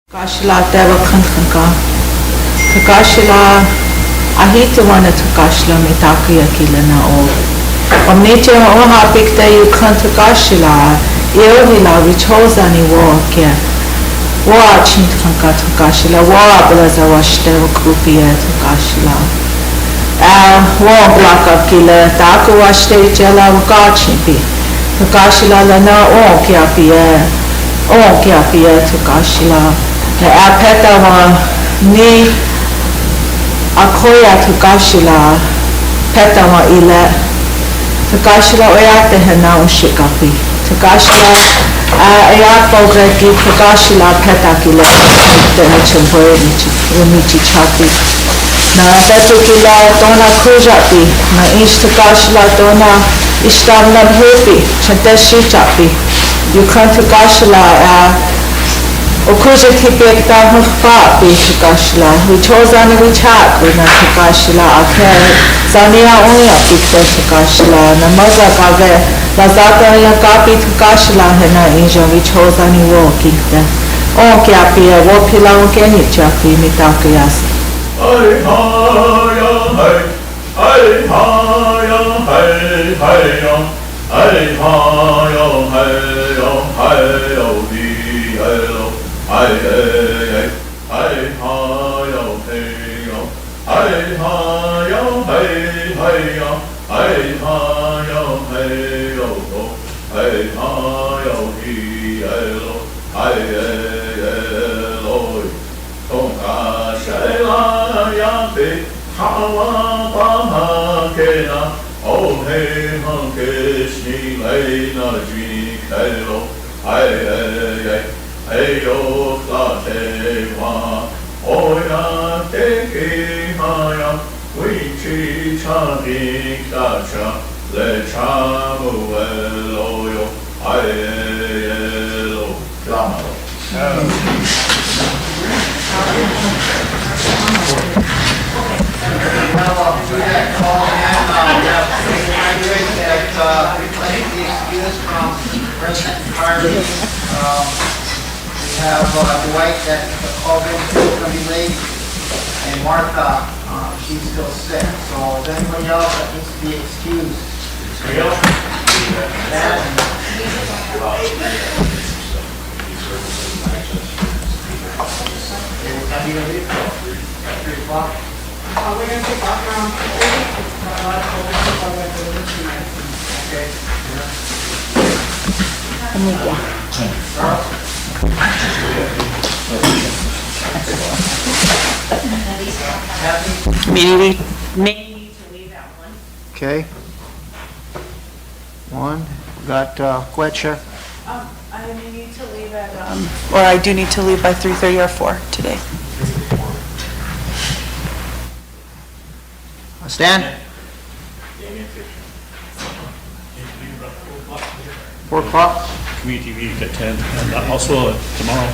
Takashila deva kankanka. Takashila ahita wana takashila mitakuya kila na o. Omnite o hapikta yu kan takashila iovila richoza ni wo kia. Wa chint kanka takashila wa blaza washte wa krupia takashila. Wa blaka kila taku washte jela wakachimpi. Takashila lana o kia pia. O kia pia takashila. Apeta wa ni akoya tukashila peta wa ile tukashila oyate hena ushikapi tukashila ayapogreki tukashila peta kila tena chumboe nichi chapi na tetu kila dona kujapi na ish tukashila dona ishtamna bhupi chanteshi chapi yukan tukashila Okuja tipekta hukpa bi tukashila. We chose on the wichak with na tukashila. Ake zania unya pikta tukashila. Namaza kage lazata ya kapi tukashila hena inja. We chose on the wo kikta. O kya pia wo pila o kenyi chapi mitakayas. Hey ha ya hey, hey ha ya hey hey ya, hey ha ya hey ya hey ya di hey lo. Hey, hey, hey, ha, yo, hey, yo, hey, ha, yo, hey, hey, yo, hey, ha, yo, hey, yo, hey, ha, yo, he, hello, hey, hello, tonga, shela, yabe, hawa, baha, kena, oh, hey, hunke, shni, lena, jini, hello, hey, hey, hey. Hey yo, klate wa, oya teki maya, wichi chani klacha, le chamu eloyo, ayelo, klamaro. Now, through that call in, we have graduates that reclaim the excuse from resident fire meeting. We have Dwight that called in still going to be late, and Martha, she's still sick. So is anybody else that needs to be excused? That and okay, what time are you going to leave? At 3 o'clock? We're going to take off around 4. Okay. May need to leave at 1. Okay. 1. We got Quetcher. I may need to leave at, or I do need to leave by 3:30 or 4 today. Stan? 4 o'clock? Community meeting at 10, and also tomorrow,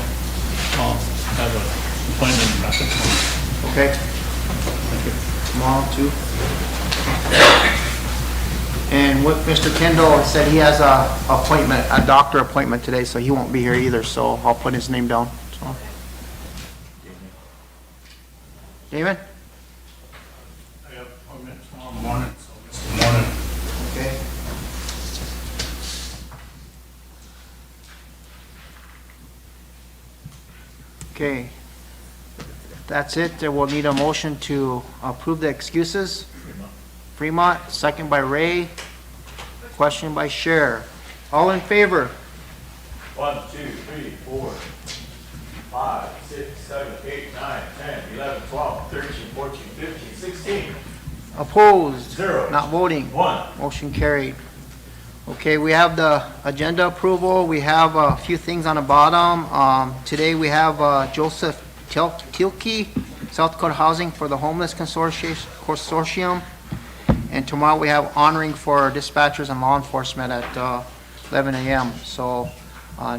have an appointment in Grassland. Okay. Tomorrow too. And what Mr. Kendall said, he has a doctor appointment today, so he won't be here either, so I'll put his name down. So. David? I have appointment tomorrow morning, so miss the morning. Okay. Okay. That's it. Then we'll need a motion to approve the excuses. Fremont, second by Ray. Question by Cher. All in favor? 1, 2, 3, 4, 5, 6, 7, 8, 9, 10, 11, 12, 13, 14, 15, 16. Opposed? 0. Not voting? 1. Motion carried. Okay, we have the agenda approval. We have a few things on the bottom. Today we have Joseph Tilke, South Dakota Housing for the Homeless Consortium. And tomorrow we have honoring for dispatchers and law enforcement at 11 a.m. So,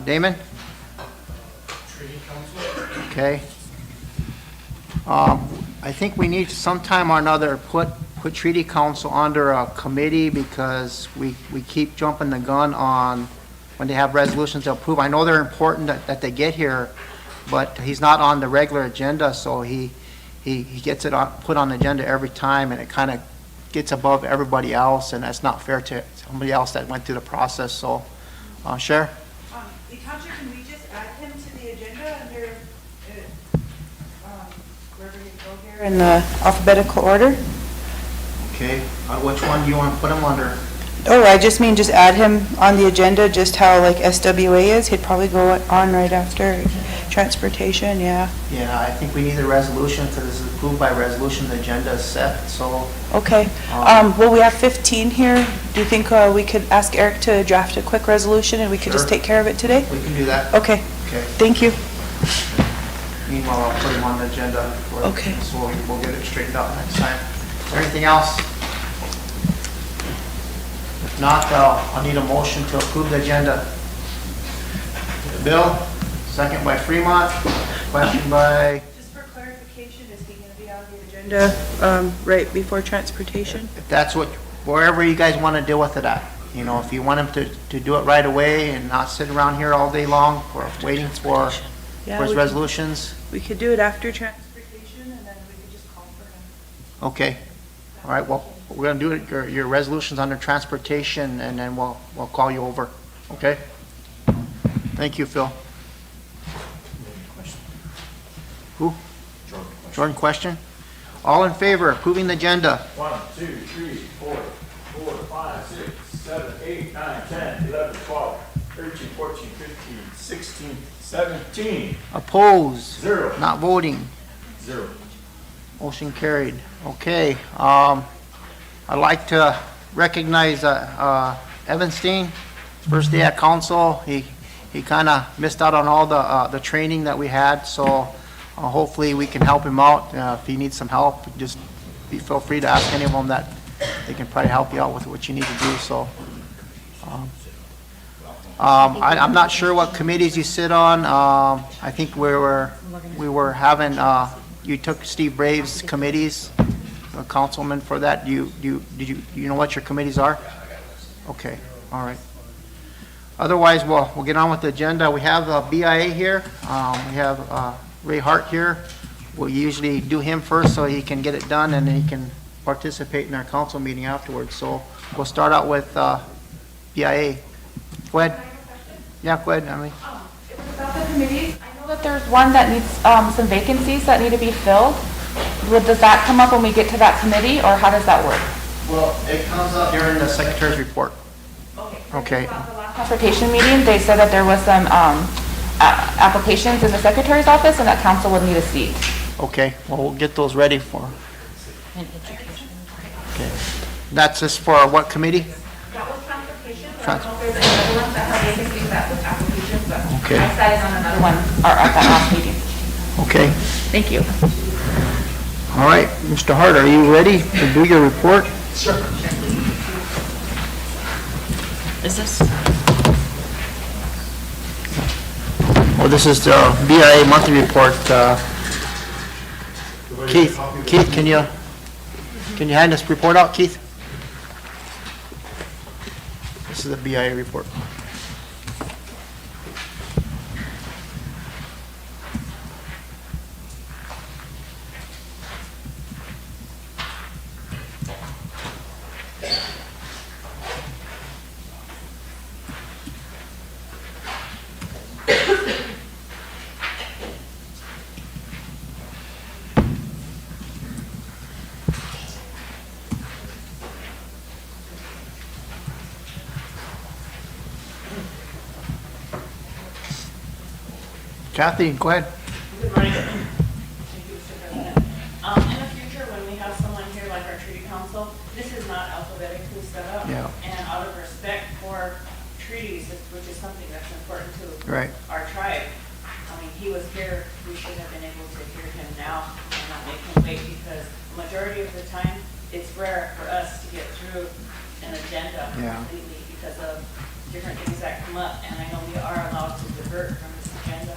Damon? Okay. I think we need sometime or another put Treaty Council under a committee because we keep jumping the gun on when they have resolutions to approve. I know they're important that they get here, but he's not on the regular agenda, so he gets it put on the agenda every time, and it kind of gets above everybody else, and that's not fair to somebody else that went through the process, so, Sheriff? Itachi, can we just add him to the agenda under, wherever you go here? In the alphabetical order? Okay, which one do you want to put him under? Oh, I just mean just add him on the agenda, just how like SWA is. He'd probably go on right after transportation, yeah. Yeah, I think we need a resolution, because this is approved by resolution, the agenda is set, so. Okay. Well, we have 15 here. Do you think we could ask Eric to draft a quick resolution and we could just Sure. take care of it today? We can do that. Okay, Okay. thank you. Meanwhile, I'll put him on the agenda. Okay. So we'll get it straightened out next time. Is there anything else? If not, I'll need a motion to approve the agenda. Bill, second by Fremont, question by, Just for clarification, is he going to be on the agenda right before transportation? if that's what, wherever you guys want to deal with it at. You know, if you want him to do it right away and not sit around here all day long for waiting for Yeah, his we resolutions. could do it after transportation and then we could just call for him. Okay. All right, well, we're gonna do it, your resolutions under transportation, and then we'll call you over, okay? Thank you, Phil. Who? Jordan, question? All in favor, approving the agenda? 1, 2, 3, 4, 5, 6, 7, 8, 9, 10, 11, 12, 13, 14, 15, 16, 17. Opposed? 0. Not voting? 0. Motion carried. Okay, I'd like to recognize Evanstein. First day at council, he kind of missed out on all the training that we had, so hopefully we can help him out. If he needs some help, just feel free to ask any of them that they can probably help you out with what you need to do, so. I'm not sure what committees you sit on. I think we were having, you took Steve Brave's committees, a councilman for that. Did you know what your committees are? Okay, all right. Otherwise, we'll get on with the agenda. We have BIA here. We have Ray Hart here. We'll usually do him first so he can get it done, and then he can participate in our council meeting afterwards. So we'll start out with BIA. Go ahead. Yeah, go ahead, Emily. It was about the committees. I know that there's one that needs some vacancies that need to be filled. Does that come up when we get to that committee, or how does that work? Well, it comes up during the secretary's report. Okay. About the last consultation meeting, they said that there was some applications in the secretary's office and that council would need a seat. Okay, well, we'll get those ready for. Okay. That's just for what committee? That was transportation, but I don't know if there's another one that had vacancies that was applications, but Okay. I sat in on another one, or at that last meeting. Okay. Thank you. All right, Mr. Hart, are you ready to do your report? Is this? Well, this is the BIA monthly report. Keith, can you hand this report out, Keith? This is the BIA report. Kathy, go ahead. Good morning. Thank you, Mr. President. In the future, when we have someone here like our treaty council, this is not alphabetically set up. Yeah. And out of respect for treaties, which is something that's important to Right. our tribe, I mean, he was here, we should have been able to hear him now and not make him wait, because the majority of the time, it's rare for us to get through an agenda Yeah. completely because of different things that come up, and I know we are allowed to divert from this agenda.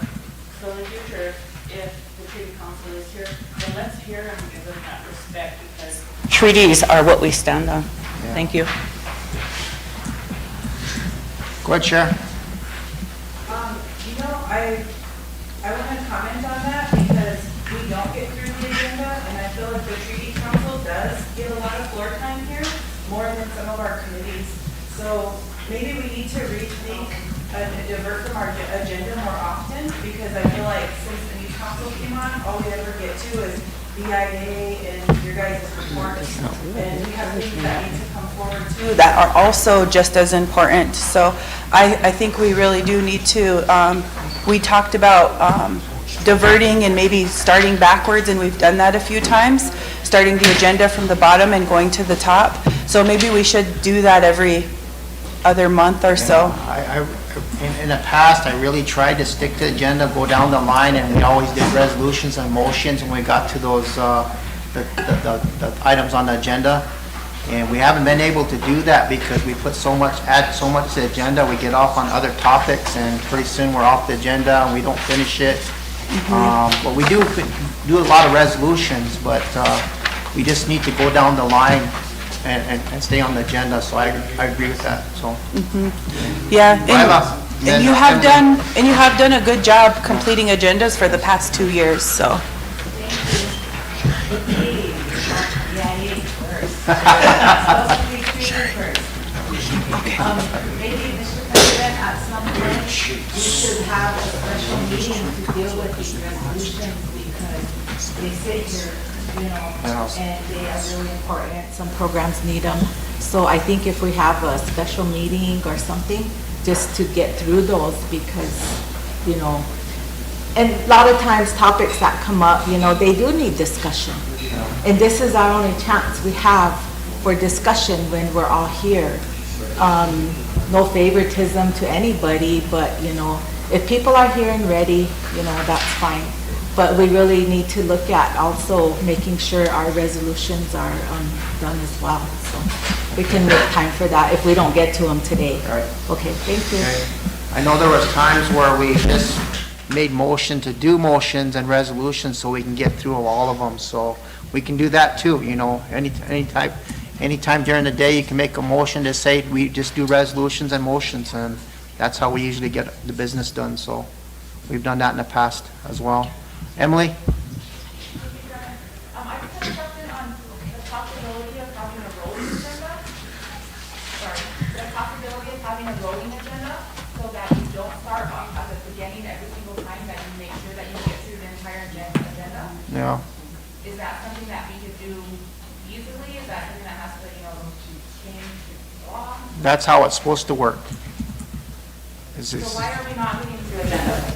So in the future, if the treaty council is here, then let's hear and give them that respect, because Treaties are what we stand on. Yeah. Thank you. Go ahead, Sharon. You know, I I want to comment on that because we don't get through the agenda, and I feel like the treaty council does get a lot of floor time here, more than some of our committees. So maybe we need to rethink and divert from our agenda more often, because I feel like since the new council came on, all we ever get to is BIA and your guys' reports. And we have things that need to come forward too that are also just as important. So I think we really do need to, we talked about diverting and maybe starting backwards, and we've done that a few times, starting the agenda from the bottom and going to the top. So maybe we should do that every other month or so. In the past, I really tried to stick to the agenda, go down the line, and we always did resolutions and motions when we got to those, the items on the agenda. And we haven't been able to do that because we put add so much to the agenda, we get off on other topics, and pretty soon we're off the agenda and we don't finish it. But we do a lot of resolutions, but we just need to go down the line and stay on the agenda, so I agree with that, so. Yeah, and you have done a good job completing agendas for the past 2 years, so. Maybe, Mr. President, at some point, we should have a special meeting to deal with these resolutions, because they sit here, you know, and they are really important. Some programs need them. So I think if we have a special meeting or something, just to get through those, because, you know, and a lot of times topics that come up, you know, they do need discussion. And this is our only chance we have for discussion when we're all here. No favoritism to anybody, but, you know, if people are here and ready, you know, that's fine. But we really need to look at also making sure our resolutions are done as well. So we can make time for that if we don't get to them today. All right. Okay, thank you. Okay. I know there was times where we just made motion to do motions and resolutions so we can get through all of them. So we can do that too, you know, anytime during the day you can make a motion to say we just do resolutions and motions, and that's how we usually get the business done. So we've done that in the past as well. Emily? I just have a question on the possibility of having a rolling agenda. Sorry, the possibility of having a rolling agenda so that you don't start off at the beginning every single time, that you make sure that you get through the entire agenda. Yeah. Is that something that we could do easily? Is that something that has to, you know, change the law? That's how it's supposed to work. So why are we not getting through agenda like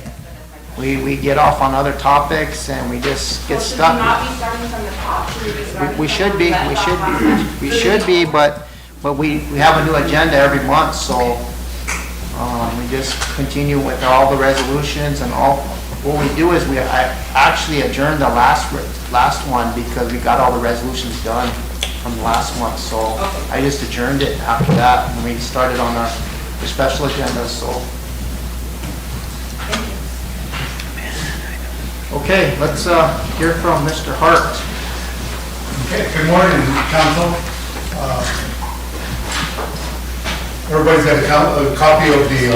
this? We get off on other topics and we just get stuck. Should we not be starting from the top? Should we be starting We should be, from the we should be, but we have a new agenda every month, so we just continue with all the resolutions and all. What we do is I actually adjourned the last one because we got all the resolutions done from the last one, so I just adjourned it after that and we started on our special agenda, so. Okay, let's hear from Mr. Hart. Okay, good morning, council. Everybody's got a copy of the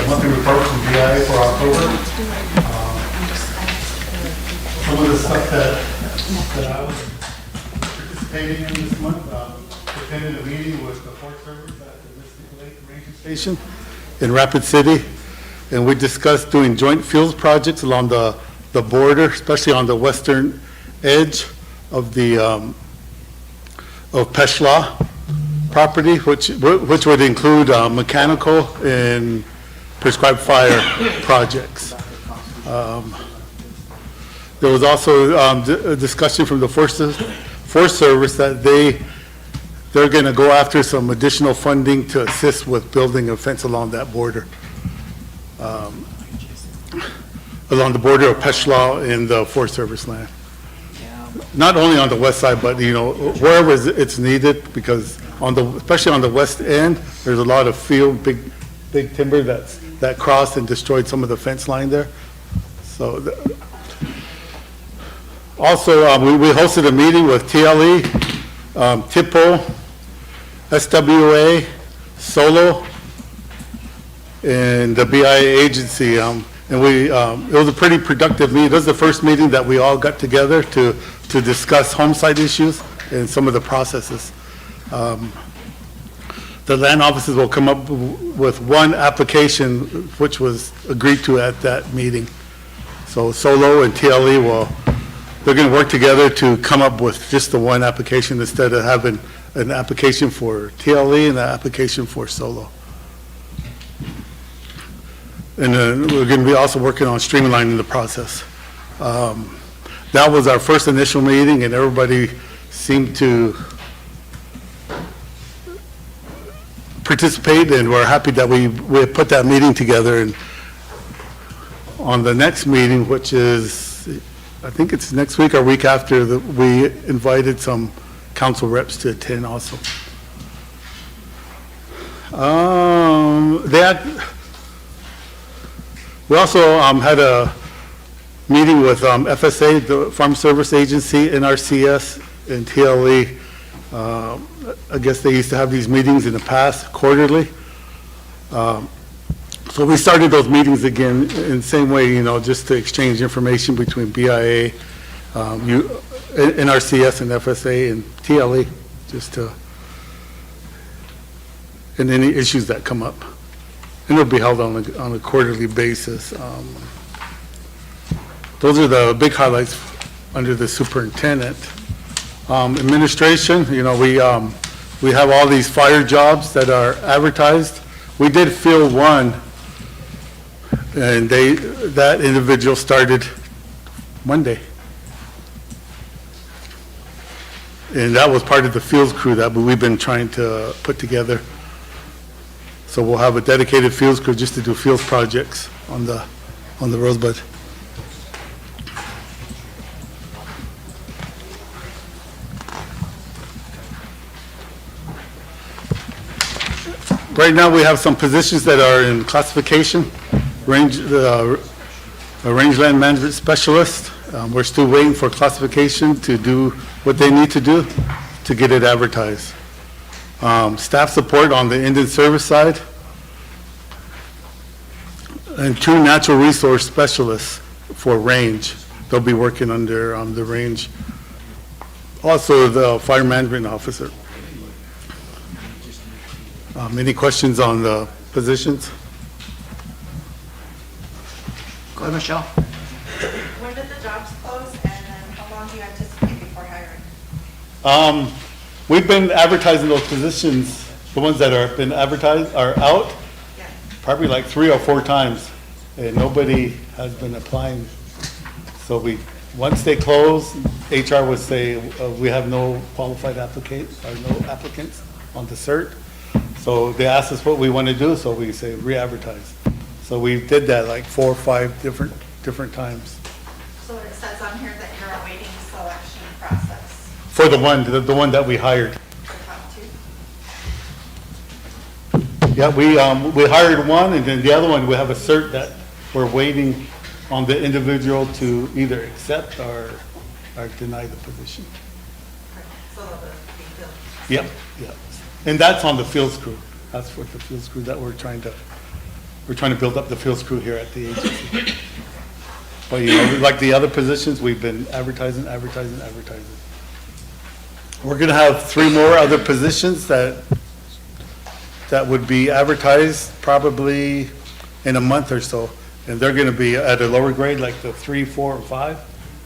monthly report from BIA for October. Some of the stuff that I was participating in this month, attended a meeting with the Forest Service at the Mystic Lake Ranger Station in Rapid City, and we discussed doing joint fields projects along the border, especially on the western edge of the of Peshla property, which would include mechanical and prescribed fire projects. There was also a discussion from the Forest Service that they're going to go after some additional funding to assist with building a fence along that border. Along the border of Peshla in the Forest Service land. Not only on the west side, but, you know, wherever it's needed, because especially on the west end, there's a lot of field, big timber that crossed and destroyed some of the fence line there. So, also, we hosted a meeting with TLE, TIPO, SWA, SOLO, and the BIA agency. And it was a pretty productive meeting. It was the first meeting that we all got together to discuss homicide issues and some of the processes. The land offices will come up with one application, which was agreed to at that meeting. So Solo and TLE they're going to work together to come up with just the one application instead of having an application for TLE and an application for Solo. And then we're going to be also working on streamlining the process. That was our first initial meeting, and everybody seemed to participate, and we're happy that we put that meeting together. And on the next meeting, which is, I think it's next week or week after, we invited some council reps to attend also. We also had a meeting with FSA, the Farm Service Agency, NRCS, and TLE. I guess they used to have these meetings in the past, quarterly. So we started those meetings again in the same way, just to exchange information between BIA, NRCS and FSA and TLE, and any issues that come up. And it'll be held on a quarterly basis. Those are the big highlights under the superintendent. Administration, we have all these fire jobs that are advertised. We did fill one, and that individual started Monday. And that was part of the fields crew that we've been trying to put together. So we'll have a dedicated fields crew just to do fields projects on the Rosebud. Right now, we have some positions that are in classification, rangeland management specialist. We're still waiting for classification to do what they need to do to get it advertised. Staff support on the Indian service side, and 2 natural resource specialists for range. They'll be working under the range. Also, the fire management officer. Any questions on the positions? Go ahead, Michelle. When did the jobs close, and then how long do you anticipate before hiring? We've been advertising those positions, the ones that are been advertised are out, Yeah. probably like 3 or 4 times, and nobody has been applying. So once they close, HR would say, we have no qualified applicants, or no applicants on the cert. So they asked us what we want to do, so we say re-advertise. So we did that like 4 or 5 different times. So it says on here that you're awaiting selection process. For the one that we hired. The top 2? Yeah, we hired one, and then the other one, we have a cert that we're waiting on the individual to either accept or deny the position. So they'll be filled. Yep, yep. And that's on the fields crew. That's what the fields crew that we're trying to build up the fields crew here at the agency. But like the other positions, we've been advertising. We're gonna have 3 more other positions that would be advertised probably in a month or so. And they're gonna be at a lower grade, like the 3, 4, and 5,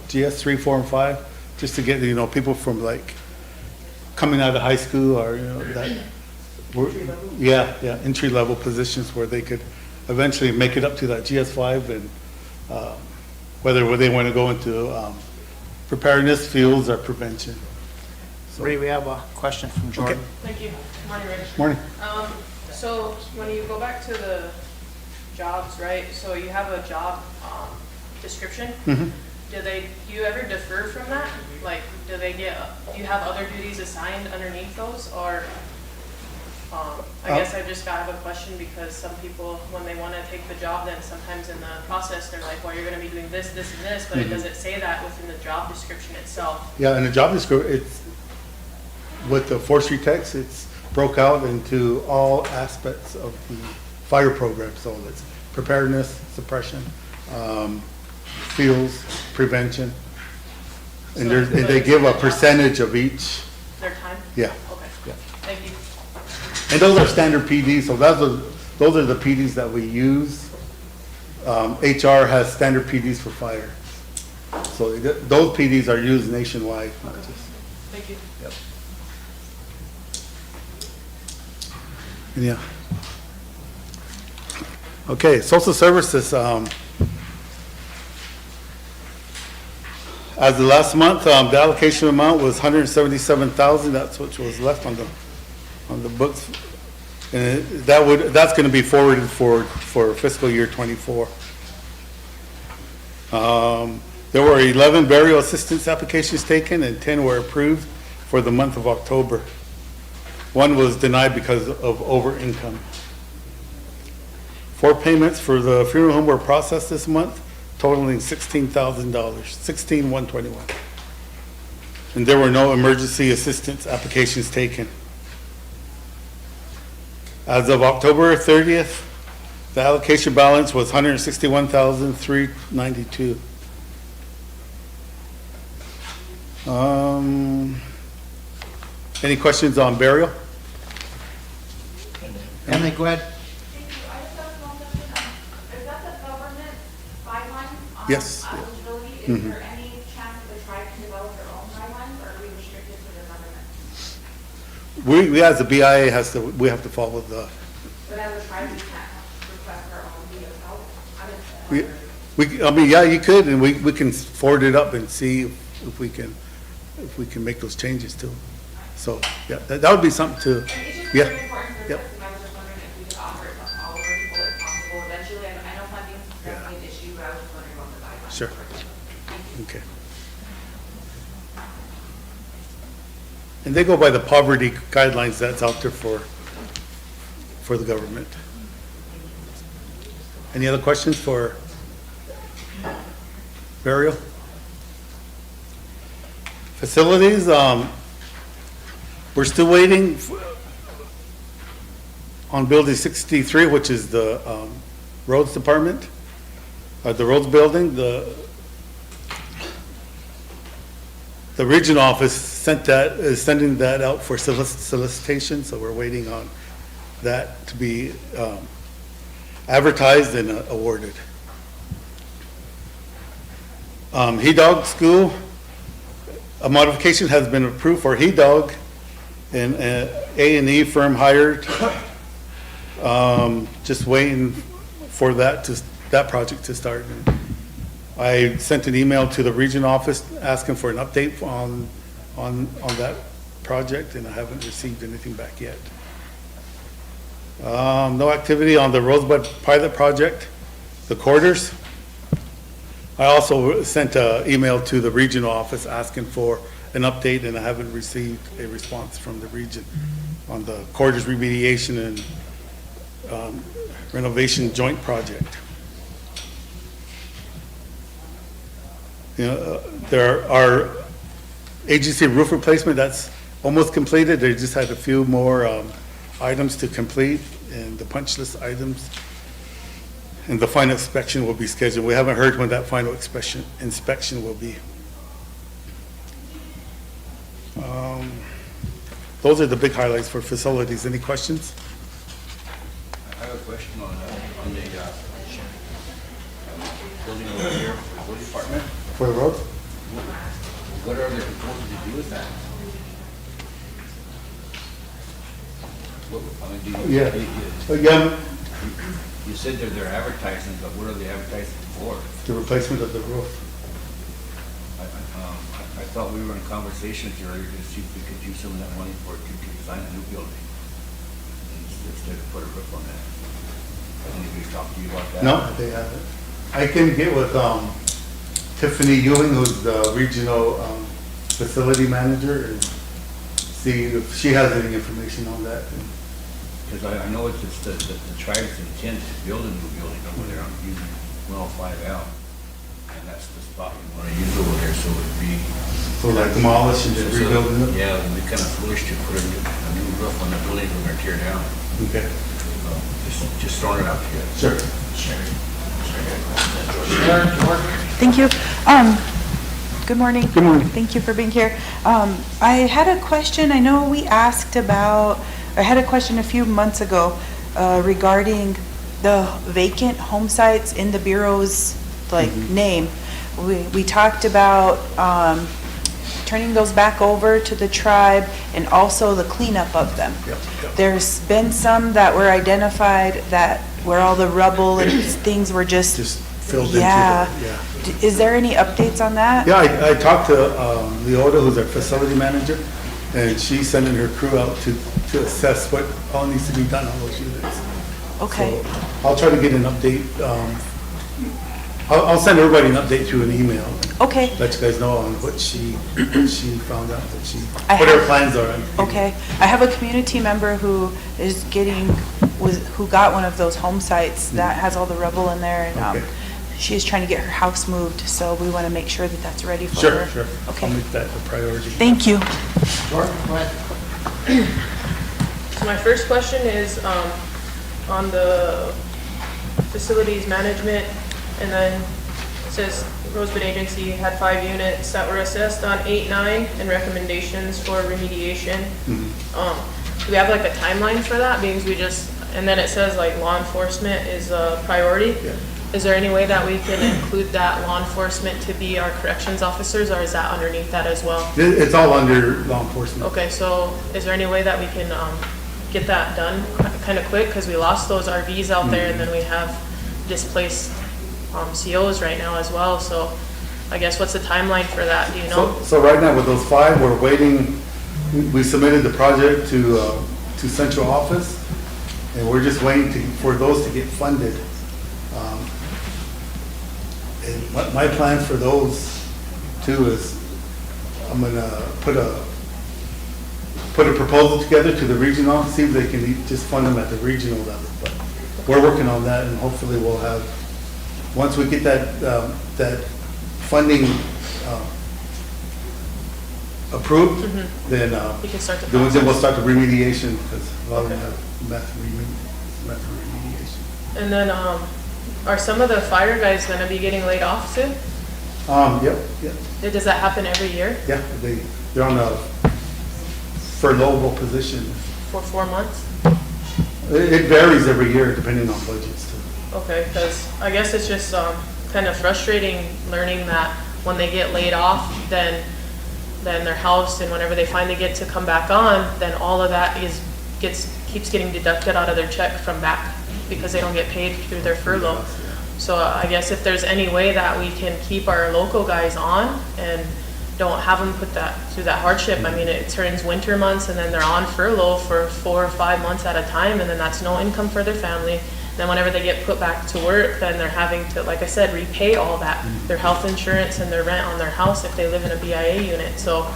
GS 3, 4, and 5, just to get, people from like coming out of high school or, entry-level positions where they could eventually make it up to that GS5 and whether they want to go into preparedness, fields, or prevention. Ray, we have a question from Jordan. Okay. Thank you. Good morning, Rich. Morning. So when you go back to the jobs, right, so you have a job description. Mm-hmm. Do you ever defer from that? Like, do you have other duties assigned underneath those, or, I guess I just have a question because some people, when they want to take the job, then sometimes in the process, they're like, well, you're going to be doing this, this, and this, but it doesn't say that within the job description itself. Yeah, in the job description, it's, with the forestry text, it's broke out into all aspects of the fire program. So it's preparedness, suppression, seals, prevention. And they give a percentage of each, Their time? yeah. Okay, Yeah. thank you. And those are standard PDs, so those are the PDs that we use. HR has standard PDs for fire. So those PDs are used nationwide, not just. Thank you. Yep. Yeah. Okay, social services, as of last month, the allocation amount was $177,000, that's what was left on the books. And that's gonna be forwarded for fiscal year '24. There were 11 burial assistance applications taken and 10 were approved for the month of October. One was denied because of over income. 4 payments for the funeral home were processed this month, totaling $16,000, $16,121. And there were no emergency assistance applications taken. As of October 30th, the allocation balance was $161,392. Any questions on burial? Emily, go ahead. Thank you. I just have a small question. Is that the government guidelines on Yes. eligibility? Is Mhm. there any chance that the tribe can develop their own guidelines, or are we restricted to the government? We as the BIA we have to follow the, But as a tribe, we can't request our own DSL? I mean, yeah, you could, and we can forward it up and see if we can make those changes too. So, yeah, that would be something to, And it's just yeah. very important for Yep. this, and I was just wondering if we could offer it to all of our people if possible eventually. I know funding is definitely an issue, but I was just wondering about the guidelines. Sure. Thank you. Okay. And they go by the poverty guidelines that's out there for the government. Any other questions for burial? Facilities, we're still waiting on building 63, which is the roads department, the roads building. The regional office is sending that out for solicitation, so we're waiting on that to be advertised and awarded. He-Dog School, a modification has been approved for He-Dog, and A&E firm hired. Just waiting for that project to start. I sent an email to the region office asking for an update on that project, and I haven't received anything back yet. No activity on the Rosebud pilot project, the quarters. I also sent an email to the regional office asking for an update, and I haven't received a response from the region on the quarters remediation and renovation joint project. You know, there are agency roof replacement that's almost completed. They just had a few more items to complete, and the punch list items. And the final inspection will be scheduled. We haven't heard when that final inspection will be. Those are the big highlights for facilities. Any questions? I have a question on the building over here for the road department. For the road? What are they proposing to do with that? What, I mean, Yeah. Again, you said they're advertising, but what are they advertising for? the replacement of the roof. I thought we were in conversations earlier to see if we could use some of that money to design a new building instead of put a roof on that. Has anybody talked to you about that? No, they haven't. I can get with Tiffany Ewing, who's the regional facility manager, and see if she has any information on that. Because I know it's just the tribe's intent to build a new building over there on using 105L. And that's the spot we want to use over there, so it'd be. So like demolish and just rebuild it? Yeah, it'd be kind of foolish to put a new roof on the building when they're tear down. Okay. Just throwing it out to you. Sure. Thank you. Good morning. Good morning. Thank you for being here. I had a question. I know we asked about, I had a question a few months ago regarding the vacant home sites in the Bureau's name. We talked about turning those back over to the tribe and also the cleanup of them. There's been some that were identified that where all the rubble and things were just filled into the, Is there any updates on that? Yeah, I talked to Leota, who's our facility manager, and she's sending her crew out to assess what all needs to be done on those units. Okay. So I'll try to get an update. I'll send everybody an update through an email. Okay. Let you guys know on what she found out, what her plans are. Okay. I have a community member who is who got one of those home sites that has all the rubble in there, and Okay. she is trying to get her house moved, so we want to make sure that that's ready for her. Sure. Okay. I'll make that a priority. Thank you. George, go ahead. So my first question is on the facilities management, and then it says Rosebud Agency had 5 units that were assessed on 8-9 and recommendations for remediation. Do we have like a timeline for that? Because and then it says like law enforcement is a priority. Yeah. Is there any way that we can include that law enforcement to be our corrections officers, or is that underneath that as well? It's all under law enforcement. Okay, so is there any way that we can get that done kind of quick? Because we lost those RVs out there, and then we have displaced COs right now as well. So I guess what's the timeline for that? Do you know? So right now with those 5, we're waiting. We submitted the project to central office, and we're just waiting for those to get funded. And my plan for those 2 is I'm gonna put a proposal together to the regional, see if they can just fund them at the regional level. But we're working on that, and hopefully we'll have, once we get that funding approved, then We can start the then we'll process. start the remediation, because a lot of them Okay. have meth remediation. And then are some of the fire guys going to be getting laid off soon? Yep. Does that happen every year Yeah, they're on a furloughable position. for 4 months? It varies every year depending on budgets too. Okay, because I guess it's just kind of frustrating learning that when they get laid off, then they're housed, and whenever they finally get to come back on, then all of that keeps getting deducted out of their check from back because they don't get paid through their furlough. So I guess if there's any way that we can keep our local guys on and don't have them put that through that hardship. I mean, it turns winter months, and then they're on furlough for 4 or 5 months at a time, and then that's no income for their family. Then whenever they get put back to work, then they're having to, like I said, repay all that, their health insurance and their rent on their house if they live in a BIA unit. So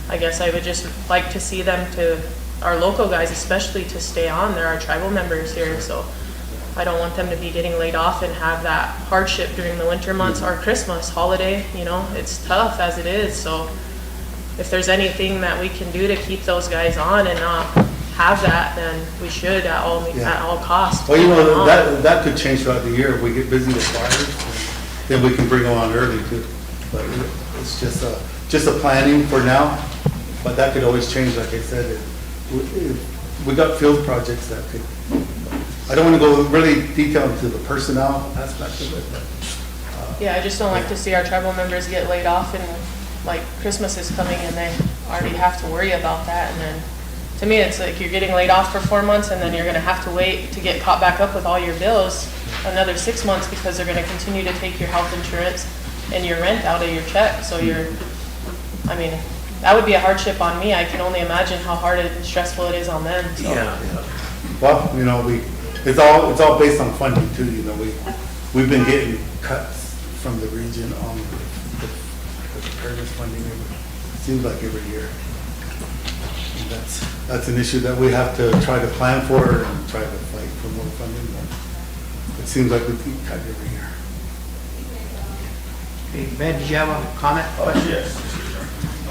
I guess I would just like to see them, our local guys especially, to stay on. They're our tribal members here, so I don't want them to be getting laid off and have that hardship during the winter months or Christmas holiday. It's tough as it is. So if there's anything that we can do to keep those guys on and not have that, then we should at all costs. Well, that could change throughout the year. If we get busy with fires, then we can bring them on early too. But it's just a planning for now, but that could always change, like I said. We got field projects that could, I don't want to go really detailed into the personnel aspect of it, but. Yeah, I just don't like to see our tribal members get laid off, and like Christmas is coming and they already have to worry about that. And then to me, it's like you're getting laid off for 4 months, and then you're going to have to wait to get caught back up with all your bills another 6 months, because they're going to continue to take your health insurance and your rent out of your check. So that would be a hardship on me. I can only imagine how hard and stressful it is on them. So. Yeah. Well, it's all based on funding too. We've been getting cuts from the region on the preparedness funding. It seems like every year. And that's an issue that we have to try to plan for and try to fight for more funding. But it seems like we keep cut every year. Okay, Ben, did you have a comment? Yes.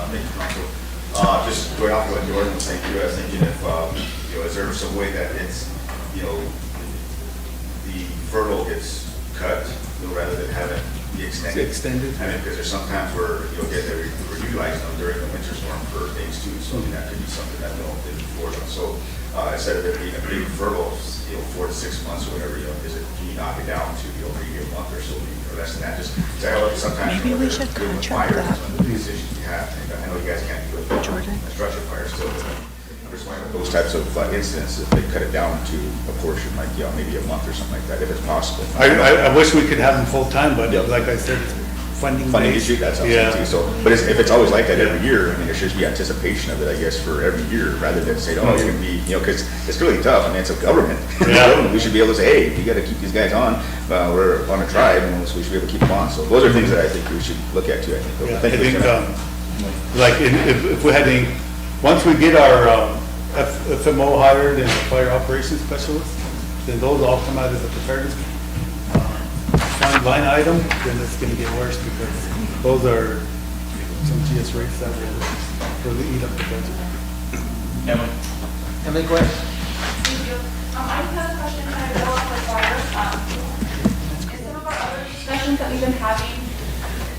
Thank you, Council. Just going off what Jordan was saying too, I was thinking if, is there some way that it's, the furlough gets cut, rather than have it be extended. Extended. I mean, because there's sometimes where you'll get, we're utilizing them during the winter storm for things too, so I mean, that could be something that they'll did before. So, instead of it being a big furlough, 4 to 6 months or whatever, can you knock it down to, maybe a month or so, or less than that, just to help sometimes. Maybe we should dealing with contract fires, that. some of the decisions you have, and I know you guys can't do it, but a structure fire still, but I'm just wondering, those types of incidents, if they cut it down to a portion, like, maybe a month or something like that, if it's possible. I wish we could have them full-time, but Yep. like I said, funding. Funding issue, that's Yeah. something too, so, but if it's always like that every year, I mean, there should be anticipation of it, I guess, for every year, rather than say, oh, you're gonna be, because it's really tough, I mean, it's a government. Yeah. We should be able to say, hey, we gotta keep these guys on, we're on a tribe, and so we should be able to keep them on, so those are things that I think we should look at too, I think. Yeah, I Thank you, think, Mr. like, if we had any, once we get our FMO hired and a fire operations specialist, then those all come out of the preparedness fund line item, then it's gonna get worse, because those are some GS rates that will really eat up the budget. Emily, go ahead. Thank you. I just had a question, kind of go off the fire. In some of our other discussions that we've been having,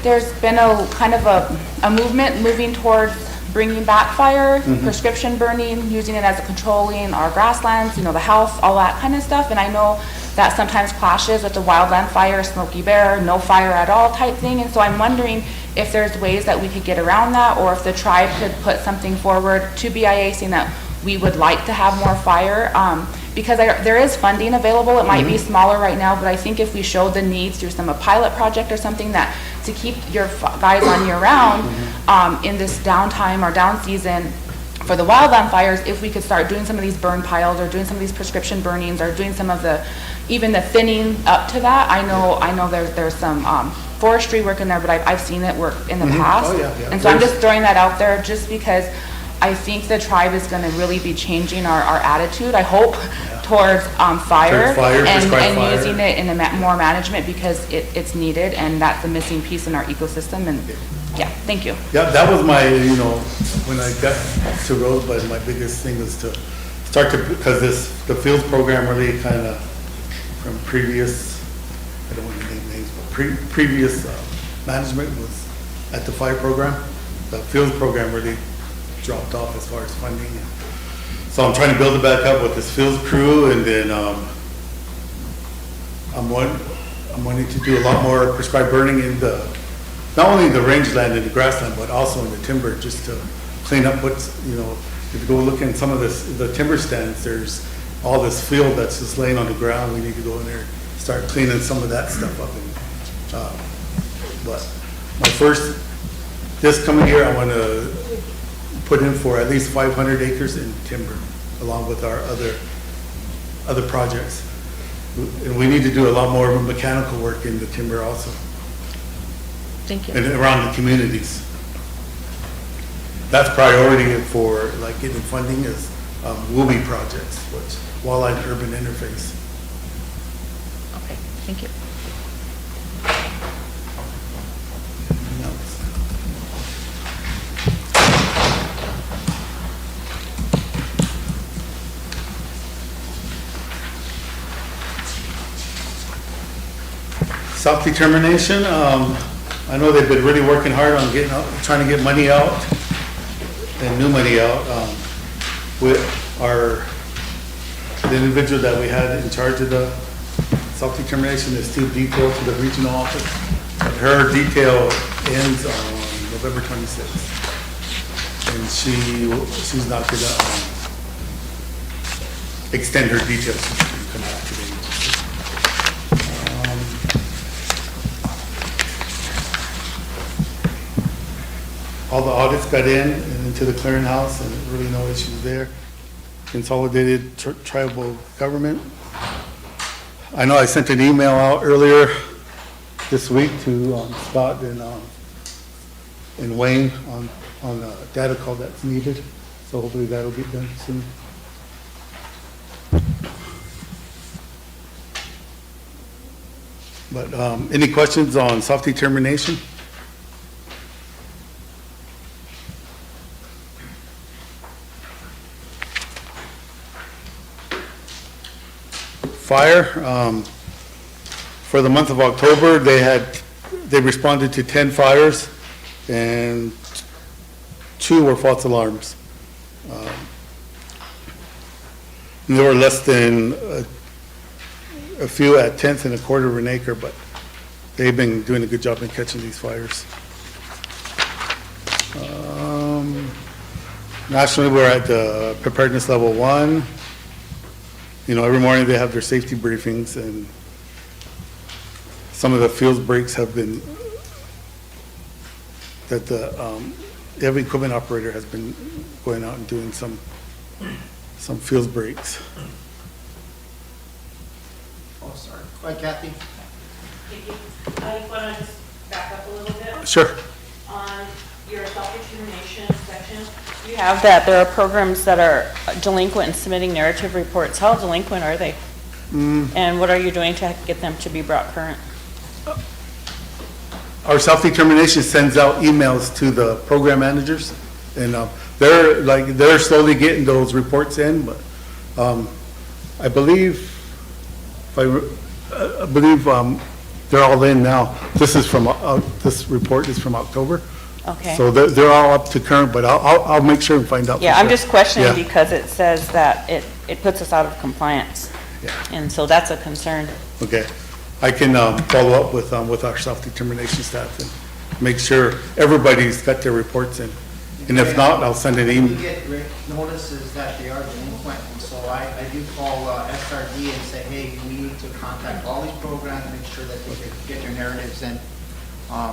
there's been a kind of a movement moving towards bringing back fire, prescription burning, using it as a controlling our grasslands, the health, all that kind of stuff. And I know that sometimes clashes with the wildland fire, Smoky Bear, no fire at all type thing. And so I'm wondering if there's ways that we could get around that, or if the tribe could put something forward to BIA saying that we would like to have more fire. Because there is funding available. It might be smaller right now, but I think if we showed the needs through a pilot project or something, that to keep your guys on year round in this downtime or down season for the wildland fires, if we could start doing some of these burn piles or doing some of these prescription burnings or doing some of even the thinning up to that. I know there's some forestry work in there, but I've seen it work in the past. Oh, yeah. And so I'm just throwing that out there just because I think the tribe is going to really be changing our attitude, I hope, towards fire, prescribed fire. and using it in more management, because it's needed, and that's a missing piece in our ecosystem. And yeah, thank you. Yeah, that was my, when I got to Rosebud, my biggest thing was to start because the fields program really kind of, from previous, I don't want to name names, but previous management was at the fire program. The fields program really dropped off as far as funding. So I'm trying to build it back up with this fields crew, and then I'm wanting to do a lot more prescribed burning in not only the rangeland and the grassland, but also in the timber, just to clean up what's, if you go look in some of the timber stands, there's all this field that's just laying on the ground. We need to go in there, start cleaning some of that stuff up. But this coming year, I want to put in for at least 500 acres in timber, along with our other projects. And we need to do a lot more mechanical work in the timber also. Thank you. And around the communities. That's priority for getting funding is WUBI projects, which Wildlife Urban Interface. Okay, thank you. Self-determination, I know they've been really working hard on trying to get money out and new money out. With the individual that we had in charge of the self-determination is still detailed to the regional office. But her detail ends on November 26th. And she's not gonna extend her details. She's gonna come back today. All the audits got in and into the clearinghouse, and really no issues there. Consolidated tribal government. I know I sent an email out earlier this week to Scott and Wayne on a data call that's needed. So hopefully that'll get done soon. But any questions on self-determination? Fire. For the month of October, they responded to 10 fires, and 2 were false alarms. And there were less than a few at 1/10 and a quarter of an acre, but they've been doing a good job in catching these fires. Nationally, we're at preparedness level 1. You know, every morning they have their safety briefings, and some of the field breaks have been, that the heavy equipment operator has been going out and doing some field breaks. Oh, sorry. Go ahead, Kathy. Thank you. I just want to just back up a little bit. Sure. On your self-determination section, you have that there are programs that are delinquent in submitting narrative reports. How delinquent are they? And what are you doing to get them to be brought current? Our self-determination sends out emails to the program managers, and they're slowly getting those reports in, but I believe they're all in now. This report is from October. Okay. So they're all up to current, but I'll make sure and find out. Yeah, for I'm sure. just questioning Yeah. because it says that it puts us out of compliance. Yeah. And so that's a concern. Okay. I can follow up with our self-determination staff and make sure everybody's got their reports in. And if not, I'll send an We email. get notices that they are delinquent, and so I do call SRD and say, hey, we need to contact all these programs, make sure that they get their narratives in.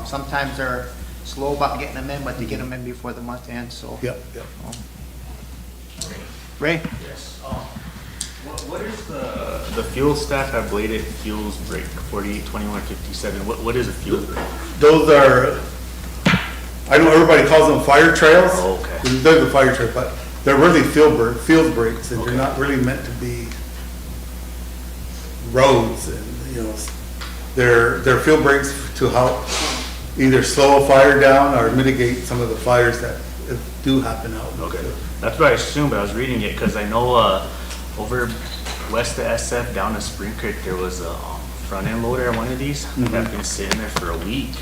Sometimes they're slow about getting them in, but they get them in before the month ends, so. Yep. Ray? Yes. What is the fuel staff have bladed fuels break 482157? What is a fuel break? Those are, I know everybody calls them fire trails. Oh, okay. They're the fire trails, but they're really field breaks, and they're not really meant to be roads, and, you know, they're field breaks to help either slow a fire down or mitigate some of the fires that do happen out. Okay. That's what I assumed, but I was reading it because I know over west of SF down to Spring Creek, there was a front end loader, one of these, that's been sitting there for a week,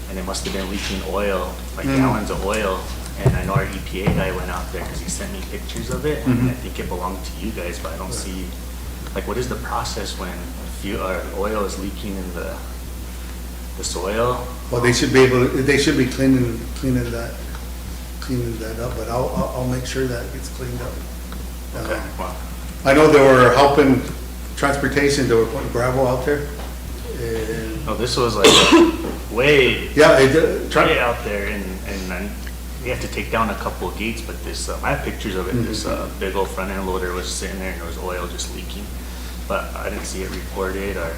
and it must have been leaking oil, like gallons of oil. And I know our EPA guy went out there because he sent me pictures of it, and I think it belonged to you guys, but I don't see, like, what is the process when oil is leaking in the soil? Well, they should be cleaning that up, but I'll make sure that gets cleaned up. Okay. Wow. I know they were helping transportation, they were putting gravel out there. And No, this was like way out there, and then we have to take down a couple of gates, but this, I have pictures of it, this big old front end loader was sitting there and there was oil just leaking, but I didn't see it reported or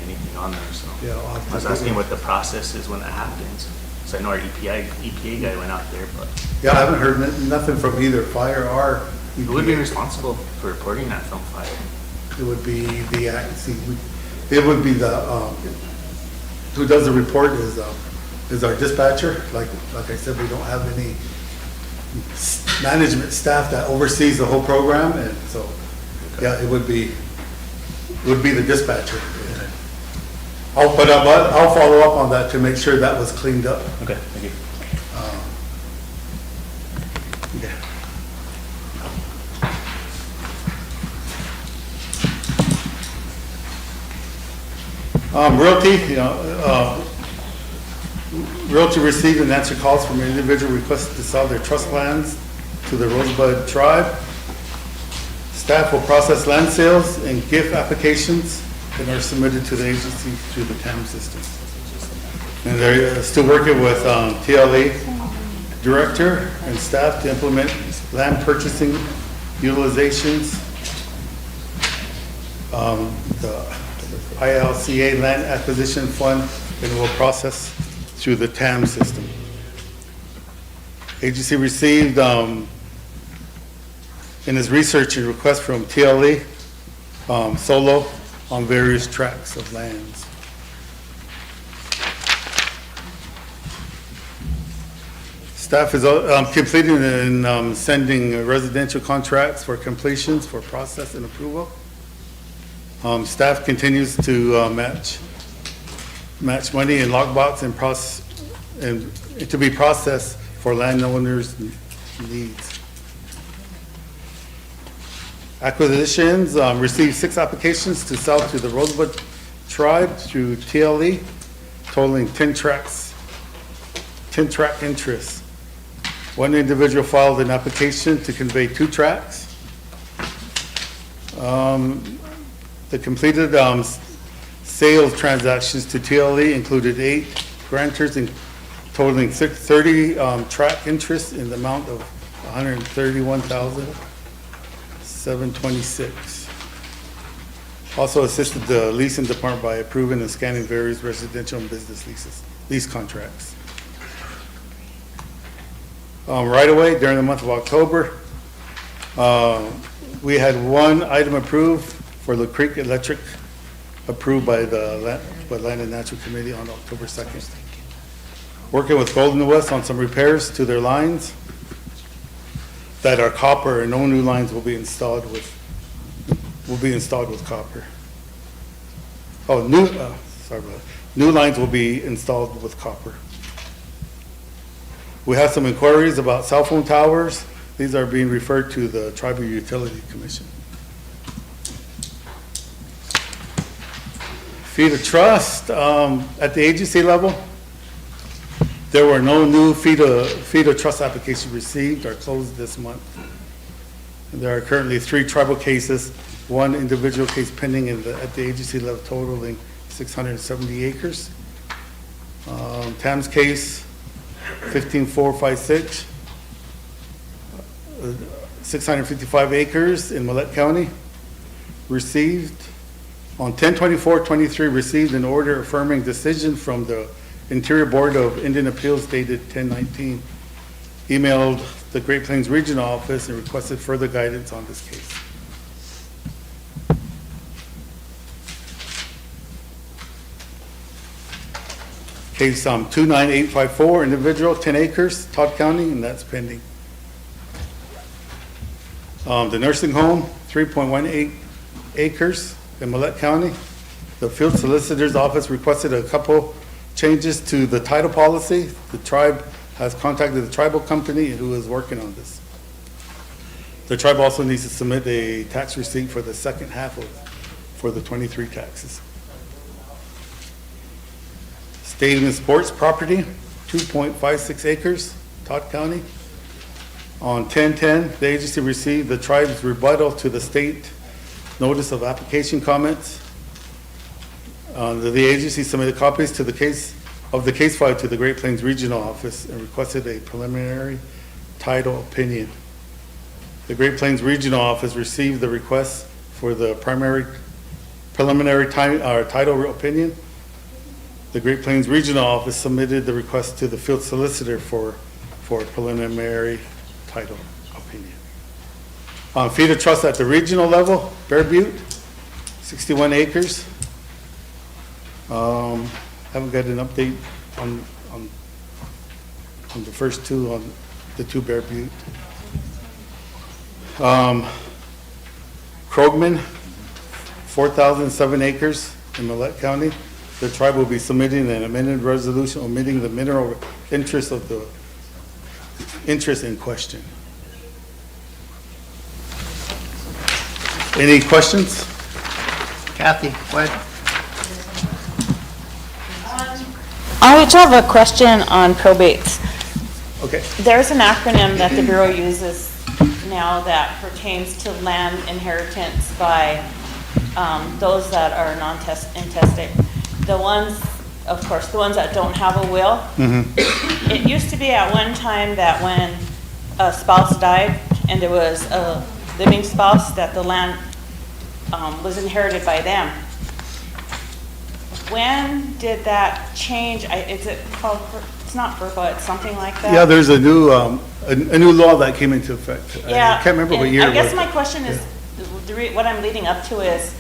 anything on there, so. Yeah, I was asking what the process is when that happens, so I know our EPA guy went out there, but. Yeah, I haven't heard nothing from either fire or EPA. Who would be responsible for reporting that film fire? It would be who does the report is our dispatcher. Like I said, we don't have any management staff that oversees the whole program, and so, yeah, it would be the dispatcher. I'll follow up on that to make sure that was cleaned up. Okay, thank you. Yeah. Realty, Realty received and answered calls from an individual requesting to sell their trust lands to the Rosebud tribe. Staff will process land sales and gift applications that are submitted to the agency through the TAM system. And they're still working with TLA director and staff to implement land purchasing utilizations. The ILCA land acquisition fund, and will process through the TAM system. Agency received in his research a request from TLE Solo on various tracts of lands. Staff is completing and sending residential contracts for completions for process and approval. Staff continues to match match money in lockbox and to be processed for landowners' needs. Acquisitions, received 6 applications to sell to the Rosebud tribe through TLE, totaling 10 track interests. One individual filed an application to convey 2 tracts. The completed sales transactions to TLE included 8 grantors totaling 30 tract interests in the amount of $131,726. Also assisted the leasing department by approving and scanning various residential and business lease contracts. Right away, during the month of October, we had 1 item approved for the Creek Electric, approved by the Land and Natural Committee on October 2nd. Working with Golden West on some repairs to their lines that are copper, and no new lines will be installed with copper. Oh, new lines will be installed with copper. We have some inquiries about cell phone towers. These are being referred to the Tribal Utility Commission. Feed of trust, at the agency level, there were no new feed of trust applications received or closed this month. There are currently 3 tribal cases, 1 individual case pending at the agency level totaling 670 acres. Tam's case, 15456, 655 acres in Millette County. Received on 10/24/23, received an order affirming decision from the Interior Board of Indian Appeals dated 10/19. Emailed the Great Plains Regional Office and requested further guidance on this case. Case 29854, individual, 10 acres, Todd County, and that's pending. The nursing home, 3.18 acres in Millette County. The field solicitor's office requested a couple changes to the title policy. The tribe has contacted the tribal company who is working on this. The tribe also needs to submit a tax receipt for the second half for the 23 taxes. Stadium and sports property, 2.56 acres, Todd County. On 10/10, the agency received the tribe's rebuttal to the state notice of application comments. The agency submitted copies to the case file to the Great Plains Regional Office and requested a preliminary title opinion. The Great Plains Regional Office received the request for the preliminary title opinion. The Great Plains Regional Office submitted the request to the field solicitor for preliminary title opinion. Feed of trust at the regional level, Bear Butte, 61 acres. Haven't got an update on the first 2 on the 2 Bear Butte. Krogman, 4,007 acres in Millette County. The tribe will be submitting an amended resolution omitting the mineral interest of the interest in question. Any questions? Kathy, go ahead. I just have a question on probates. Okay. There's an acronym that the Bureau uses now that pertains to land inheritance by those that are intestate. The ones, of course, the ones that don't have a will. Mm-hmm. It used to be at one time that when a spouse died and there was a living spouse, that the land was inherited by them. When did that change? Is it called, it's not FERPA, it's something like that? Yeah, there's a new law that came into effect. Yeah. I can't remember what year it was. I guess my question is, what I'm leading up to is,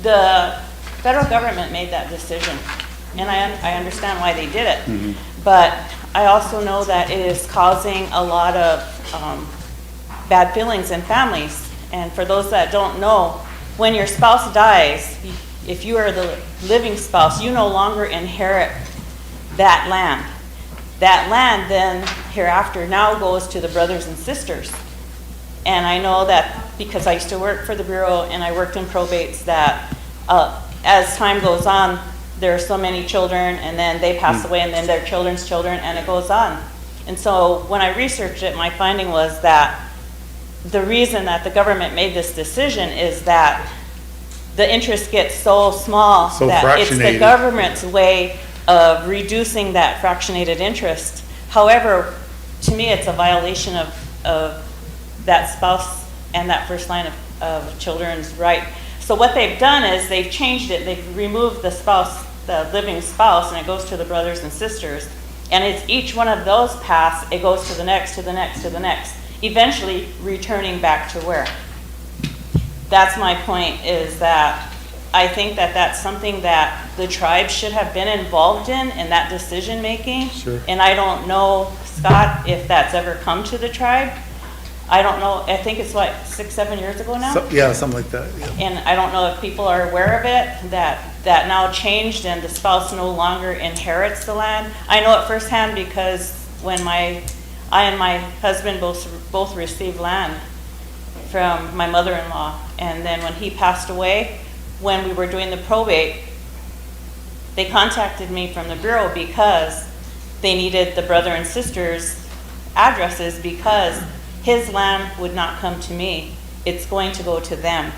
the federal government made that decision, and I understand why they did it. Mm-hmm. But I also know that it is causing a lot of bad feelings in families. And for those that don't know, when your spouse dies, if you are the living spouse, you no longer inherit that land. That land then hereafter now goes to the brothers and sisters. And I know that because I used to work for the Bureau and I worked in probates, that as time goes on, there are so many children, and then they pass away, and then their children's children, and it goes on. And so when I researched it, my finding was that the reason that the government made this decision is that the interest gets so small So that it's the fractionated. government's way of reducing that fractionated interest. However, to me, it's a violation of that spouse and that first line of children's right. So what they've done is they've changed it. They've removed the spouse, the living spouse, and it goes to the brothers and sisters. And it's each one of those paths, it goes to the next, to the next, to the next, eventually returning back to where? That's my point, is that I think that that's something that the tribe should have been involved in that decision-making. Sure. And I don't know, Scott, if that's ever come to the tribe. I don't know, I think it's what, 6-7 years ago now? Yeah, something like that, yeah. And I don't know if people are aware of it, that now changed and the spouse no longer inherits the land. I know it firsthand because when I and my husband both received land from my mother-in-law. And then when he passed away, when we were doing the probate, they contacted me from the Bureau because they needed the brother and sister's addresses because his land would not come to me. It's going to go to them.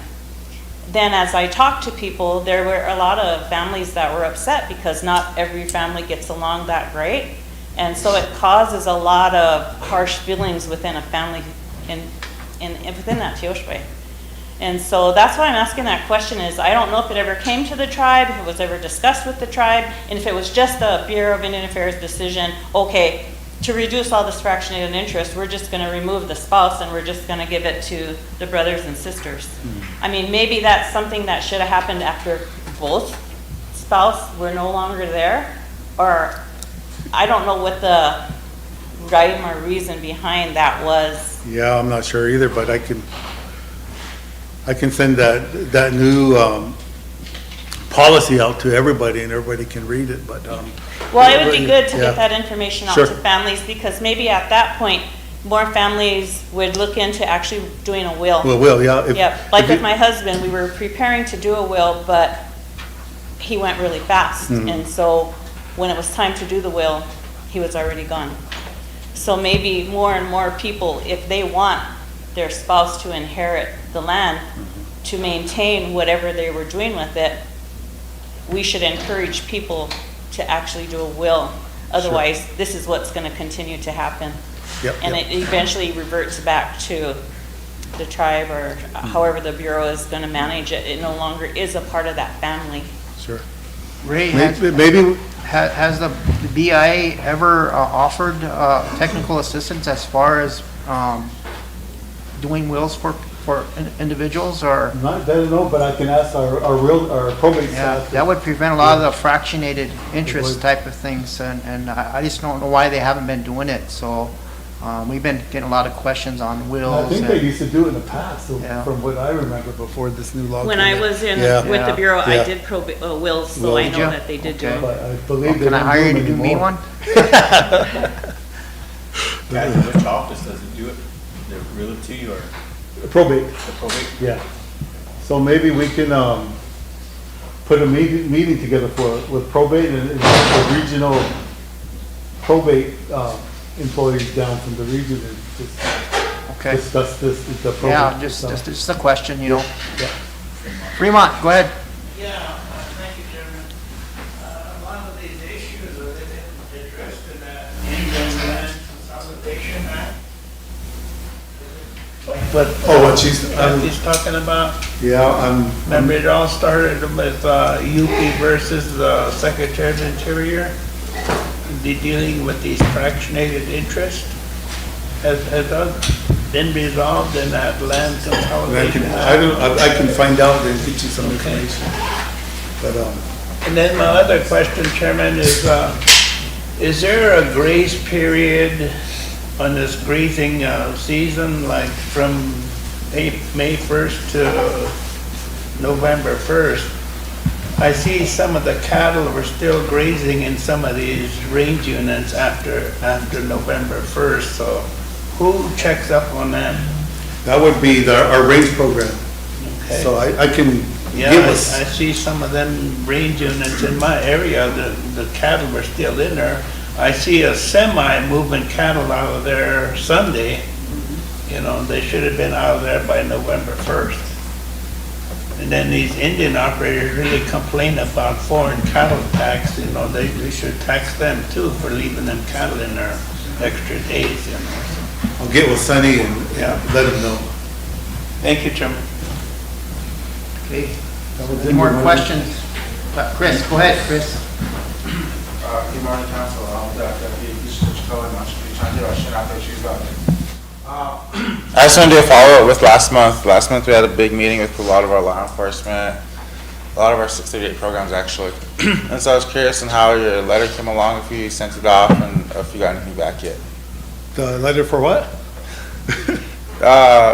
Then as I talked to people, there were a lot of families that were upset because not every family gets along that great. And so it causes a lot of harsh feelings within a family within that Tioshwe. And so that's why I'm asking that question is, I don't know if it ever came to the tribe, if it was ever discussed with the tribe, and if it was just the Bureau of Indian Affairs decision, okay, to reduce all this fractionated interest, we're just going to remove the spouse and we're just going to give it to the brothers and sisters. I mean, maybe that's something that should have happened after both spouse were no longer there, or I don't know what the rhyme or reason behind that was. Yeah, I'm not sure either, but I can send that new policy out to everybody and everybody can read it, but. Well, it would be good to yeah. get that information out Sure. to families, because maybe at that point, more families would look into actually doing a will. Well, yeah. Yep, like with my husband, we were preparing to do a will, but he went really fast. And so when it was time to do the will, he was already gone. So maybe more and more people, if they want their spouse to inherit the land, to maintain whatever they were doing with it, we should encourage people to actually do a will. Otherwise, this is what's going to continue to happen. Yep, And yep. it eventually reverts back to the tribe or however the Bureau is going to manage it. It no longer is a part of that family. Sure. Ray, Maybe, has the BIA ever offered technical assistance as far as doing wills for individuals, or? I don't know, but I can ask our probate Yeah, staff. that would prevent a lot of the fractionated interest type of things, and I just don't know why they haven't been doing it, so we've been getting a lot of questions on wills. I think they used to do it in the past, so Yeah. from what I remember before this new law. When came I in. was in Yeah. with the Bureau, I Yeah. did probate wills, so I Did know you? that they did do Okay. them. But I believe they Can I don't hire you do to them do me anymore. one? Guys, which office does it do it? The realty or Probate, the probate? yeah. So maybe we can, put a meeting together with probate and the regional probate, employees down from the region and just Okay. discuss this, the probate. Yeah, just stuff. a question, you know. Yeah. Fremont, go ahead. Yeah, thank you, Chairman. A lot of these issues are addressed in that Indian Land Consolidation Act. But, oh, what she's, That he's talking about. yeah, Remember, it all started with UP versus the Secretary of the Interior, dealing with these fractionated interest. Has that been resolved in that land consolidation act? I can find out and get you some information. But, And then my other question, Chairman, is there a grace period on this grazing season, like from May 1st to November 1st? I see some of the cattle were still grazing in some of these range units after November 1st, so who checks up on them? That would be our range program. Okay. So I can Yeah, give us, I see some of them range units in my area, the cattle were still in there. I see a semi moving cattle out of there Sunday. You know, they should have been out of there by November 1st. And then these Indian operators really complain about foreign cattle tax, you know, they should tax them too for leaving them cattle in there extra days, you know. I'll get with Sonny and Yeah. let him know. Thank you, Chairman. Okay. Any more questions? Chris, go ahead, Chris. Good morning, Council. I just want to do a follow-up with last month. Last month we had a big meeting with a lot of our law enforcement, a lot of our 638 programs actually. And so I was curious on how your letter came along, if you sent it off, and if you got anything back yet. The letter for what?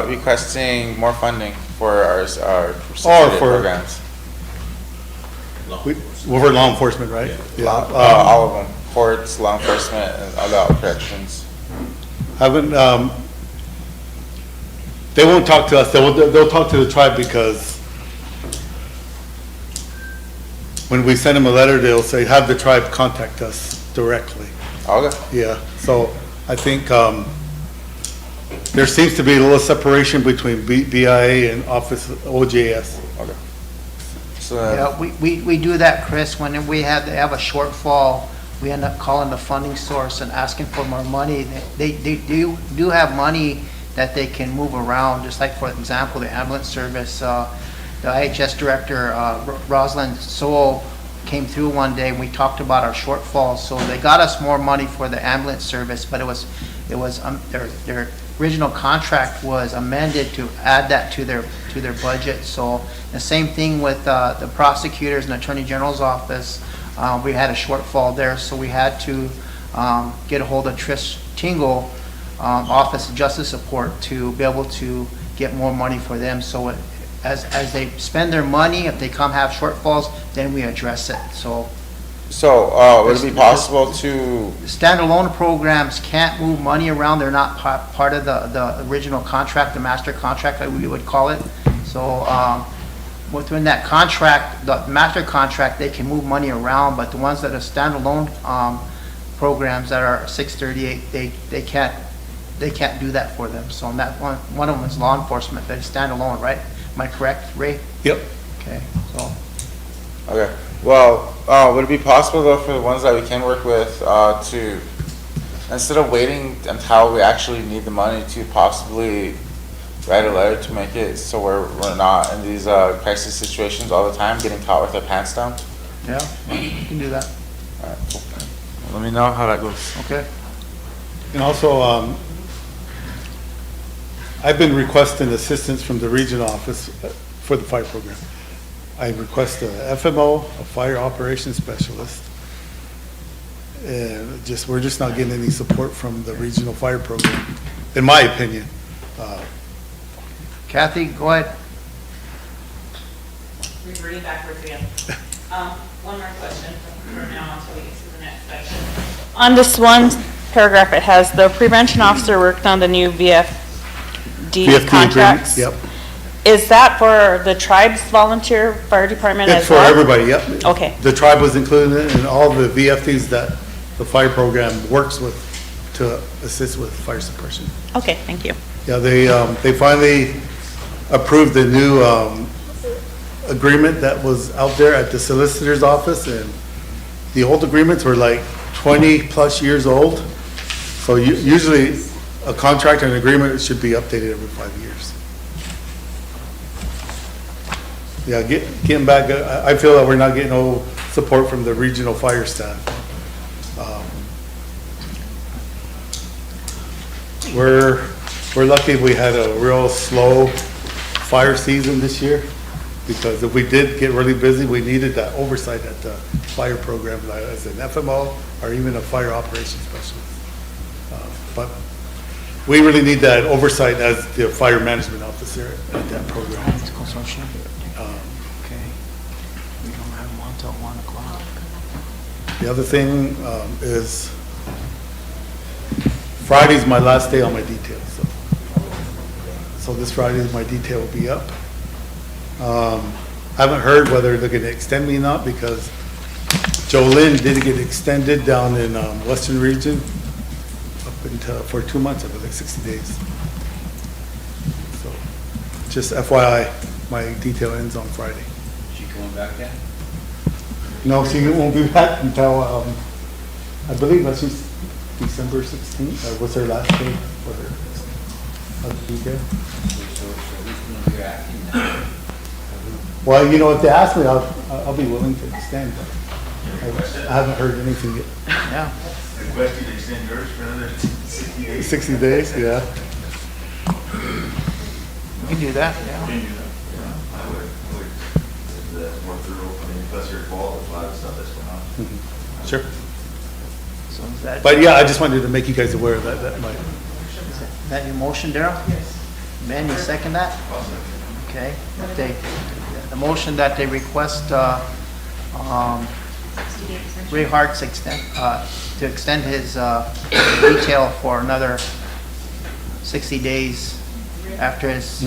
Requesting more funding for our 638 programs. We're law enforcement, right? Yeah. All of them, courts, law enforcement, and adult corrections. Haven't, they won't talk to us, they'll talk to the tribe because when we send them a letter, they'll say, have the tribe contact us directly. Okay. Yeah, so I think, there seems to be a little separation between BIA and Office OJS. Okay. So, Yeah, we do that, Chris, when we have a shortfall, we end up calling the funding source and asking for more money. They do have money that they can move around, just like, for example, the ambulance service. The IHS director, Rosalind Sioux, came through one day and we talked about our shortfalls. So they got us more money for the ambulance service, but it was their original contract was amended to add that to their budget. So the same thing with the prosecutors and attorney general's office. We had a shortfall there, so we had to get a hold of Trish Tingle, Office of Justice Support, to be able to get more money for them. So as they spend their money, if they come have shortfalls, then we address it. So would it be possible to... Standalone programs can't move money around. They're not part of the original contract, the master contract, like we would call it. So within that contract, the master contract, they can move money around, but the ones that are standalone programs that are 638, they can't do that for them. So on that one of them is law enforcement, that is standalone, right? Am I correct, Ray? Yep. Okay, so. Okay. Well, would it be possible though for the ones that we can work with to, instead of waiting until we actually need the money, to possibly write a letter to make it so we're not in these crisis situations all the time, getting caught with our pants down? Yeah, you can do that. All right, cool. Let me know how that goes. Okay. And also, I've been requesting assistance from the regional office for the fire program. I request a FMO, a fire operations specialist. And we're just not getting any support from the regional fire program, in my opinion. Kathy, go ahead. Reverting backwards again. One more question from now until we get to the next section. On this one paragraph, it has the prevention officer worked on the new VFD contracts. Yep. Is that for the tribe's volunteer fire department as It's for well? everybody, yep. Okay. The tribe was included in it, and all the VFDs that the fire program works with to assist with fire suppression. Okay, thank you. Yeah, they finally approved the new agreement that was out there at the solicitor's office, and the old agreements were like 20-plus years old. So usually a contract and an agreement should be updated every 5 years. Yeah, getting back, I feel that we're not getting no support from the regional fire staff. We're lucky we had a real slow fire season this year, because if we did get really busy, we needed that oversight at the fire program, like as an FMO or even a fire operations specialist. But we really need that oversight as the fire management officer at that program. Consortium. Okay. We don't have until 1 o'clock. The other thing is Friday's my last day on my detail, so this Friday my detail will be up. I haven't heard whether they're gonna extend me or not, because Jolynn did get extended down in Western Region up until, for 2 months, I believe, 60 days. So, just FYI, my detail ends on Friday. She coming back then? No, she won't be back until, I believe that's just December 16th, was her last day for her detail. So who's gonna be acting now? Well, you know, if they ask me, I'll be willing to extend, but I haven't heard anything yet. Yeah. Request you to extend yours for another 60 days. 60 days, yeah. We can do that, yeah. I would, the more thorough, I mean, plus you're involved with a lot of stuff that's going on. Sure. So is that, But yeah, I just wanted to make you guys aware of that, that might. is that your motion, Daryl? Yes. Ben, you second that? Okay. That they, the motion that they request, Ray Hart's to extend his detail for another 60 days after his,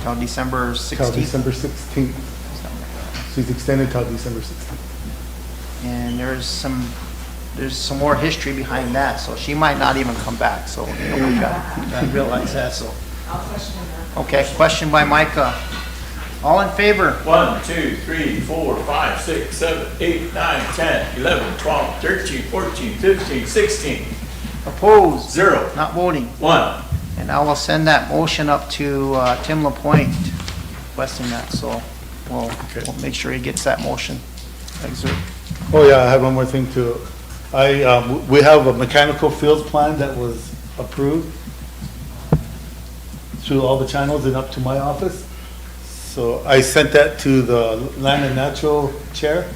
till December 16th. Till December 16th. She's extended till December 16th. And there's some more history behind that, so she might not even come back, so, you know, we gotta realize that, so. I'll question that. Okay, question by Micah. All in favor? 1, 2, 3, 4, 5, 6, 7, 8, 9, 10, 11, 12, 13, 14, 15, 16. Opposed? 0. Not voting. 1. And I will send that motion up to Tim LaPointe, requesting that, so we'll make sure he gets that motion. Excerpt. Oh yeah, I have one more thing too. We have a mechanical fields plan that was approved through all the channels and up to my office. So I sent that to the Land and Natural Chair.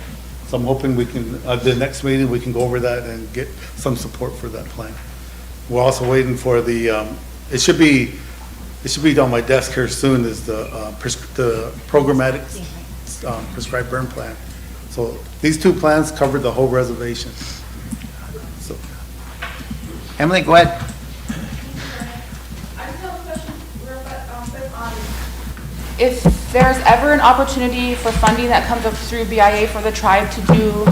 So I'm hoping we can, the next meeting, we can go over that and get some support for that plan. We're also waiting for the, it should be on my desk here soon, is the programmatic prescribed burn plan. So these two plans cover the whole reservation. So, Emily, go ahead. I just have a question, if there's ever an opportunity for funding that comes up through BIA for the tribe to do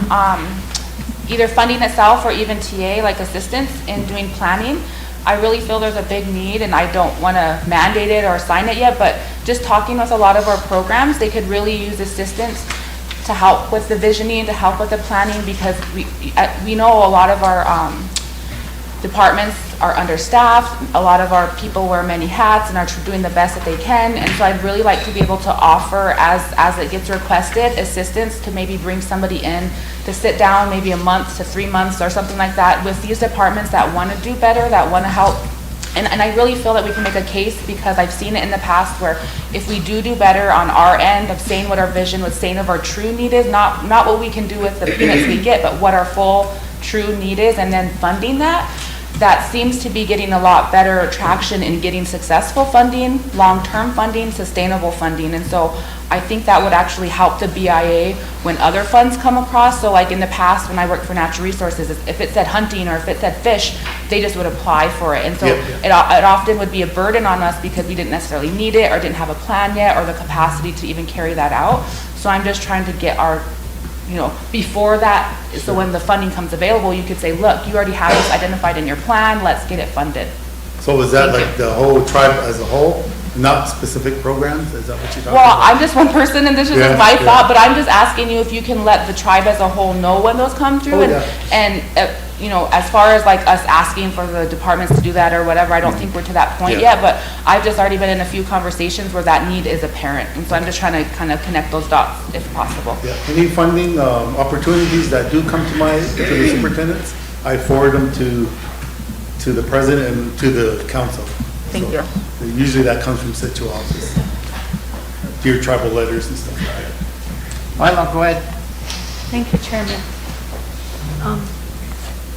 either funding itself or even TA, like assistance in doing planning, I really feel there's a big need, and I don't want to mandate it or sign it yet, but just talking with a lot of our programs, they could really use assistance to help with the visioning, to help with the planning, because we know a lot of our departments are understaffed. A lot of our people wear many hats and are doing the best that they can, and so I'd really like to be able to offer, as it gets requested, assistance to maybe bring somebody in to sit down maybe a month to 3 months or something like that with these departments that want to do better, that want to help. And I really feel that we can make a case, because I've seen it in the past where if we do better on our end of saying what our vision, what saying of our true need is, not what we can do with the peanuts we get, but what our full true need is, and then funding that seems to be getting a lot better traction in getting successful funding, long-term funding, sustainable funding. And so I think that would actually help the BIA when other funds come across. So like in the past when I worked for natural resources, if it said hunting or if it said fish, they just would apply for it. And so it often would be a burden on us because we didn't necessarily need it or didn't have a plan yet or the capacity to even carry that out. So I'm just trying to get our, before that, so when the funding comes available, you could say, look, you already have this identified in your plan, let's get it funded. so is that like the whole tribe as a whole, not specific programs? Is that what you're talking Well, about? I'm just one person and this is just my thought, but I'm just asking you if you can let the tribe as a whole know when those come through. And as far as like us asking for the departments to do that or whatever, I don't think we're to that point yet, but I've just already been in a few conversations where that need is apparent. And so I'm just trying to kind of connect those dots if possible. Yeah, any funding opportunities that do come to the superintendents, I forward them to the president and to the council. Thank you. Usually that comes from Situ office, dear tribal letters and stuff like that. Milo, go ahead. Thank you, Chairman.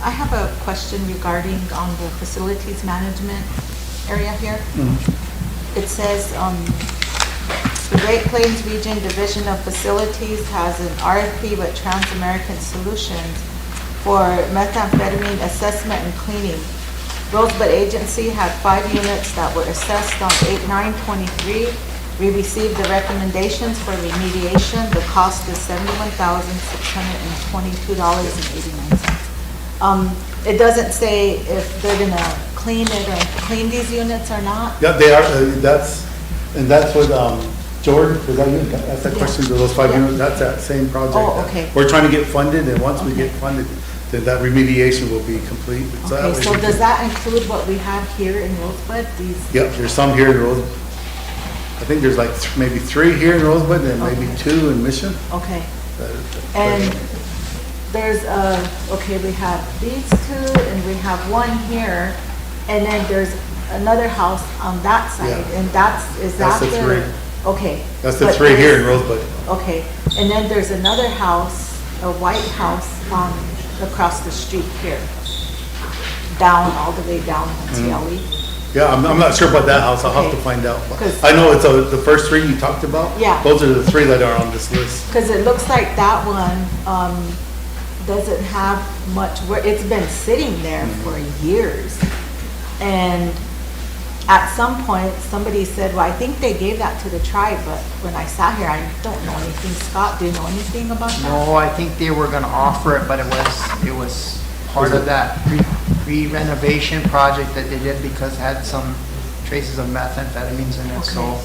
I have a question regarding on the facilities management area here. It says The Great Plains Region Division of Facilities has an RFP with Trans-American Solutions for methamphetamine assessment and cleaning. Rosebud Agency had 5 units that were assessed on 8/9/23. We received the recommendations for remediation. The cost is $71,622.89. It doesn't say if they're gonna clean it or clean these units or not. Yeah, they are, that's what, Jordan, is that you, that's that question, to those 5 Yeah. units, that's that same project. Oh, okay. We're trying to get funded, and once we get funded, then that remediation will be complete. that Okay, way so we does can- that include what we have here in Rosebud, these? Yep, there's some here in Rosebud. I think there's like maybe 3 here in Rosebud, and maybe 2 in Mission. Okay, That- and there's, okay, we have these 2, and we have 1 here, and then there's another house on that side, Yeah. and is That's that the the? 3. Okay. That's the but 3 here in there's- Rosebud. Okay, and then there's another house, a white house, across the street here, down, all the way down to TLE. Yeah, I'm not sure about that house, I'll have to Okay. find out. 'Cause- I know it's the first 3 you talked about. Yeah. Those are the 3 that are on this list. Because it looks like that one doesn't have much, it's been sitting there for years. And at some point, somebody said, well, I think they gave that to the tribe, but when I sat here, I don't know anything. Scott, do you know anything about that? No, I think they were gonna offer it, but it was part of that re-renovation project that they did because it had some traces of methamphetamines in it, so,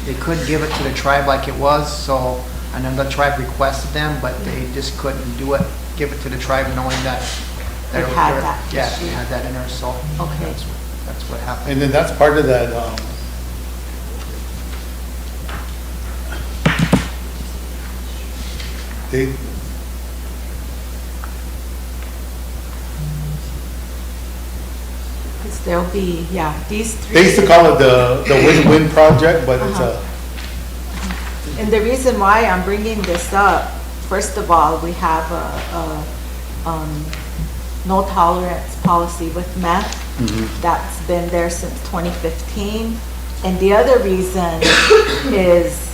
they couldn't give it to the tribe like it was, so, and then the tribe requested them, but they just couldn't give it to the tribe knowing that. It had that. Yeah, they had that in there, so. Okay. That's what happened. And then that's part of that, they, Because there'll be, yeah, these 3. they used to call it the win-win project, but it's And the reason why I'm bringing this up, first of all, we have a no tolerance policy with meth. That's been there since 2015. And the other reason is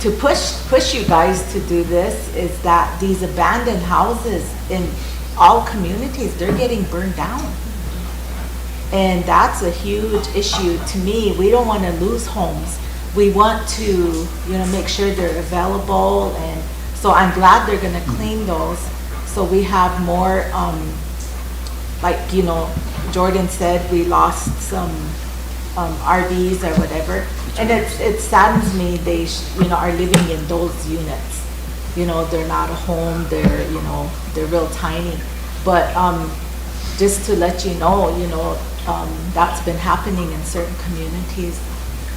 to push you guys to do this is that these abandoned houses in all communities, they're getting burned down. And that's a huge issue to me. We don't want to lose homes. We want to, make sure they're available, and so I'm glad they're gonna clean those. So we have more, like, Jordan said, we lost some RVs or whatever. And it saddens me, they, are living in those units. They're not a home, they're real tiny. But just to let you know, that's been happening in certain communities.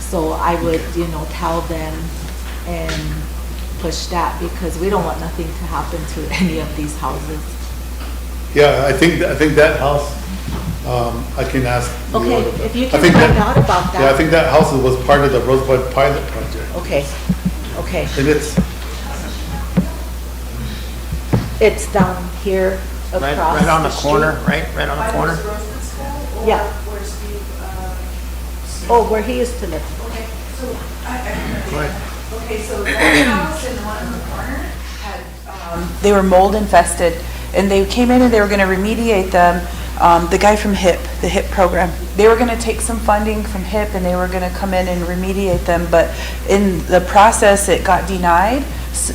So I would, tell them and push that, because we don't want nothing to happen to any of these houses. yeah, I think that house, I can ask. Okay, if you can I think find out about that. Yeah, I think that house was part of the Rosebud pilot project. Okay, okay. And It's down here across Right on the street. corner, right on the corner? By this Rosebud school, or Yeah. where Steve, Oh, where he used to live. okay, so I Go ahead. Okay, so that house and the one in the corner had, they were mold infested, and they came in and they were gonna remediate them. The guy from HIP, the HIP program, they were gonna take some funding from HIP and they were gonna come in and remediate them, but in the process, it got denied.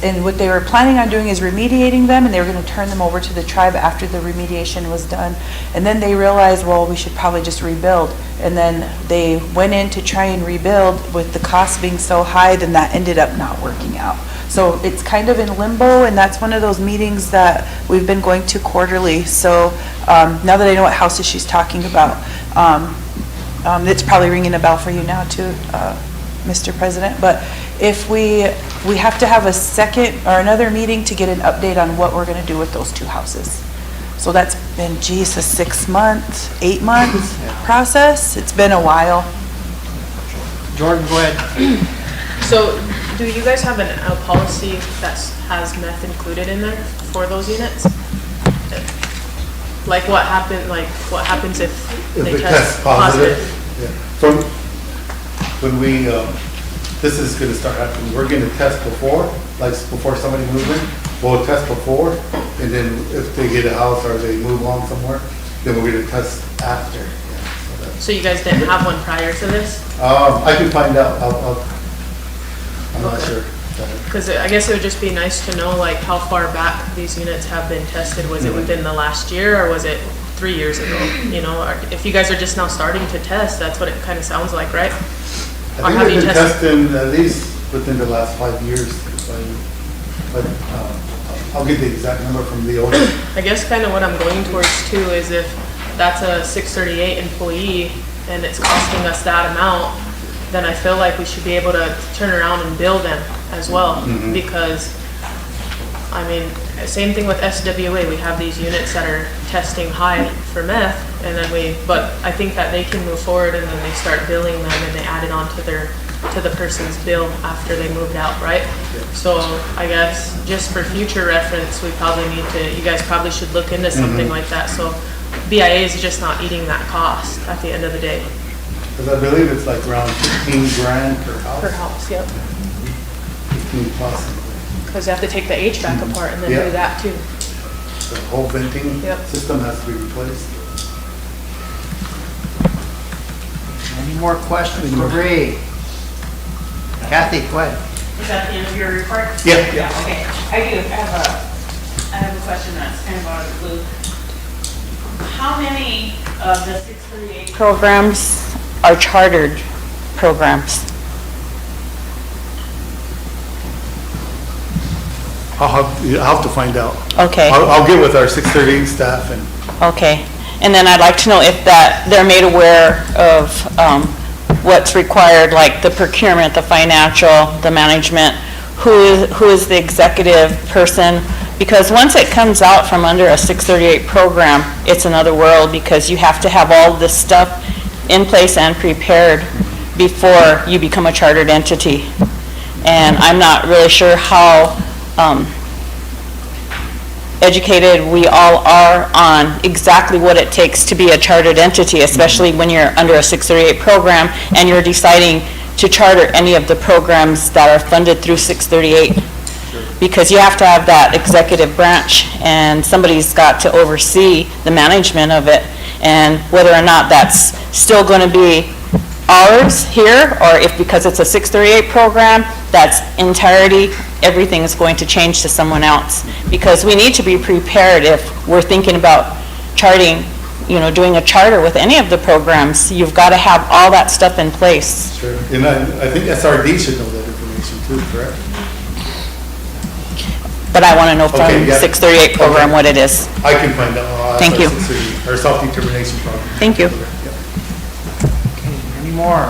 And what they were planning on doing is remediating them, and they were gonna turn them over to the tribe after the remediation was done. And then they realized, well, we should probably just rebuild. And then they went in to try and rebuild, with the cost being so high, then that ended up not working out. So it's kind of in limbo, and that's one of those meetings that we've been going to quarterly. So now that I know what houses she's talking about, it's probably ringing a bell for you now too, Mr. President. But if we have to have a second or another meeting to get an update on what we're gonna do with those 2 houses. So that's been, a 6 months, 8 months process. It's been a while. Jordan, go ahead. So, do you guys have a policy that has meth included in there for those units? Like what happens if they test positive? Yeah. From when we this is gonna start happening. We're gonna test before, like before somebody moves in, we'll test before, and then if they get a house or they move on somewhere, then we're gonna test after. Yeah, so that's- So you guys didn't have one prior to this? I can find out, I'm not sure. Because I guess it would just be nice to know like how far back these units have been tested. Was it within the last year or was it 3 years ago? You know, or if you guys are just now starting to test, that's what it kind of sounds like, right? I think they've been testing at least within the last 5 years. But I'll get the exact number from the owner. I guess kind of what I'm going towards too is if that's a 638 employee and it's costing us that amount, then I feel like we should be able to turn around and bill them as well. Because, I mean, same thing with SWA, we have these units that are testing high for meth, and then but I think that they can move forward and then they start billing them and they add it on to the person's bill after they moved out, right? So I guess just for future reference, we probably you guys probably should look into something like that. So BIA is just not eating that cost at the end of the day. Because I believe it's like around 15 grand per house. Per house, yep. 15 plus. Because you have to take the HVAC apart and then do that too. The whole venting system has to be replaced. Any more questions for Ray? Kathy, go ahead. Is that the end of your report? Yeah. Okay. I have a question that's kind of out of the blue. How many of the 638 programs are chartered programs? I'll have to find out. Okay. I'll get with our 638 staff and. Okay. And then I'd like to know if they're made aware of what's required, like the procurement, the financial, the management, who is the executive person, because once it comes out from under a 638 program, it's another world, because you have to have all this stuff in place and prepared before you become a chartered entity. And I'm not really sure how educated we all are on exactly what it takes to be a chartered entity, especially when you're under a 638 program and you're deciding to charter any of the programs that are funded through 638. Because you have to have that executive branch and somebody's got to oversee the management of it, and whether or not that's still going to be ours here, or if because it's a 638 program, that's entirety, everything is going to change to someone else. Because we need to be prepared if we're thinking about charting, doing a charter with any of the programs. You've got to have all that stuff in place. Sure. And I think SRD should know that information too, correct? But I want to know from 638 program what it is. I can find out. Thank you. Our self-determination program. Thank you. Any more?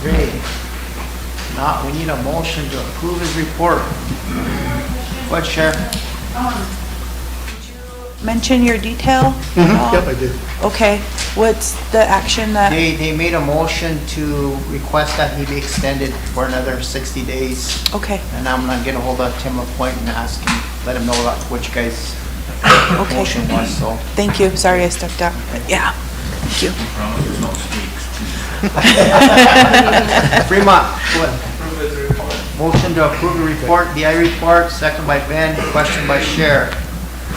Ray? Not, we need a motion to approve his report. What, Sheriff? Mention your detail? Yep, I did. Okay, what's the action that? They made a motion to request that he be extended for another 60 days. Okay. And I'm gonna get a hold of Tim LaPointe and ask him, let him know what you guys' motion was, so. Thank you, sorry I stepped out, but yeah, thank you. Fremont, what? Motion to approve the report, BI report, second by Ben, question by Sheriff.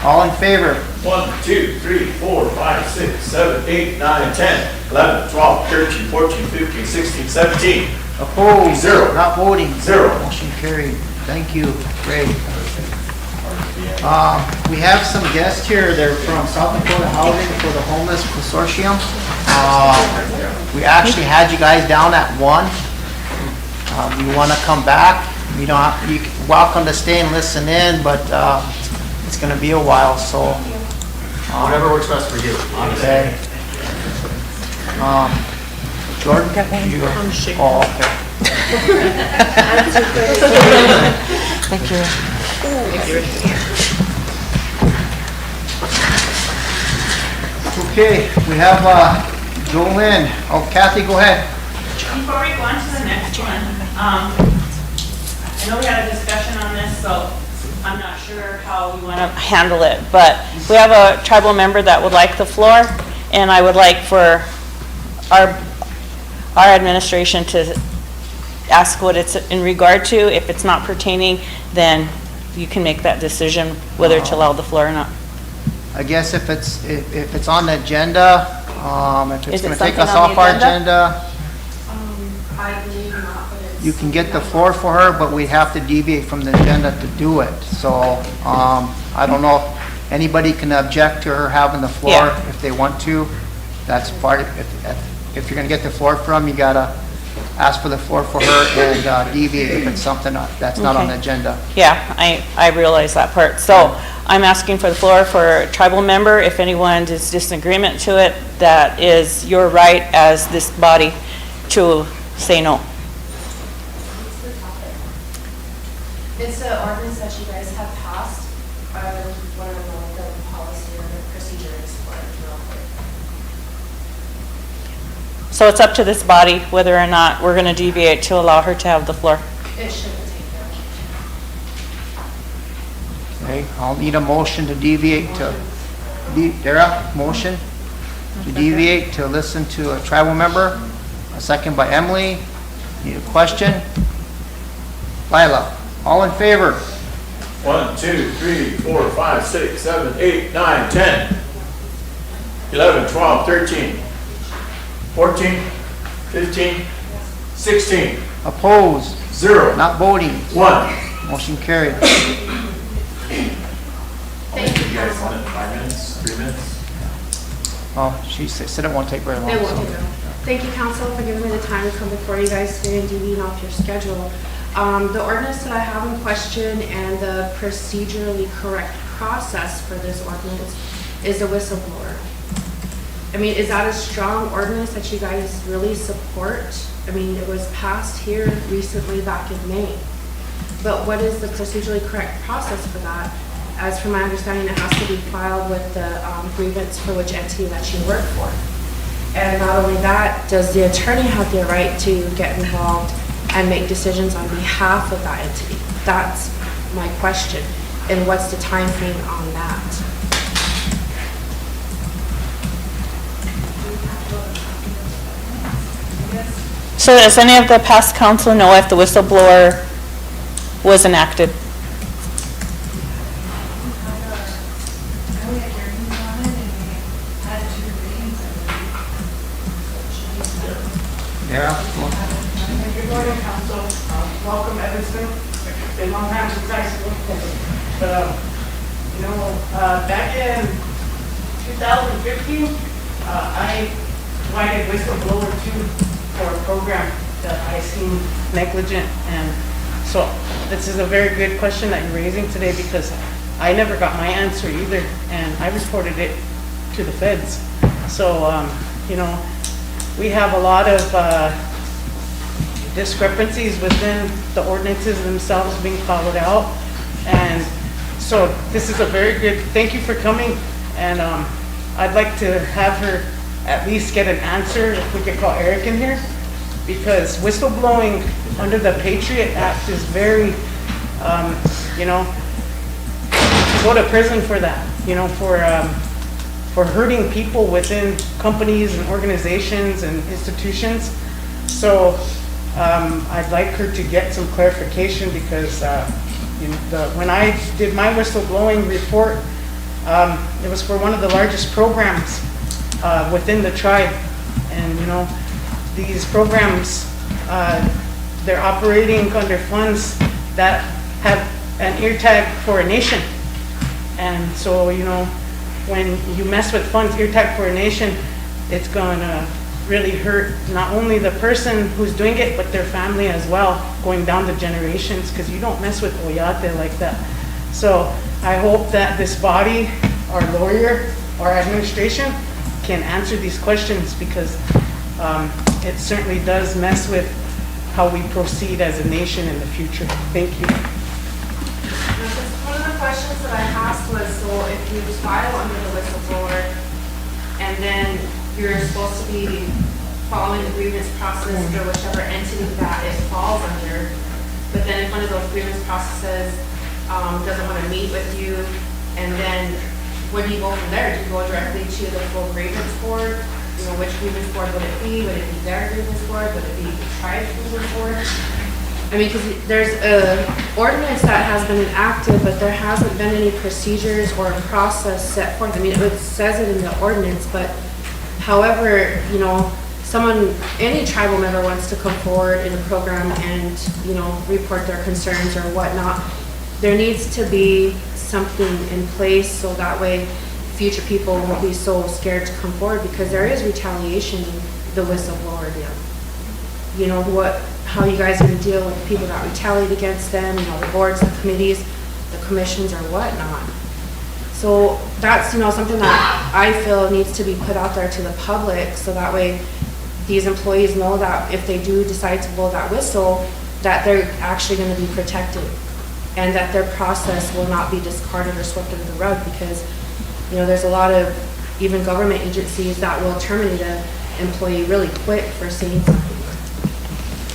All in favor? 1, 2, 3, 4, 5, 6, 7, 8, 9, 10, 11, 12, 13, 14, 15, 16, 17. Opposed? 0. Not voting? 0. Motion carried. Thank you, Ray. We have some guests here. They're from South Dakota Housing for the Homeless Consortium. We actually had you guys down at 1. You want to come back? You're welcome to stay and listen in, but it's going to be a while, so. Whatever works best for you. Okay. Jordan? I'm shaking. Oh, okay. Thank you. Okay, we have Jolynn. Oh, Kathy, go ahead. Before we go on to the next one, I know we had a discussion on this, so I'm not sure how we want to Handle it, but we have a tribal member that would like the floor, and I would like for our administration to ask what it's in regard to. If it's not pertaining, then you can make that decision whether to allow the floor or not. I guess if it's on the agenda, if it's Is it gonna take something us on the off our agenda? agenda, I believe not, but it's. you can get the floor for her, but we'd have to deviate from the agenda to do it. So, I don't know if anybody can object to her having the floor Yeah. if they want to. That's part, if you're gonna get the floor from, you gotta ask for the floor for her and deviate if it's something that's not on the Okay. agenda. Yeah, I realize that part. So I'm asking for the floor for a tribal member. If anyone is disagreement to it, that is your right as this body to say no. It's the ordinance that you guys have passed. I want to know what the policy or the procedure is for it real quick. So it's up to this body whether or not we're going to deviate to allow her to have the floor. It shouldn't take that. Okay, I'll need a motion to deviate to, Dara, motion to deviate to listen to a tribal member. A second by Emily. Need a question? Lila, all in favor? 1, 2, 3, 4, 5, 6, 7, 8, 9, 10, 11, 12, 13, 14, 15, 16. Opposed? 0. Not voting? 1. Motion carried. Thank you, You guys council. want it 5 minutes, 3 minutes? Oh, she said it won't take very long. It won't so. take long. Thank you, council, for giving me the time to come before you guys today and deviate off your schedule. The ordinance that I have in question and the procedurally correct process for this ordinance is a whistleblower. I mean, is that a strong ordinance that you guys really support? I mean, it was passed here recently back in May. But what is the procedurally correct process for that? As from my understanding, it has to be filed with the grievance for which entity that you work for. And not only that, does the attorney have the right to get involved and make decisions on behalf of that entity? That's my question. And what's the time frame on that? So does any of the past council know if the whistleblower was enacted? Yeah. Good morning, council. Welcome, Evanston. It's been a long time since I spoke to you. But, back in 2015, I provided whistleblower 2 for a program that I seen negligent. And so this is a very good question that you're raising today because I never got my answer either. And I reported it to the feds. So, we have a lot of discrepancies within the ordinances themselves being followed out. And so this is a very good, thank you for coming. And I'd like to have her at least get an answer, if we could call Eric in here, because whistleblowing under the Patriot Act is very, you go to prison for that, for hurting people within companies and organizations and institutions. So I'd like her to get some clarification because when I did my whistleblowing report, it was for one of the largest programs within the tribe. And these programs, they're operating under funds that have an ear tag for a nation. And so, when you mess with funds, ear tag for a nation, it's gonna really hurt not only the person who's doing it, but their family as well, going down the generations, because you don't mess with oyate like that. So I hope that this body, our lawyer, our administration, can answer these questions because it certainly does mess with how we proceed as a nation in the future. Thank you. One of the questions that I asked was, so if you file under the whistleblower and then you're supposed to be following the grievance process for whichever entity that it falls under, but then if one of those grievance processes doesn't want to meet with you, and then where do you go from there? Do you go directly to the full grievance board? you know, which grievance board would it be? Would it be their grievance board? Would it be the tribe's grievance board? I mean, because there's a ordinance that has been enacted, but there hasn't been any procedures or a process set forth. I mean, it says it in the ordinance, but however, you know, any tribal member wants to come forward in a program and, you know, report their concerns or whatnot, there needs to be something in place so that way future people won't be so scared to come forward, because there is retaliation in the whistleblower deal. You know, how you guys are going to deal with the people that retaliate against them, you know, the boards, the committees, the commissions or whatnot. So that's, you know, something that I feel needs to be put out there to the public, so that way these employees know that if they do decide to blow that whistle, that they're actually going to be protected, and that their process will not be discarded or swept under the rug, because, you know, there's a lot of even government agencies that will terminate an employee really quick for saying something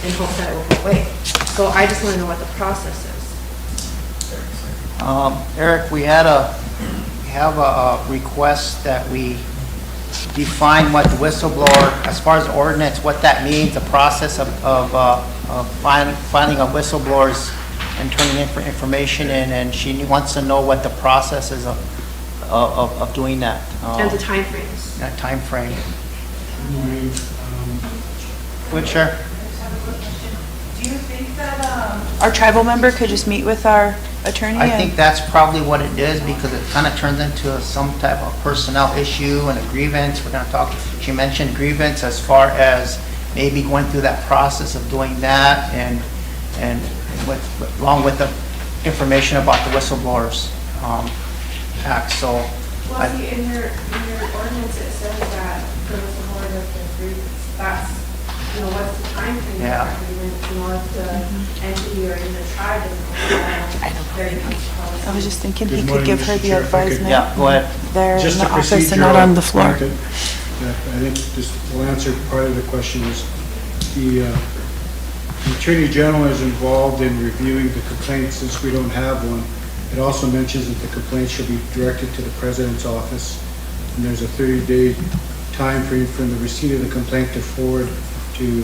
in hopes that it will go away. So I just want to know what the process is. Eric, we have a request that we define what the whistleblower, as far as the ordinance, what that means, the process of filing a whistleblower's and turning in for information in, and she wants to know what the process is of doing that. And the timeframes. That timeframe. Good, Chair. Do you think that our tribal member could just meet with our attorney? I think that's probably what it is, because it kind of turns into some type of personnel issue and a grievance. We're going to talk, she mentioned grievance as far as maybe going through that process of doing that, and along with the information about the whistleblowers act. So, well, see, in your ordinance it says that the whistleblower does the grievance. That's, you know, what's the time frame? Yeah. You know, if the entity or even the tribe doesn't. I was just thinking he could give her the advisement. Yeah, go ahead. There in the office and not on the floor. I think this will answer part of the question. Is the Attorney General is involved in reviewing the complaints since we don't have one. It also mentions that the complaint should be directed to the President's office, and there's a 30-day time frame from the receipt of the complaint to forward to,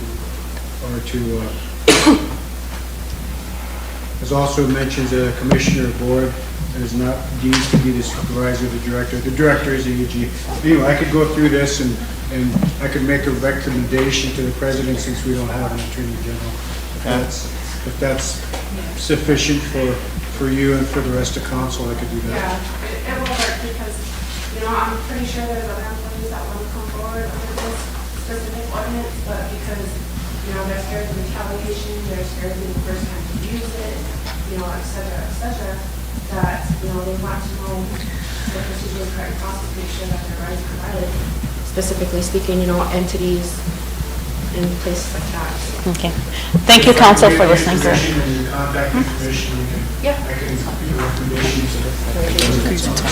as also mentions a commissioner or board that is not deemed to be the supervisor or the director. The director is the EG. Anyway, I could go through this and I could make a recommendation to the President since we don't have an Attorney General. If that's sufficient for you and for the rest of council, I could do that. Yeah, it will work, because, you know, I'm pretty sure there's other employees that want to come forward under this specific ordinance, but because, you know, they're scared of retaliation, they're scared of being the first time to use it, you know, et cetera, that, you know, they want to know the procedure and correct process to make sure that their rights are provided. Specifically speaking, you know, entities in places like that. Okay. Thank you, council, for listening to us. Contact information, Yeah. I can give recommendations.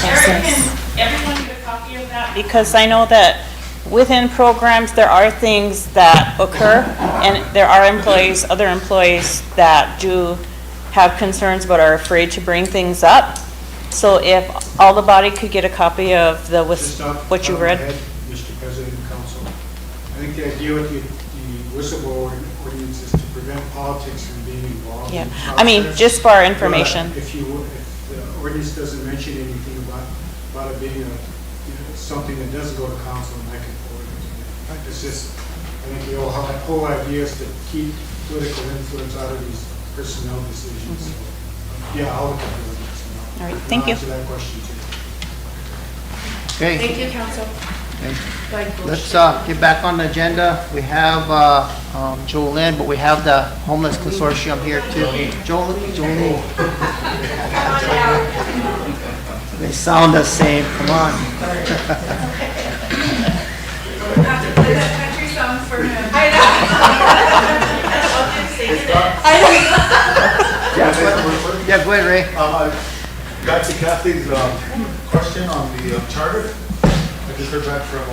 Eric, can everyone get a copy of that? Because I know that within programs, there are things that occur, and there are other employees that do have concerns but are afraid to bring things up. So if all the body could get a copy of what you read. Mr. President and Council, I think the idea with the whistleblower ordinance is to prevent politics from being involved. Yeah, in the I mean, process. just for our information. But if the ordinance doesn't mention anything about it being something that doesn't go to council, and I can forward it. It's just, I think the whole idea is to keep political influence out of these personnel decisions. So, yeah, I'll look at the ordinance. All right, thank you. I'll answer that question too. Okay. Thank you, council. Let's get back on the agenda. We have Jolene, but we have the homeless consortium here too. Jolene. They sound the same. Come on. Country songs for him. I know. Yeah, go ahead, Ray. Back to Kathy's question on the charter. I just heard back from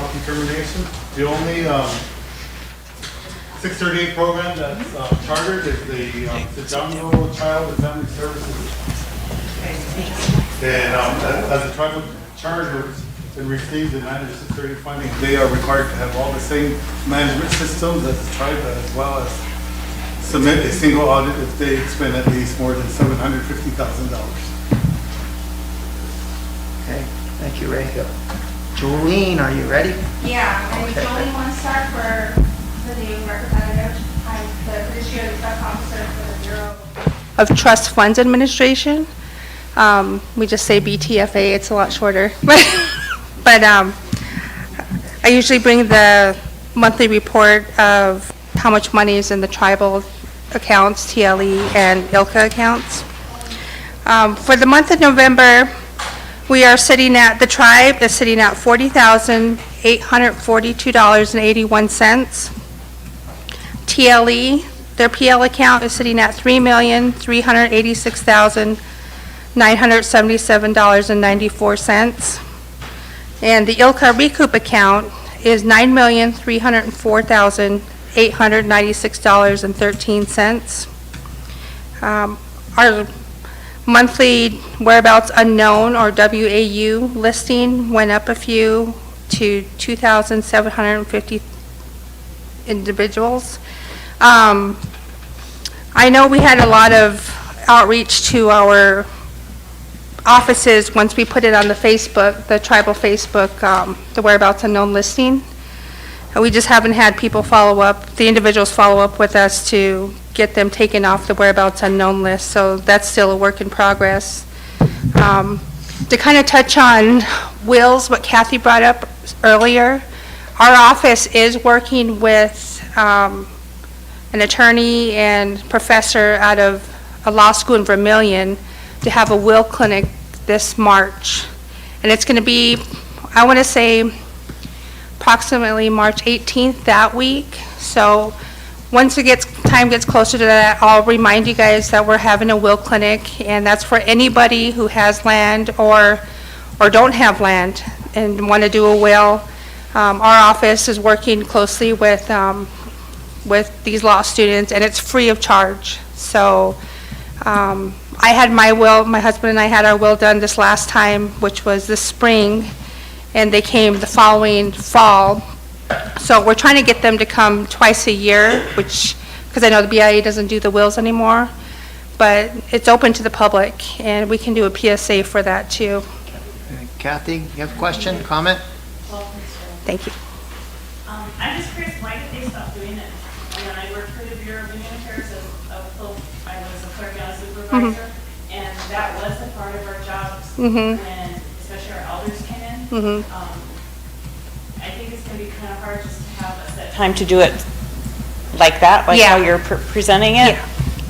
our determination. The only 638 program that's chartered is the Jungle Child and Family Services. And as a tribal charter, and receives the 930 funding, they are required to have all the same management systems as the tribe, as well as submit a single audit if they expend at least more than $750,000. Okay, thank you, Ray. Jolene, are you ready? Yeah, and Okay. the only one start for the new representative. I'm the fiduciary trust officer for the Bureau of Trust Funds Administration. We just say BTFA, it's a lot shorter. But I usually bring the monthly report of how much money is in the tribal accounts, TLE and ILCA accounts. For the month of November, we are sitting at, the tribe is sitting at $40,842.81. TLE, their PL account is sitting at $3,386,977.94. And the ILCA recoup account is $9,304,896.13. Our monthly whereabouts unknown, or WAU listing, went up a few to 2,750 individuals. I know we had a lot of outreach to our offices once we put it on the Facebook, the tribal Facebook, the whereabouts unknown listing. And we just haven't had people follow up, the individuals follow up with us to get them taken off the whereabouts unknown list, so that's still a work in progress. To kind of touch on wills, what Kathy brought up earlier, our office is working with an attorney and professor out of a law school in Vermillion to have a will clinic this March. And it's going to be, I want to say, approximately March 18th that week. So once time gets closer to that, I'll remind you guys that we're having a will clinic, and that's for anybody who has land or don't have land and want to do a will. Our office is working closely with these law students, and it's free of charge. So I had my will, my husband and I had our will done this last time, which was this spring, and they came the following fall. So we're trying to get them to come twice a year, because I know the BIA doesn't do the wills anymore, but it's open to the public, and we can do a PSA for that too. Kathy, you have a question, comment? Thank you. I'm just curious, why did they stop doing it? When I worked for the Bureau of Indian Affairs, I was a clerk and a supervisor, and that was a part of our jobs when, especially our elders came in. I think it's going to be kind of hard just to have a set Time to do it like that, like how you're presenting it.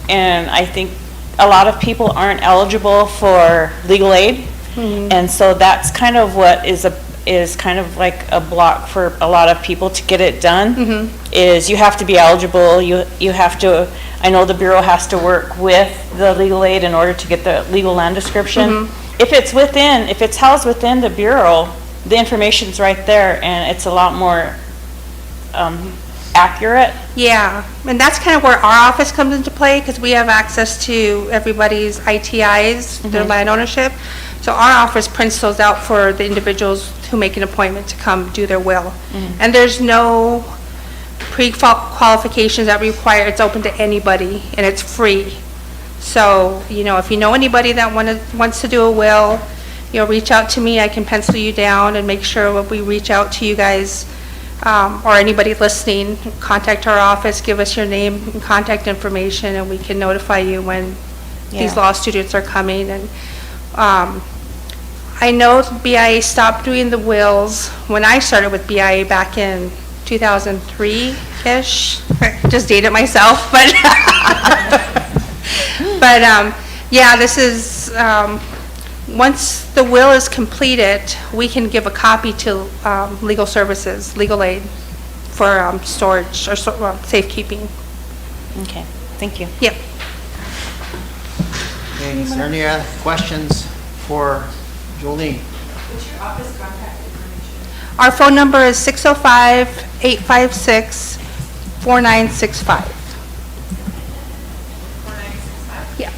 And I think a lot of people aren't eligible for legal aid. And so that's kind of what is kind of like a block for a lot of people to get it done, is you have to be eligible, you have to, I know the Bureau has to work with the legal aid in order to get the legal land description. If it's housed within the Bureau, the information's right there, and it's a lot more accurate. Yeah, and that's kind of where our office comes into play, because we have access to everybody's ITIs, their land ownership. So our office prints those out for the individuals who make an appointment to come do their will. And there's no pre-qualifications that require, it's open to anybody, and it's free. So, if you know anybody that wants to do a will, reach out to me. I can pencil you down and make sure we reach out to you guys, or anybody listening. Contact our office, give us your name and contact information, and we can notify you when these law students are coming. And I know BIA stopped doing the wills when I started with BIA back in 2003-ish. Just dated myself, but yeah, this is, once the will is completed, we can give a copy to legal services, legal aid, for storage or safekeeping. Okay, thank you. Yep. Okay, is there any other questions for Jolene? What's your office contact information? Our phone number is 605-856-4965. Yeah.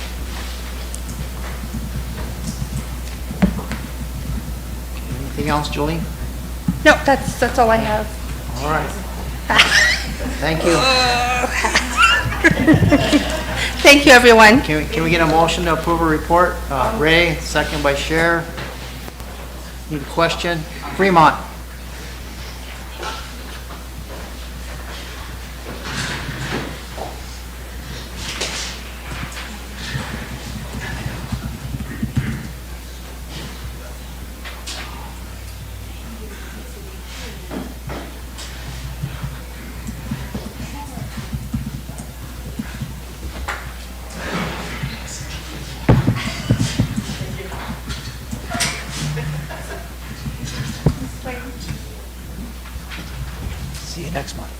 Anything Anything else, Julie? No, that's all I have. All right. Thank you. Thank you, everyone. Can we get a motion to approve a report? Ray, second by Cher. Need a question? Fremont. See you next month.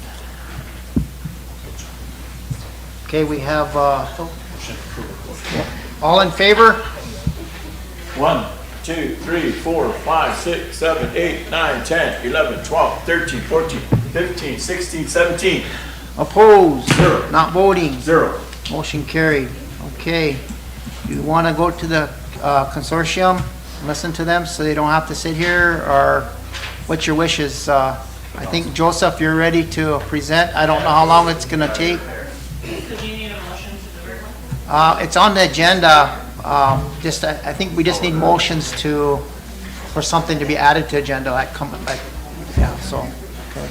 Okay, we have, all in favor? 1, 2, 3, 4, 5, 6, 7, 8, 9, 10, 11, 12, 13, 14, 15, 16, 17. Opposed? 0. Not voting? 0. Motion carried. Okay. You want to go to the consortium, listen to them so they don't have to sit here, or what's your wishes? I think, Joseph, you're ready to present. I don't know how long it's going to take. It's on the agenda. I think we just need motions for something to be added to agenda, yeah, so, okay.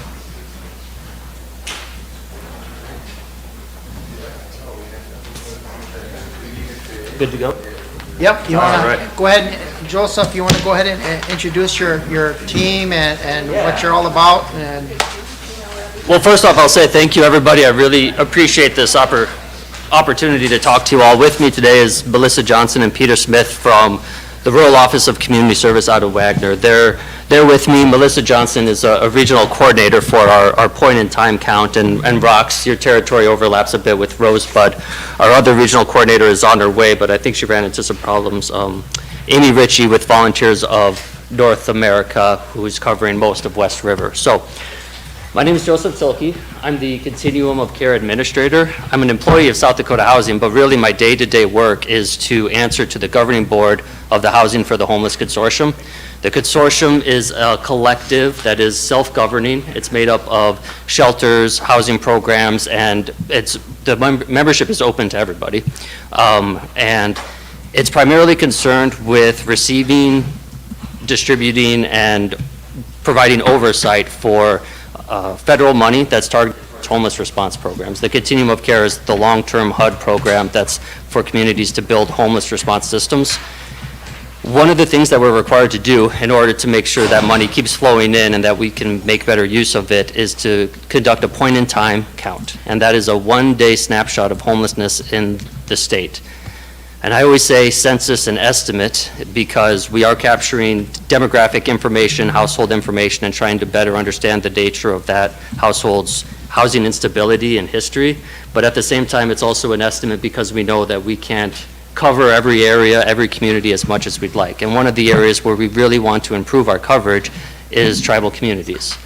Good to go? Yep, you want All to, right. go ahead, Joseph, you want to go ahead and introduce your team and what you're all about, and Well, first off, I'll say thank you, everybody. I really appreciate this opportunity to talk to you all. With me today is Melissa Johnson and Peter Smith from the Rural Office of Community Service out of Wagner. They're with me. Melissa Johnson is a regional coordinator for our point-in-time count, and Rox, your territory overlaps a bit with Rosebud. Our other regional coordinator is on her way, but I think she ran into some problems. Amy Ritchie with Volunteers of North America, who's covering most of West River. So, my name is Joseph Tilke. I'm the Continuum of Care Administrator. I'm an employee of South Dakota Housing, but really my day-to-day work is to answer to the governing board of the Housing for the Homeless Consortium. The consortium is a collective that is self-governing. It's made up of shelters, housing programs, and the membership is open to everybody. And it's primarily concerned with receiving, distributing, and providing oversight for federal money that's targeted towards homeless response programs. The Continuum of Care is the long-term HUD program that's for communities to build homeless response systems. One of the things that we're required to do in order to make sure that money keeps flowing in and that we can make better use of it is to conduct a point-in-time count. And that is a one-day snapshot of homelessness in the state. And I always say census and estimate because we are capturing demographic information, household information, and trying to better understand the nature of that household's housing instability and history. But at the same time, it's also an estimate because we know that we can't cover every area, every community as much as we'd like. And one of the areas where we really want to improve our coverage is tribal communities.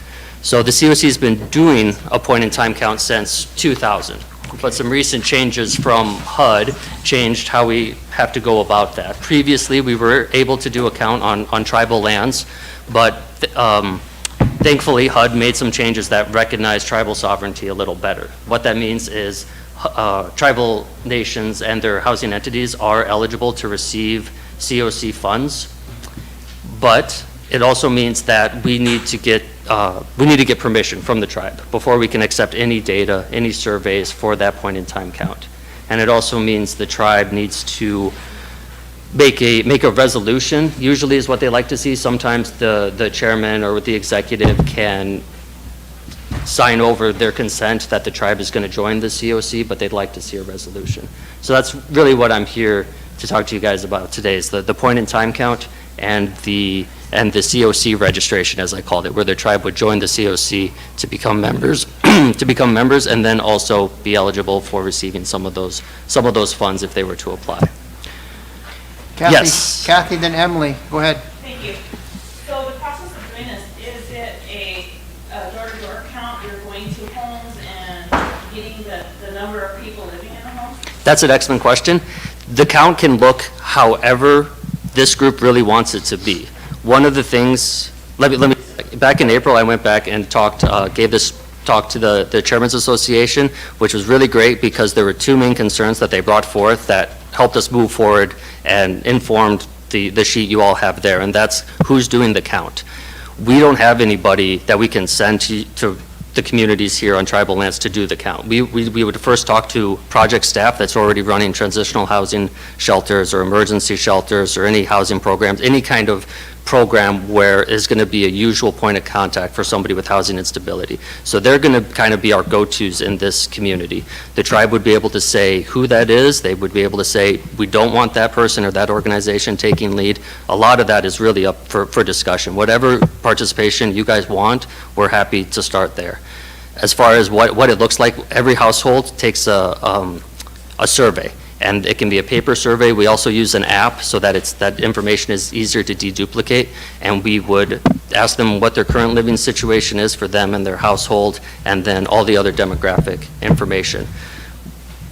So the COC has been doing a point-in-time count since 2000. But some recent changes from HUD changed how we have to go about that. Previously, we were able to do a count on tribal lands, but thankfully, HUD made some changes that recognize tribal sovereignty a little better. What that means is tribal nations and their housing entities are eligible to receive COC funds, but it also means that we need to get permission from the tribe before we can accept any data, any surveys for that point in time count. And it also means the tribe needs to make a resolution, usually is what they like to see. Sometimes the chairman or the executive can sign over their consent that the tribe is going to join the COC, but they'd like to see a resolution. So that's really what I'm here to talk to you guys about today is the point in time count and the COC registration, as I called it, where the tribe would join the COC to become members, and then also be eligible for receiving some of those funds if they were to apply. Kathy, Yes. Kathy, then Emily, go ahead. Thank you. So the process of doing this, is it a door-to-door count? You're going to homes and getting the number of people living in the homes? That's an excellent question. The count can look however this group really wants it to be. One of the things let me, back in April, I went back and talked, gave this talk to the Chairman's Association, which was really great because there were two main concerns that they brought forth that helped us move forward and informed the sheet you all have there, and that's who's doing the count. We don't have anybody that we can send to the communities here on tribal lands to do the count. We would first talk to project staff that's already running transitional housing shelters or emergency shelters or any housing programs, any kind of program where is going to be a usual point of contact for somebody with housing instability. So they're going to kind of be our go-tos in this community. The tribe would be able to say who that is. They would be able to say, we don't want that person or that organization taking lead. A lot of that is really up for discussion. Whatever participation you guys want, we're happy to start there. As far as what it looks like, every household takes a survey. And it can be a paper survey. We also use an app so that that information is easier to deduplicate. And we would ask them what their current living situation is for them and their household, and then all the other demographic information.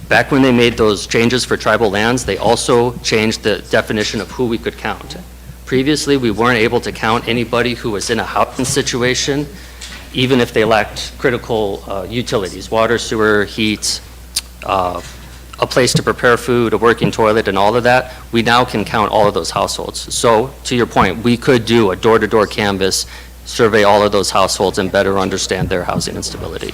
Back when they made those changes for tribal lands, they also changed the definition of who we could count. Previously, we weren't able to count anybody who was in a housing situation, even if they lacked critical utilities, water, sewer, heat, a place to prepare food, a working toilet, and all of that. We now can count all of those households. So, to your point, we could do a door-to-door canvass, survey all of those households, and better understand their housing instability.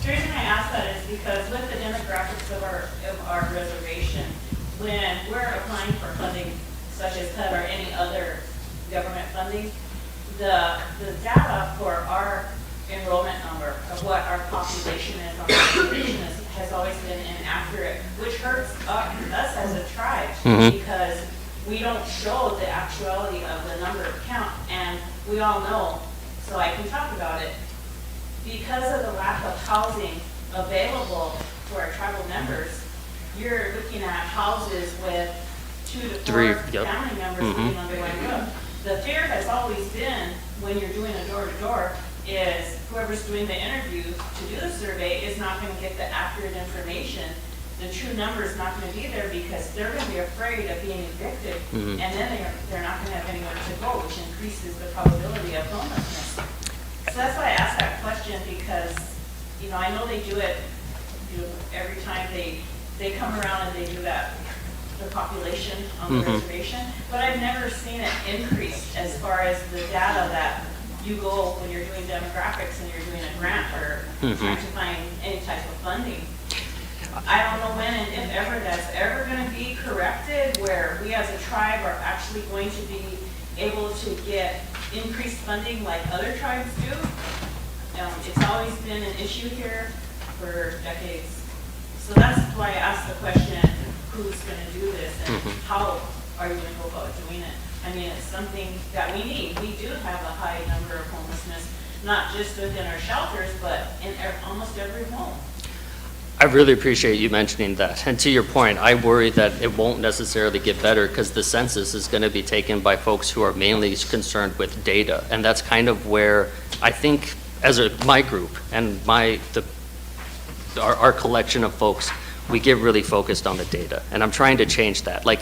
The reason I ask that is because with the demographics of our reservation, when we're applying for funding, such as HUD or any other government funding, the data for our enrollment number of what our population is, our population has always been inaccurate, which hurts us as a tribe because we don't show the actuality of the number of count, and we all know, so I can talk about it, because of the lack of housing available to our tribal members, you're looking at houses with 2 to 4 family members living under one roof. The fear has always been, when you're doing a door-to-door, is whoever's doing the interview to do the survey is not going to get the accurate information. The true number is not going to be there because they're going to be afraid of being evicted, and then they're not going to have anywhere to go, which increases the probability of homelessness. So that's why I asked that question, because I know they do it every time they come around and they do that, the population on the reservation, but I've never seen it increase as far as the data that you go when you're doing demographics and you're doing a grant or trying to find any type of funding. I don't know when and if ever that's ever going to be corrected, where we as a tribe are actually going to be able to get increased funding like other tribes do. It's always been an issue here for decades. So that's why I asked the question, who's going to do this and how are you going to go about doing it? I mean, it's something that we need. We do have a high number of homelessness, not just within our shelters, but in almost every home. I really appreciate you mentioning that. And to your point, I worry that it won't necessarily get better because the census is going to be taken by folks who are mainly concerned with data. And that's kind of where I think, as my group and our collection of folks, we get really focused on the data. And I'm trying to change that. Like,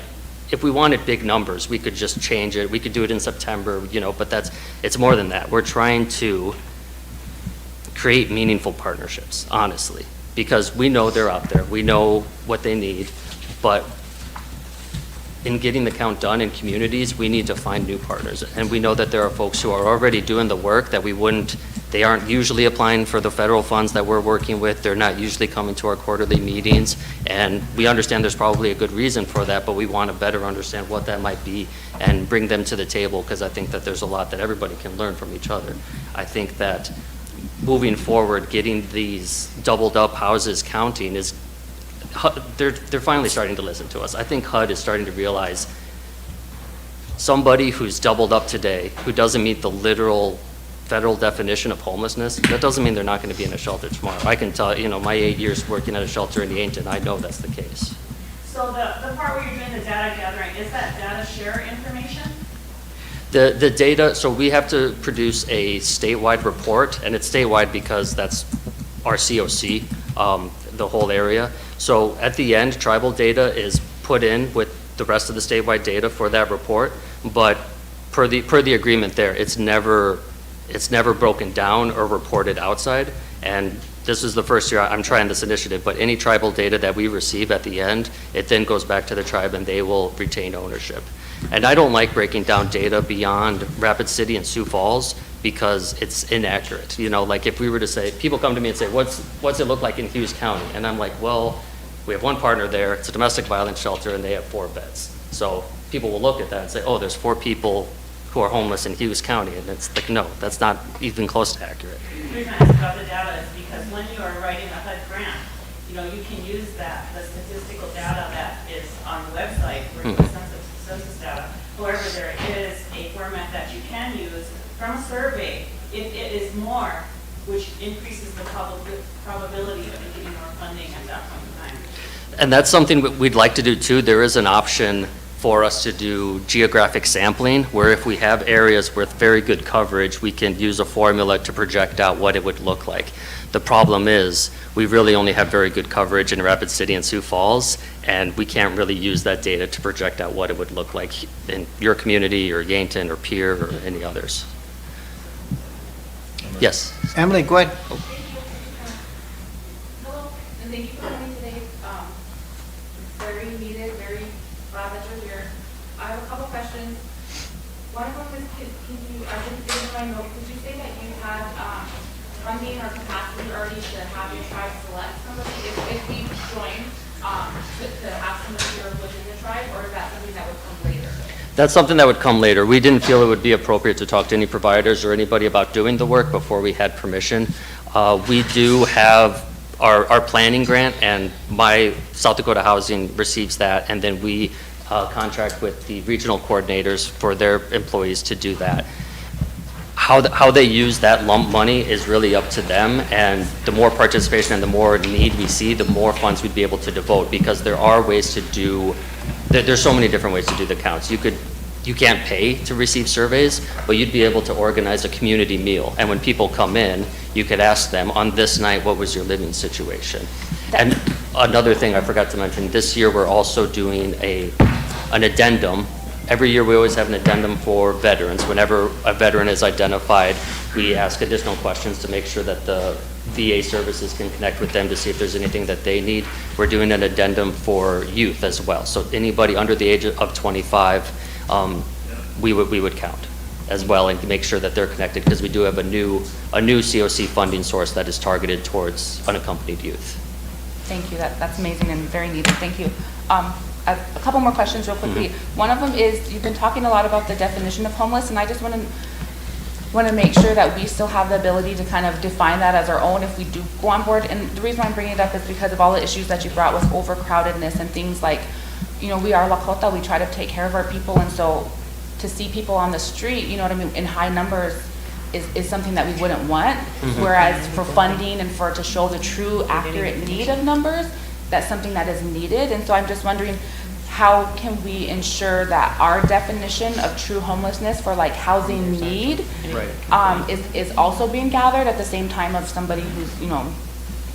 if we wanted big numbers, we could just change it. We could do it in September, but it's more than that. We're trying to create meaningful partnerships, honestly, because we know they're out there. We know what they need, but in getting the count done in communities, we need to find new partners. And we know that there are folks who are already doing the work that they aren't usually applying for the federal funds that we're working with. They're not usually coming to our quarterly meetings. And we understand there's probably a good reason for that, but we want to better understand what that might be and bring them to the table, because I think that there's a lot that everybody can learn from each other. I think that moving forward, getting these doubled up houses counting they're finally starting to listen to us. I think HUD is starting to realize somebody who's doubled up today, who doesn't meet the literal federal definition of homelessness, that doesn't mean they're not going to be in a shelter tomorrow. I can tell, my 8 years working at a shelter in Yankton, I know that's the case. So the part where you're doing the data gathering, is that data share information? The data, so we have to produce a statewide report, and it's statewide because that's our COC, the whole area. So at the end, tribal data is put in with the rest of the statewide data for that report, but per the agreement there, it's never broken down or reported outside. And this is the first year I'm trying this initiative, but any tribal data that we receive at the end, it then goes back to the tribe and they will retain ownership. And I don't like breaking down data beyond Rapid City and Sioux Falls because it's inaccurate. You know, like if we were to say, people come to me and say, what's it look like in Hughes County? And I'm like, well, we have one partner there, it's a domestic violence shelter and they have 4 beds. So people will look at that and say, oh, there's 4 people who are homeless in Hughes County. And it's like, no, that's not even close to accurate. The reason I asked about the data is because when you are writing a HUD grant, you know, you can use that, the statistical data that is on the website for the census data. However, there is a format that you can use from a survey if it is more, which increases the probability of getting more funding at that point in time. And that's something we'd like to do too. There is an option for us to do geographic sampling, where if we have areas with very good coverage, we can use a formula to project out what it would look like. The problem is, we really only have very good coverage in Rapid City and Sioux Falls, and we can't really use that data to project out what it would look like in your community, or Yankton, or Pierre, or any others. Yes? Emily, go ahead. Hello, and thank you for coming today. Very needed, very glad that you're here. I have a couple questions. One of them is, can you, I didn't get in my notes, did you say that you had funding or capacity already to have your tribe select somebody if we join to have somebody here within the tribe, or is that something that would come later? That's something that would come later. We didn't feel it would be appropriate to talk to any providers or anybody about doing the work before we had permission. We do have our planning grant, and my South Dakota Housing receives that, and then we contract with the regional coordinators for their employees to do that. How they use that lump money is really up to them, and the more participation and the more need we see, the more funds we'd be able to devote, because there are ways to do, there's so many different ways to do the counts. You can't pay to receive surveys, but you'd be able to organize a community meal. And when people come in, you could ask them, on this night, what was your living situation? And another thing I forgot to mention, this year we're also doing an addendum. Every year we always have an addendum for veterans. Whenever a veteran is identified, we ask additional questions to make sure that the VA services can connect with them to see if there's anything that they need. We're doing an addendum for youth as well. So anybody under the age of 25, we would count as well, and make sure that they're connected, because we do have a new COC funding source that is targeted towards unaccompanied youth. Thank you, that's amazing and very needed, thank you. A couple more questions real quickly. One of them is, you've been talking a lot about the definition of homeless, and I just want to make sure that we still have the ability to kind of define that as our own if we do go on board. And the reason I'm bringing it up is because of all the issues that you brought with overcrowdedness and things like, you know, we are Lakota, we try to take care of our people, and so to see people on the street, you know what I mean, in high numbers is something that we wouldn't want. Whereas for funding and to show the true accurate need of numbers, that's something that is needed. And so I'm just wondering, how can we ensure that our definition of true homelessness for like housing need is also being gathered at the same time of somebody who's, you know,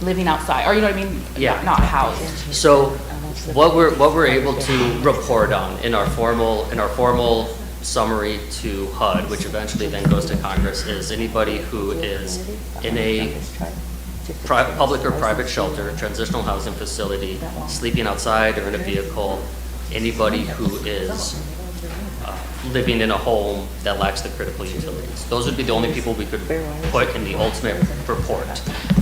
living outside, or you know what I mean, not housed. So what we're able to report on in our formal summary to HUD, which eventually then goes to Congress, is anybody who is in a public or private shelter, transitional housing facility, sleeping outside or in a vehicle, anybody who is living in a home that lacks the critical utilities. Those would be the only people we could put in the ultimate report.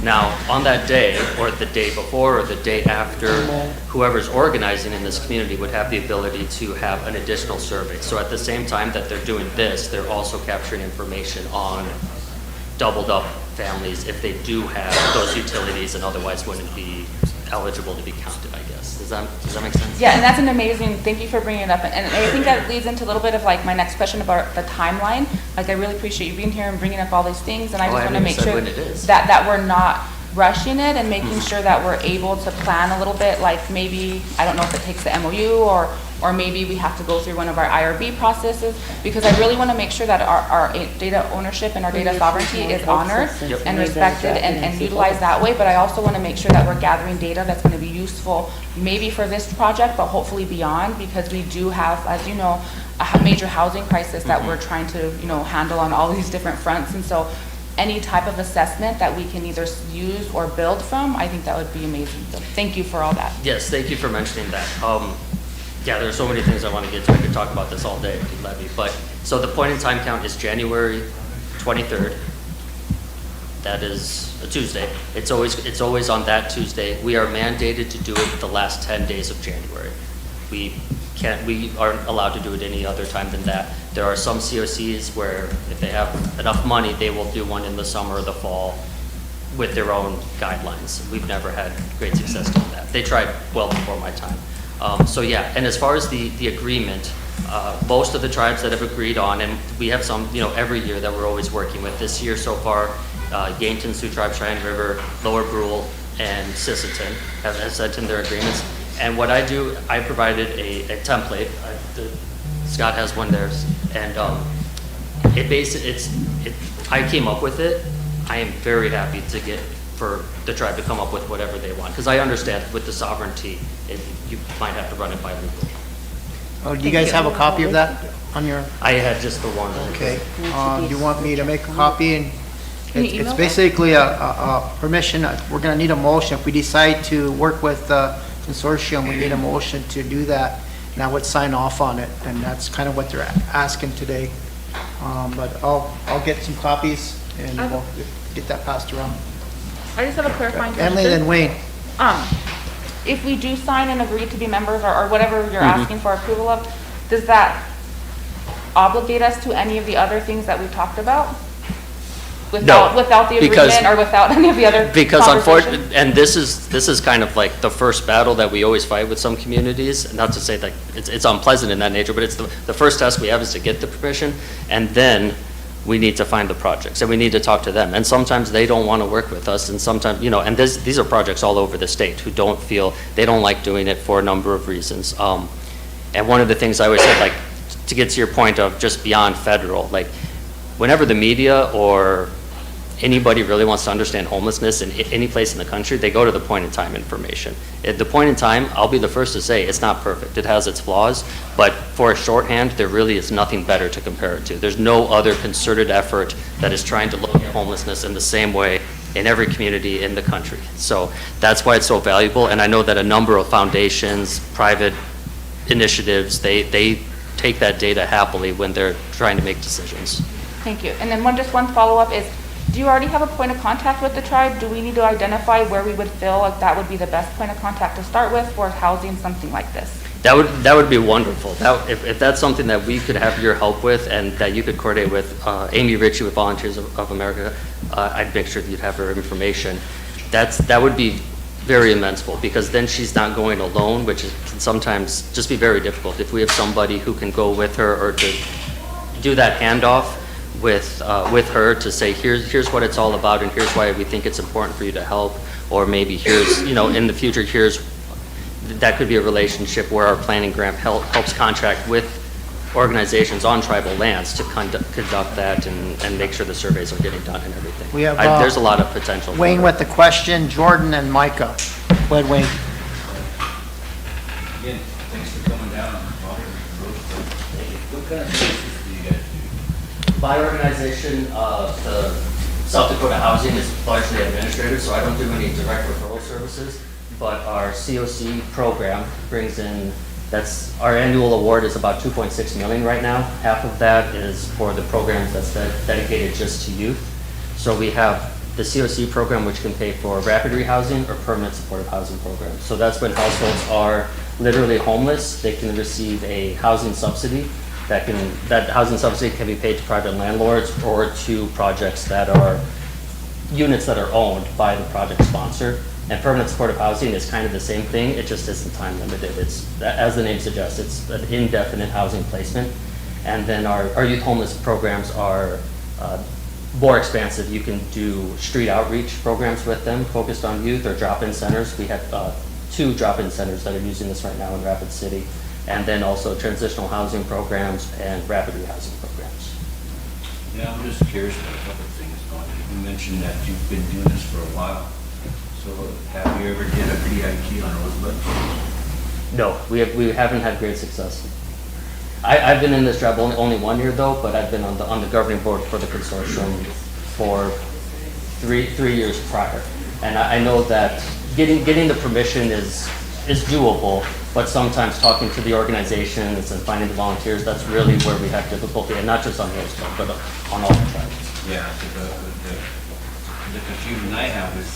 Now, on that day, or the day before, or the day after, whoever's organizing in this community would have the ability to have an additional survey. So at the same time that they're doing this, they're also capturing information on doubled up families if they do have those utilities and otherwise wouldn't be eligible to be counted, I guess. Does that make sense? Yeah, and that's an amazing, thank you for bringing it up. And I think that leads into a little bit of like my next question about the timeline. Like, I really appreciate you being here and bringing up all these things, and I just want to make sure that we're not rushing it and making sure that we're able to plan a little bit, like maybe, I don't know if it takes the MOU or maybe we have to go through one of our IRB processes, because I really want to make sure that our data ownership and our data sovereignty is honored and respected and utilized that way, but I also want to make sure that we're gathering data that's going to be useful maybe for this project, but hopefully beyond, because we do have, as you know, a major housing crisis that we're trying to, handle on all these different fronts, and so any type of assessment that we can either use or build from, I think that would be amazing. So thank you for all that. Yes, thank you for mentioning that. Yeah, there's so many things I want to get to. I could talk about this all day, Levy. But, so the point in time count is January 23rd. That is a Tuesday. It's always on that Tuesday. We are mandated to do it the last 10 days of January. We aren't allowed to do it any other time than that. There are some COCs where if they have enough money, they will do one in the summer or the fall with their own guidelines. We've never had great success doing that. They tried well before my time. So yeah, and as far as the agreement, most of the tribes that have agreed on, and we have some, every year that we're always working with. This year so far, Yankton, Sioux Tribe, Cheyenne River, Lower Brule, and Sisseton have sent in their agreements. And what I do, I provided a template. Scott has one there, and I came up with it. I am very happy to get for the tribe to come up with whatever they want, because I understand with the sovereignty, you might have to run it by legal. Oh, do you guys have a copy of that on your? I had just the one. Okay. Do you want me to make a copy? And Can you it's email basically a permission. We're going to need a motion. If we decide to work with the consortium, we need a motion to do that. And I would sign off on it, and that's kind of what they're asking today. But I'll get some copies and we'll get that passed around. I just have a clarifying question. Emily, then Wayne. If we do sign and agree to be members or whatever you're asking for approval of, does that obligate us to any of the other things that we talked about? No, without the agreement or without any of the other because conversations? unfortunately, and this is kind of like the first battle that we always fight with some communities. Not to say that it's unpleasant in that nature, but it's the first task we have is to get the permission, and then we need to find the projects and we need to talk to them. And sometimes they don't want to work with us, and sometimes, and these are projects all over the state who they don't like doing it for a number of reasons. And one of the things I always said, like, to get to your point of just beyond federal, like, whenever the media or anybody really wants to understand homelessness in any place in the country, they go to the point in time information. At the point in time, I'll be the first to say it's not perfect. It has its flaws, but for a shorthand, there really is nothing better to compare it to. There's no other concerted effort that is trying to look at homelessness in the same way in every community in the country. So that's why it's so valuable, and I know that a number of foundations, private initiatives, they take that data happily when they're trying to make decisions. Thank you. And then just one follow-up is, do you already have a point of contact with the tribe? Do we need to identify where we would feel like that would be the best point of contact to start with for housing something like this? That would be wonderful. If that's something that we could have your help with and that you could coordinate with Amy Ritchie with Volunteers of America, I'd make sure that you'd have her information. That would be very immenseful, because then she's not going alone, which can sometimes just be very difficult. If we have somebody who can go with her or to do that handoff with her to say, here's what it's all about, and here's why we think it's important for you to help, or maybe here's, in the future, that could be a relationship where our planning grant helps contract with organizations on tribal lands to conduct that and make sure the surveys are getting done and everything. We have, there's a lot of potential. Wayne with the question, Jordan and Micah. Go ahead, Wayne. Again, thanks for coming down. What kind of services do you guys do? My organization, the South Dakota Housing, is largely administrative, so I don't do any direct referral services. But our COC program brings in, that's our annual award is about $2.6 million right now. Half of that is for the programs that's dedicated just to youth. So we have the COC program, which can pay for rapid rehousing or permanent supportive housing programs. So that's when households are literally homeless, they can receive a housing subsidy. That housing subsidy can be paid to private landlords or to projects that are units that are owned by the project sponsor. And permanent supportive housing is kind of the same thing, it just isn't time limited. It's, as the name suggests, it's an indefinite housing placement. And then our youth homeless programs are more expansive, you can do street outreach programs with them focused on youth or drop-in centers. We have 2 drop-in centers that are using this right now in Rapid City. And then also transitional housing programs and rapid rehousing programs. Yeah, I'm just curious about a couple of things, Tony. You mentioned that you've been doing this for a while. So have you ever did a PIT on Rosebud? No, we haven't had great success. I've been in this job only 1 year though, but I've been on the governing board for the consortium for three years prior. And I know that getting the permission is doable, but sometimes talking to the organizations and finding the volunteers, that's really where we have difficulty, and not just on Rosebud, but on all the tribes. Yeah, the confusion I have is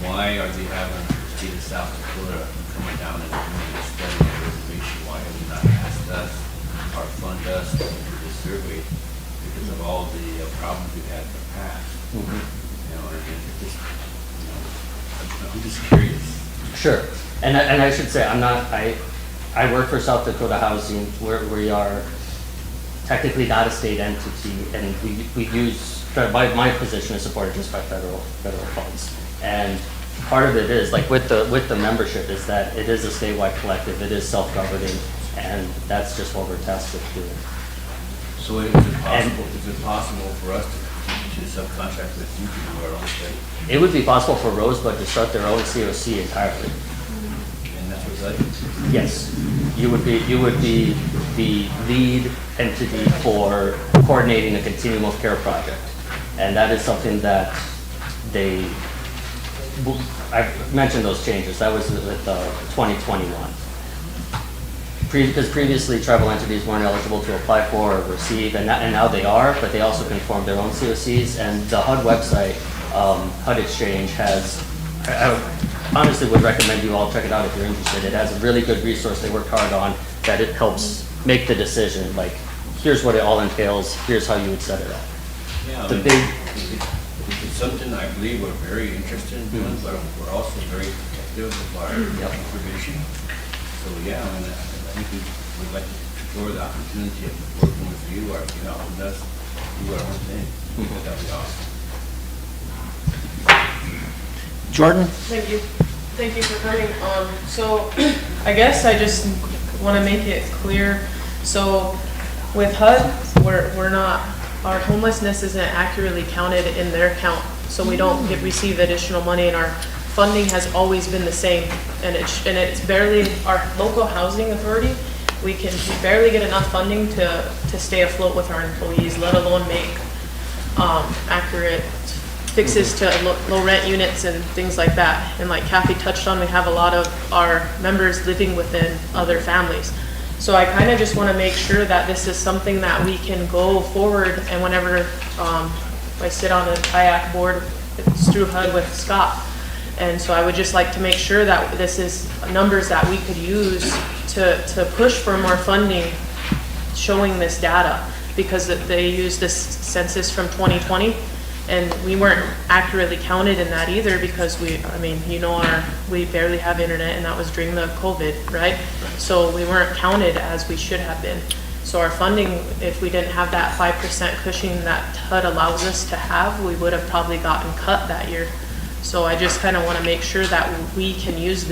why are they having the state of South Dakota coming down and doing this study on the reservation? Why have they not asked us or fund us to do this survey because of all the problems we've had in the past? You know, and I'm just curious. Sure. And I should say, I work for South Dakota Housing, where we are technically not a state entity, and we use, my position is supported just by federal funds. And part of it is, like with the membership, is that it is a statewide collective, it is self-governing, and that's just what we're tasked with doing. So is it possible for us to subcontract with you to do our own study? It would be possible for Rosebud to start their own COC entirely. Yes, you would be the lead entity for coordinating a continuum of care project, and that is something that I've mentioned those changes. That was with 2021. Because previously tribal entities weren't eligible to apply for or receive, and now they are, but they also can form their own COCs. And the HUD website, HUD Exchange has. I honestly would recommend you all check it out if you're interested. It has a really good resource they worked hard on that it helps make the decision. Like, here's what it all entails, here's how you would set it up. Yeah, it's something I believe we're very interested in doing, but we're also very protective of our information. So yeah, I think we'd like to explore the opportunity of working with you or helping us do our own thing. That'd be awesome. Jordan? Thank you. Thank you for coming. So I guess I just want to make it clear. So with HUD, we're not, our homelessness isn't accurately counted in their count. So we don't receive additional money, and our funding has always been the same. And it's barely, our local housing authority, we barely get enough funding to stay afloat with our employees, let alone make accurate fixes to low rent units and things like that. And like Kathy touched on, we have a lot of our members living within other families. So I kind of just want to make sure that this is something that we can go forward, and whenever I sit on a kayak board, it's through HUD with Scott. And so I would just like to make sure that this is numbers that we could use to push for more funding showing this data, because they use this census from 2020. And we weren't accurately counted in that either, because we barely have internet, and that was during the COVID, right? So we weren't counted as we should have been. So our funding, if we didn't have that 5% cushion that HUD allows us to have, we would have probably gotten cut that year. So I just kind of want to make sure that we can use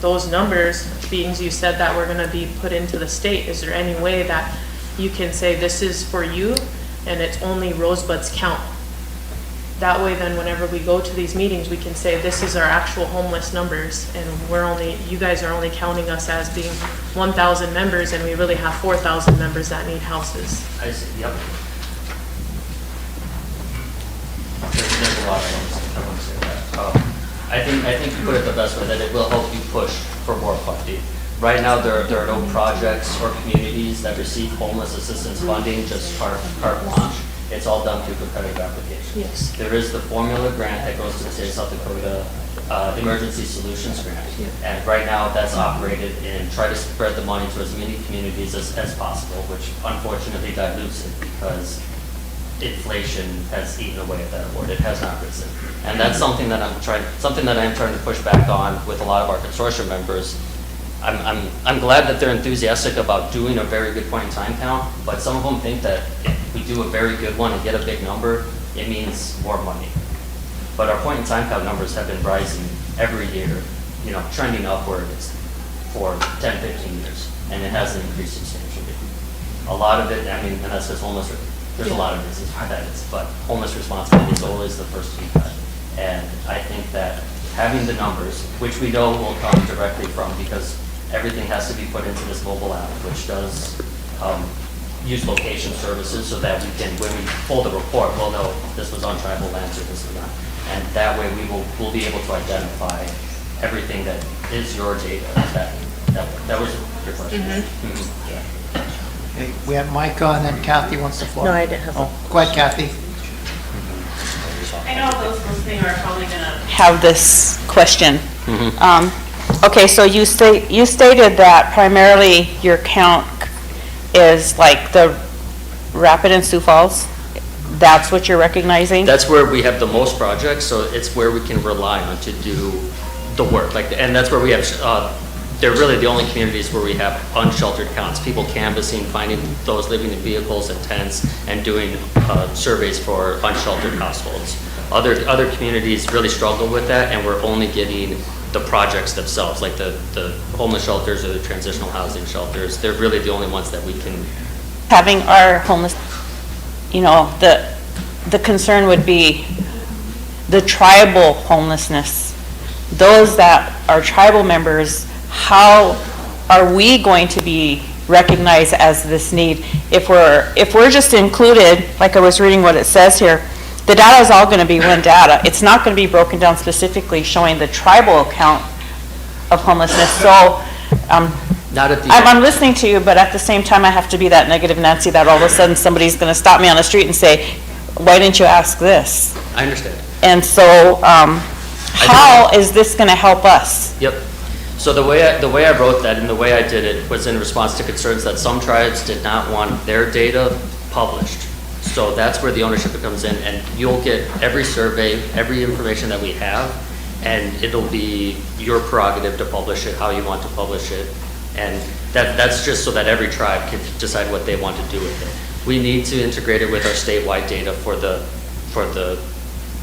those numbers, being you said that we're going to be put into the state. Is there any way that you can say this is for you and it's only Rosebud's count? That way, then whenever we go to these meetings, we can say this is our actual homeless numbers, and you guys are only counting us as being 1,000 members, and we really have 4,000 members that need houses. I see, yep. There's a lot of things I want to say that. I think you put it the best way, that it will help you push for more funding. Right now, there are no projects or communities that receive homeless assistance funding, just carte blanche. It's all done through competitive applications. Yes. There is the formula grant that goes to the state of South Dakota Emergency Solutions Grant. Yeah. And right now that's operated in try to spread the money to as many communities as possible, which unfortunately dilutes it because inflation has eaten away at that award. It has not risen. And that's something that I'm trying to push back on with a lot of our consortium members. I'm glad that they're enthusiastic about doing a very good point in time count, but some of them think that we do a very good one and get a big number, it means more money. But our point in time count numbers have been rising every year, you know, trending upwards for 10, 15 years, and it hasn't increased substantially. A lot of it, I mean, and that's just homeless, there's a lot of reasons why that is, but homeless responsibility is always the first to be cut. And I think that having the numbers, which we know will come directly from, because everything has to be put into this mobile app, which does use location services so that we can, when we pull the report, we'll know this was on tribal lands or this is not. And that way we'll be able to identify everything that is your data. That was your question. Yeah. Okay, we have Micah and then Kathy wants the floor. No, I didn't have Oh, go ahead, Kathy. I know those listening are probably gonna have this question. Okay, so you stated that primarily your count is like the Rapid and Sioux Falls. That's what you're recognizing? That's where we have the most projects, so it's where we can rely on to do the work. Like, and that's where we have, they're really the only communities where we have unsheltered counts, people canvassing, finding those living in vehicles and tents, and doing surveys for unsheltered households. Other communities really struggle with that, and we're only getting the projects themselves, like the homeless shelters or the transitional housing shelters. They're really the only ones that we can. Having our homeless, you know, the concern would be the tribal homelessness. Those that are tribal members, how are we going to be recognized as this need? If we're just included, like I was reading what it says here, the data is all going to be one data. It's not going to be broken down specifically showing the tribal account of homelessness. So I'm listening to you, but at the same time I have to be that negative Nancy that all of a sudden somebody's going to stop me on the street and say, why didn't you ask this? I understand. And so how is this going to help us? Yep. So the way I wrote that and the way I did it was in response to concerns that some tribes did not want their data published. So that's where the ownership comes in, and you'll get every survey, every information that we have, and it'll be your prerogative to publish it how you want to publish it. And that's just so that every tribe can decide what they want to do with it. We need to integrate it with our statewide data for the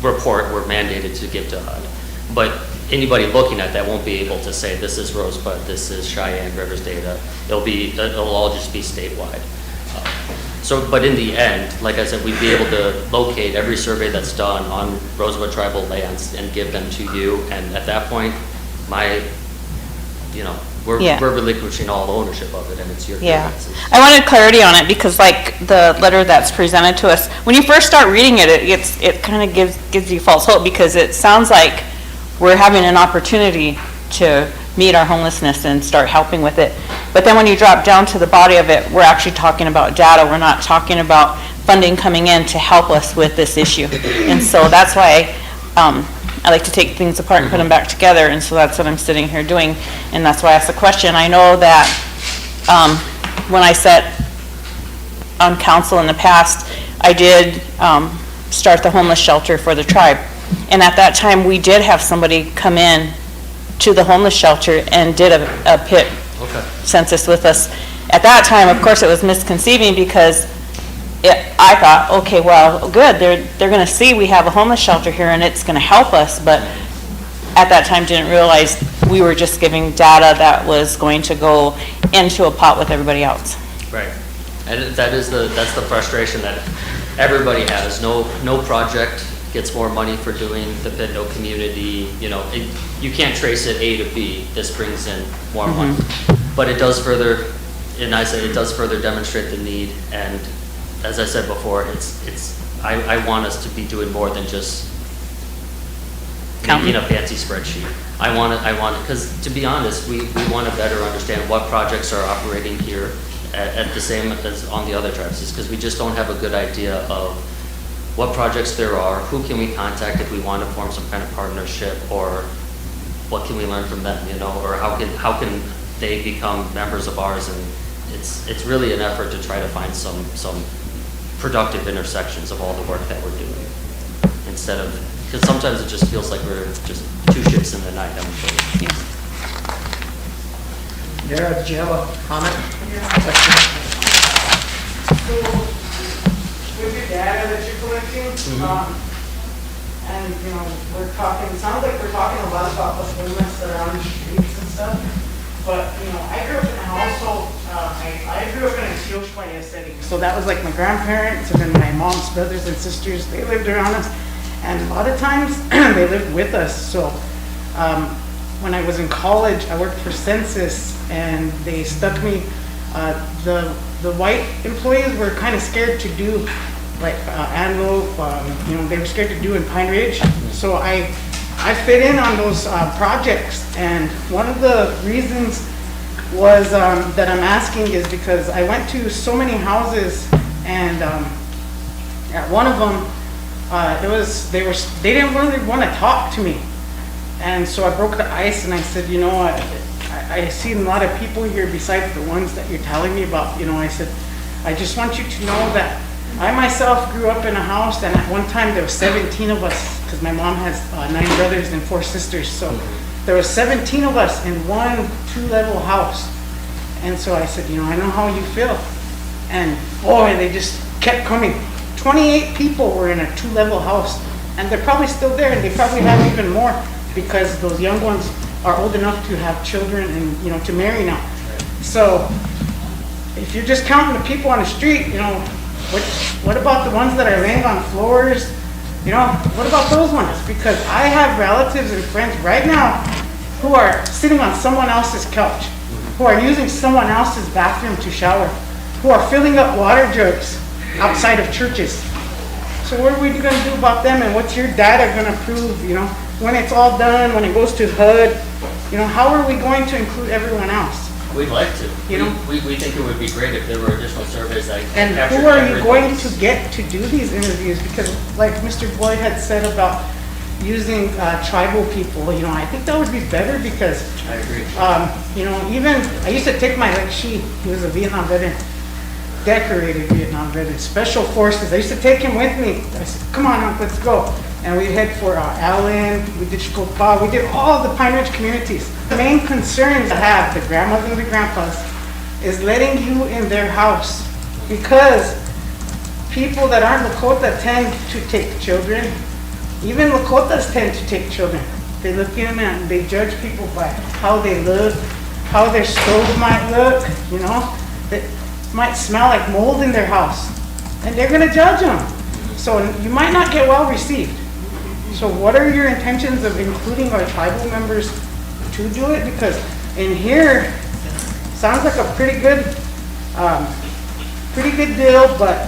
report we're mandated to give to HUD. But anybody looking at that won't be able to say this is Rosebud, this is Cheyenne Rivers data. It'll all just be statewide. But in the end, like I said, we'd be able to locate every survey that's done on Rosebud tribal lands and give them to you. And at that point, we're relinquishing all ownership of it, and it's your. Yeah, I wanted clarity on it because, like the letter that's presented to us, when you first start reading it, it kind of gives you false hope because it sounds like we're having an opportunity to meet our homelessness and start helping with it. But then when you drop down to the body of it, we're actually talking about data. We're not talking about funding coming in to help us with this issue. And so that's why I like to take things apart and put them back together. And so that's what I'm sitting here doing. And that's why I asked the question. I know that when I sat on council in the past, I did start the homeless shelter for the tribe. And at that time, we did have somebody come in to the homeless shelter and did a pit census with us. At that time, of course, it was misconceiving because I thought, okay, well, good, they're going to see we have a homeless shelter here and it's going to help us, but at that time didn't realize we were just giving data that was going to go into a pot with everybody else. Right, and that's the frustration that everybody has. No project gets more money for doing the PIT, no community, you can't trace it A to B. This brings in more money. But it does further, and I say it does further demonstrate the need. And as I said before, I want us to be doing more than just making a fancy spreadsheet. I want because to be honest, we want to better understand what projects are operating here at the same as on the other tribes, because we just don't have a good idea of what projects there are, who can we contact if we want to form some kind of partnership, or what can we learn from them, or how can they become members of ours. And it's really an effort to try to find some productive intersections of all the work that we're doing, instead of, because sometimes it just feels like we're just two ships in the night. Dara, did you have a comment? data that you're collecting. And, you know, we're talking, sounds like we're talking a lot about the homeless that are on the streets and stuff. But, you know, I grew up in a household, I grew up in a Sioux setting. So that was like my grandparents and then my mom's brothers and sisters, they lived around us. And a lot of times they lived with us. So when I was in college, I worked for Census and they stuck me, the white employees were kind of scared to do like Antelope, you know, they were scared to do in Pine Ridge. So I fit in on those projects, and one of the reasons was that I'm asking is because I went to so many houses, and at one of them, they didn't really want to talk to me, and so I broke the ice and I said, you know, I see a lot of people here besides the ones that you're telling me about. You know, I said, I just want you to know that I myself grew up in a house, and at one time there was 17 of us, because my mom has 9 brothers and 4 sisters. So there was 17 of us in one 2-level house. And so I said, you know, I know how you feel. And boy, they just kept coming. 28 people were in a 2-level house, and they're probably still there, and they probably have even more, because those young ones are old enough to have children and, you know, to marry now. So if you're just counting the people on the street, you know, what about the ones that are laying on floors? You know, what about those ones? Because I have relatives and friends right now who are sitting on someone else's couch, who are using someone else's bathroom to shower, who are filling up water jugs outside of churches. So what are we going to do about them, and what's your data going to prove, you know, when it's all done, when it goes to HUD, you know, how are we going to include everyone else? We'd like to. You know? We think it would be great if there were additional surveys that And captured who are you going everybody's- to get to do these interviews? Because like Mr. Boyd had said about using tribal people, you know, I think that would be better because, I agree. you know, even, I used to take my, like he was a Vietnam veteran, decorated Vietnam veteran, special forces. I used to take him with me. I said, come on, let's go. And we head for Allen, we did Chicopa, we did all the Pine Ridge communities. The main concerns I have, the grandmothers and the grandpas, is letting you in their house, because people that aren't Lakota tend to take children. Even Lakotas tend to take children. They look in and they judge people by how they look, how their stove might look, you know. It might smell like mold in their house, and they're gonna judge them. So you might not get well received. So what are your intentions of including our tribal members to do it? Because in here, sounds like a pretty good deal, but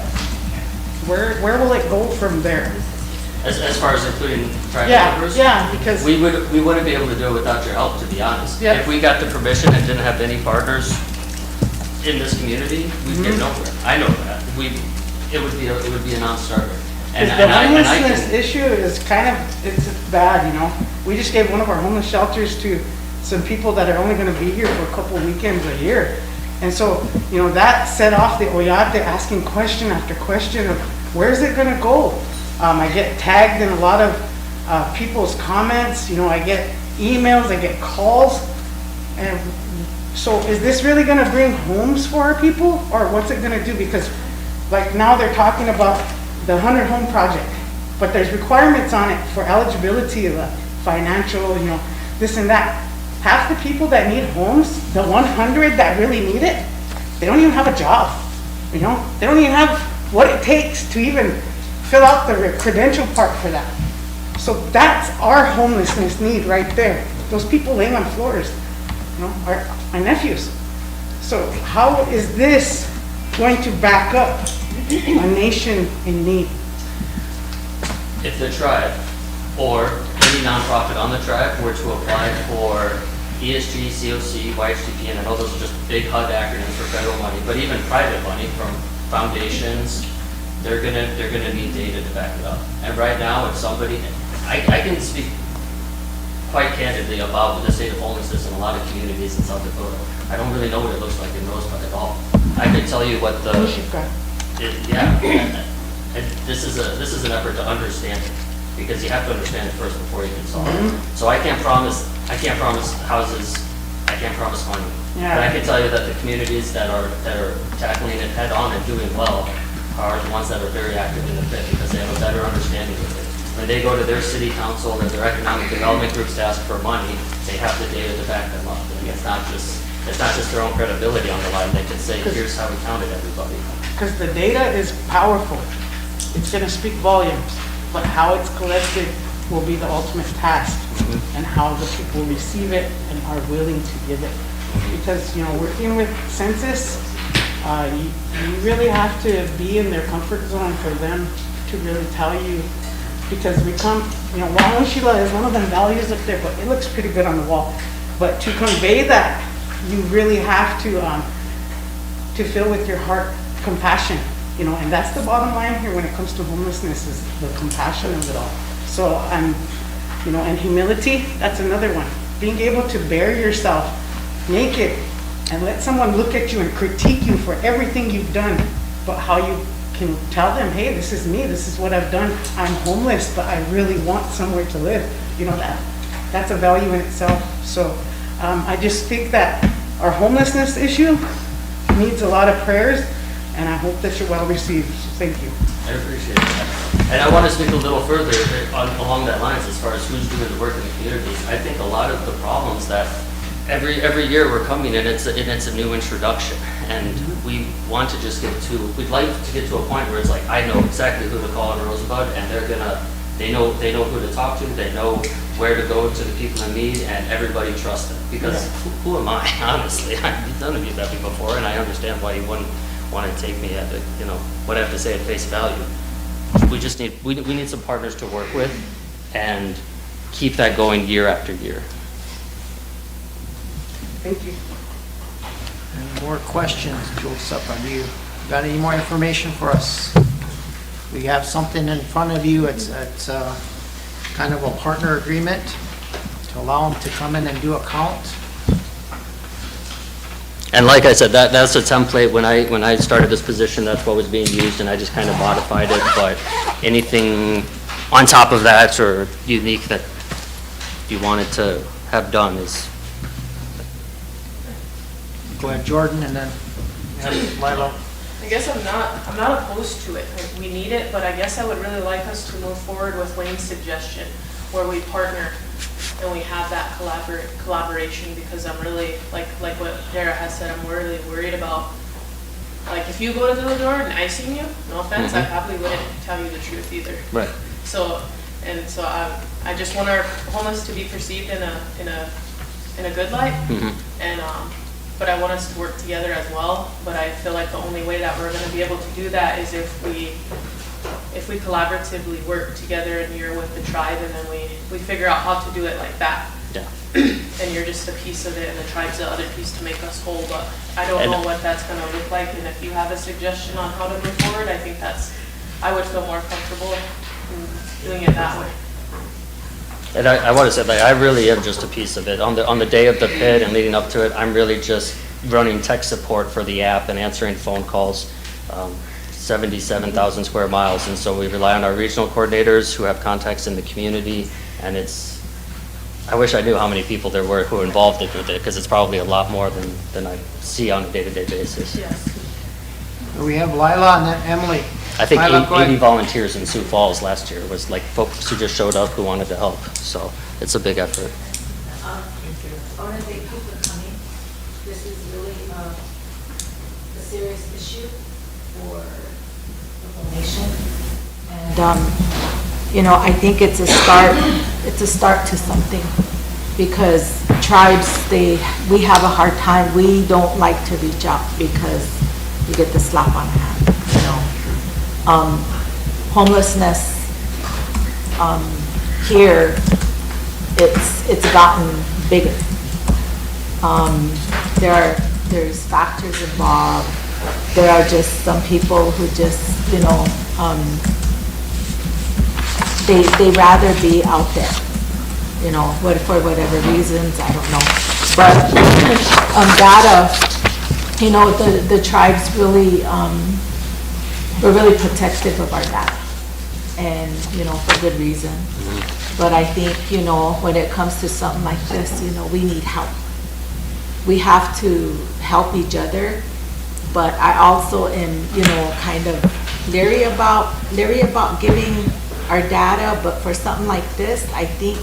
where will it go from there? As far as including tribal Yeah, members? yeah, because- We wouldn't be able to do it without your help, to be honest. Yeah. If we got the permission and didn't have any partners in this community, we'd get Mhm. nowhere. I know that. It would be a non-starter. And Because the I homelessness can, issue is kind of, it's bad, you know. We just gave one of our homeless shelters to some people that are only gonna be here for a couple weekends a year. And so, you know, that set off the Oyate asking question after question of where's it gonna go? I get tagged in a lot of people's comments, you know, I get emails, I get calls. And so is this really gonna bring homes for our people, or what's it gonna do? Because like now they're talking about the 100 home project, but there's requirements on it for eligibility, the financial, you know, this and that. Half the people that need homes, the 100 that really need it, they don't even have a job, you know? They don't even have what it takes to even fill out the credential part for that. So that's our homelessness need right there. Those people laying on floors, you know, are my nephews. So how is this going to back up a nation in need? if the tribe or any nonprofit on the tribe were to apply for ESG, COC, YHTP, and I know those are just big HUD acronyms for federal money, but even private money from foundations, they're gonna need data to back it up. And right now, if somebody, I can speak quite candidly about the state of homelessness in a lot of communities in South Dakota. I don't really know what it looks like in Rosebud at all. I can tell you what the, and this is an effort to understand it, because you have to understand it first before you can solve it. So I can't promise houses, I can't promise money. Yeah. But I can tell you that the communities that are tackling it head on and doing well are the ones that are very active in the pit because they have a better understanding of it. When they go to their city council or their economic development groups to ask for money, they have the data to back them up. And it's not just their own credibility on the line. They can say, here's how we counted everybody. Because the data is powerful. It's going to speak volumes, but how it's collected will be the ultimate task, and how the people receive it and are willing to give it. Because, you know, working with census, you really have to be in their comfort zone for them to really tell you, because we come, you know, Wala Sheila is one of them values up there, but it looks pretty good on the wall. But to convey that, you really have to fill with your heart compassion, you know, and that's the bottom line here when it comes to homelessness, is the compassion of it all. So you know, and humility, that's another one. Being able to bear yourself naked and let someone look at you and critique you for everything you've done, but how you can tell them, hey, this is me, this is what I've done, I'm homeless, but I really want somewhere to live. You know, that's a value in itself. So I just think that our homelessness issue needs a lot of prayers, and I hope that you're well received. So thank you. I appreciate that. And I want to speak a little further along that lines as far as who's doing the work in the communities. I think a lot of the problems that every year we're coming in, it's a new introduction, and we want to just we'd like to get to a point where it's like, I know exactly who to call in Rosebud, and they know who to talk to, they know where to go to the people in need, and everybody trusts them. Because who am I, honestly? None of you have met me before, and I understand why you wouldn't want to take me at what I have to say at face value. We just need some partners to work with and keep that going year after year. Thank you. Any more questions, Joseph, on you? Got any more information for us? We have something in front of you. It's kind of a partner agreement to allow them to come in and do a count. And like I said, that's a template. When I started this position, that's what was being used, and I just kind of modified it. But anything on top of that or unique that you wanted to have done is. Go ahead, Jordan, and then Lila. I guess I'm not opposed to it. Like, we need it, but I guess I would really like us to move forward with Wayne's suggestion, where we partner and we have that collaboration, because I'm really, like what Dara has said, I'm really worried about, like, if you go to the door and I seen you, no offense, I probably wouldn't tell you the truth either. Right. So I just want our homeless to be perceived in a good light, and but I want us to work together as well. But I feel like the only way that we're going to be able to do that is if we collaboratively work together, and you're with the tribe, and then we figure out how to do it like that. Yeah. And you're just a piece of it, and the tribe's the other piece to make us whole. But I don't know what that's going to look like, and if you have a suggestion on how to move forward, I think I would feel more comfortable in doing it that way. And I want to say, like, I really am just a piece of it. On the day of the pit and leading up to it, I'm really just running tech support for the app and answering phone calls. 77,000 square miles, and so we rely on our regional coordinators who have contacts in the community, and I wish I knew how many people there were who were involved with it, because it's probably a lot more than I see on a day-to-day basis. Yes. We have Lila and then Emily. I think Lila, 80 volunteers in Sioux Falls last year was like folks who just showed up who wanted to help, so it's a big effort. I want to thank you for coming. This is really a serious issue for the whole nation. And, I think it's a start to something, because tribes, we have a hard time. We don't like to reach out because you get the slap on the hand, Homelessness, here, it's gotten bigger. There's factors involved. There are just some people who just, they rather be out there, for whatever reasons, I don't know. But data, the tribes really, we're really protective of our data, and, for good reason. But I think, when it comes to something like this, we need help. We have to help each other, but I also am, kind of leery about giving our data, but for something like this, I think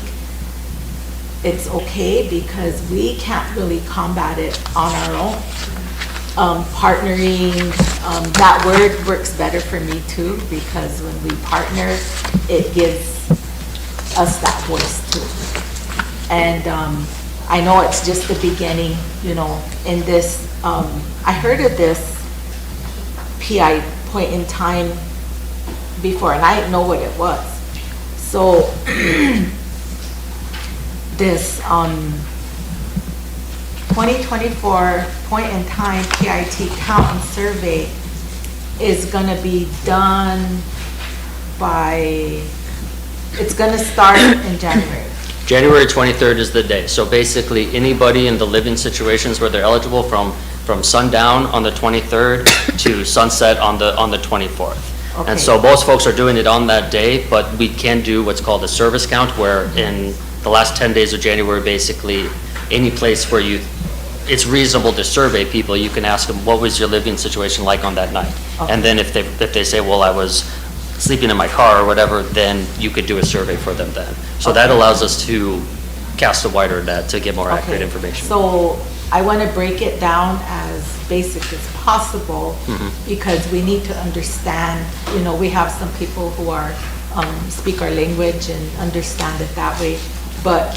it's okay because we can't really combat it on our own. Partnering, that word works better for me too, because when we partner, it gives us that voice too. And I know it's just the beginning, you know, in this, I heard of this PI point in time before, and I didn't know what it was. So this 2024 point in time PIT count and survey is gonna be done by, it's gonna start in January. January 23rd is the day. So basically, anybody in the living situations where they're eligible from sundown on the 23rd to sunset on the 24th. Okay. And so most folks are doing it on that day, but we can do what's called a service count, where in the last 10 days of January, basically, any place where it's reasonable to survey people, you can ask them, what was your living situation like on that night? Okay. And then if they say, well, I was sleeping in my car or whatever, then you could do a survey for them then. So that allows us to cast a wider net to get more accurate Okay. information. So I want to break it down as basic as possible because we need to understand, you know, we have some people who are, speak our language and understand it that way. But,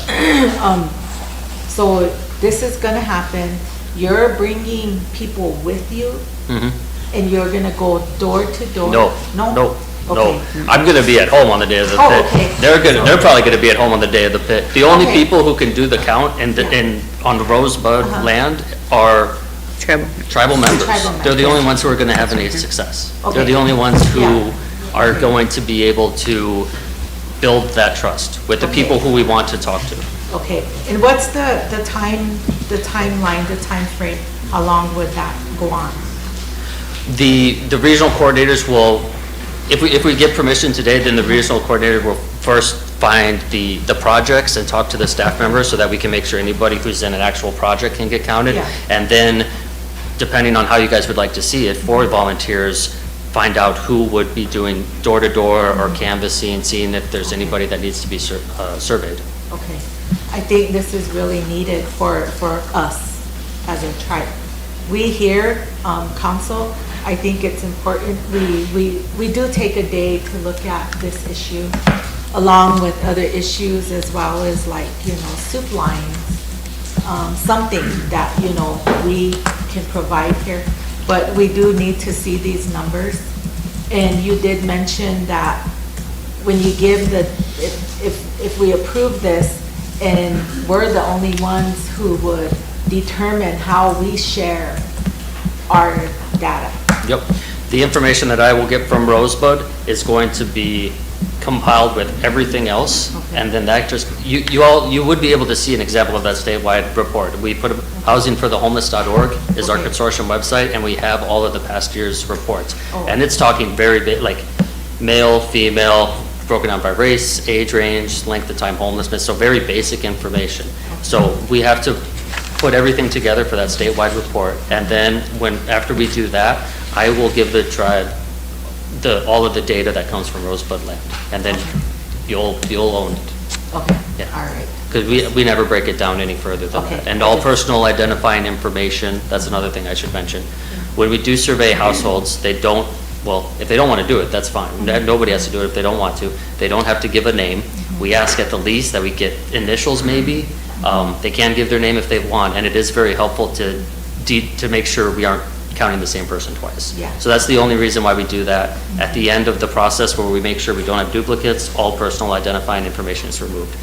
so this is going to happen. You're bringing people with you and you're going to go door to door? No. Okay. I'm gonna be at home on the day of the Oh, pit. okay. They're probably gonna be at home on the day of the pit. The only Okay. people who can do the count on the Rosebud land are tribal members. They're the only ones who are gonna have any success. They're the only ones who are going to be able to build that trust with the people who we want to talk to. Okay, and what's the timeline, the time frame? How long would that go on? The regional coordinators will, if we get permission today, then the regional coordinator will first find the projects and talk to the staff members so that we can make sure anybody who's in an actual project can get counted. Yeah. And then, depending on how you guys would like to see it, for volunteers, find out who would be doing door-to-door or canvassing, seeing if there's anybody that needs to be surveyed. Okay, I think this is really needed for us as a tribe. We here, council, I think it's important, we do take a day to look at this issue along with other issues as well as like, you know, soup lines, something that, you know, we can provide here. But we do need to see these numbers. And you did mention that when you give if we approve this and we're the only ones who would determine how we share our data. Yep. The information that I will get from Rosebud is going to be compiled with everything else, and then that just, you would be able to see an example of that statewide report. We put housingforthehomeless.org is our consortium website, and we have all of the past year's reports. And it's talking very big, like male, female, broken down by race, age range, length of time homelessness, so very basic information. So we have to put everything together for that statewide report, and then after we do that, I will give the tribe all of the data that comes from Rosebud land, and then you'll own it. Okay, Yeah. all right. Because we never break it down any further than that. And all personal identifying information, that's another thing I should mention. When we do survey households, if they don't want to do it, that's fine. Nobody has to do it if they don't want to. They don't have to give a name. We ask at the least that we get initials maybe. They can give their name if they want, and it is very helpful to make sure we aren't counting the same person twice. Yeah. So that's the only reason why we do that. At the end of the process, where we make sure we don't have duplicates, all personal identifying information is removed.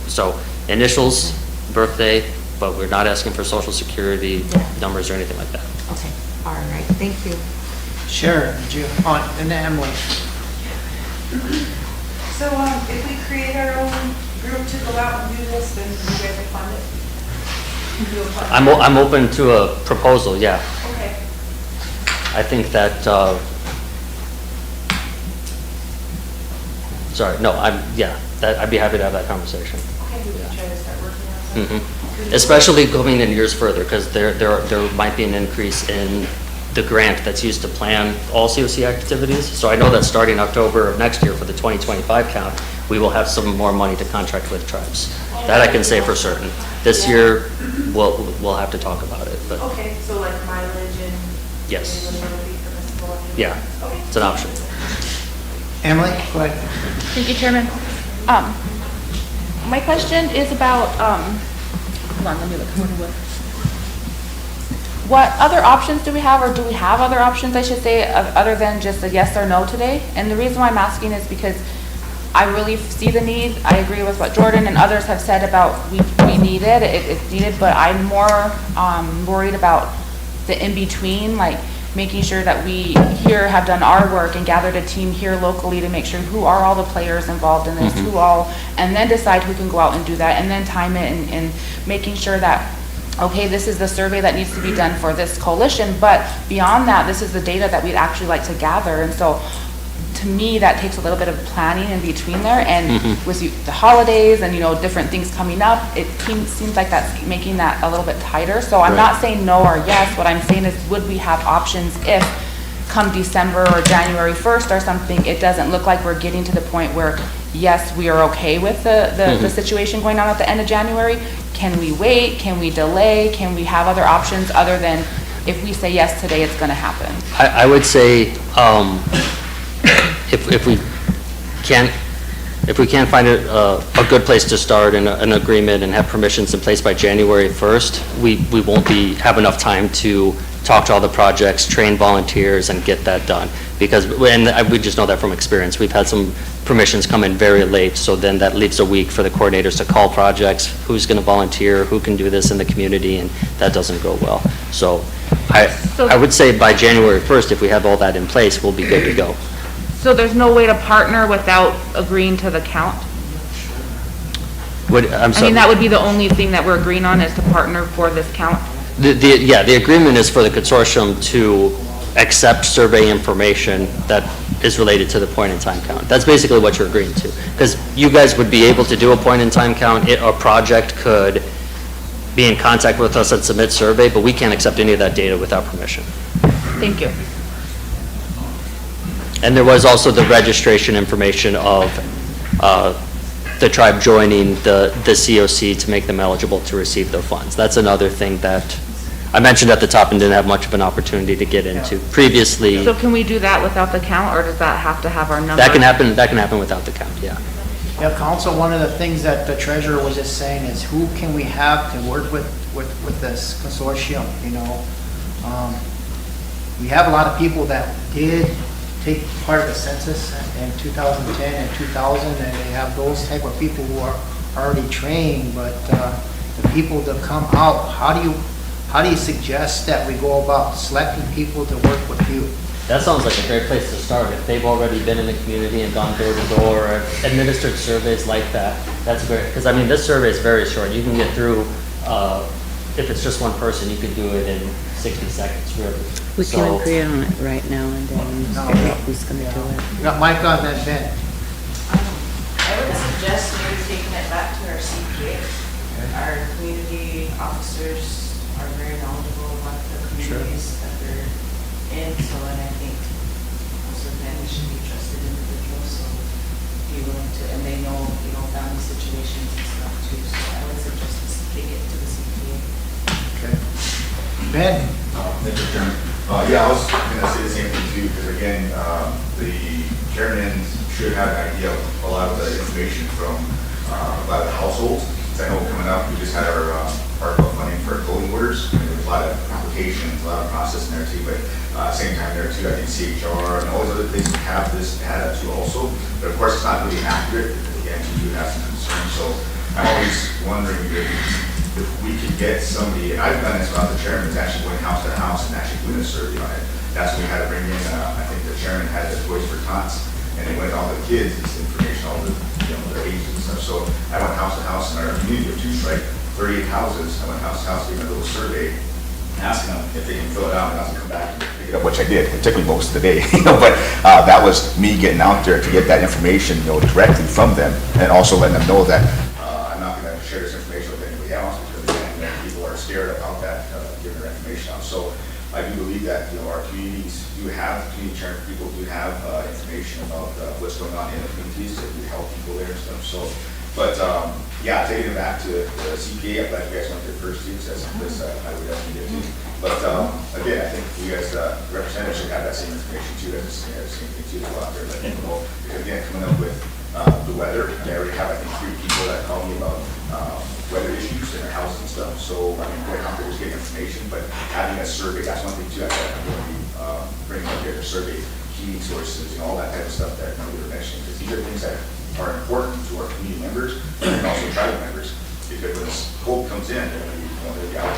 So initials, birthday, but we're not asking for social security numbers or anything like that. Okay, all right, thank you. Sure, and Emily. So, if we create our own group to go out and do this, then you guys will fund it? Do a fund? I'm open to a proposal, yeah. Okay. I think that, I'd be happy to have that conversation. Okay, we can try to start working on that. Especially going in years further, because there might be an increase in the grant that's used to plan all COC activities. So I know that starting October of next year for the 2025 count, we will have some more money to contract with tribes. That I can say for certain. This year, we'll have to talk about it, but Okay, so like mileage and. yes. Would be permissible? Yeah, Okay. it's an option. Emily, go ahead. Thank you, Chairman. My question is about, hold on, let me look. What other options do we have, or do we have other options, I should say, other than just a yes or no today? And the reason why I'm asking is because I really see the need. I agree with what Jordan and others have said about we need it, it's needed, but I'm more worried about the in-between, like making sure that we here have done our work and gathered a team here locally to make sure who are all the players involved in this, and then decide who can go out and do that, and then time it and making sure that, okay, this is the survey that needs to be done for this coalition, but beyond that, this is the data that we'd actually like to gather. And so to me, that takes a little bit of planning in between there, and with the holidays and, you know, different things coming up, it seems like that's making that a little bit tighter. So I'm not saying no or yes. What I'm saying is, would we have options if come December or January 1st or something, it doesn't look like we're getting to the point where, yes, we are okay with the situation going on at the end of January. Can we wait? Can we delay? Can we have other options other than if we say yes today, it's going to happen? I would say, if we can't find a good place to start and an agreement and have permissions in place by January 1st, we won't have enough time to talk to all the projects, train volunteers, and get that done. Because, and we just know that from experience, we've had some permissions come in very late, so then that leaves a week for the coordinators to call projects, who's going to volunteer, who can do this in the community, and that doesn't go well. So I would say by January 1st, if we have all that in place, we'll be good to go. So there's no way to partner without agreeing to the count? I'm sorry. I mean, that would be the only thing that we're agreeing on, is to partner for this count? The agreement is for the consortium to accept survey information that is related to the point-in-time count. That's basically what you're agreeing to. Because you guys would be able to do a point-in-time count, a project could be in contact with us and submit survey, but we can't accept any of that data without permission. Thank you. And there was also the registration information of the tribe joining the COC to make them eligible to receive their funds. That's another thing that I mentioned at the top and didn't have much of an opportunity to get into previously. So can we do that without the count, or does that have to have our number? That can happen without the count, yeah. Yeah, council, one of the things that the treasurer was just saying is, who can we have to work with this consortium, you know? We have a lot of people that did take part of the census in 2010 and 2000, and they have those type of people who are already trained, but the people that come out, how do you suggest that we go about selecting people to work with you? That sounds like a great place to start. If they've already been in the community and gone door to door, or administered surveys like that, that's great. Because I mean, this survey is very short. You can get through, if it's just one person, you can do it in 60 seconds, really. We can agree on it right now and then figure out who's going to do it. We got Mike on that, Ben. I would suggest maybe taking it back to our CPA. Our community officers are very knowledgeable about the communities that they're in, so, and I think most of them should be trusted individuals, so be willing to, and they know, you know, family situations and stuff too, so I would suggest to take it to the CPA. Okay. Ben? Thank you, Chairman. Yeah, I was going to say the same thing too, because again, the chairman should have an idea of a lot of the information from a lot of the households. I know coming up, we just had our part of funding for voting orders. And there's a lot of applications, a lot of process in there too, but same time there too, I think CHR and all those other things have this data too also. But of course, it's not really accurate, because again, you do have some concerns. So I'm always wondering if we could get somebody, and I've done this without the chairman, is actually going house to house and actually doing a survey on it. That's when we had to bring in, I think the chairman had the Voice for Tots, and they went to all the kids, this information, all the, you know, their ages and stuff. So I went house to house in our community of right? 38 houses. I went house to house, gave them a little survey, asking them if they can fill it out, and I was come back and pick it up, which I did. It took me most of the day, you know, but that was me getting out there to get that information, you know, directly from them, and also letting them know that I'm not going to share this information with anybody else, because again, people are scared about that, giving their information out. So I do believe that, our communities do have, community chair people do have information about what's going on in the communities, that we help people there and stuff, so. But, yeah, taking it back to the CPA, I'm glad you guys went there first, too, because that's, I would definitely get to. But, again, I think you guys, representatives should have that same information too, that's the same thing too, to go out there, let people know. Because again, coming up with the weather, I already have, I think, 3 people that call me about weather issues in their house and stuff. So, I mean, quite out there just getting information, but having a survey, that's one thing too, I'm going to be bringing up here, survey, heating sources, and all that type of stuff that we were mentioning. Because these are things that are important to our community members and also tribal members. Because when this cold comes in, they're going to be, they'll be out,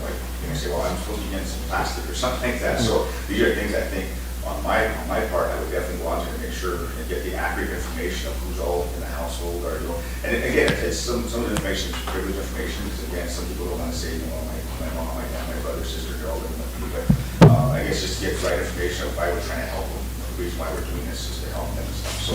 like, you're going to say, well, I'm supposed to be getting some plastic or something like that. So these are things I think, on my part, I would definitely go out there and make sure and get the accurate information of who's all in the household, or, and again, it's some of the information is privileged information, because again, some people don't want to say, my mom, my dad, my brother, sister, they're all living with me, but I guess just to get the right information of why we're trying to help them, the reason why we're doing this is to help them and stuff. So,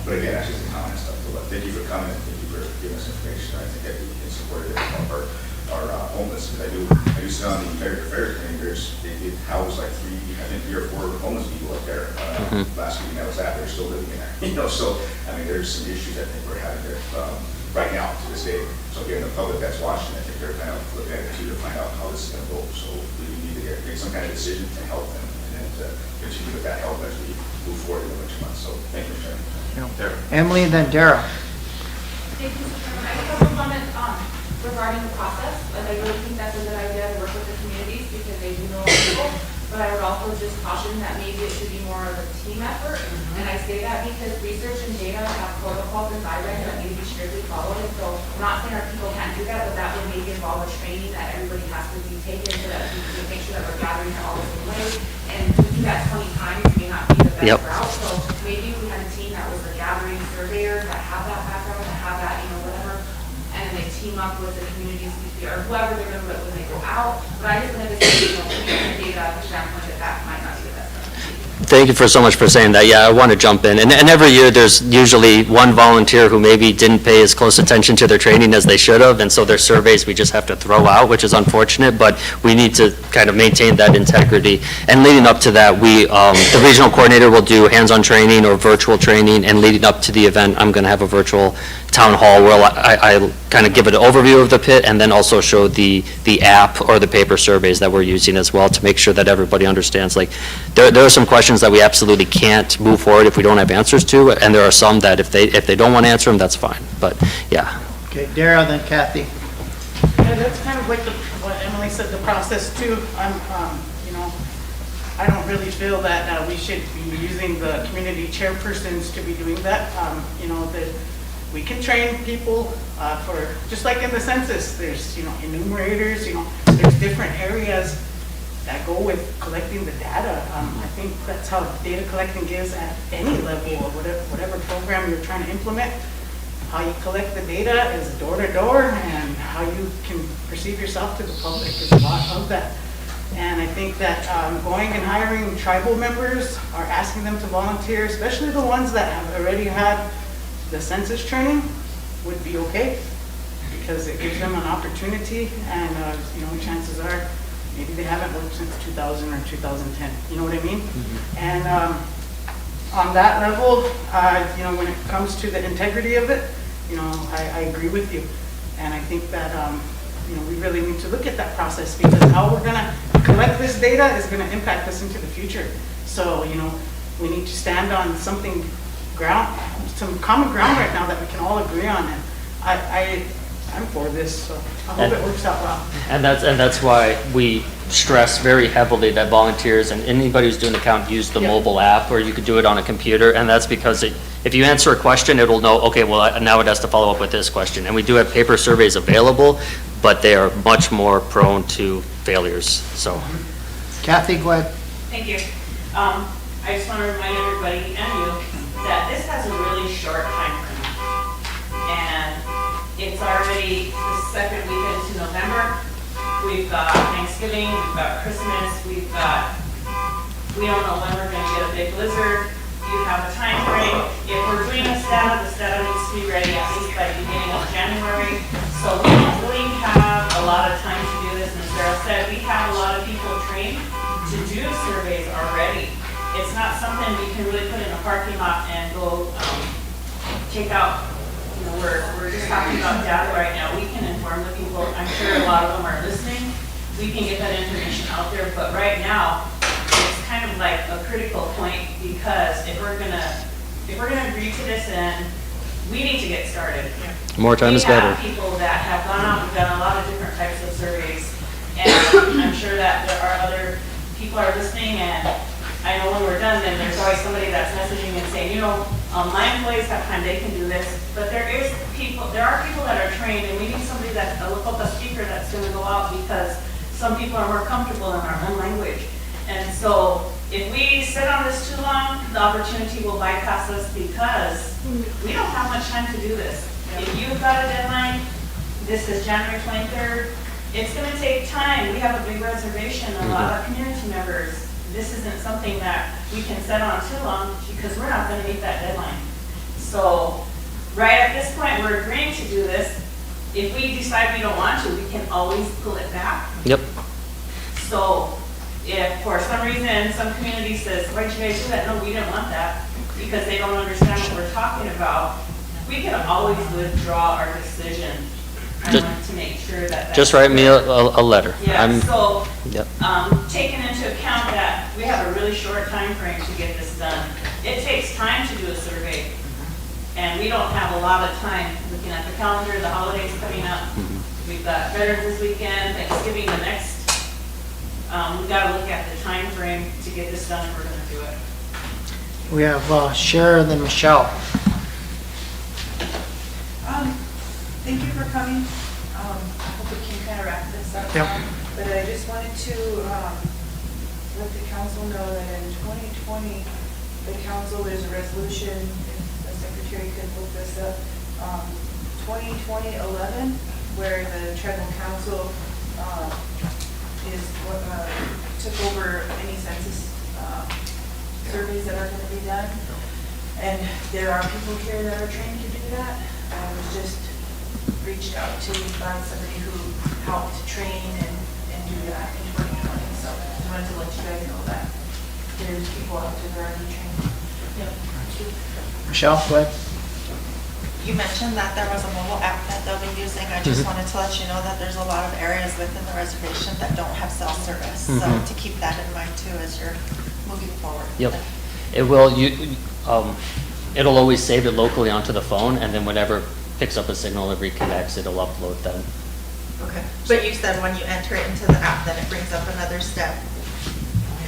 but again, that's just a comment and stuff. But thank you for coming, and thank you for giving us information. I think that we can support it and help our homeless, because I do sit on the American Affairs Committee. They housed like 3 or 4 homeless people up there last meeting I was at. They're still living in there, so I mean, there's some issues I think we're having there right now to this day. So again, the public that's watching, I think they're kind of looking at it too, to find out how this is going to go. So we need to make some kind of decision to help them, and then to continue with that help as we move forward in the winter months. So thank you, Chairman. Emily and then Dara. Thank you, Mr. Chairman. I just have a comment regarding the process. Like, I really think that's a good idea to work with the communities because they do know people. But I would also just caution that maybe it should be more of a team effort. And I say that because research and data have protocols and guidelines that need to be strictly followed. And so I'm not saying our people can't do that, but that would maybe involve a training that everybody has to be taken so that we can make sure that we're gathering it all the same way. And to do that 20 times may not be the best route. So maybe we had a team that was a gathering surveyor that have that background, that have that, whatever, and they team up with the community CPA or whoever they're going to when they go out. But I just wanted to say, community data standpoint that might not be the best. Thank you so much for saying that. Yeah, I want to jump in. And every year, there's usually one volunteer who maybe didn't pay as close attention to their training as they should have, and so their surveys we just have to throw out, which is unfortunate, but we need to kind of maintain that integrity. And leading up to that, the regional coordinator will do hands-on training or virtual training, and leading up to the event, I'm going to have a virtual town hall where I kind of give an overview of the pit and then also show the app or the paper surveys that we're using as well to make sure that everybody understands. Like, there are some questions that we absolutely can't move forward if we don't have answers to, and there are some that if they don't want to answer them, that's fine. But yeah. Okay, Dara, then Kathy. Yeah, that's kind of like what Emily said, the process too. I don't really feel that we should be using the community chairpersons to be doing that. That we can train people for, just like in the census, there's, enumerators, there's different areas that go with collecting the data. I think that's how data collecting is at any level or whatever program you're trying to implement. How you collect the data is door to door, and how you can perceive yourself to the public is a lot of that. And I think that going and hiring tribal members or asking them to volunteer, especially the ones that have already had the census training, would be okay, because it gives them an opportunity, and chances are maybe they haven't worked since 2000 or 2010. You know what I mean? And on that level, when it comes to the integrity of it, I agree with you, and I think that we really need to look at that process, because how we're going to collect this data is going to impact us into the future. So we need to stand on some common ground right now that we can all agree on, and I'm for this, so I hope it works out well. And that's why we stress very heavily that volunteers and anybody who's doing the count use the mobile app, or you could do it on a computer, and that's because if you answer a question, it'll know, okay, well, now it has to follow up with this question. And we do have paper surveys available, but they are much more prone to failures, so. Kathy, go ahead. Thank you. I just want to remind everybody and you that this has a really short time frame. And it's already the second weekend to November. We've got Thanksgiving, we've got Christmas, we don't know when we're going to get a big blizzard. You have a time frame. If we're doing the stata needs to be ready at least by the beginning of January. So we don't really have a lot of time to do this. And Sarah said, we have a lot of people trained, something we can really put in a parking lot and go, take out, you know, we're just talking about data right now. We can inform the people. I'm sure a lot of them are listening. We can get that information out there, but right now, it's kind of like a critical point because if we're gonna agree to this, then we need to get started. More time is better. We have people that have gone out, we've done a lot of different types of surveys, and I'm sure that there are other people are listening, and I know when we're done, then there's always somebody that's messaging and saying, you know, my employees have time, they can do this, but there are people that are trained, and we need somebody that's a local speaker that's gonna go out because some people are more comfortable in our own language. And so if we sit on this too long, the opportunity will bypass us because we don't have much time to do this. If you've got a deadline, this is January 23rd, it's gonna take time. We have a big reservation, a lot of community members. This isn't something that we can set on too long because we're not gonna meet that deadline. So right at this point, we're agreeing to do this. If we decide we don't want to, we can always pull it back. Yep. So if for some reason some community says, why'd you guys do that? No, we didn't want that because they don't understand what we're talking about. We can always withdraw our decision. I want to make sure that. Just write me a letter. Yeah, so, Yep. taking into account that we have a really short time frame to get this done, it takes time to do a survey. And we don't have a lot of time looking at the calendar, the holidays coming up. We've got Veterans this weekend, Thanksgiving the next. We gotta look at the time frame to get this done if we're gonna do it. We have Sharon and then Michelle. Thank you for coming. I hope we can kind of wrap this up. Yep. But I just wanted to let the council know that in 2020, the council, there's a resolution, if the secretary could look this up, 2020-11, where the tribal council took over any census surveys that are going to be done. And there are people here that are trained to do that. I was just reached out to by somebody who helped train and do that in 2020. So I just wanted to let you guys know that there's people out there that are already trained. Michelle, go ahead. You mentioned that there was a mobile app that they'll be using. I just wanted to let you know that there's a lot of areas within the reservation that don't have cell service. So to keep that in mind too as you're moving forward. Yep. It will, it'll always save it locally onto the phone, and then whenever it picks up a signal, it reconnects, it'll upload then. Okay. But you said when you enter it into the app, then it brings up another step.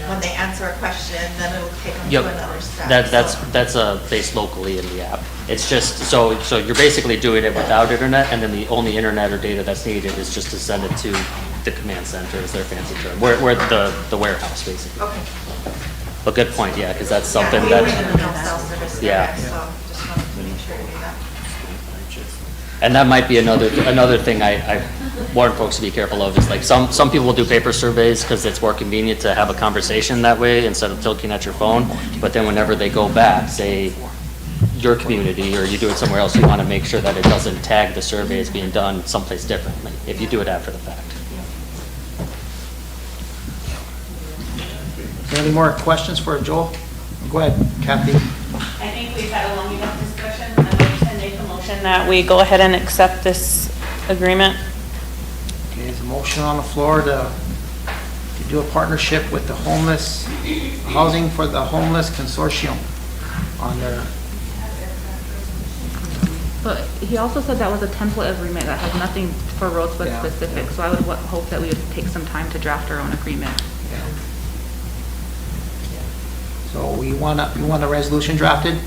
When they answer a question, then it'll take them to another step. That's based locally in the app. It's just, so you're basically doing it without internet, and then the only internet or data that's needed is just to send it to the command center, is their fancy term. We're the warehouse, basically. Okay. A good point, yeah, because that's something We that. live in the cell service area, so just wanted to make sure to do that. And that might be another thing I warn folks to be careful of, is like some people will do paper surveys because it's more convenient to have a conversation that way instead of looking at your phone. But then whenever they go back, say your community or you do it somewhere else, you want to make sure that it doesn't tag the survey as being done someplace differently if you do it after the fact. Any more questions for Joel? Go ahead, Kathy. I think we've had a long enough discussion. I'm going to make a motion That we go ahead and accept this agreement. Okay, there's a motion on the floor to do a partnership with the homeless, Housing for the Homeless Consortium on their. But he also said that was a template agreement that has nothing for Rosebud specific, so I would hope that we would take some time to draft our own agreement. So you want a resolution drafted?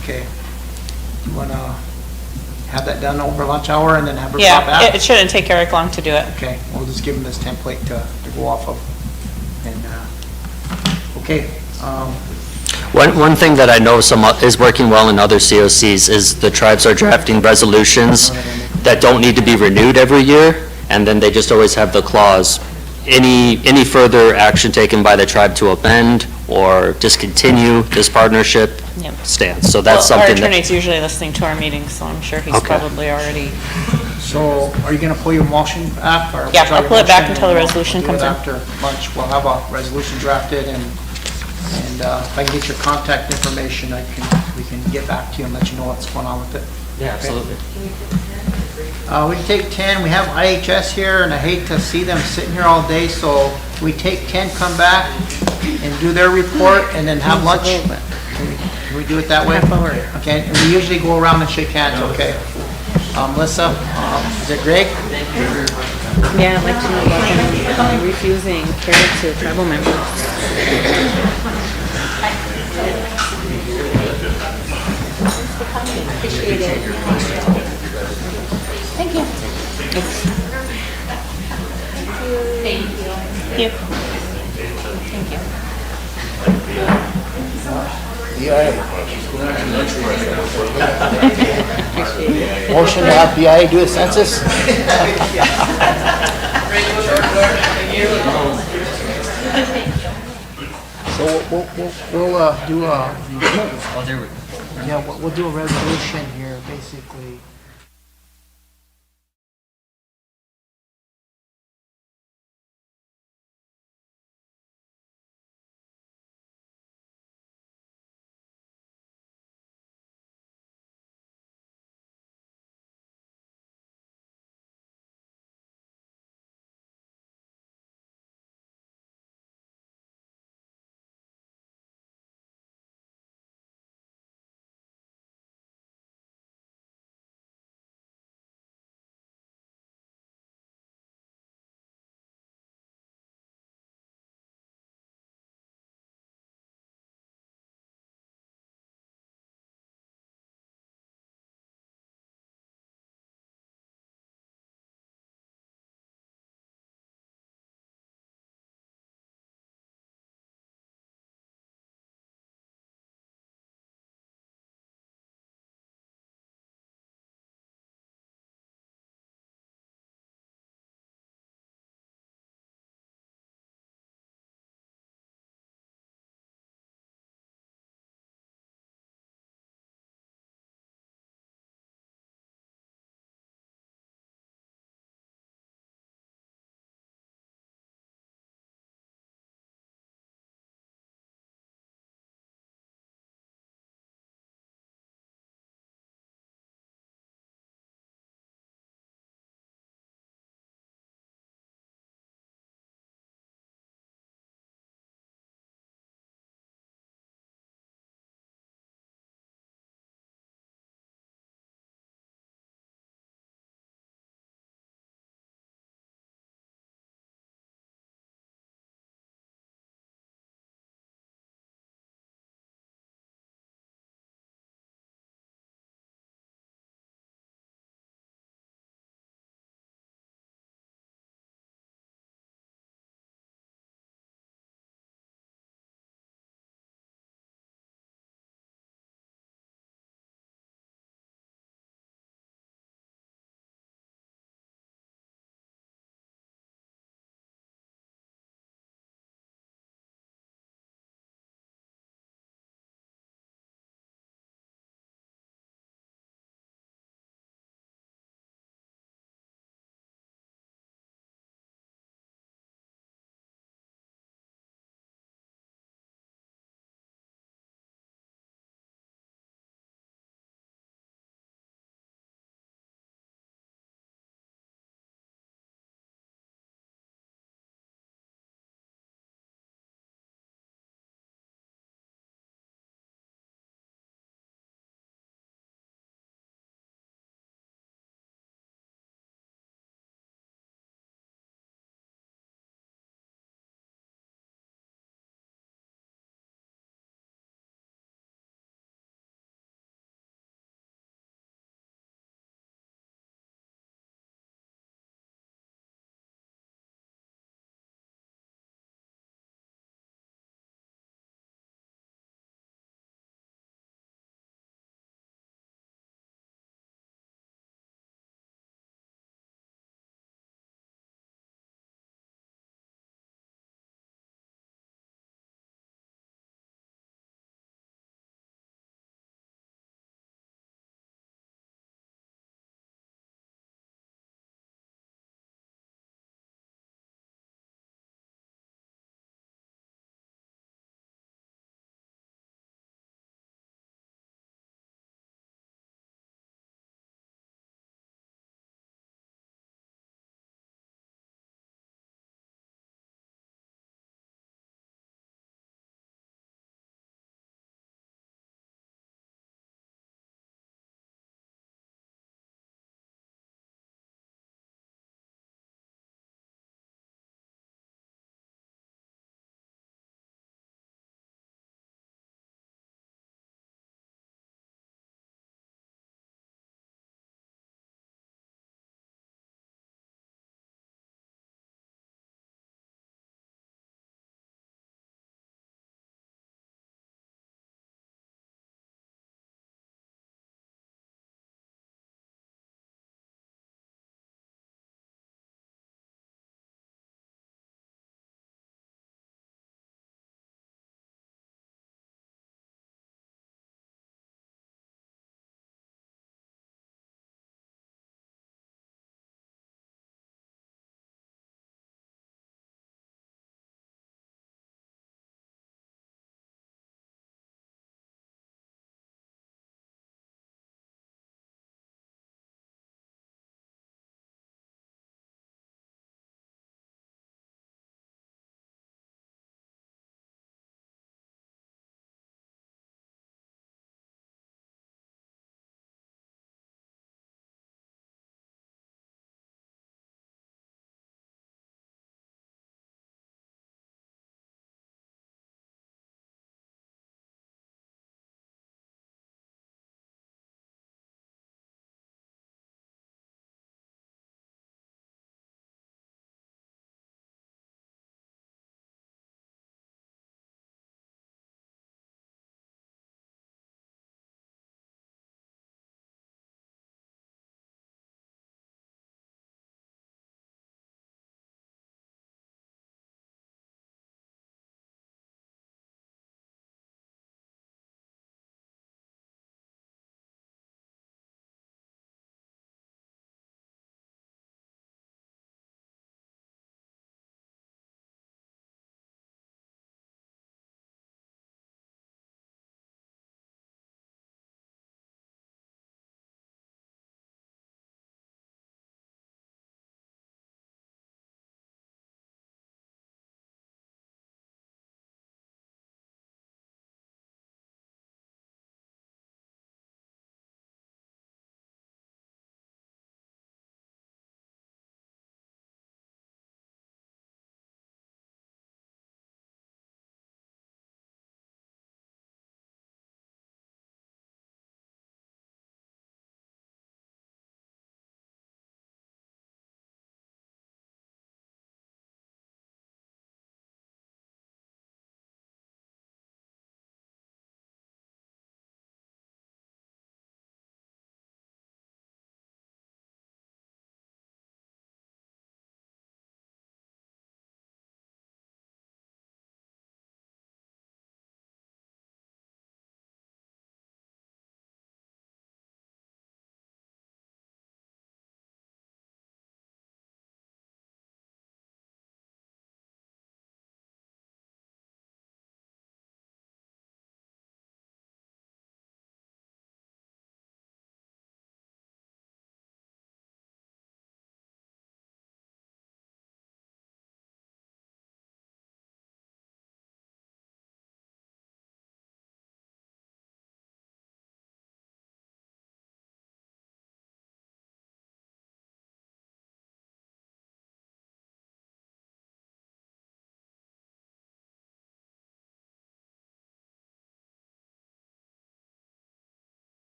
Okay. You want to have that done over lunch hour and then have her brought back? Yeah, it shouldn't take Eric long to do it. Okay, we'll just give him this template to go off of. And, okay. One thing that I know is working well in other COCs is the tribes are drafting resolutions that don't need to be renewed every year, and then they just always have the clause, any further action taken by the tribe to amend or discontinue this partnership stands. So that's something Our attorney's usually listening to our meetings, so I'm sure he's probably already. So are you going to pull your motion back? Or Yeah, I'll pull it back until the resolution comes in. After lunch, we'll have a resolution drafted and And if I can get your contact information, we can get back to you and let you know what's going on with it. Yeah, absolutely. We can take 10, we have IHS here, and I hate to see them sitting here all day, so we take 10, come back and do their report, and then have lunch. Can we do it that way? Okay, and we usually go around and shake hands, okay? Melissa, is it Greg? Yeah, I'd like to know about them refusing care to tribal members. Appreciate it. Thank you. Thank you. Thank you. Motion to have BIA do a census? So we'll do we'll do a resolution here, basically.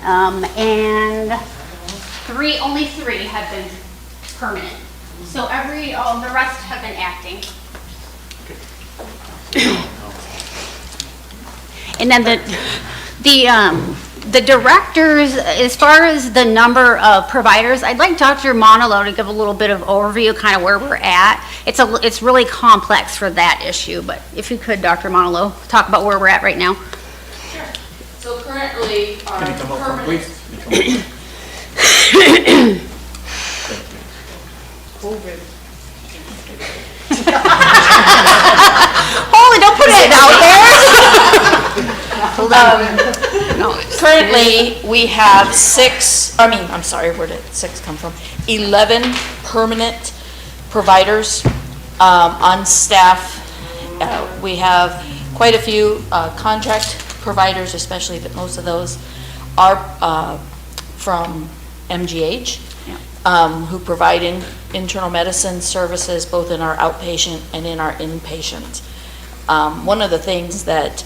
And only three have been permanent. So all the rest have been acting. And then the directors, as far as the number of providers, I'd like Dr. Monolo to give a little bit of overview, kind of where we're at. It's really complex for that issue, but if you could, Dr. Monolo, talk about where we're at right now. Sure. So currently, our permanent. COVID. Holy, don't put it out there. No, currently, we have where did 6 come from? 11 permanent providers on staff. We have quite a few contract providers, especially, but most of those are from MGH, who provide internal medicine services both in our outpatient and in our inpatient. One of the things that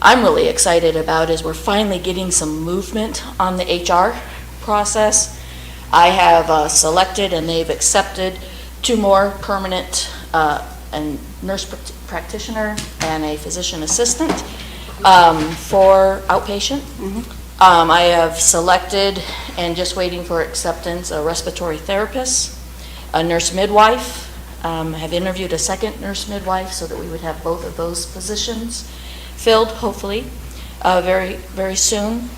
I'm really excited about is we're finally getting some movement on the HR process. I have selected and they've accepted 2 more permanent a nurse practitioner and a physician assistant for outpatient. I have selected and just waiting for acceptance a respiratory therapist, a nurse midwife. Have interviewed a second nurse midwife so that we would have both of those positions filled, hopefully, very, very soon.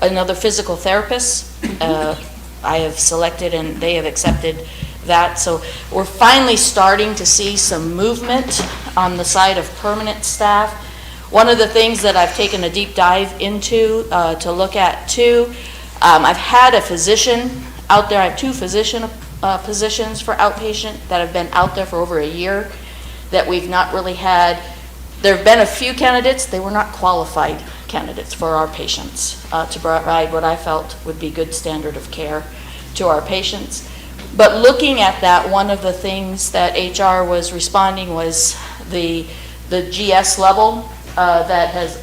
Another physical therapist, I have selected and they have accepted that. So we're finally starting to see some movement on the side of permanent staff. One of the things that I've taken a deep dive into to look at too, I've had a physician out there. I have 2 physician positions for outpatient that have been out there for over a year that we've not really had. There have been a few candidates. They were not qualified candidates for our patients to provide what I felt would be good standard of care to our patients. But looking at that, one of the things that HR was responding was the GS level that has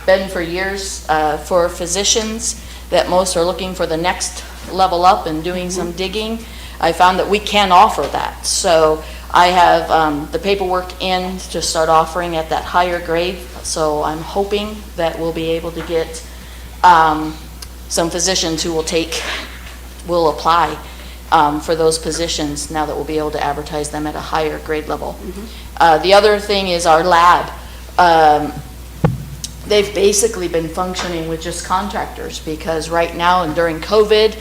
been for years for physicians, that most are looking for the next level up and doing some digging. I found that we can offer that. So I have the paperwork in to start offering at that higher grade. So I'm hoping that we'll be able to get some physicians who will apply for those positions now that we'll be able to advertise them at a higher grade level. The other thing is our lab. They've basically been functioning with just contractors because right now and during COVID,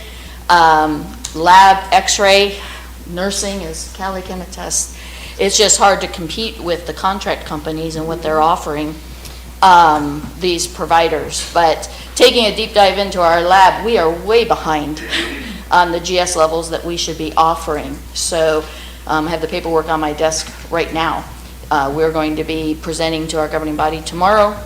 lab, x-ray, nursing, as Callie can attest, it's just hard to compete with the contract companies and what they're offering these providers. But taking a deep dive into our lab, we are way behind on the GS levels that we should be offering. So I have the paperwork on my desk right now. We're going to be presenting to our governing body tomorrow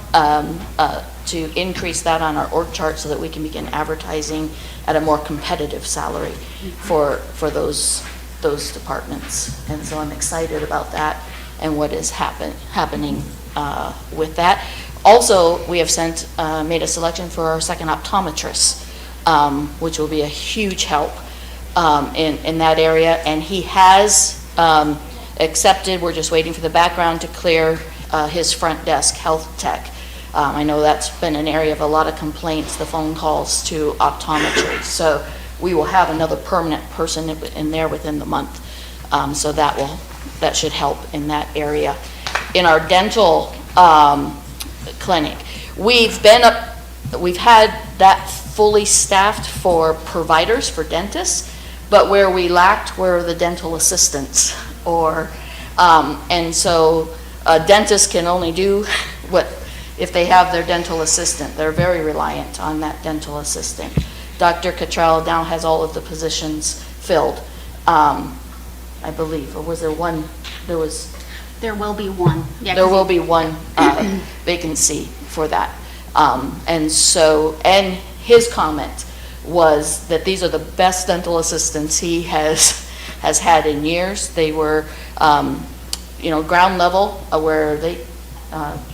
to increase that on our org chart so that we can begin advertising at a more competitive salary for those departments. And so I'm excited about that and what is happening with that. Also, we have made a selection for our second optometrist, which will be a huge help in that area. And he has accepted. We're just waiting for the background to clear his front desk health tech. I know that's been an area of a lot of complaints, the phone calls to optometry. So we will have another permanent person in there within the month. So that should help in that area. In our dental clinic, we've had that fully staffed for providers, for dentists, but where we lacked were the dental assistants. And so dentists can only do what if they have their dental assistant. They're very reliant on that dental assistant. Dr. Cottrell now has all of the positions filled, I believe, or was there one? There will be one. Yeah, there will be one vacancy for that. And his comment was that these are the best dental assistants he has had in years. They were, ground level where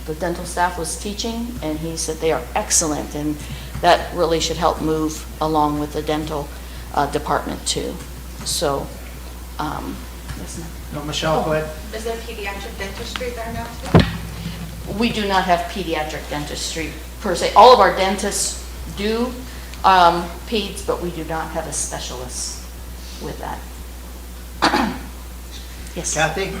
the dental staff was teaching, and he said they are excellent, and that really should help move along with the dental department too. So, yes, ma'am. No, Michelle, go ahead. Is there pediatric dentistry there now? We do not have pediatric dentistry per se. All of our dentists do peds, but we do not have a specialist with that. Yes. Kathy?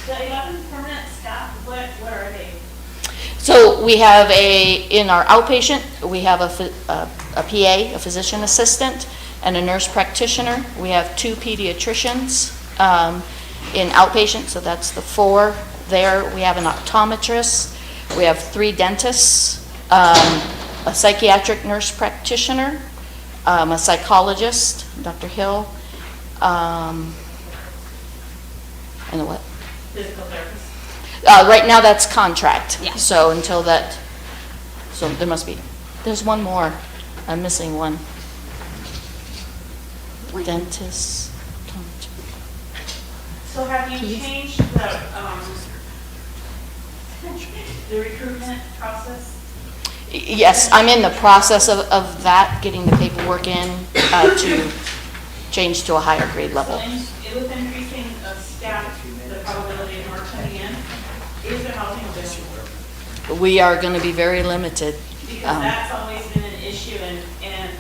The 11 permanent staff, what are they? So we have in our outpatient, we have a PA, a physician assistant, and a nurse practitioner. We have 2 pediatricians in outpatient, so that's the 4 there. We have an optometrist. We have 3 dentists, a psychiatric nurse practitioner, a psychologist, Dr. Hill, and a what? Physical therapist? Right now, that's contract. Yeah. So until that, so there's one more. I'm missing one. Dentist. So have you changed the recruitment process? Yes, I'm in the process of that, getting the paperwork in to change to a higher grade level. So with increasing of staff, the probability of more coming in, is there housing available? We are going to be very limited. Because that's always been an issue, and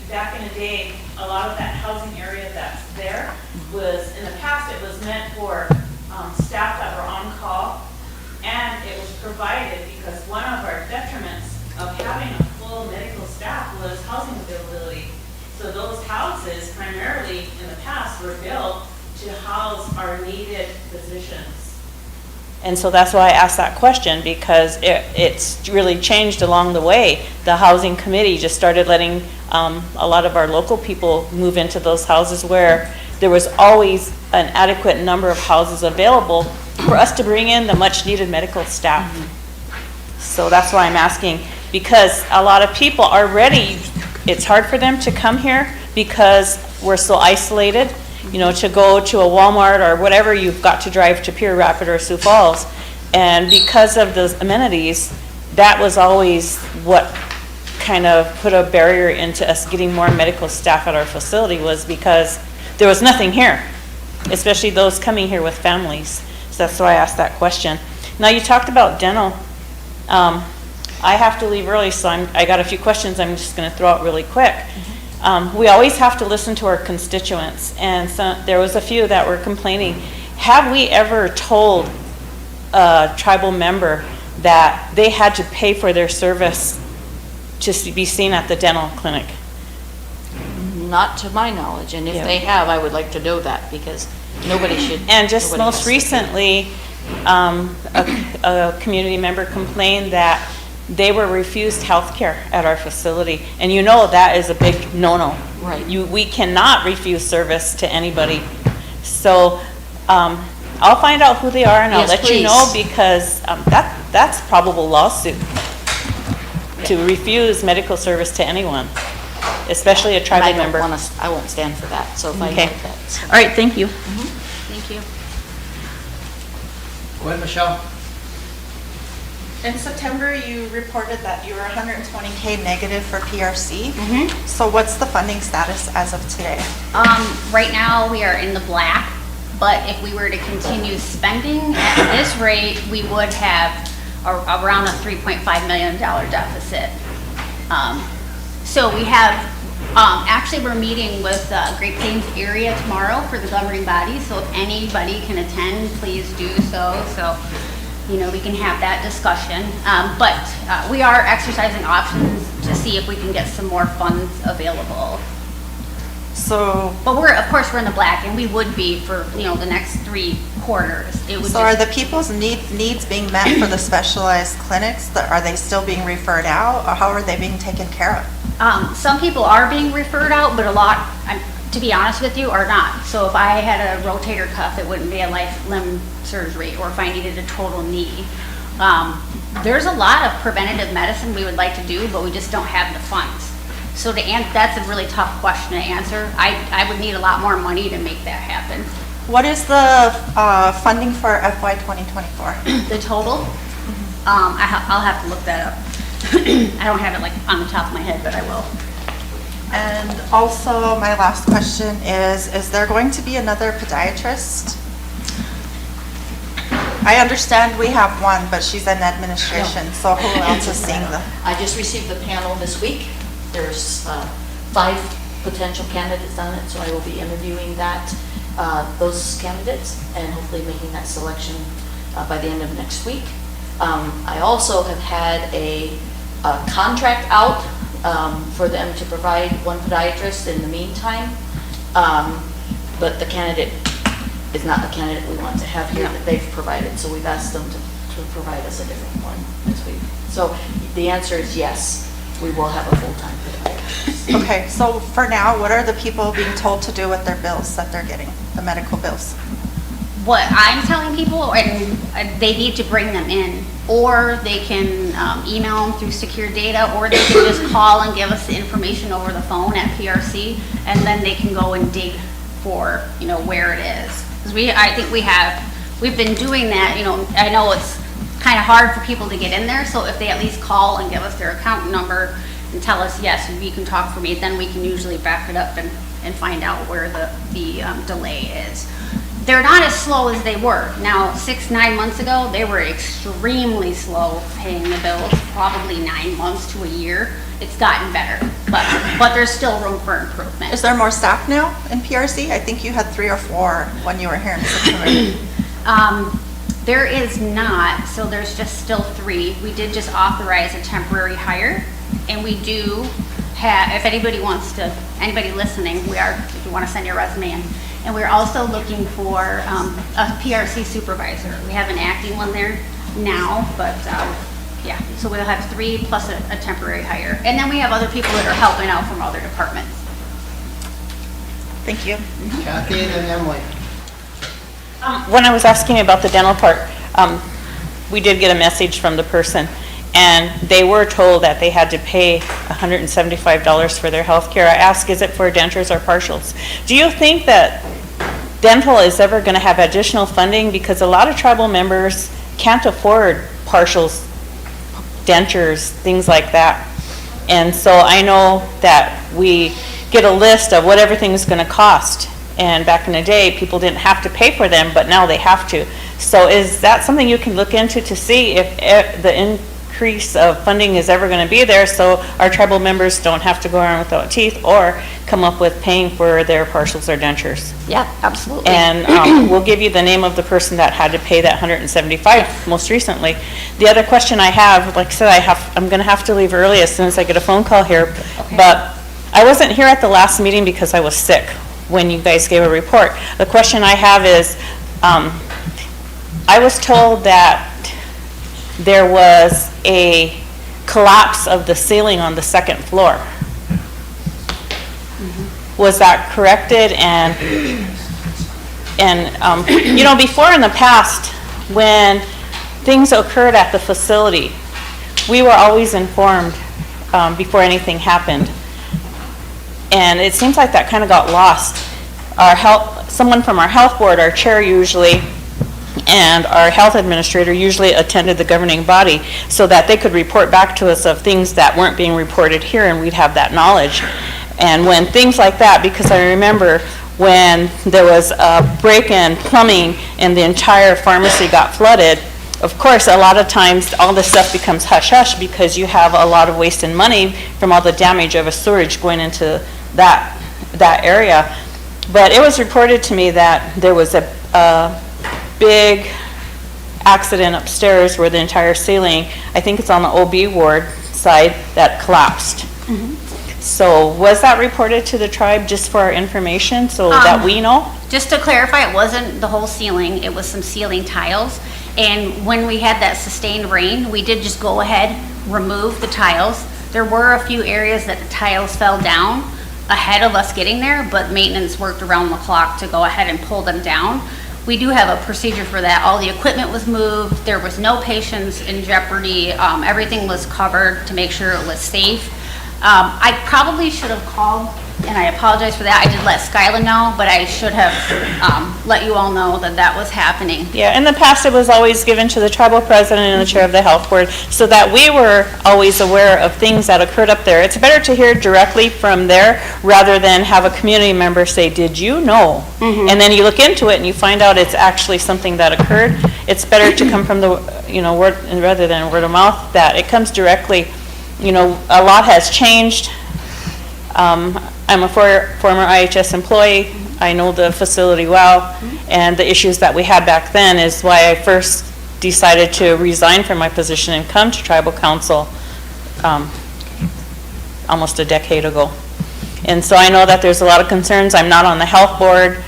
back in the day, a lot of that housing area that's there was, in the past, it was meant for staff that were on call, and it was provided because one of our detriments of having a full medical staff was housing availability. So those houses primarily in the past were built to house our needed physicians. And so that's why I asked that question, because it's really changed along the way. The housing committee just started letting a lot of our local people move into those houses where there was always an adequate number of houses available for us to bring in the much needed medical staff. So that's why I'm asking, because a lot of people are ready. It's hard for them to come here because we're so isolated. You know, to go to a Walmart or whatever, you've got to drive to Pier Rapid or Sioux Falls. And because of those amenities, that was always what kind of put a barrier into us getting more medical staff at our facility, was because there was nothing here, especially those coming here with families. So that's why I asked that question. Now, you talked about dental. I have to leave early, so I got a few questions I'm just going to throw out really quick. We always have to listen to our constituents, and so there was a few that were complaining. Have we ever told a tribal member that they had to pay for their service to be seen at the dental clinic? Not to my knowledge, and if they have, I would like to know that, because nobody should. And just most recently, a community member complained that they were refused health care at our facility. And you know that is a big no-no. Right. We cannot refuse service to anybody. So I'll find out who they are, and I'll let you know, because that's probable lawsuit to refuse medical service to anyone, especially a tribal member. I won't stand for that, so if I Okay. heard that. So. All right, thank you. Thank you. Go ahead, Michelle. In September, you reported that you were 120K negative for PRC. So what's the funding status as of today? Right now, we are in the black, but if we were to continue spending at this rate, we would have around a $3.5 million deficit. So we have, actually, we're meeting with Great Plains area tomorrow for the governing body, so if anybody can attend, please do so. So, you know, we can have that discussion. But we are exercising options to see if we can get some more funds available. So, but of course, we're in the black, and we would be for, you know, the next 3 quarters. It would so are the people's needs being met for the specialized clinics? Are they still being referred out, or how are they being taken care of? Some people are being referred out, but a lot, to be honest with you, are not. So if I had a rotator cuff, it wouldn't be a limb surgery, or if I needed a total knee. There's a lot of preventative medicine we would like to do, but we just don't have the funds. So that's a really tough question to answer. I would need a lot more money to make that happen. What is the funding for FY 2024? The total, I'll have to look that up. I don't have it like on the top of my head, but I will. And also, my last question is there going to be another podiatrist? I understand we have one, but she's in administration, so who else is seeing them? I just received the panel this week. There's 5 potential candidates on it, so I will be interviewing those candidates and hopefully making that selection by the end of next week. I also have had a contract out for them to provide one podiatrist in the meantime, but the candidate is not the candidate we want to have here that they've provided, so we've asked them to provide us a different one this week. So the answer is yes, we will have a full-time podiatrist. Okay, so for now, what are the people being told to do with their bills that they're getting, the medical bills? What I'm telling people, and they need to bring them in, or they can email them through secure data, or they can just call and give us the information over the phone at PRC, and then they can go and dig for, where it is. Because I think we've been doing that, I know it's kind of hard for people to get in there, so if they at least call and give us their account number and tell us, yes, you can talk for me, then we can usually back it up and find out where the delay is. They're not as slow as they were. Now, 6-9 months ago, they were extremely slow paying the bills, probably 9 months to a year. It's gotten better, but there's still room for improvement. Is there more staff now in PRC? I think you had 3 or 4 when you were here in September. There is not, so there's just still 3. We did just authorize a temporary hire, and we do have, if anybody listening, if you want to send your resume in, and we're also looking for a PRC supervisor. We have an acting one there now, but yeah, so we'll have 3 plus a temporary hire. And then we have other people that are helping out from other departments. Thank you. Kathy and Emily. When I was asking about the dental part, we did get a message from the person, and they were told that they had to pay $175 for their health care. I asked, is it for dentures or partials? Do you think that dental is ever going to have additional funding? Because a lot of tribal members can't afford partials, dentures, things like that. And so I know that we get a list of what everything's going to cost. And back in the day, people didn't have to pay for them, but now they have to. So is that something you can look into to see if the increase of funding is ever going to be there, so our tribal members don't have to go around without teeth or come up with paying for their partials or dentures? Yeah, absolutely. And we'll give you the name of the person that had to pay that $175 most recently. The other question I have, like I said, I'm going to have to leave early as soon as I get a phone call here. Okay. But I wasn't here at the last meeting because I was sick when you guys gave a report. The question I have is, I was told that there was a collapse of the ceiling on the 2nd floor. Was that corrected? And before in the past, when things occurred at the facility, we were always informed before anything happened. And it seems like that kind of got lost. Someone from our health board, our chair usually, and our health administrator usually attended the governing body so that they could report back to us of things that weren't being reported here, and we'd have that knowledge. And when things like that, because I remember when there was a break in plumbing and the entire pharmacy got flooded, of course, a lot of times all this stuff becomes hush-hush because you have a lot of waste and money from all the damage of a sewage going into that area. But it was reported to me that there was a big accident upstairs where the entire ceiling, I think it's on the OB ward side, that collapsed. Mm-hmm. So was that reported to the tribe just for our information so that we know? Just to clarify, it wasn't the whole ceiling, it was some ceiling tiles. And when we had that sustained rain, we did just go ahead, remove the tiles. There were a few areas that the tiles fell down ahead of us getting there, but maintenance worked around the clock to go ahead and pull them down. We do have a procedure for that. All the equipment was moved, there was no patients in jeopardy, everything was covered to make sure it was safe. I probably should have called and I apologize for that. I did let Skyla know, but I should have let you all know that that was happening. Yeah, in the past, it was always given to the tribal president and the chair of the health board, so that we were always aware of things that occurred up there. It's better to hear directly from there rather than have a community member say, did you know? And then you look into it and you find out it's actually something that occurred. It's better to come from the, word, rather than word of mouth, that it comes directly. A lot has changed. I'm a former IHS employee. I know the facility well, and the issues that we had back then is why I first decided to resign from my position and come to tribal council almost a decade ago. And so I know that there's a lot of concerns. I'm not on the health board,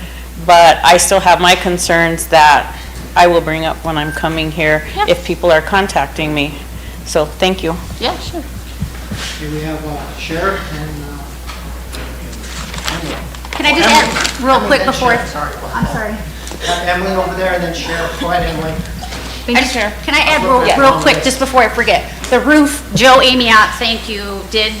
but I still have my concerns that I will bring up when I'm coming here if people are contacting me. So thank you. Yeah, sure. Okay, we have Sheriff and Can I just add real quick before? I'm sorry. Emily over there, and then Sheriff. Go ahead, Emily. Can I add real quick, just before I forget? The roof, Joe Amiot, thank you, did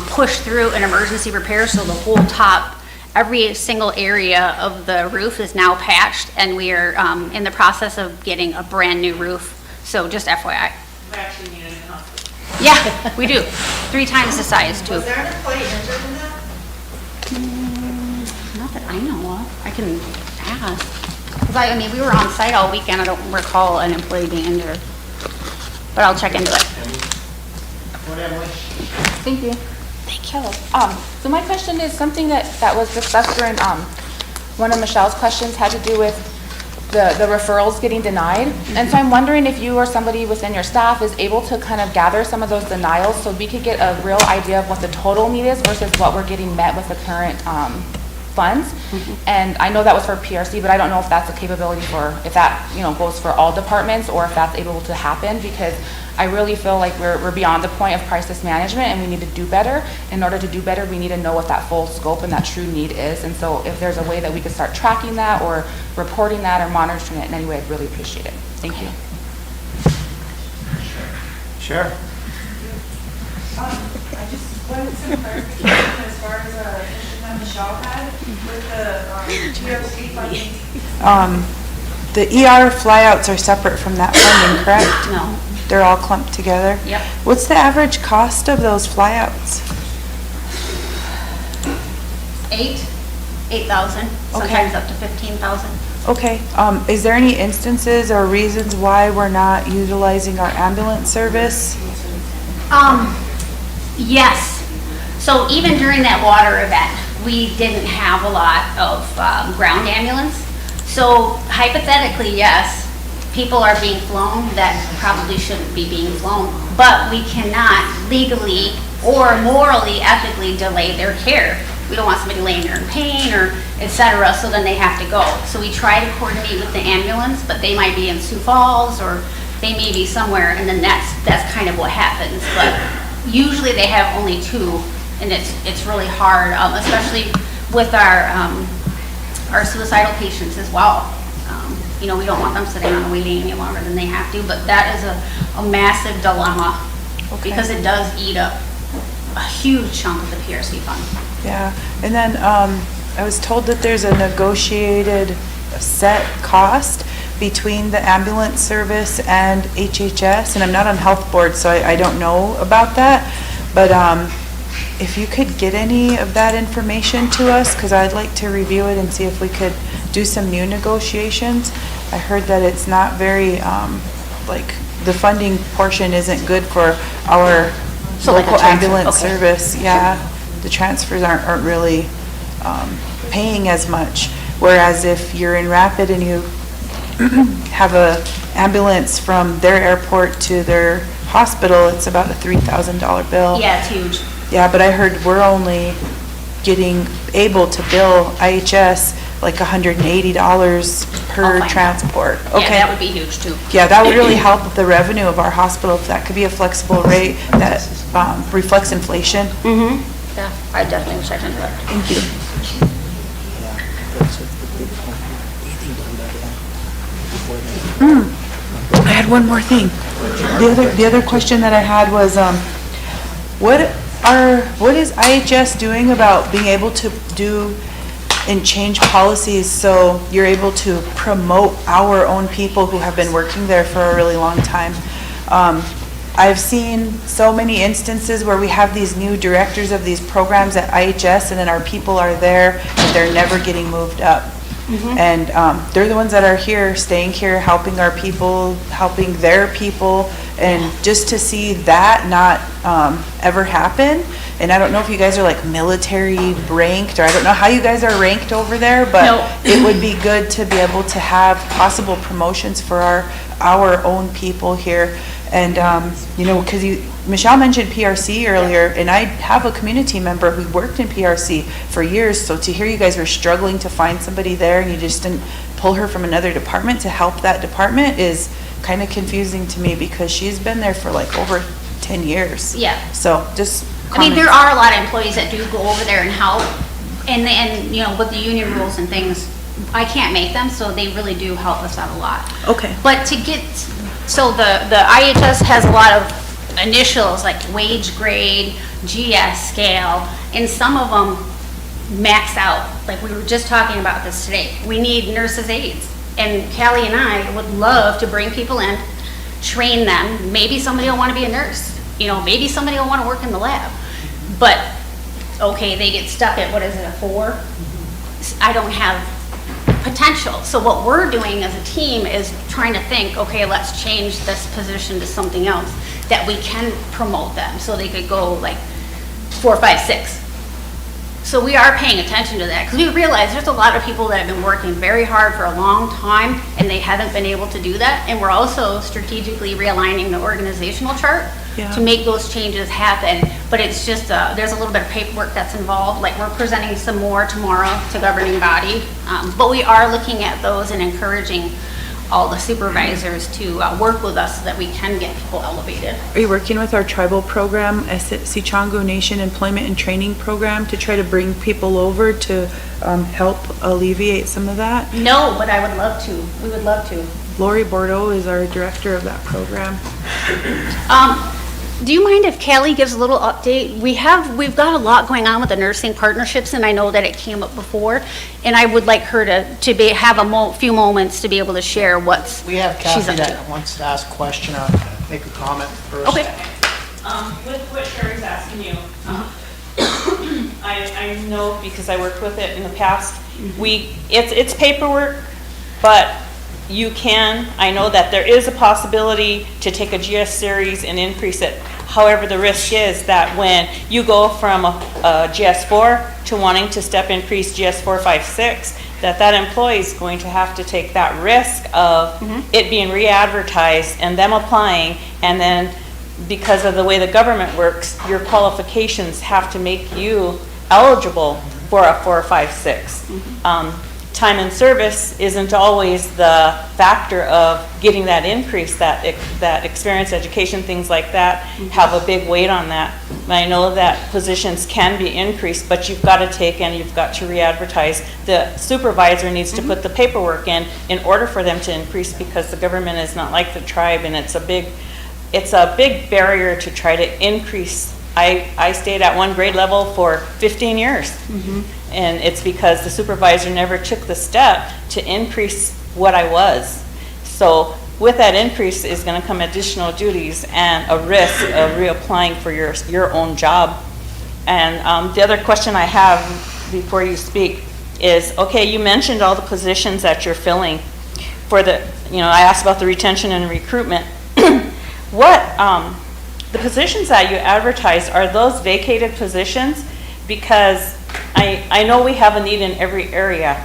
push through an emergency repair, so the whole top, every single area of the roof is now patched, and we are in the process of getting a brand-new roof, so just FYI. We actually need a new hospital. Yeah, we do. 3 times the size, too. Was there an employee injured in that? Not that I know of. I can ask. Because I mean, we were on site all weekend. I don't recall an employee being injured. But I'll check into it. Thank you. Thank you. So my question is something that was discussed during one of Michelle's questions had to do with the referrals getting denied. And so I'm wondering if you or somebody within your staff is able to kind of gather some of those denials so we could get a real idea of what the total need is versus what we're getting met with the current funds. And I know that was for PRC, but I don't know if that's a capability for, if that, goes for all departments or if that's able to happen, because I really feel like we're beyond the point of crisis management and we need to do better. In order to do better, we need to know what that full scope and that true need is. And so if there's a way that we could start tracking that or reporting that or monitoring it in any way, I'd really appreciate it. Thank you. Sure. I just wanted some clarification as far as a question that Michelle had with the TRC funding. The ER flyouts are separate from that funding, correct? No. They're all clumped together? Yep. What's the average cost of those flyouts? 8,000, sometimes up to 15,000. Okay, is there any instances or reasons why we're not utilizing our ambulance service? Yes. So even during that water event, we didn't have a lot of ground ambulance. So hypothetically, yes, people are being flown that probably shouldn't be being flown, but we cannot legally or morally, ethically delay their care. We don't want somebody laying there in pain or et cetera, so then they have to go. So we try to coordinate with the ambulance, but they might be in Sioux Falls or they may be somewhere, and then that's kind of what happens. But usually they have only 2, and it's really hard, especially with our suicidal patients as well. We don't want them sitting on a waiting any longer than they have to, but that is a massive dilemma because it does eat up a huge chunk of the PRC fund. Yeah, and then I was told that there's a negotiated set cost between the ambulance service and HHS, and I'm not on health board, so I don't know about that, but if you could get any of that information to us, because I'd like to review it and see if we could do some new negotiations. I heard that it's not very, the funding portion isn't good for our local ambulance service. Yeah, the transfers aren't really paying as much. Whereas if you're in Rapid and you have a ambulance from their airport to their hospital, it's about a $3,000 bill. Yeah, it's huge. Yeah, but I heard we're only getting able to bill IHS like $180 per transport. Yeah, that would be huge too. Yeah, that would really help with the revenue of our hospital if that could be a flexible rate that reflects inflation. Yeah, I definitely wish I could do that. Thank you. I had one more thing. The other question that I had was, what is IHS doing about being able to do and change policies so you're able to promote our own people who have been working there for a really long time? I've seen so many instances where we have these new directors of these programs at IHS, and then our people are there and they're never getting moved up. And they're the ones that are here, staying here, helping our people, helping their people, and just to see that not ever happen. And I don't know if you guys are like military ranked, or I don't know how you guys are ranked over there, but it would be good to be able to have possible promotions for our own people here. And, you know, because Michelle mentioned PRC earlier, and I have a community member who worked in PRC for years, so to hear you guys were struggling to find somebody there and you just didn't pull her from another department to help that department is kind of confusing to me, because she's been there for like over 10 years. Yeah. So just I mean, there are a lot of employees that do go over there and help, and you know, with the union rules and things, I can't make them, so they really do help us out a lot. Okay. But to get, so the IHS has a lot of initials like wage grade, GS scale, and some of them max out. Like we were just talking about this today. We need nurses' aides, and Callie and I would love to bring people in, train them. Maybe somebody will want to be a nurse. You know, maybe somebody will want to work in the lab. But, okay, they get stuck at, what is it, a 4? I don't have potential. So what we're doing as a team is trying to think, okay, let's change this position to something else that we can promote them, so they could go like 4, 5, 6. So we are paying attention to that, because we realize there's a lot of people that have been working very hard for a long time and they haven't been able to do that. And we're also strategically realigning the organizational chart to make those changes happen. But it's just, there's a little bit of paperwork that's involved. Like we're presenting some more tomorrow to governing body. But we are looking at those and encouraging all the supervisors to work with us so that we can get people elevated. Are you working with our tribal program, Sichangu Nation Employment and Training Program, to try to bring people over to help alleviate some of that? No, but I would love to. We would love to. Lori Bordeaux is our director of that program. Do you mind if Callie gives a little update? We've got a lot going on with the nursing partnerships, and I know that it came up before, and I would like her to have a few moments to be able to share what's We have she's Kathy up to. that wants to ask a question or make a comment first. Okay. With what Sherry's asking you, I know because I worked with it in the past, it's paperwork, but I know that there is a possibility to take a GS series and increase it. However, the risk is that when you go from a GS4 to wanting to step increase GS4, 5, 6, that employee is going to have to take that risk of it being re-advertised and them applying, and then because of the way the government works, your qualifications have to make you eligible for a 4, 5, 6. Time and service isn't always the factor of getting that increase, that experience, education, things like that have a big weight on that. And I know that positions can be increased, but you've got to take and you've got to re-advertise. The supervisor needs to put the paperwork in order for them to increase, because the government is not like the tribe, and it's a big barrier to try to increase. I stayed at one grade level for 15 years. And it's because the supervisor never took the step to increase what I was. So with that increase is going to come additional duties and a risk of reapplying for your own job. And the other question I have before you speak is, okay, you mentioned all the positions that you're filling for I asked about the retention and recruitment. The positions that you advertised, are those vacated positions? Because I know we have a need in every area.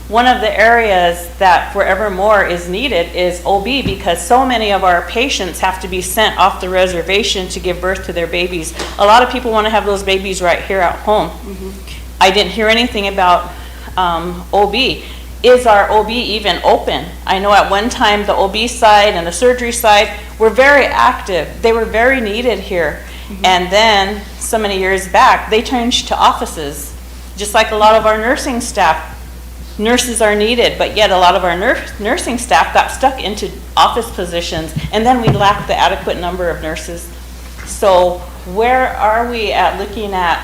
One of the areas that forevermore is needed is OB, because so many of our patients have to be sent off the reservation to give birth to their babies. A lot of people want to have those babies right here at home. I didn't hear anything about OB. Is our OB even open? I know at one time the OB side and the surgery side were very active. They were very needed here. And then so many years back, they changed to offices. Just like a lot of our nursing staff, nurses are needed, but yet a lot of our nursing staff got stuck into office positions, and then we lacked the adequate number of nurses. So where are we at looking at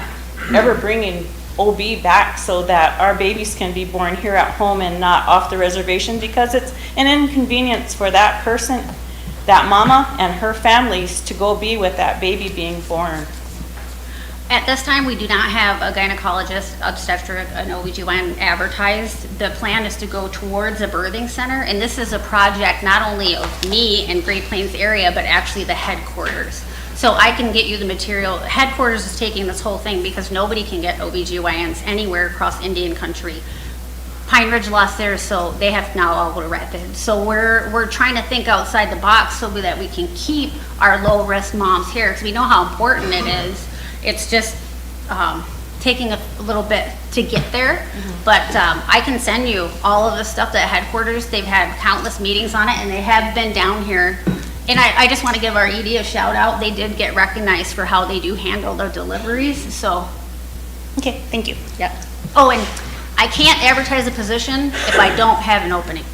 ever bringing OB back so that our babies can be born here at home and not off the reservation? Because it's an inconvenience for that person, that mama and her families, to go be with that baby being born. At this time, we do not have a gynecologist, obstetric, an OBGYN advertised. The plan is to go towards a birthing center, and this is a project not only of me and Great Plains area, but actually the headquarters. So I can get you the material. Headquarters is taking this whole thing because nobody can get OBGYNs anywhere across Indian country. Pine Ridge lost theirs, so they have to now all go to Rapid. So we're trying to think outside the box so that we can keep our low-risk moms here, because we know how important it is. It's just taking a little bit to get there, but I can send you all of the stuff that headquarters, they've had countless meetings on it, and they have been down here. And I just want to give our ED a shout out. They did get recognized for how they do handle their deliveries, so. Okay, thank you. Yep. Oh, and I can't advertise a position if I don't have an opening.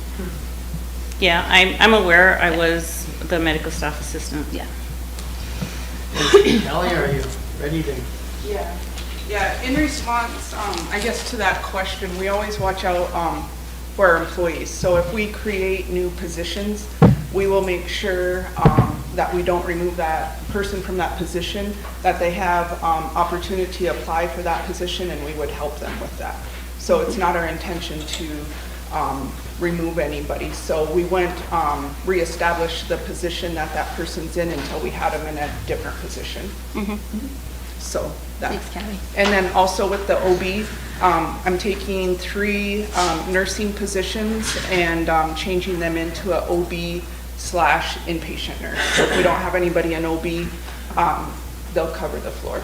Yeah, I'm aware. I was the medical staff assistant. Yeah. Kelly, are you ready to? Yeah, in response, I guess to that question, we always watch out for our employees. So if we create new positions, we will make sure that we don't remove that person from that position, that they have opportunity to apply for that position, and we would help them with that. So it's not our intention to remove anybody. So we wouldn't reestablish the position that that person's in until we had them in a different position. So that. Thanks, Kelly. And then also with the OB, I'm taking 3 nursing positions and changing them into a OB/inpatient nurse. So if we don't have anybody in OB, they'll cover the floor.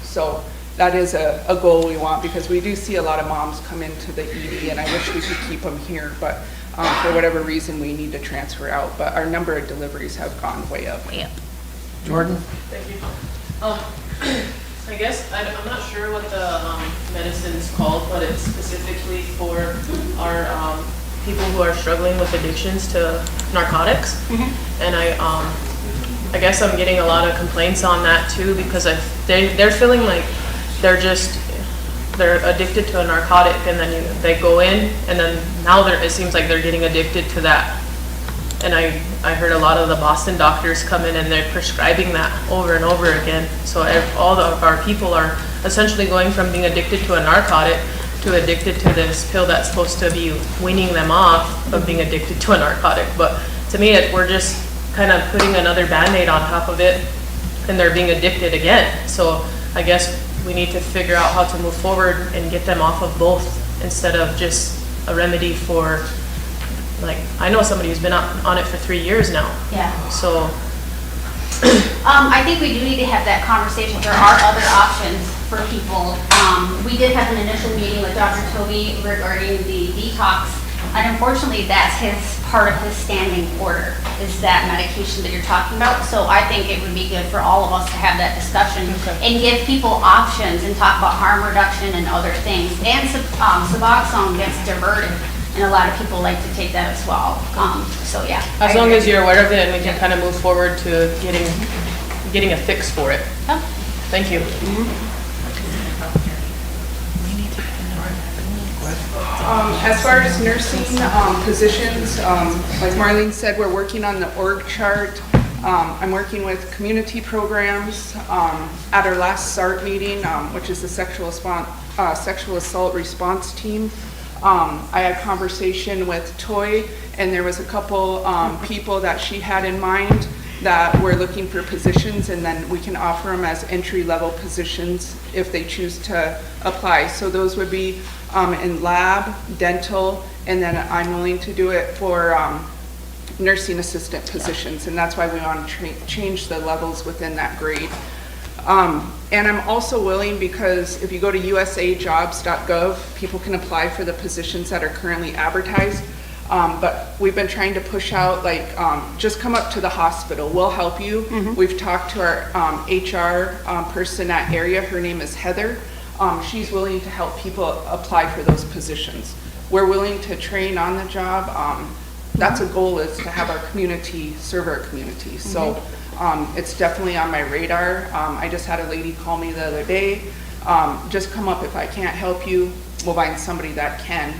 So that is a goal we want, because we do see a lot of moms come into the ED, and I wish we could keep them here, but for whatever reason, we need to transfer out. But our number of deliveries have gone way up. Way up. Jordan? Thank you. I guess, I'm not sure what the medicine's called, but it's specifically for our people who are struggling with addictions to narcotics. And I guess I'm getting a lot of complaints on that too, because they're feeling like they're addicted to a narcotic, and then they go in, and then now it seems like they're getting addicted to that. And I heard a lot of the Boston doctors come in and they're prescribing that over and over again. So all of our people are essentially going from being addicted to a narcotic to addicted to this pill that's supposed to be weaning them off of being addicted to a narcotic. But to me, we're just kind of putting another Band-Aid on top of it, and they're being addicted again. So I guess we need to figure out how to move forward and get them off of both, instead of just a remedy for, like, I know somebody who's been on it for 3 years now. Yeah. So. I think we do need to have that conversation. There are other options for people. We did have an initial meeting with Dr. Toby regarding the detox, and unfortunately that's part of his standing order, is that medication that you're talking about. So I think it would be good for all of us to have that discussion and give people options and talk about harm reduction and other things. And Suboxone gets diverted, and a lot of people like to take that as well. So yeah. As long as you're aware of it, and we can kind of move forward to getting a fix for it. Yeah. Thank you. As far as nursing positions, like Marlene said, we're working on the org chart. I'm working with community programs. At our last SART meeting, which is the sexual assault response team, I had a conversation with Toy, and there was a couple people that she had in mind that we're looking for positions, and then we can offer them as entry-level positions if they choose to apply. So those would be in lab, dental, and then I'm willing to do it for nursing assistant positions, and that's why we want to change the levels within that grade. And I'm also willing, because if you go to usajobs.gov, people can apply for the positions that are currently advertised. But we've been trying to push out, like, just come up to the hospital, we'll help you. We've talked to our HR person at area, her name is Heather. She's willing to help people apply for those positions. We're willing to train on the job. That's a goal, is to have our community serve our community. So It's definitely on my radar. I just had a lady call me the other day. Just come up if I can't help you, we'll find somebody that can.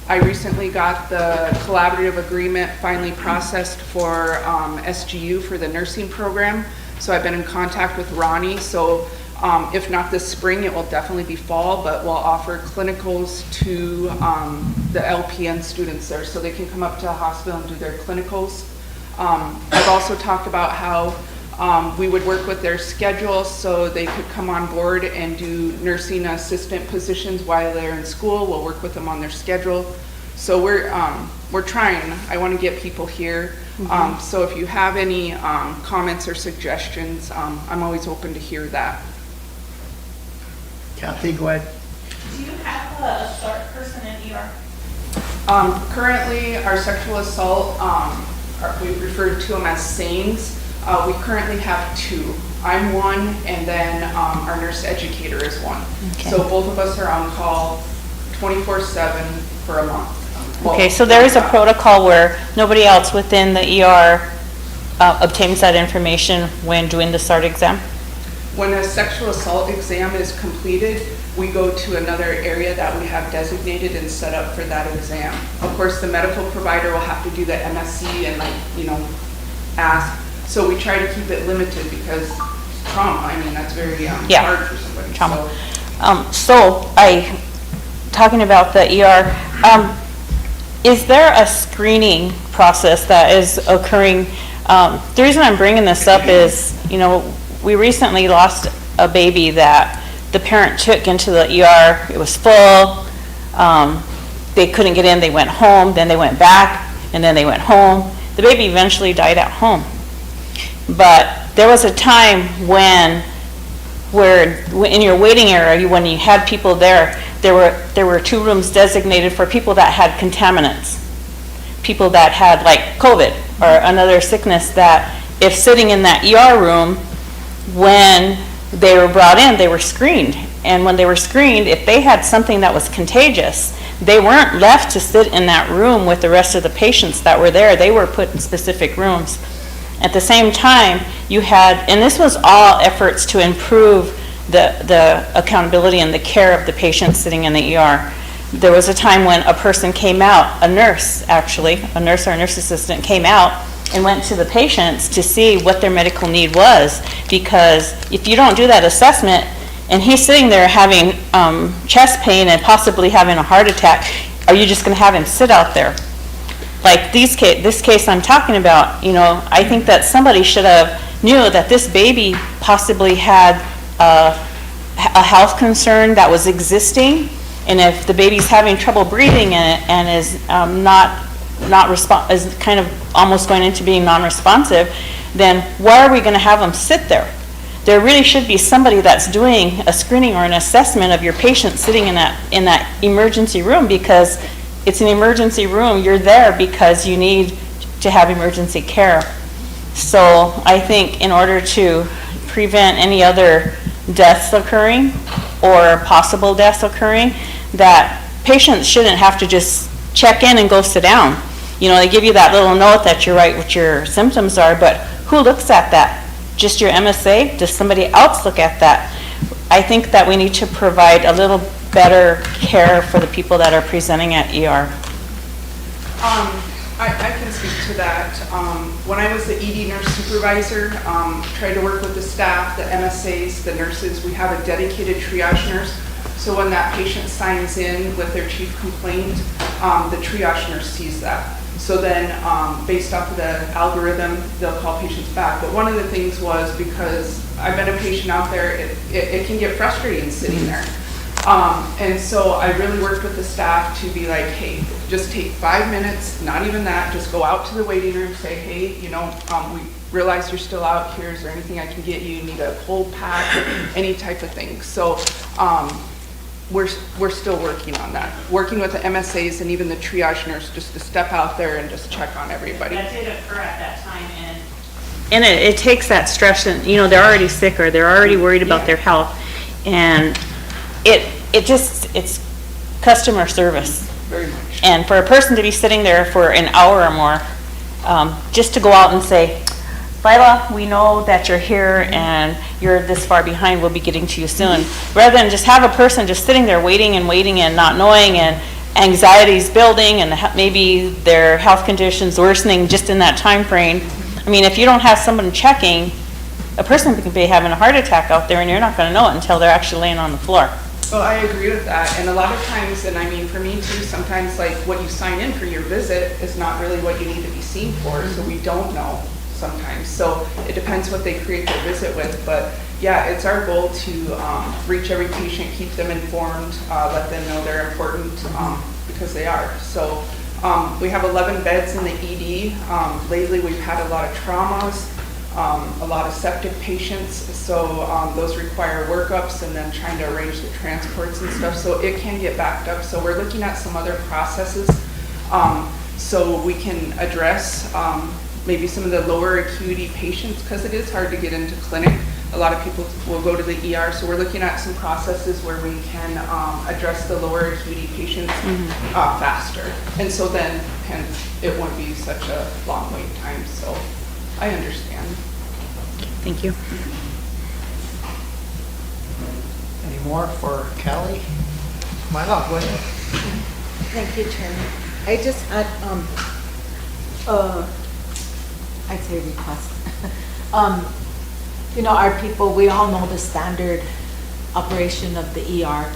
I recently got the collaborative agreement finally processed for SGU for the nursing program. So I've been in contact with Ronnie. So if not this spring, it will definitely be fall, but we'll offer clinicals to the LPN students there so they can come up to the hospital and do their clinicals. I've also talked about how we would work with their schedule so they could come on board and do nursing assistant positions while they're in school. We'll work with them on their schedule. So we're trying. I want to get people here. So if you have any comments or suggestions, I'm always open to hear that. Kathy, go ahead. Do you have a SART person in ER? Currently, our sexual assault, we refer to them as SANEs. We currently have 2. I'm one, and then our nurse educator is one. Okay. So both of us are on call 24/7 for a month. Okay, so there is a protocol where nobody else within the ER obtains that information when doing the SART exam? When a sexual assault exam is completed, we go to another area that we have designated and set up for that exam. Of course, the medical provider will have to do the MSC and ask. So we try to keep it limited because trauma, that's very hard for somebody. Trauma. Talking about the ER, is there a screening process that is occurring? The reason I'm bringing this up is, we recently lost a baby that the parent took into the ER. It was full. They couldn't get in. They went home. Then they went back, and then they went home. The baby eventually died at home. But there was a time where in your waiting area, when you had people there were 2 rooms designated for people that had contaminants, people that had like COVID or another sickness that if sitting in that ER room, when they were brought in, they were screened. And when they were screened, if they had something that was contagious, they weren't left to sit in that room with the rest of the patients that were there. They were put in specific rooms. At the same time, you had, and this was all efforts to improve the accountability and the care of the patients sitting in the ER. There was a time when a person came out, a nurse actually, a nurse or a nurse assistant came out and went to the patients to see what their medical need was, because if you don't do that assessment and he's sitting there having chest pain and possibly having a heart attack, are you just going to have him sit out there? Like this case I'm talking about, I think that somebody should have knew that this baby possibly had a health concern that was existing, and if the baby's having trouble breathing and is is kind of almost going into being non-responsive, then why are we going to have them sit there? There really should be somebody that's doing a screening or an assessment of your patient sitting in that emergency room, because it's an emergency room. You're there because you need to have emergency care. So I think in order to prevent any other deaths occurring or possible deaths occurring, that patients shouldn't have to just check in and go sit down. They give you that little note that you're right what your symptoms are, but who looks at that? Just your MSA? Does somebody else look at that? I think that we need to provide a little better care for the people that are presenting at ER. I can speak to that. When I was the ED nurse supervisor, tried to work with the staff, the MSAs, the nurses. We have a dedicated triage nurse. So when that patient signs in with their chief complaint, the triage nurse sees that. So then, based off of the algorithm, they'll call patients back. But one of the things was, because I've been a patient out there, it can get frustrating sitting there. And so I really worked with the staff to be like, hey, just take 5 minutes, not even that, just go out to the waiting room, say, hey, we realize you're still out here. Is there anything I can get you? You need a cold pack, any type of thing. So we're still working on that. Working with the MSAs and even the triage nurse just to step out there and just check on everybody. That did occur at that time, And it takes that stress, and they're already sick or they're already worried about their health, and it's customer service. Very much. And for a person to be sitting there for an hour or more, just to go out and say, Lila, we know that you're here and you're this far behind, we'll be getting to you soon. Rather than just have a person just sitting there waiting and not knowing, and anxiety's building, and maybe their health conditions worsening just in that time frame. I mean, if you don't have someone checking, a person could be having a heart attack out there and you're not gonna know it until they're actually laying on the floor. Well, I agree with that, and a lot of times, and I mean, for me too, sometimes like what you sign in for your visit is not really what you need to be seen for, so we don't know sometimes. So it depends what they create their visit with, but yeah, it's our goal to reach every patient, keep them informed, let them know they're important, because they are. So we have 11 beds in the ED. Lately, we've had a lot of traumas, a lot of septic patients, so those require workups and then trying to arrange the transports and stuff, so it can get backed up. So we're looking at some other processes so we can address maybe some of the lower acuity patients, because it is hard to get into clinic. A lot of people will go to the ER, so we're looking at some processes where we can address the lower acuity patients faster. And so then it won't be such a long wait time, so I understand. Thank you. Any more for Kelly? Myla, go ahead. Thank you, Chairman. I just had, I'd say request. You know, our people, we all know the standard operation of the ER,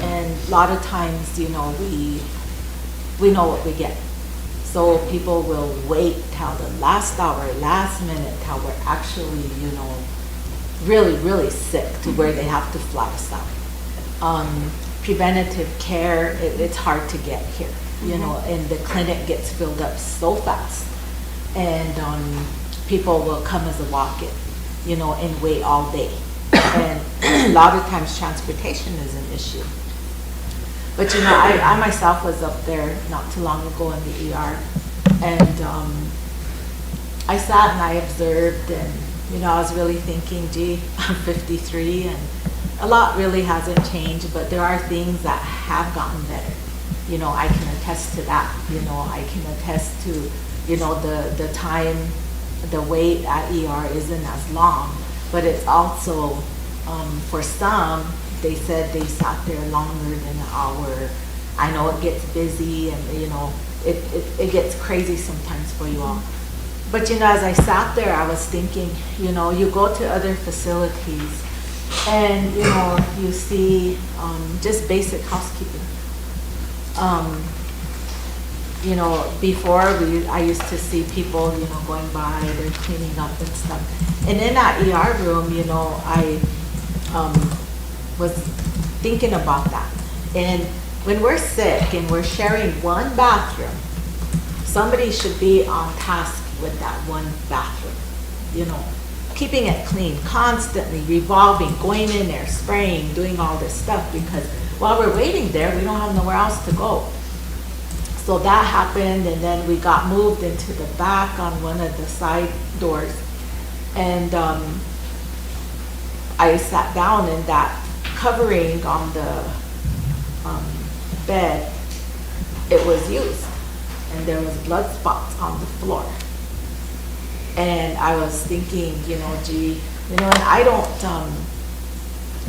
and a lot of times, you know, we know what we get. So people will wait till the last hour, last minute, till we're actually, you know, really, really sick to where they have to fly us out. Preventative care, it's hard to get here, you know, and the clinic gets filled up so fast. And people will come as a walk-in, you know, and wait all day. And a lot of times transportation is an issue. But you know, I myself was up there not too long ago in the ER, and I sat and I observed, and you know, I was really thinking, gee, I'm 53 and a lot really hasn't changed, but there are things that have gotten better. You know, I can attest to that. You know, I can attest to, you know, the time, the wait at ER isn't as long, but it's also, for some, they said they sat there longer than an hour. I know it gets busy and, you know, it gets crazy sometimes for you all. But, you know, as I sat there, I was thinking, you know, you go to other facilities and, you know, you see just basic housekeeping. You know, before I used to see people, you know, going by, they're cleaning up and stuff. And in that ER room, you know, I was thinking about that. And when we're sick and we're sharing one bathroom, somebody should be on task with that one bathroom, you know, keeping it clean, constantly revolving, going in there, spraying, doing all this stuff, because while we're waiting there, we don't have nowhere else to go. So that happened, and then we got moved into the back on one of the side doors, and I sat down, and that covering on the bed, it was used, and there was blood spots on the floor. And I was thinking, you know, gee, you know, and I don't,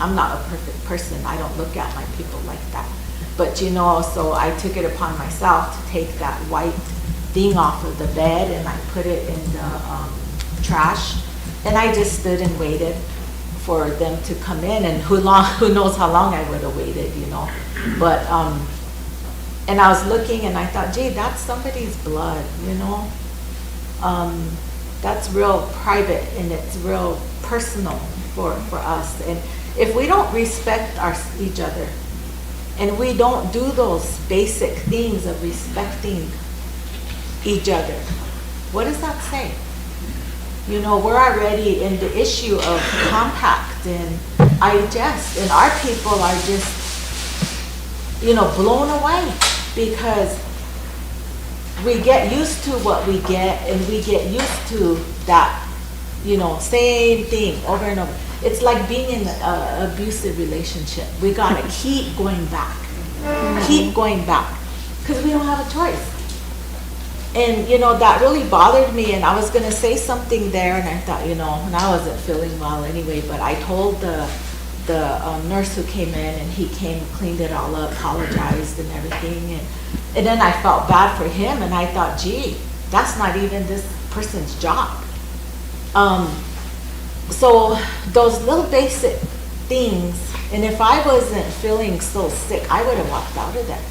I'm not a perfect person. I don't look at my people like that. But, you know, so I took it upon myself to take that white thing off of the bed, and I put it in the trash. And I just stood and waited for them to come in, and who knows how long I would have waited, you know. But, and I was looking, and I thought, gee, that's somebody's blood, you know. That's real private, and it's real personal for us. And if we don't respect each other, and we don't do those basic things of respecting each other, what does that say? You know, we're already in the issue of compact and IHS, and our people are just, you know, blown away, because we get used to what we get, and we get used to that, you know, same thing over and over. It's like being in an abusive relationship. We gotta keep going back, keep going back, because we don't have a choice. And, that really bothered me, and I was gonna say something there, and I thought, and I wasn't feeling well anyway, but I told the nurse who came in, and he came, cleaned it all up, apologized and everything, and then I felt bad for him, and I thought, gee, that's not even this person's job. So those little basic things, and if I wasn't feeling so sick, I would have walked out of there.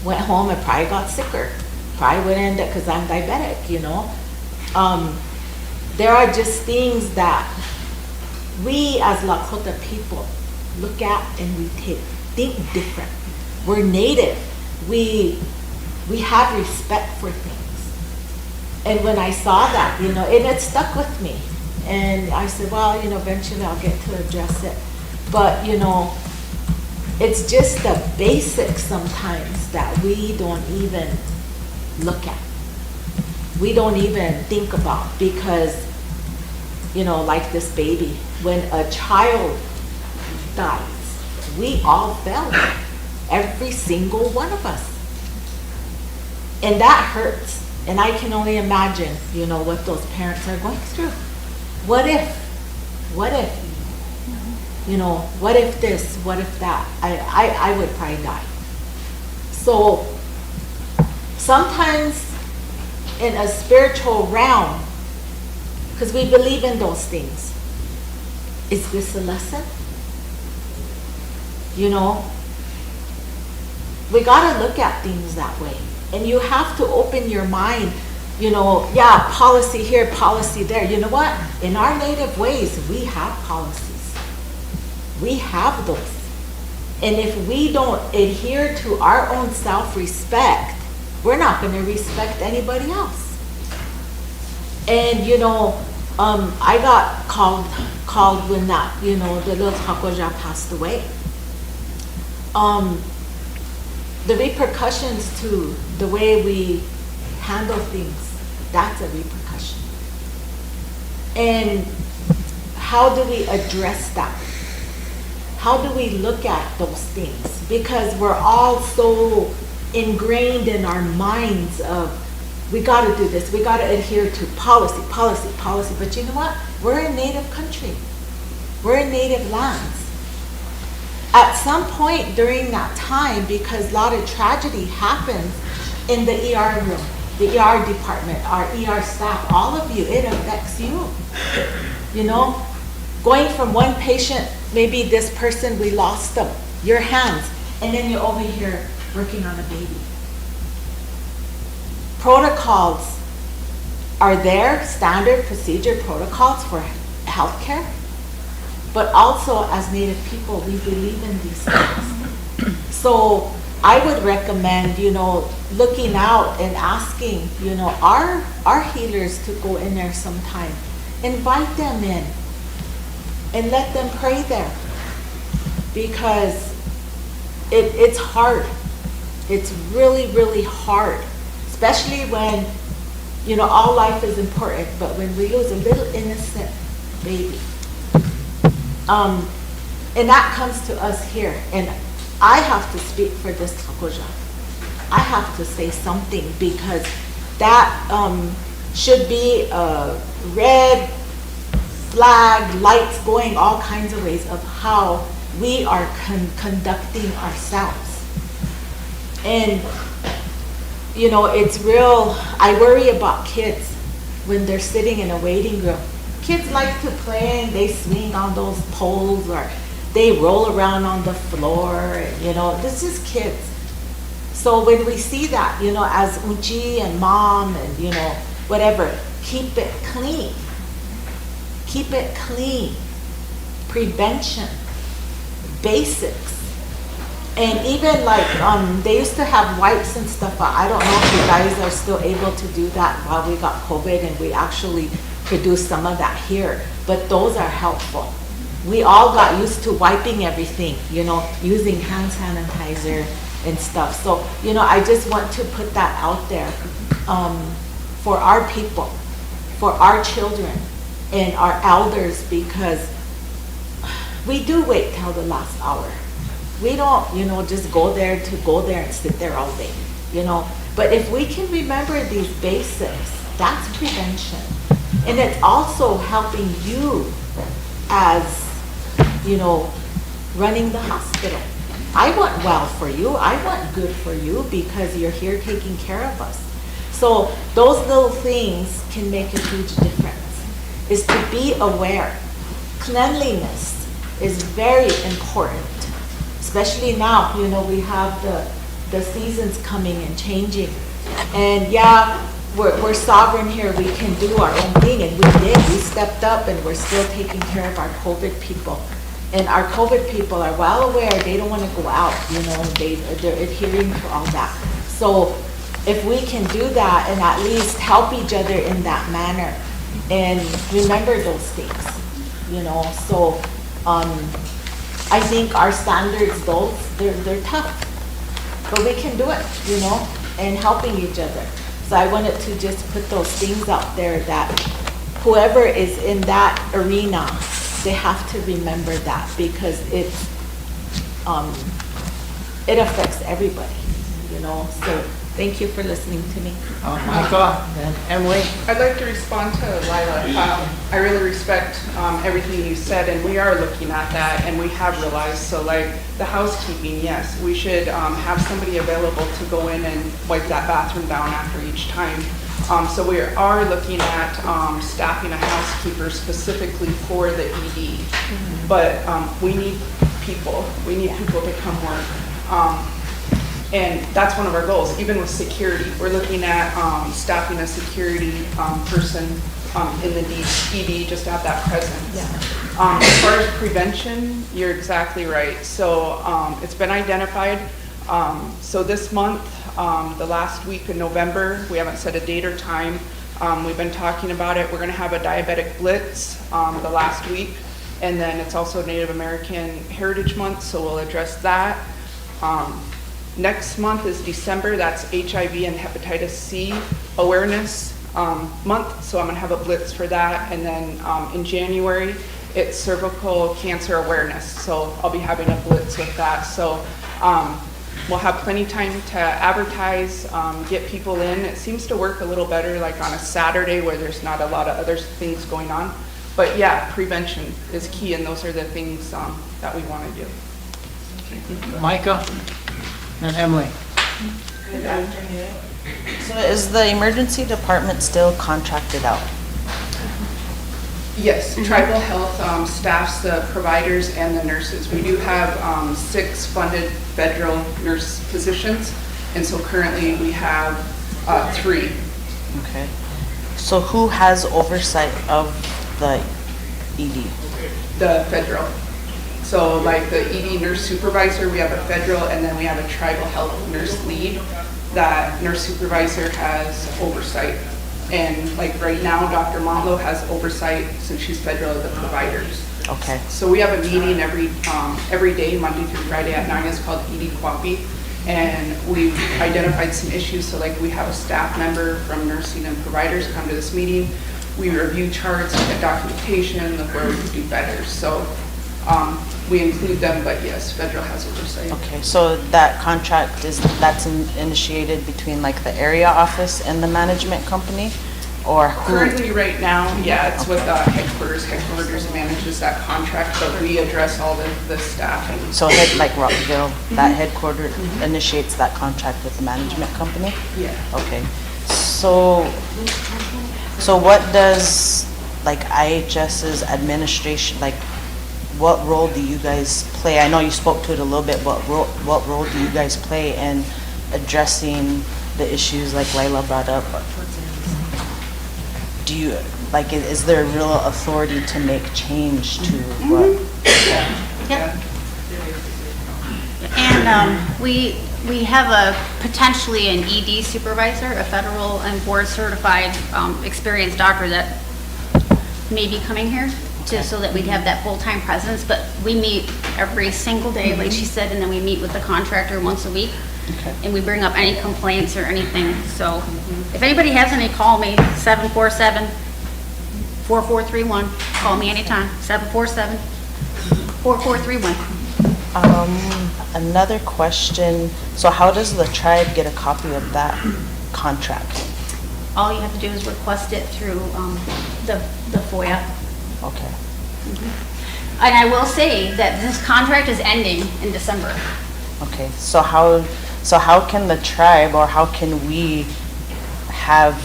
Went home and probably got sicker. Probably would end up, because I'm diabetic, There are just things that we as Lakota people look at and we think different. We're native. We have respect for things. And when I saw that, and it stuck with me. And I said, well, eventually I'll get to address it. But, it's just the basics sometimes that we don't even look at. We don't even think about, because, like this baby, when a child dies, we all felt it. Every single one of us. And that hurts. And I can only imagine, what those parents are going through. What if, what if this, what if that? I would probably die. So sometimes in a spiritual realm, because we believe in those things, is this a lesson? We gotta look at things that way. And you have to open your mind, policy here, policy there. You know what? In our native ways, we have policies. We have those. And if we don't adhere to our own self-respect, we're not going to respect anybody else. And, I got called when that, the little Hakoja passed away. The repercussions to the way we handle things, that's a repercussion. And how do we address that? How do we look at those things? Because we're all so ingrained in our minds of, we got to do this, we got to adhere to policy. But you know what? We're a native country. We're in native lands. At some point during that time, because a lot of tragedy happens in the ER room, the ER department, our ER staff, all of you, it affects you. Going from one patient, maybe this person, we lost them, your hands, and then you're over here working on a baby. Protocols are there, standard procedure protocols for healthcare, but also as Native people, we believe in these things. So I would recommend, looking out and asking, our healers to go in there sometime. Invite them in and let them pray there, because it's hard. It's really, really hard, especially when, all life is important, but when we lose a little innocent baby. And that comes to us here. And I have to speak for this Hakoja. I have to say something, because that should be a red flag, lights going all kinds of ways of how we are conducting ourselves. And, it's real, I worry about kids when they're sitting in a waiting room. Kids like to play and they swing on those poles, or they roll around on the floor, this is kids. So when we see that, as Unchi and mom and, whatever, keep it clean. Keep it clean. Prevention. Basics. And even they used to have wipes and stuff. I don't know if you guys are still able to do that while we got COVID, and we actually produced some of that here. But those are helpful. We all got used to wiping everything, using hand sanitizer and stuff. So, I just want to put that out there for our people, for our children and our elders, because we do wait till the last hour. We don't, just go there and sit there all day. you know. But if we can remember these basics, that's prevention. And it's also helping you as, you know, running the hospital. I want well for you, I want good for you because you're here taking care of us. So those little things can make a huge difference, is to be aware. Cleanliness is very important, especially now, you know, we have the seasons coming and changing. And yeah, we're sovereign here, we can do our own thing, and we did, we stepped up, and we're still taking care of our COVID people. And our COVID people are well aware, they don't want to go out, you know, they're adhering to all that. So if we can do that and at least help each other in that manner and remember those things, you know. So I think our standards, those, they're tough, but we can do it, you know, and helping each other. So I wanted to just put those things out there that whoever is in that arena, they have to remember that, because it affects everybody, you know. So thank you for listening to me. Michael and Emily? I'd like to respond to Lila. I really respect everything you said, and we are looking at that, and we have realized, so like the housekeeping, yes, we should have somebody available to go in and wipe that bathroom down after each time. So we are looking at staffing a housekeeper specifically for the ED, but we need people to come work. And that's one of our goals, even with security. We're looking at staffing a security person in the ED just to have that presence. As far as prevention, you're exactly right. So it's been identified. So this month, the last week in November, we haven't set a date or time. We've been talking about it. We're going to have a diabetic blitz the last week. And then it's also Native American Heritage Month, so we'll address that. Next month is December, that's HIV and hepatitis C awareness month, so I'm gonna have a blitz for that. And then in January, it's cervical cancer awareness, so I'll be having a blitz with that. So we'll have plenty of time to advertise, get people in. It seems to work a little better like on a Saturday where there's not a lot of other things going on. But yeah, prevention is key, and those are the things that we wanna do. Micah and Emily? Good afternoon. So is the emergency department still contracted out? Yes, tribal health staffs the providers and the nurses. We do have 6 funded federal nurse positions, and so currently we have 3. Okay. So who has oversight of the ED? The federal. So like the ED nurse supervisor, we have a federal, and then we have a tribal health nurse lead. That nurse supervisor has oversight. And like right now, Dr. Montlow has oversight since she's federal of the providers. Okay. So we have a meeting every day, Monday through Friday at 9. It's called ED Quappy. And we've identified some issues. So like we have a staff member from nursing and providers come to this meeting. We review charts, look at documentation, look where we could do better. So we include them, but yes, federal has oversight. Okay, so that contract that's initiated between like the area office and the management company, or who? Currently, right now, yeah, it's with headquarters. Headquarters manages that contract, but we address all the staffing. So like Rockville, that headquarters initiates that contract with the management company? Yeah. Okay, so what does like IHS's administration, like what role do you guys play? I know you spoke to it a little bit, but what role do you guys play in addressing the issues like Lila brought up? Do you, like, is there real authority to make change to what? Yep. And we have a potentially an ED supervisor, a federal and board certified experienced doctor that may be coming here so that we'd have that full-time presence. But we meet every single day, like she said, and then we meet with the contractor once a week. Okay. And we bring up any complaints or anything. So if anybody has any, call me, 747-4431. Call me anytime, 747-4431. Another question, so how does the tribe get a copy of that contract? All you have to do is request it through the FOIA. Okay. And I will say that this contract is ending in December. Okay, so how can the tribe, or how can we have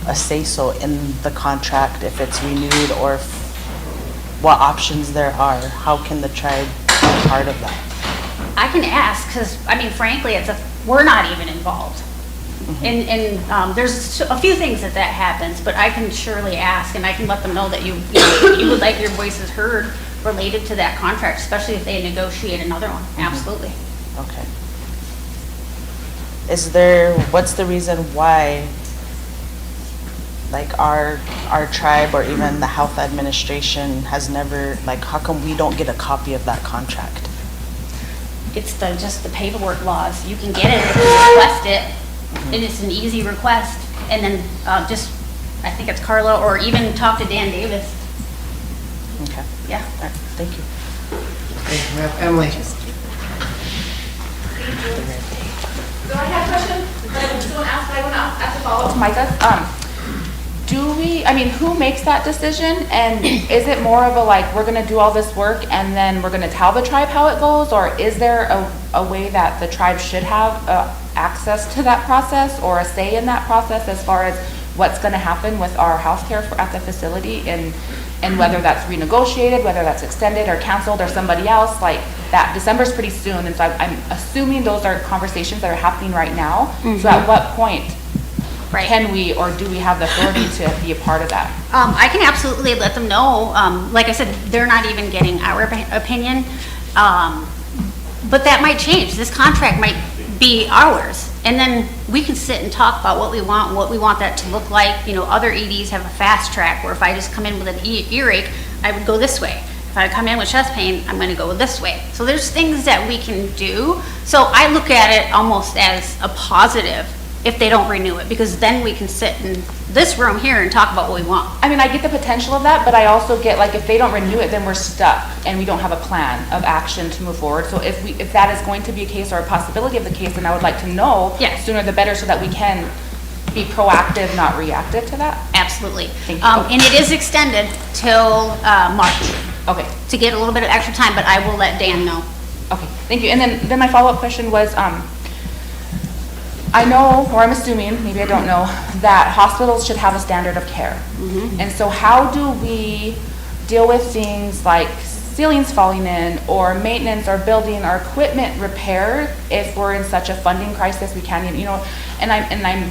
a say-so in the contract if it's renewed, or what options there are? How can the tribe be part of that? I can ask, because, I mean, frankly, we're not even involved. And there's a few things that happens, but I can surely ask, and I can let them know that you would like your voices heard related to that contract, especially if they negotiate another one. Absolutely. Okay. What's the reason why, like, our tribe or even the health administration has never, like, how come we don't get a copy of that contract? It's just the paperwork laws. You can get it if you request it, and it's an easy request. And then I think it's Carla, or even talk to Dan Davis. Okay. Yeah. All right. Thank you. Okay, we have Emily. So I have a question that I was going to ask, but I want to ask a follow-up to Micah. Who makes that decision? And is it more of a, like, we're going to do all this work and then we're going to tell the tribe how it goes? Or is there a way that the tribe should have access to that process, or a say in that process as far as what's going to happen with our healthcare at the facility, and whether that's renegotiated, whether that's extended or canceled or somebody else? Like, that December's pretty soon, and so I'm assuming those are conversations that are happening right now. So at what point can we, or do we have the authority to be a part of that? I can absolutely let them know. Like I said, they're not even getting our opinion. But that might change. This contract might be ours. And then we can sit and talk about what we want that to look like. You know, other EDs have a fast track where if I just come in with an earache, I would go this way. If I come in with chest pain, I'm going to go this way. So there's things that we can do. So I look at it almost as a positive if they don't renew it, because then we can sit in this room here and talk about what we want. I mean, I get the potential of that, but I also get, like, if they don't renew it, then we're stuck and we don't have a plan of action to move forward. So if that is going to be a case or a possibility of the case, then I would like to know sooner the better, so that we can be proactive, not reactive to that. Absolutely. Thank you. And it is extended till March. Okay. To get a little bit of extra time, but I will let Dan know. Okay, thank you. And then my follow-up question was, I know, or I'm assuming, maybe I don't know, that hospitals should have a standard of care. And so how do we deal with things like ceilings falling in, or maintenance, or building, or equipment repair if we're in such a funding crisis we can't even, and I'm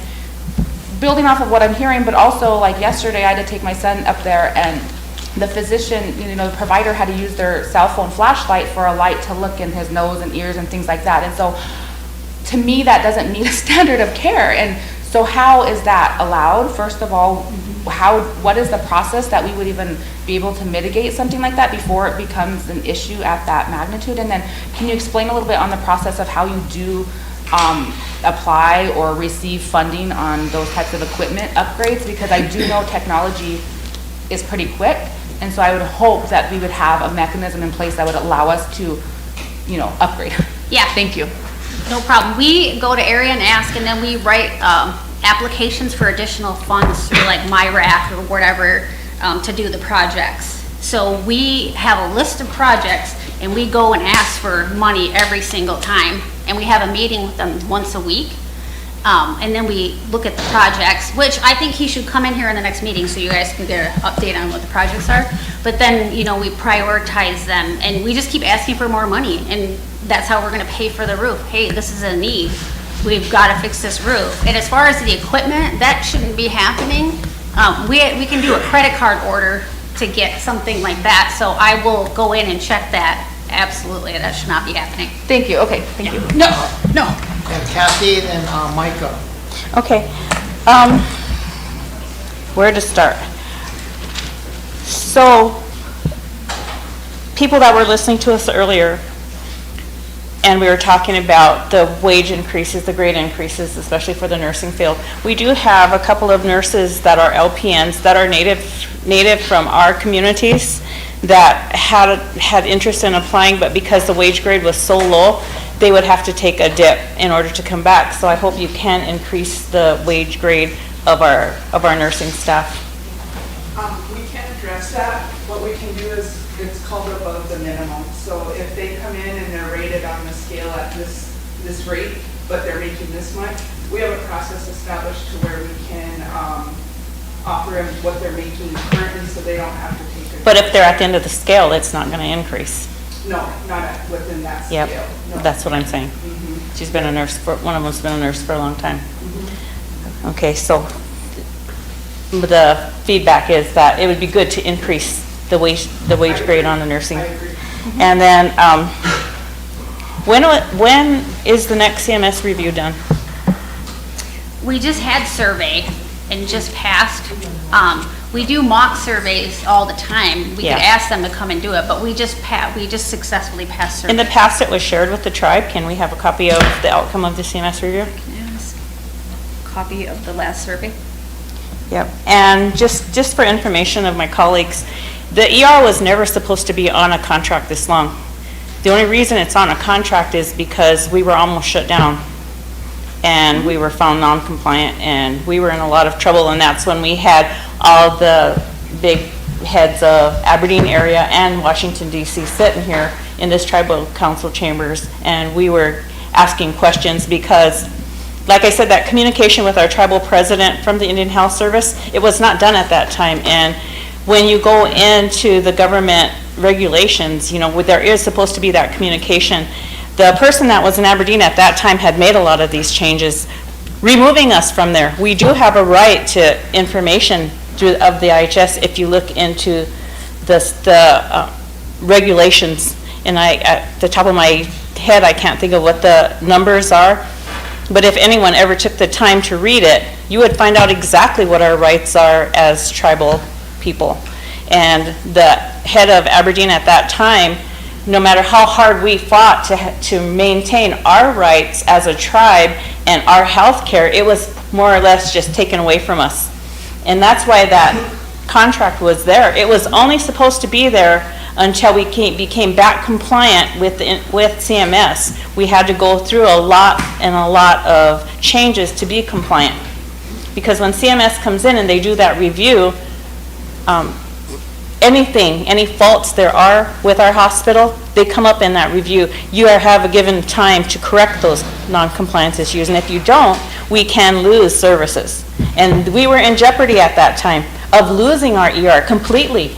building off of what I'm hearing, but also, like, yesterday I had to take my son up there, and the physician, the provider had to use their cell phone flashlight for a light to look in his nose and ears and things like that. And so to me, that doesn't meet a standard of care. And so how is that allowed? First of all, what is the process that we would even be able to mitigate something like that before it becomes an issue at that magnitude? And then can you explain a little bit on the process of how you do apply or receive funding on those types of equipment upgrades? Because I do know technology is pretty quick, and so I would hope that we would have a mechanism in place that would allow us to, upgrade. Yeah. Thank you. No problem. We go to area and ask, and then we write applications for additional funds through, like, MyRack or whatever, to do the projects. So we have a list of projects, and we go and ask for money every single time. And we have a meeting with them once a week. And then we look at the projects, which I think he should come in here in the next meeting so you guys can get an update on what the projects are. But then, we prioritize them, and we just keep asking for more money, and that's how we're going to pay for the roof. Hey, this is a need. We've got to fix this roof. And as far as the equipment, that shouldn't be happening. We can do a credit card order to get something like that, so I will go in and check that. Absolutely, that should not be happening. Thank you. Okay, thank you. No. And Kathy, then Micah. Okay. Where to start? So, people that were listening to us earlier, and we were talking about the wage increases, the grade increases, especially for the nursing field. We do have a couple of nurses that are LPNs that are native from our communities that had interest in applying, but because the wage grade was so low, they would have to take a dip in order to come back. So I hope you can increase the wage grade of our nursing staff. We can address that. What we can do is, it's called above the minimum. So if they come in and they're rated on the scale at this rate, but they're making this much, we have a process established to where we can offer them what they're making currently, so they don't have to take it. But if they're at the end of the scale, it's not going to increase. No, not within that Yep, scale. No. that's what I'm saying. She's been a nurse one of them's been a nurse for a long time. Okay, so the feedback is that it would be good to increase the wage grade on the nursing. And then, when is the next CMS review done? We just had survey and just passed. We do mock surveys all the time. We Yeah. could ask them to come and do it, but we just successfully passed survey. In the past, it was shared with the tribe. Can we have a copy of the outcome of the CMS review? Yes. Copy of the last survey. Yep. And just for information of my colleagues, the ER was never supposed to be on a contract this long. The only reason it's on a contract is because we were almost shut down. And we were found non-compliant, and we were in a lot of trouble, and that's when we had all the big heads of Aberdeen area and Washington DC sitting here in this tribal council chambers, and we were asking questions because, like I said, that communication with our tribal president from the Indian Health Service, it was not done at that time. And when you go into the government regulations, you know, there is supposed to be that communication. The person that was in Aberdeen at that time had made a lot of these changes, removing us from there. We do have a right to information of the IHS if you look into the regulations. And at the top of my head, I can't think of what the numbers are. But if anyone ever took the time to read it, you would find out exactly what our rights are as tribal people. And the head of Aberdeen at that time, no matter how hard we fought to maintain our rights as a tribe and our health care, it was more or less just taken away from us. And that's why that contract was there. It was only supposed to be there until we became back compliant with CMS. We had to go through a lot of changes to be compliant. Because when CMS comes in and they do that review, any faults there are with our hospital, they come up in that review. You have a given time to correct those non-compliance issues, and if you don't, we can lose services. And we were in jeopardy at that time of losing our ER completely.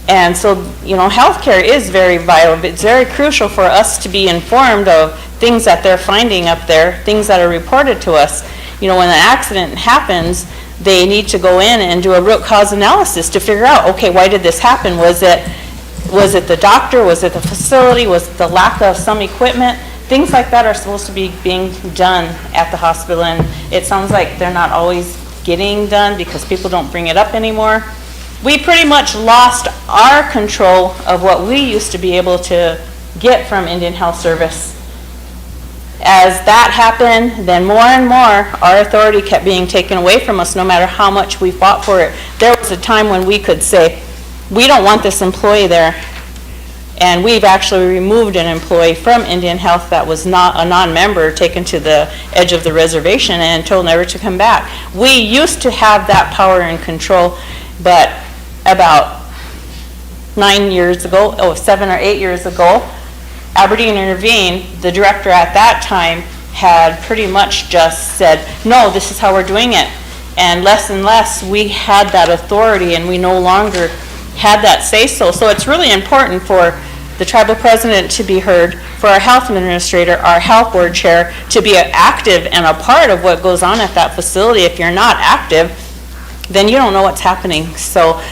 And so, you know, healthcare is very vital. It's very crucial for us to be informed of things that they're finding up there, things that are reported to us. You know, when an accident happens, they need to go in and do a root cause analysis to figure out, okay, why did this happen? Was it the doctor? Was it the facility? Was it the lack of some equipment? Things like that are supposed to be being done at the hospital, and it sounds like they're not always getting done because people don't bring it up anymore. We pretty much lost our control of what we used to be able to get from Indian Health Service. As that happened, then more and more our authority kept being taken away from us no matter how much we fought for it. There was a time when we could say, we don't want this employee there. And we've actually removed an employee from Indian Health that was not a non-member, taken to the edge of the reservation and told never to come back. We used to have that power and control, but about 7 or 8 years ago, Aberdeen intervened. The director at that time had pretty much just said, no, this is how we're doing it. And less we had that authority, and we no longer had that say-so. So it's really important for the tribal president to be heard, for our health administrator, our health board chair, to be active and a part of what goes on at that facility. If you're not active, then you don't know what's happening. So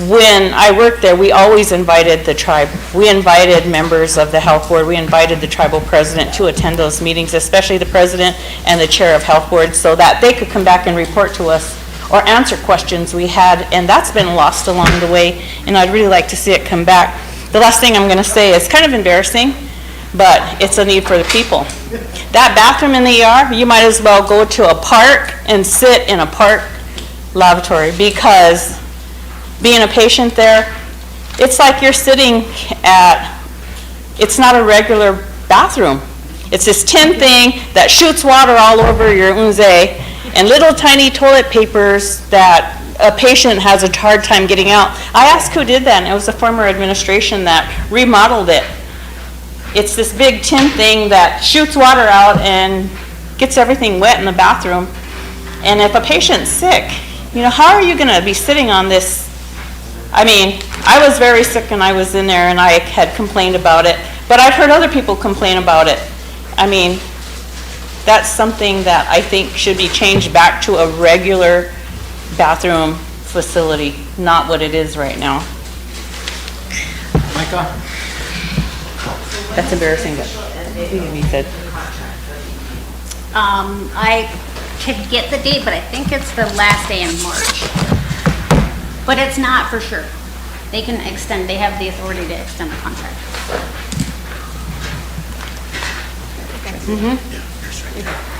when I worked there, we always invited the tribe. We invited members of the health board. We invited the tribal president to attend those meetings, especially the president and the chair of health board, so that they could come back and report to us or answer questions we had. And that's been lost along the way, and I'd really like to see it come back. The last thing I'm going to say is kind of embarrassing, but it's a need for the people. That bathroom in the ER, you might as well go to a park and sit in a park lavatory, because being a patient there, it's like you're sitting at, it's not a regular bathroom. It's this tin thing that shoots water all over your unze, and little tiny toilet papers that a patient has a hard time getting out. I asked who did that, and it was the former administration that remodeled it. It's this big tin thing that shoots water out and gets everything wet in the bathroom. And if a patient's sick, how are you going to be sitting on this? I mean, I was very sick and I was in there and I had complained about it, but I've heard other people complain about it. I mean, that's something that I think should be changed back to a regular bathroom facility, not what it is right now. Micah? That's embarrassing, but he said. I could get the date, but I think it's the last day in March. But it's not for sure. They can extend, they have the authority to extend the contract.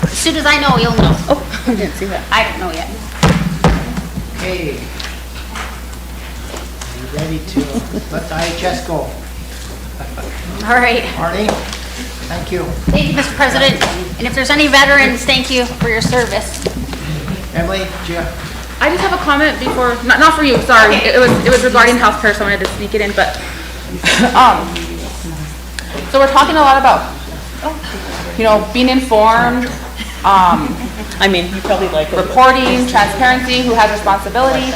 As soon as I know, you'll know. Oh, I didn't see that. I don't know yet. Okay. Are you ready to let the IHS go? All right. Marty, thank you. Thank you, Mr. President. And if there's any veterans, thank you for your service. Emily, Gia? I just have a comment before, not for you, sorry. Okay. It was regarding healthcare, so I wanted to sneak it in, but, so we're talking a lot about, being informed, I mean, you probably like it. reporting, transparency, who has responsibility.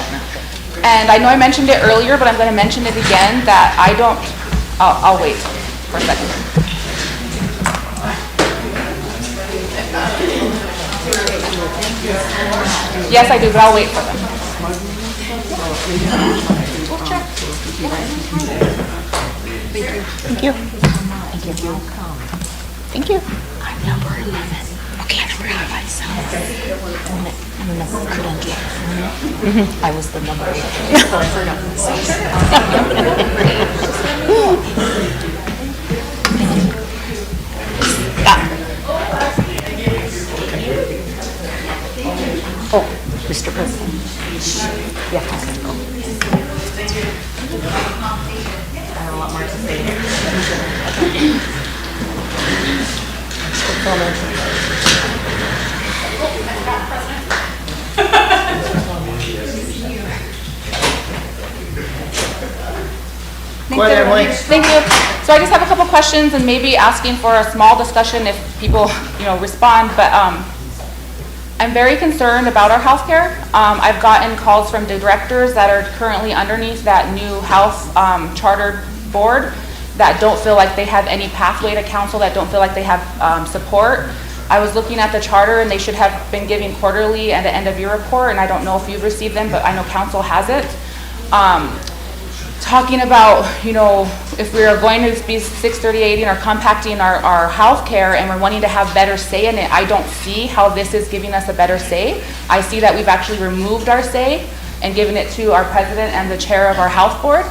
And I know I mentioned it earlier, but I'm going to mention it again, that I'll wait for a second. Yes, I do, but I'll wait for them. Thank you. Thank you. I'm number 11. Okay, number 11. So, number credential. I was the number 8. Oh, Mr. President. You have to go. I don't want Mark to stay here. Go ahead, Emily. Thank you. So I just have a couple questions and maybe asking for a small discussion if people, respond, but I'm very concerned about our healthcare. I've gotten calls from directors that are currently underneath that new health chartered board that don't feel like they have any pathway to council, that don't feel like they have support. I was looking at the charter and they should have been giving quarterly and an end of year report, and I don't know if you've received them, but I know council has it. Talking about, if we are going to be 638ing or compacting our healthcare and we're wanting to have better say in it, I don't see how this is giving us a better say. I see that we've actually removed our say and given it to our president and the chair of our health board.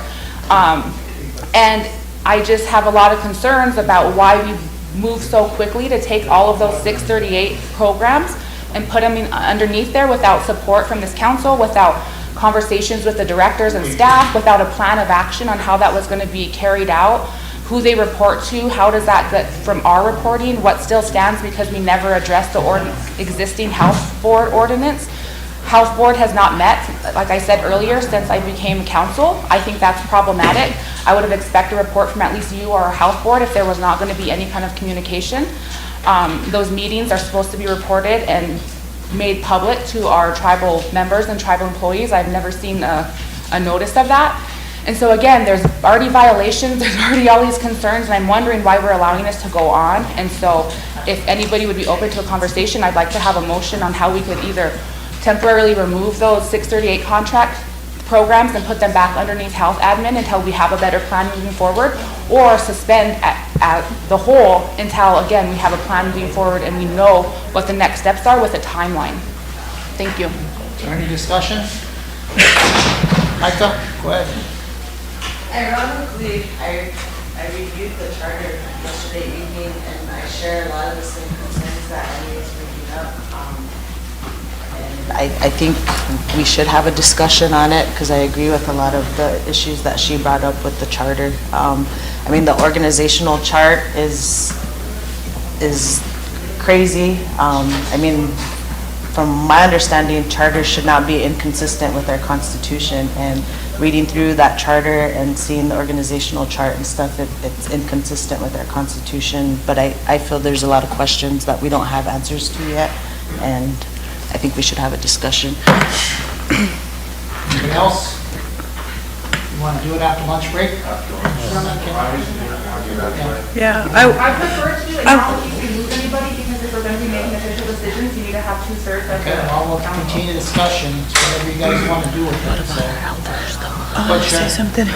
And I just have a lot of concerns about why we've moved so quickly to take all of those 638 programs and put them underneath there without support from this council, without conversations with the directors and staff, without a plan of action on how that was going to be carried out, who they report to, how does that get from our reporting, what still stands because we never addressed the existing health board ordinance. Health board has not met, like I said earlier, since I became council. I think that's problematic. I would have expected a report from at least you or our health board if there was not going to be any kind of communication. Those meetings are supposed to be reported and made public to our tribal members and tribal employees. I've never seen a notice of that. And so again, there's already violations, there's already all these concerns, and I'm wondering why we're allowing this to go on. And so if anybody would be open to a conversation, I'd like to have a motion on how we could either temporarily remove those 638 contract programs and put them back underneath health admin until we have a better plan moving forward, or suspend at the whole until, again, we have a plan moving forward and we know what the next steps are with a timeline. Thank you. Is there any discussion? Micah, go ahead. Ironically, I reviewed the charter yesterday evening and I share a lot of the same concerns that Annie is bringing up. I think we should have a discussion on it because I agree with a lot of the issues that she brought up with the charter. I mean, the organizational chart is is crazy. I mean, from my understanding, charters should not be inconsistent with our constitution, and reading through that charter and seeing the organizational chart and stuff, it's inconsistent with our constitution, but I feel there's a lot of questions that we don't have answers to yet, and I think we should have a discussion. Anything else? You want to do it after lunch break? Yeah, I prefer to acknowledge if you lose anybody, because if we're gonna be making official decisions, you need to have 2/3 of the. Okay, well, we'll continue the discussion, it's whatever you guys want to do with it, so. say something.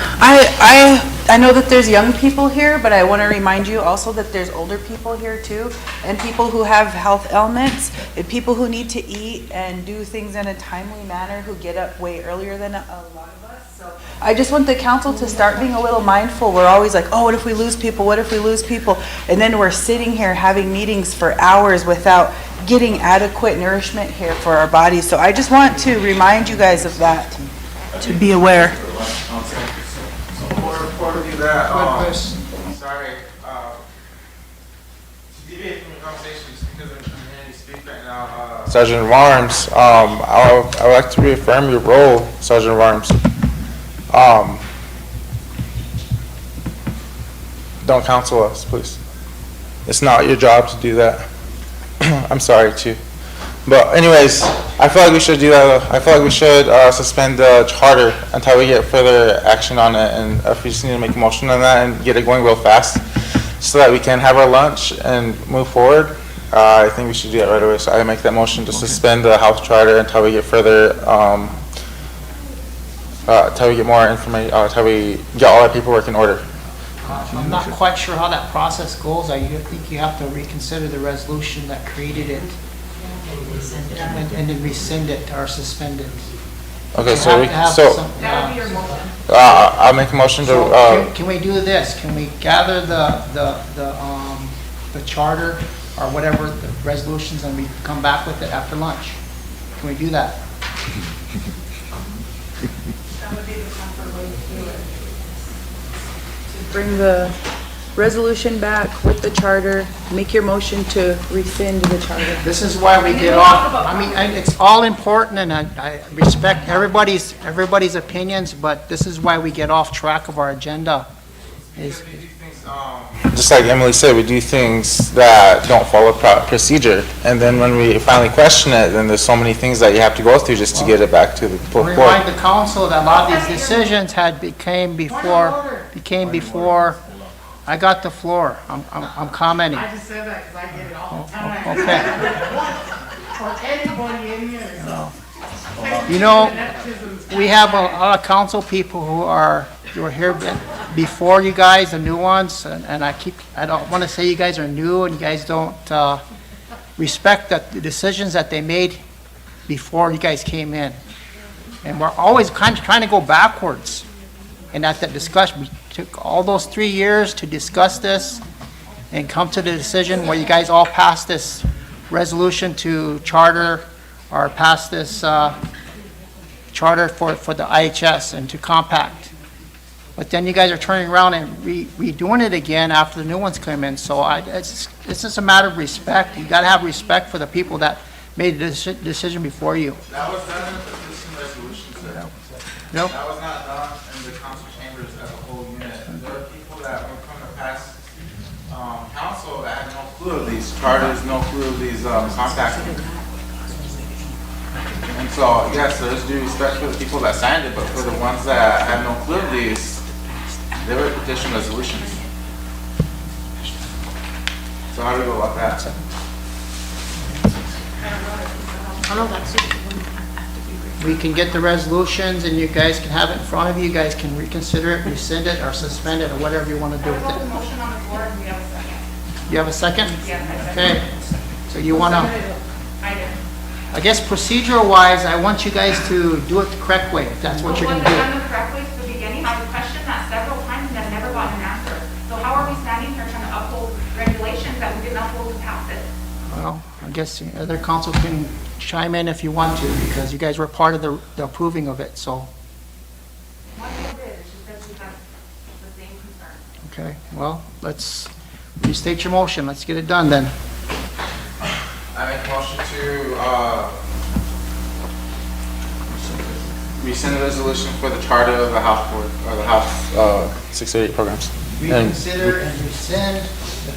I know that there's young people here, but I want to remind you also that there's older people here too, and people who have health ailments, and people who need to eat and do things in a timely manner, who get up way earlier than a lot of us. So I just want the council to start being a little mindful. We're always like, oh, what if we lose people? What if we lose people? And then we're sitting here having meetings for hours without getting adequate nourishment here for our bodies. So I just want to remind you guys of that, to be aware. Before we do that, sorry, to deviate from the conversation, just because I'm hearing you speak right now, Sergeant Warms, I would like to reaffirm your role, Sergeant Warms. Don't counsel us, please. It's not your job to do that. I'm sorry too. But anyways, I feel like we should do that. I feel like we should suspend the charter until we get further action on it, and if we just need to make a motion on that and get it going real fast so that we can have our lunch and move forward, I think we should do that right away. So I make that motion to suspend the house charter until we get further, until we get more information, until we get all our paperwork in order. I'm not quite sure how that process goes. I think you have to reconsider the resolution that created it and then rescind it or suspend it. Okay, That would be your motion. I'll make a motion to. Can we do this? Can we gather the charter or whatever the resolutions and we come back with it after lunch? Can we do that? That would be the comfort way to do it. Bring the resolution back with the charter, make your motion to rescind the charter. This is why we get off, I mean, it's all important, and I respect everybody's opinions, but this is why we get off track of our agenda. Just like Emily said, we do things that don't follow procedure, and then when we finally question it, then there's so many things that you have to go through just to get it back to the full court. Remind the council that a lot of these decisions became before, I got the floor. I'm commenting. I just said that because I get it all the time. Okay. For anybody in here. You know, we have a lot of council people who are here before you guys, the new ones, and I don't want to say you guys are new and you guys don't respect the decisions that they made before you guys came in. And we're always kind of trying to go backwards. And at that discussion, we took all those 3 years to discuss this and come to the decision where you guys all passed this resolution to charter or pass this charter for the IHS and to compact. But then you guys are turning around and redoing it again after the new ones come in. So it's just a matter of respect. You got to have respect for the people that made the decision before you. That was done in the petition resolution, sir. Nope. That was not done in the council chambers as a whole unit. There are people that will come to pass council that have no clue of these charters, no clue of these compacts. And so, yes, there's due respect for the people that signed it, but for the ones that have no clue of these, they were petition resolutions. So how do we go about that? We can get the resolutions and you guys can have it in front of you. You guys can reconsider it, rescind it, or suspend it, or whatever you want to do with There's a it. motion on the floor and we have a second. You have a second? Yes, I Okay. So you want to, I did. I guess procedural wise, I want you guys to do it the correct way, if that's what you're going to It do. wasn't done the correct way from the beginning. I've questioned that several times and I've never gotten an answer. So how are we standing here trying to uphold regulations that we didn't uphold to pass it? Well, I guess the other council can chime in if you want to, because you guys were part of the approving of it, so. What we did, she said she has the same concern. Okay, well, Restate your motion, let's get it done then. I make a motion to, rescind the resolution for the charter of the House Board, or the House, 638 programs. Reconsider and rescind the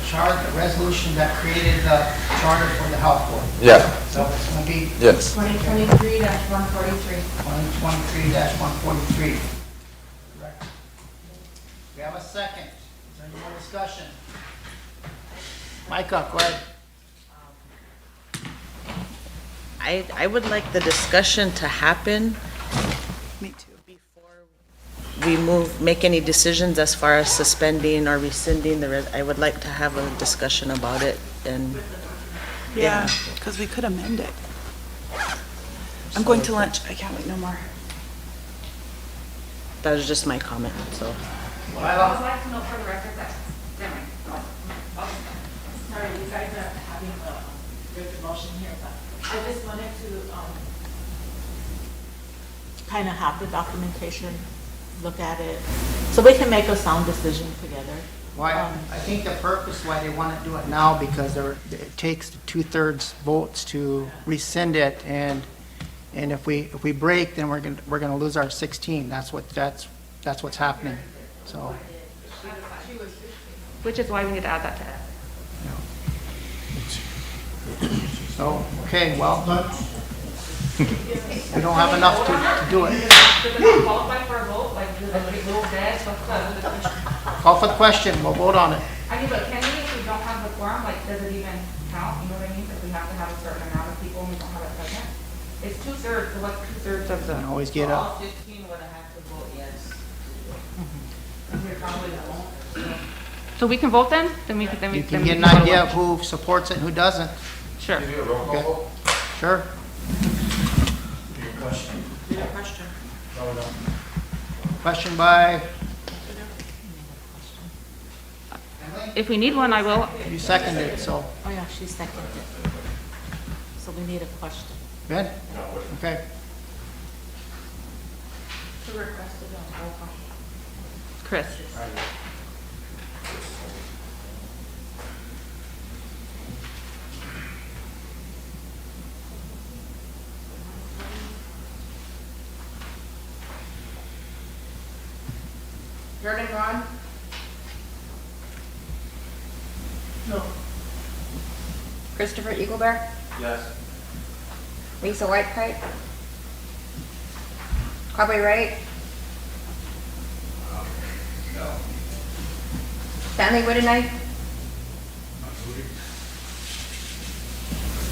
resolution that created the charter for the health board. Yeah. So it's going to be Yes. 2023-143. 2023-143. We have a second. Is there any more discussion? Micah, go ahead. I would like the discussion to happen. Me too. Before we make any decisions as far as suspending or rescinding I would like to have a discussion about it and. Yeah, because we could amend it. I'm going to lunch. I can't wait no more. That was just my comment, so. I would like to know for the record that, sorry, you guys are having a good motion here, but I just wanted to, Kind of have the documentation, look at it, so we can make a sound decision together. Why, I think the purpose why they want to do it now, because it takes 2/3 votes to rescind it, and if we break, then we're going to lose our 16. That's what's happening, so. which is why we need to add that to it. So, okay, well, we don't have enough to do it. Does it qualify for a vote, like, do the rules dead, what's the question? Call for the question, we'll vote on it. I mean, but can we, if we don't have the quorum, like, does it even count, you know what I mean? If we have to have a certain amount of people and we don't have it present? It's 2/3, so what's 2/3 of the? You can always get up. 15 would have to vote yes. We probably won't. So we can vote then? You can get an idea of who supports it and who doesn't. Sure. Okay. Sure. Question by, If we need one, I will. you seconded it, so, Oh, yeah, she seconded it. So we need a question. good? Okay. Chris. Jordan Ron? No. Christopher Eaglebear? Yes. Lisa Whitepipe? Coby Wright? No. Stanley Whittenay?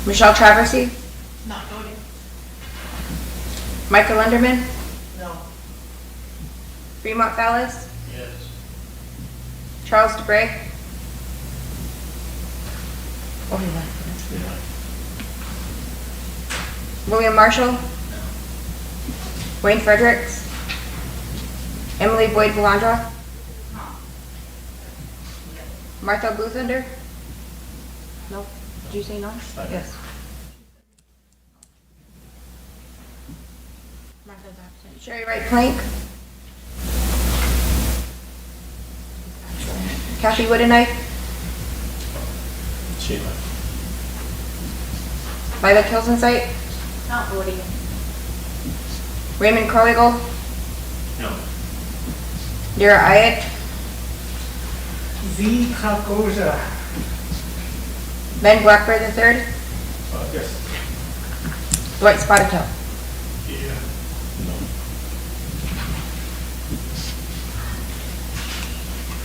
Michelle Traversy? Not voting. Michael Lunderman? No. Fremont Fallis? Yes. Charles DeBrey? Oh, he left. William Marshall? Wayne Fredericks? Emily Boyd Valandra? Martha Bluthender? No. Did you say no? Yes. Martha's absent. Sherry Wright Plank? Kathy Whittenay? Sheila. Lila Kilsensight? Not voting. Raymond Croigle? No. Dara Ayat? Z. Kakoza. Ben Blackbird III? Yes. Dwight Spotted-Tail? Yeah. No.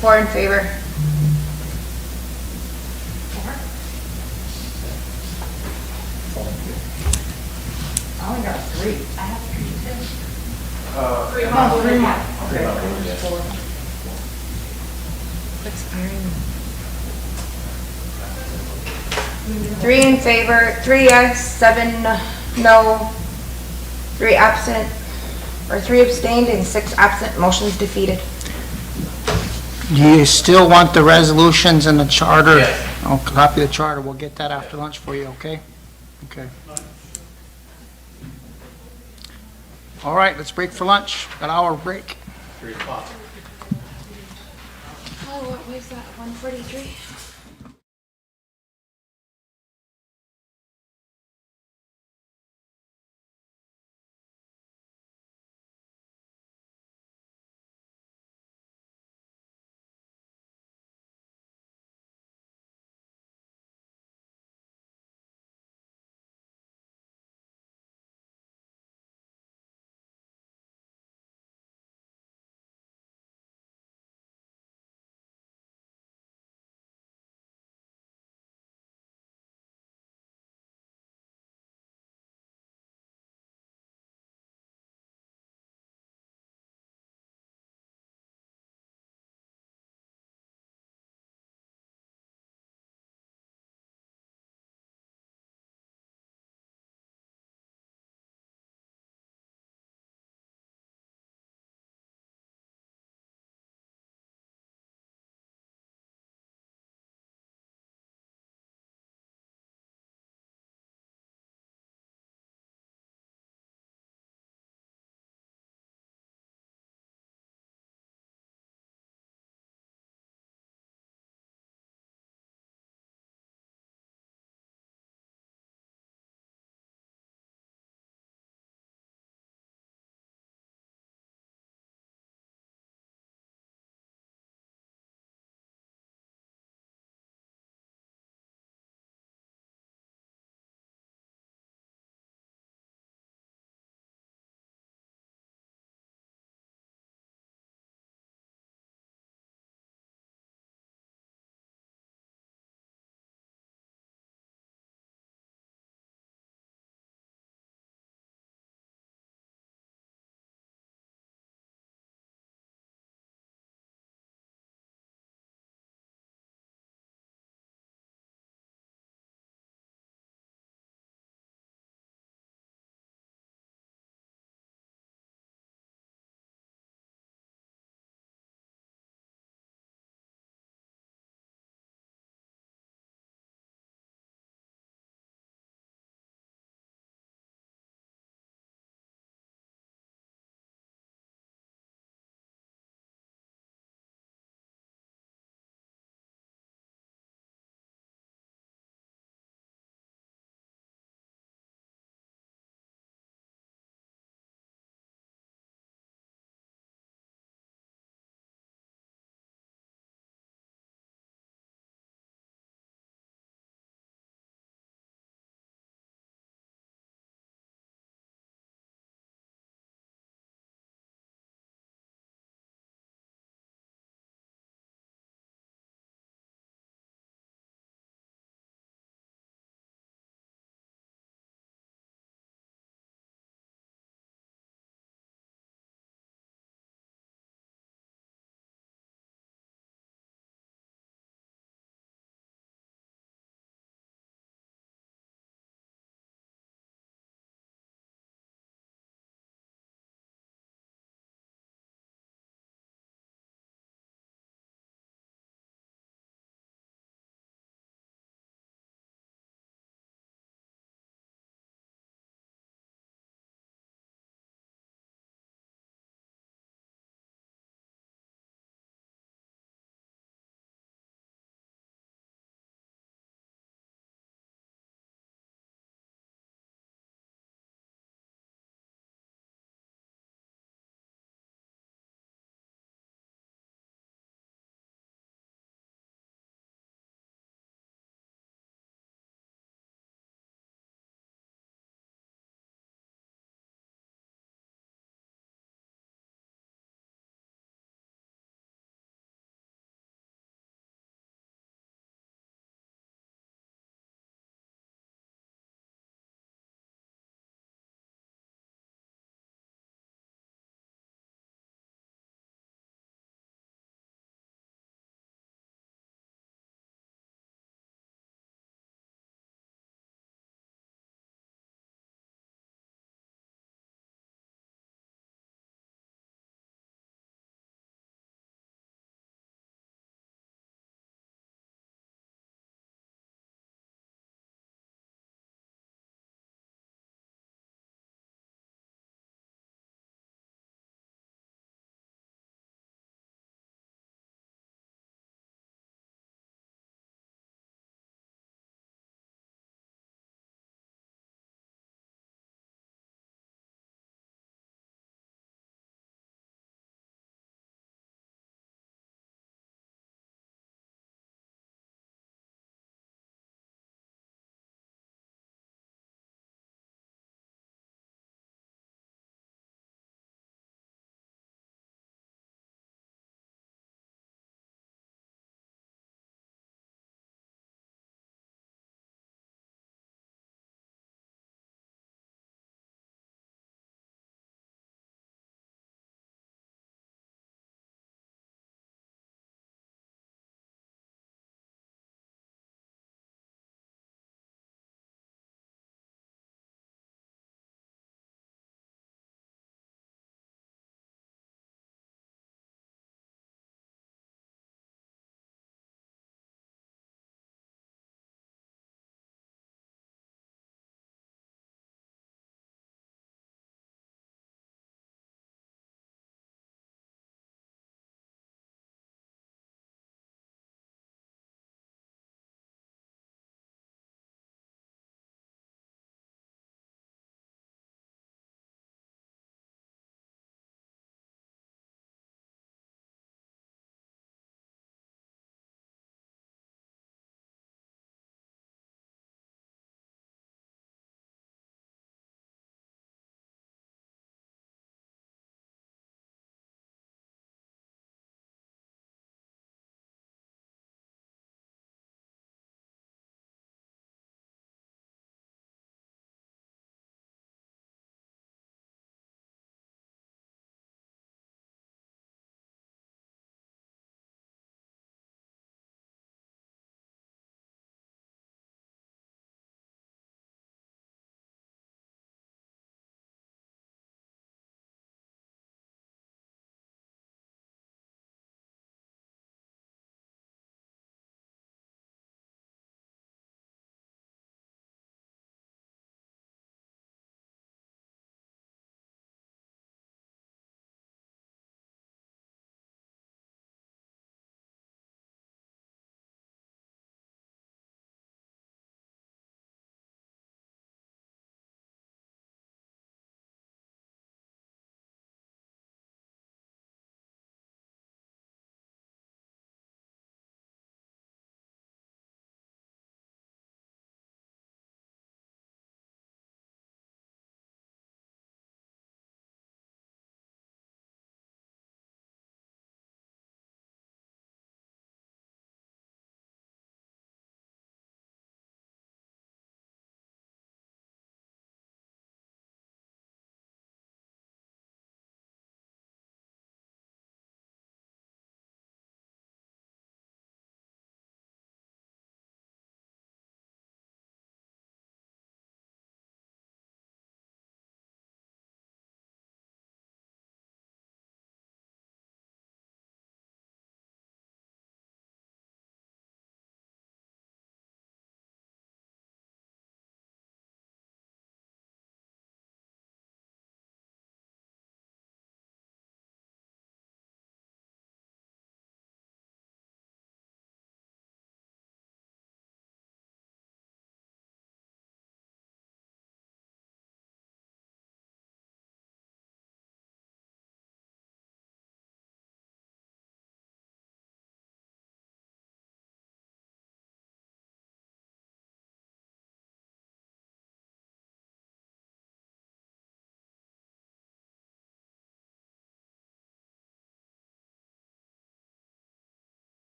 4 in favor. I only got 3. I have 3 too. Fremont. What's Erin? 3 in favor, 3 yes, 7 no, 3 absent, or 3 abstained and 6 absent. Motion's defeated. Do you still want the resolutions and the charter? Yes. I'll copy the charter, we'll get that after lunch for you, okay? Okay. All right, let's break for lunch, an hour break. 3 o'clock. Oh, what was that, 143?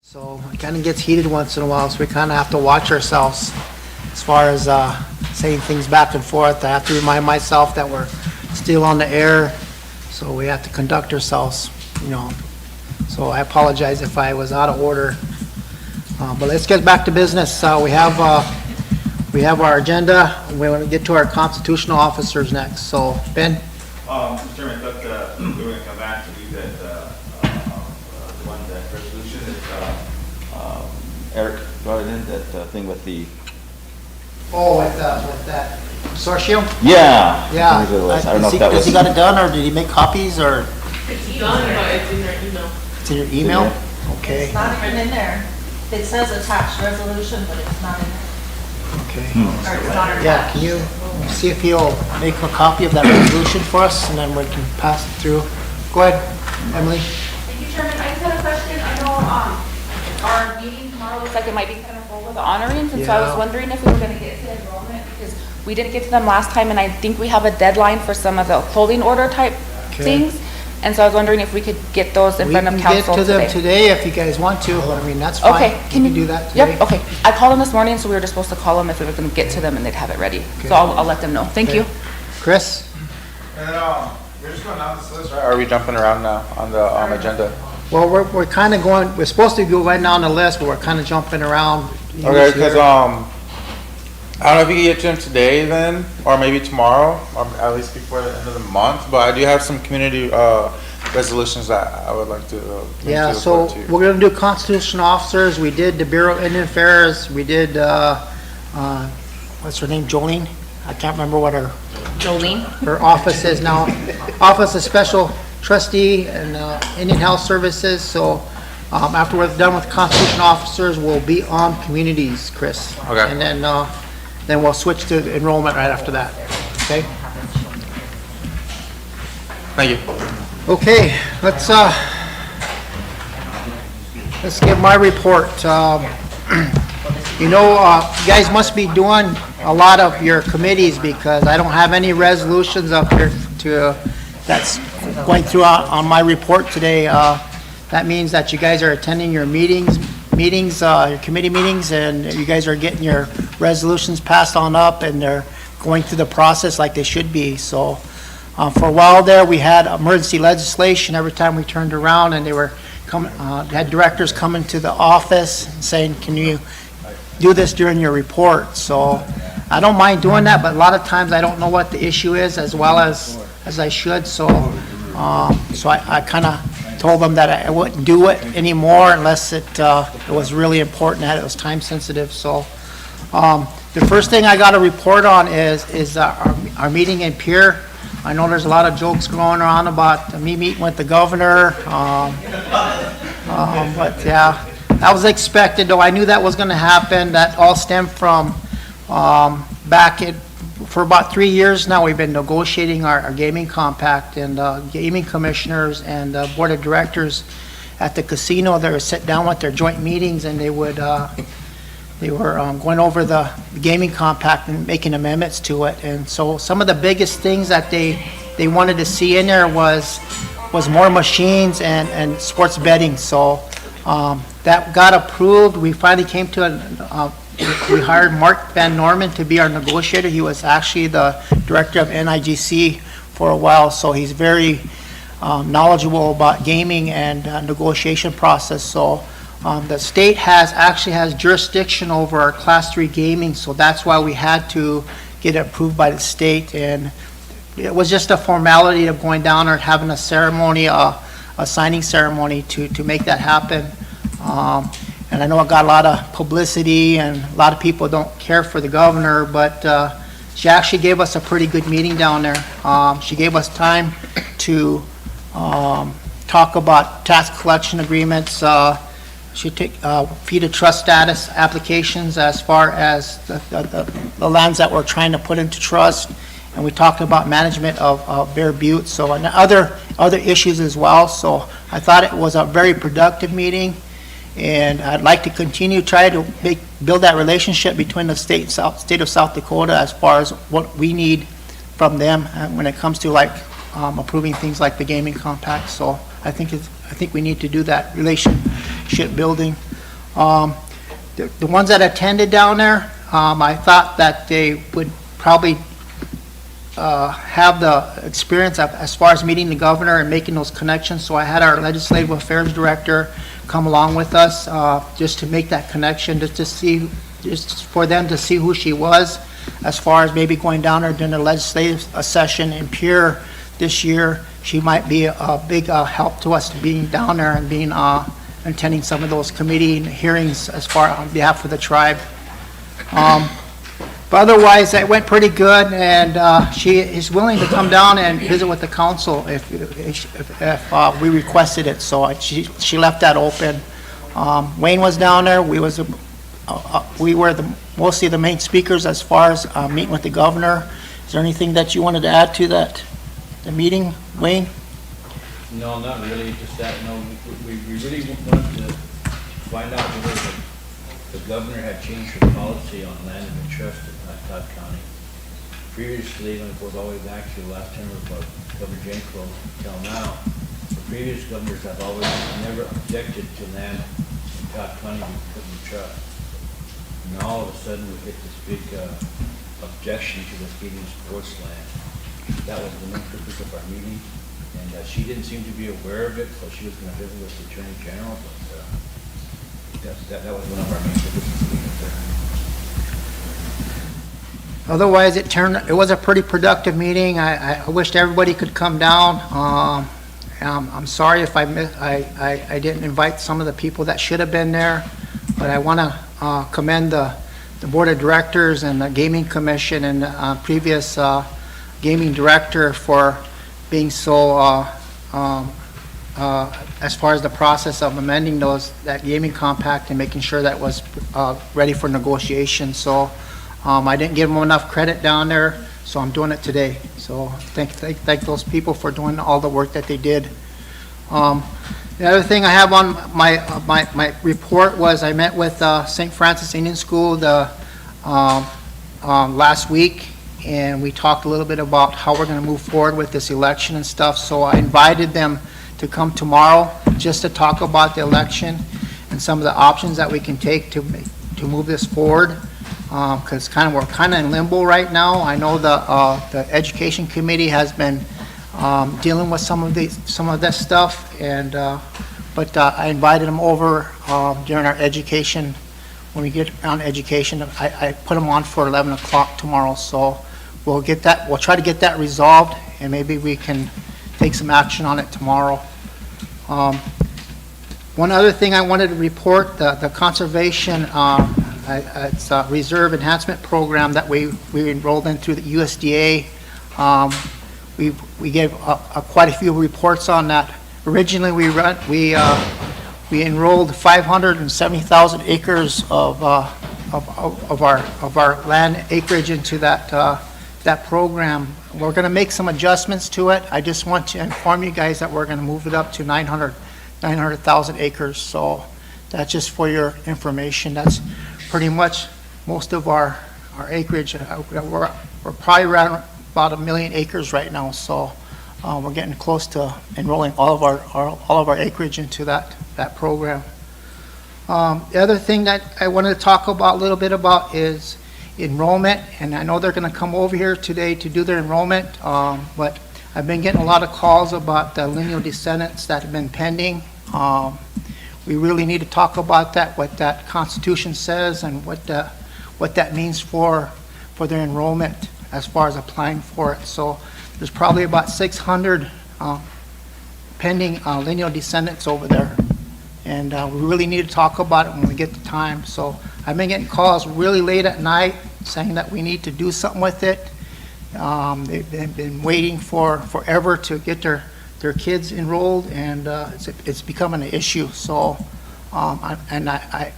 So it kind of gets heated once in a while, so we kind of have to watch ourselves as far as saying things back and forth. I have to remind myself that we're still on the air, so we have to conduct ourselves, you know. So I apologize if I was out of order. But let's get back to business. We have our agenda. We want to get to our constitutional officers next. So, Ben? Mr. Chairman, I thought we were going to come back to do that, that resolution that Eric brought it in, that thing with the... Oh, with that consortium? Yeah. Yeah. I don't know if that was... Has he got it done, or did he make copies, or? It's done, but it's in their email. It's in your email? Okay. It's not even in there. It says attached resolution, but it's not in there. Okay. Or it's not Yeah, attached. can you see if he'll make a copy of that resolution for us, and then we can pass it through? Go ahead, Emily. Thank you, Chairman. I just had a question. I know, our meeting tomorrow looks like it might be kind of full with the honorings, and so I was Yeah. wondering if we were gonna get to enrollment, because we didn't get to them last time, and I think we have a deadline for some of the holding order type Okay. things. And so I was wondering if we could get those in front of council We can get to them today. today if you guys want to. I mean, that's fine. Okay, We can do that today. Yep, okay. I called them this morning, so we were just supposed to call them if we were gonna get to them and they'd have it ready. Okay. So I'll let them know. Thank Okay. you. Chris? And we're just going down this list, right? Or are we jumping around now on the agenda? Well, we're kind of going, we're supposed to go right down the list, but we're kind of jumping around. Okay, because I don't know if you can get to them today then, or maybe tomorrow, or at least before the end of the month, but I do have some community resolutions that I would like to bring Yeah, to the so board too. we're gonna do constitutional officers. We did the Bureau of Indian Affairs. We did, what's her name, Jolene? I can't remember what her office is now. Office of Special Trustee and Indian Health Services. So after we're done with constitutional officers, we'll be on communities, Chris. Okay. And then we'll switch to enrollment right after that, okay? Thank you. Okay, let's give my report. You guys must be doing a lot of your committees, because I don't have any resolutions up here that's going through on my report today. That means that you guys are attending your meetings, your committee meetings, and you guys are getting your resolutions passed on up, and they're going through the process like they should be. So for a while there, we had emergency legislation every time we turned around, and they were had directors come into the office and saying, can you do this during your report? So I don't mind doing that, but a lot of times I don't know what the issue is as well as I should. So I kind of told them that I wouldn't do it anymore unless it was really important, that it was time sensitive. So the first thing I got to report on is our meeting in Pierre. I know there's a lot of jokes going around about me meeting with the governor, but yeah, that was expected, though. I knew that was going to happen. That all stemmed from for about 3 years now, we've been negotiating our gaming compact, and gaming commissioners and board of directors at the casino, they would sit down with their joint meetings, and they were going over the gaming compact and making amendments to it. And so some of the biggest things that they wanted to see in there was more machines and sports betting. So that got approved. We finally came to we hired Mark Van Norman to be our negotiator. He was actually the director of NIGC for a while, so he's very knowledgeable about gaming and negotiation process. So the state actually has jurisdiction over our Class 3 gaming, so that's why we had to get it approved by the state. And it was just a formality of going down or having a ceremony, a signing ceremony to make that happen. And I know I got a lot of publicity, and a lot of people don't care for the governor, but she actually gave us a pretty good meeting down there. She gave us time to talk about tax collection agreements. She took feed of trust status applications as far as the lands that we're trying to put into trust, and we talked about management of Bear Butte, so, and other issues as well. So I thought it was a very productive meeting, and I'd like to continue try to build that relationship between the state of South Dakota as far as what we need from them when it comes to like approving things like the gaming compact. So I think we need to do that relationship building. The ones that attended down there, I thought that they would probably have the experience as far as meeting the governor and making those connections. So I had our legislative affairs director come along with us just to make that connection, just for them to see who she was, as far as maybe going down there during the legislative session in Pierre this year. She might be a big help to us being down there and being attending some of those committee hearings as far on behalf of the tribe. But otherwise, it went pretty good, and she is willing to come down and visit with the council if we requested it. So she left that open. Wayne was down there. We were mostly the main speakers as far as meeting with the governor. Is there anything that you wanted to add to the meeting, Wayne? No, not really, just that, no, we really wanted to find out whether the governor had changed her policy on land of interest in Todd County. Previously, when it goes all the way back to the last term of Governor Janko till now, the previous governors have always never objected to land in Todd County because of trust. And all of a sudden, we get this big objection to this being sports land. That was the main purpose of our meeting. And she didn't seem to be aware of it, so she was going to visit with the Attorney General, but that was one of our main purposes. Otherwise, it was a pretty productive meeting. I wished everybody could come down. I'm sorry if I didn't invite some of the people that should have been there, but I want to commend the Board of Directors and the Gaming Commission and the previous gaming director for being so, as far as the process of amending that gaming compact and making sure that was ready for negotiation. So I didn't give them enough credit down there, so I'm doing it today. So thank those people for doing all the work that they did. The other thing I have on my report was I met with St. Francis Indian School last week, and we talked a little bit about how we're going to move forward with this election and stuff. So I invited them to come tomorrow just to talk about the election and some of the options that we can take to move this forward. Because we're kind of in limbo right now. I know the Education Committee has been dealing with some of this stuff, and but I invited them over during our education. When we get on education, I put them on for 11 o'clock tomorrow. So we'll try to get that resolved, and maybe we can take some action on it tomorrow. One other thing I wanted to report, the conservation, it's a reserve enhancement program that we enrolled in through the USDA. We gave quite a few reports on that. Originally, we enrolled 570,000 acres of our land acreage into that program. We're going to make some adjustments to it. I just want to inform you guys that we're going to move it up to 900,000 acres. So that's just for your information. That's pretty much most of our acreage. We're probably around about 1 million acres right now. So we're getting close to enrolling all of our acreage into that program. The other thing that I wanted to talk about a little bit about is enrollment, and I know they're going to come over here today to do their enrollment, but I've been getting a lot of calls about the lineal descendants that have been pending. We really need to talk about that, what that Constitution says, and what that means for their enrollment as far as applying for it. So there's probably about 600 pending lineal descendants over there, and we really need to talk about it when we get the time. So I've been getting calls really late at night saying that we need to do something with it. They've been waiting forever to get their kids enrolled, and it's becoming an issue. So I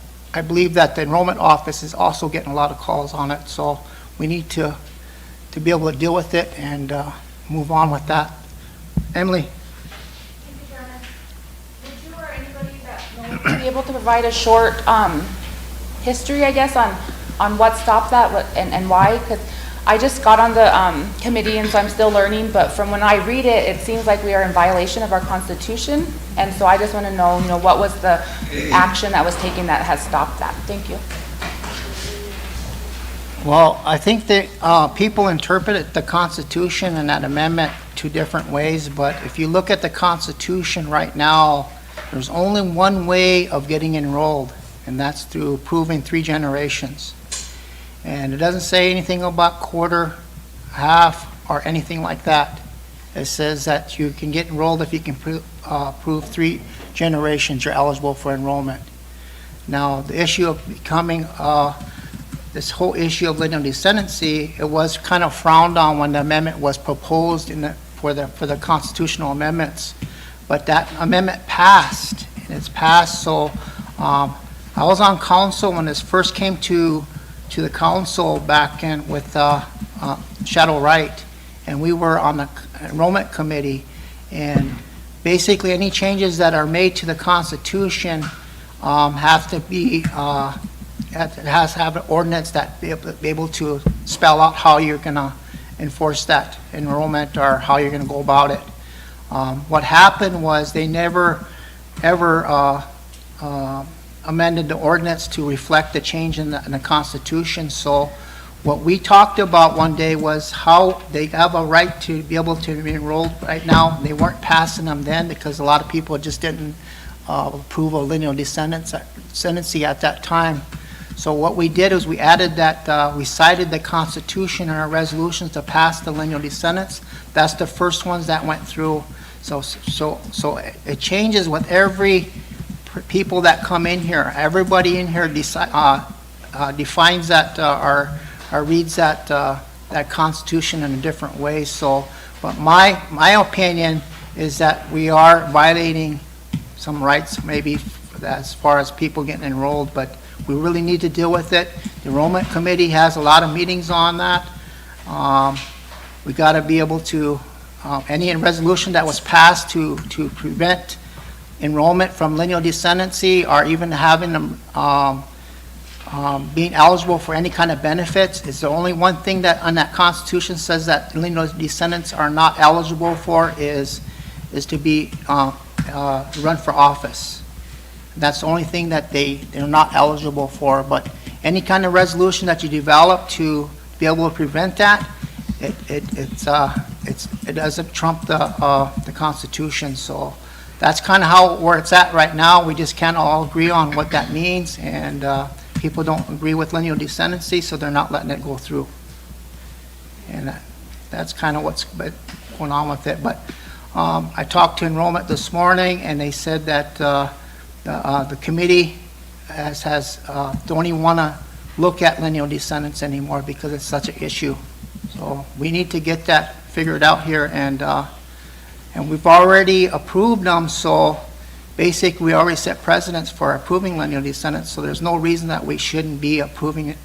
believe that the enrollment office is also getting a lot of calls on it. So we need to be able to deal with it and move on with that. Emily? Be able to provide a short history, I guess, on what stopped that and why? Because I just got on the committee, and so I'm still learning, but from when I read it, it seems like we are in violation of our Constitution, and so I just want to know, what was the action that was taken that has stopped that? Thank you. Well, I think that people interpret the Constitution and that amendment two different ways, but if you look at the Constitution right now, there's only one way of getting enrolled, and that's through proving 3 generations. And it doesn't say anything about quarter, half, or anything like that. It says that you can get enrolled if you can prove 3 generations you're eligible for enrollment. Now, the issue of becoming, this whole issue of lineal descendancy, it was kind of frowned on when the amendment was proposed for the constitutional amendments. But that amendment passed, and it's passed, so I was on council when this first came to the council back in with Shadow Wright, and we were on the enrollment committee, and basically any changes that are made to the Constitution have to be, it has to have an ordinance that be able to spell out how you're going to enforce that enrollment or how you're going to go about it. What happened was they never ever amended the ordinance to reflect the change in the Constitution. So what we talked about one day was how they have a right to be able to be enrolled right now. They weren't passing them then because a lot of people just didn't approve of lineal descendancy at that time. So what we did is we added that, we cited the Constitution in our resolutions to pass the lineal descendants. That's the first ones that went through. So it changes with every people that come in here. Everybody in here defines that or reads that Constitution in a different way. So, but my opinion is that we are violating some rights, maybe as far as people getting enrolled, but we really need to deal with it. The enrollment committee has a lot of meetings on that. We got to be able to, any resolution that was passed to prevent enrollment from lineal descendancy or even having them being eligible for any kind of benefits is the only one thing that on that Constitution says that lineal descendants are not eligible for is to be run for office. That's the only thing that they're not eligible for. But any kind of resolution that you develop to be able to prevent that, it doesn't trump the Constitution. So that's kind of where it's at right now. We just can't all agree on what that means, and people don't agree with lineal descendancy, so they're not letting it go through. And that's kind of what's going on with it. But I talked to enrollment this morning, and they said that the committee don't even want to look at lineal descendants anymore because it's such an issue. So we need to get that figured out here, and we've already approved them. So basically, we already set precedents for approving lineal descendants. So there's no reason that we shouldn't be approving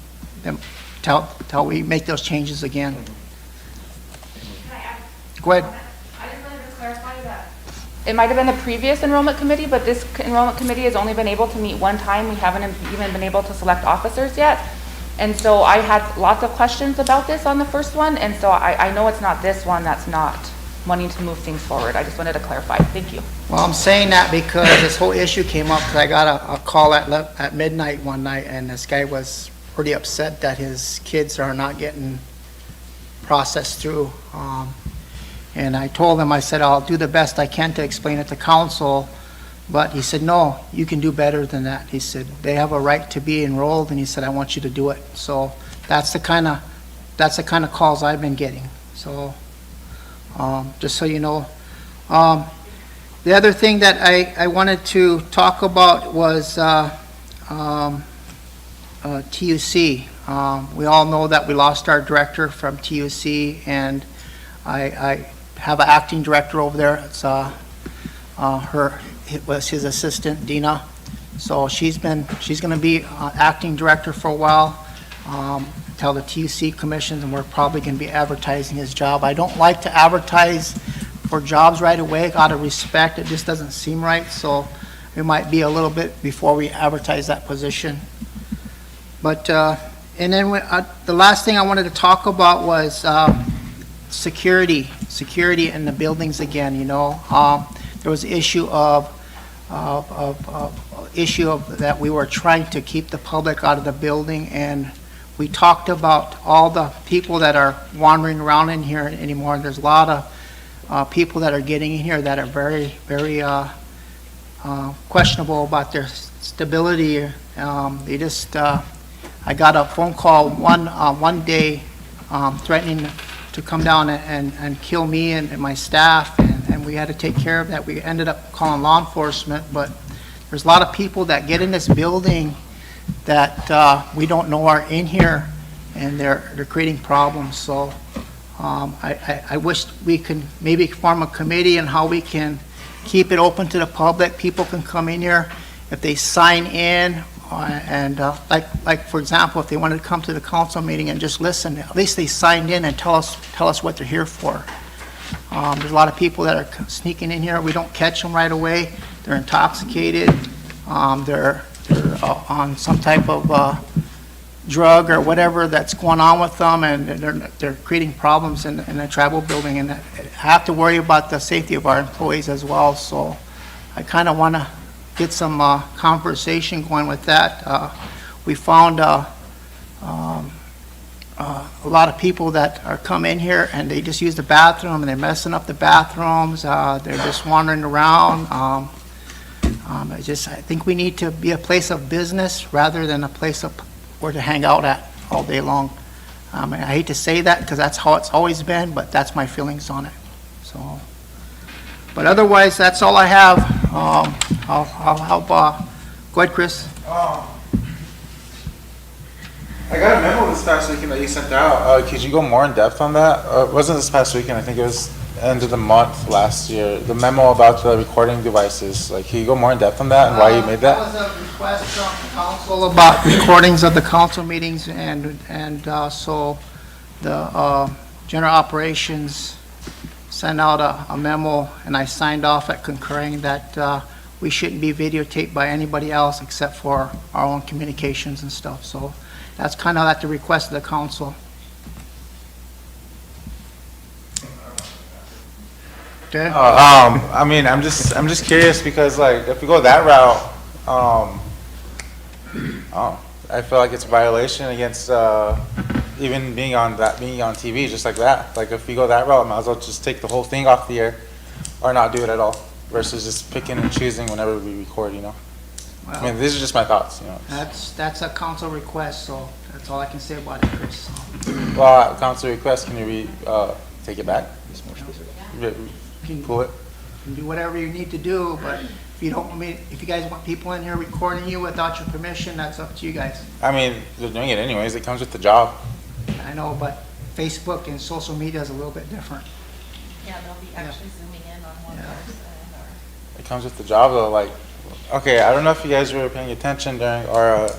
them till we make those changes again. Can I add? Go ahead. I just wanted to clarify that it might have been the previous enrollment committee, but this enrollment committee has only been able to meet one time. We haven't even been able to select officers yet. And so I had lots of questions about this on the first one, and so I know it's not this one that's not wanting to move things forward. I just wanted to clarify. Thank you. Well, I'm saying that because this whole issue came up because I got a call at midnight one night, and this guy was pretty upset that his kids are not getting processed through. And I told him, I said, I'll do the best I can to explain it to council. But he said, no, you can do better than that. He said, they have a right to be enrolled, and he said, I want you to do it. So that's the kind of calls I've been getting. So just so you know. The other thing that I wanted to talk about was TUC. We all know that we lost our director from TUC, and I have an acting director over there. It's it was his assistant, Dina. So she's going to be acting director for a while, till the TUC commissions, and we're probably going to be advertising his job. I don't like to advertise for jobs right away, out of respect. It just doesn't seem right. So it might be a little bit before we advertise that position. But And then the last thing I wanted to talk about was security in the buildings again, you know. There was issue of that we were trying to keep the public out of the building, and we talked about all the people that are wandering around in here anymore. There's a lot of people that are getting in here that are very, very questionable about their stability. They just, I got a phone call one day threatening to come down and kill me and my staff, and we had to take care of that. We ended up calling law enforcement, but there's a lot of people that get in this building that we don't know are in here, and they're creating problems. So I wish we could maybe form a committee on how we can keep it open to the public. People can come in here if they sign in, and like for example, if they wanted to come to the council meeting and just listen, at least they signed in and tell us what they're here for. There's a lot of people that are sneaking in here. We don't catch them right away. They're intoxicated. They're on some type of drug or whatever that's going on with them, and they're creating problems in the tribal building, and I have to worry about the safety of our employees as well. So I kind of want to get some conversation going with that. We found a lot of people that are come in here and they just use the bathroom and they're messing up the bathrooms. They're just wandering around. I think we need to be a place of business rather than a place of where to hang out at all day long. I hate to say that because that's how it's always been, but that's my feelings on it. So, but otherwise, that's all I have. I'll help. Go ahead, Chris. I got a memo this past weekend that you sent out. Could you go more in depth on that? It wasn't this past weekend. I think it was end of the month last year. The memo about the recording devices. Like, can you go more in depth on that and why you made that? That was a request from the council about recordings of the council meetings, and so the general operations sent out a memo, and I signed off at concurring that we shouldn't be videotaped by anybody else except for our own communications and stuff. So that's kind of at the request of the council. Okay. I mean, I'm just curious because, like, if we go that route, I feel like it's a violation against even being on TV just like that. Like, if we go that route, I might as well just take the whole thing off the air or not do it at all, versus just picking and choosing whenever we record. You know. Well, I mean, these are just my thoughts. You know. That's a council request, so that's all I can say about it, Chris. Well, council request. Can you take it back? Pull it. You can do whatever you need to do, but if you don't, if you guys want people in here recording you without your permission, that's up to you guys. I mean, they're doing it anyways. It comes with the job. I know, but Facebook and social media is a little bit different. Yeah, they'll be actually zooming in on one person. Or It comes with the job though. Like, okay, I don't know if you guys were paying attention during our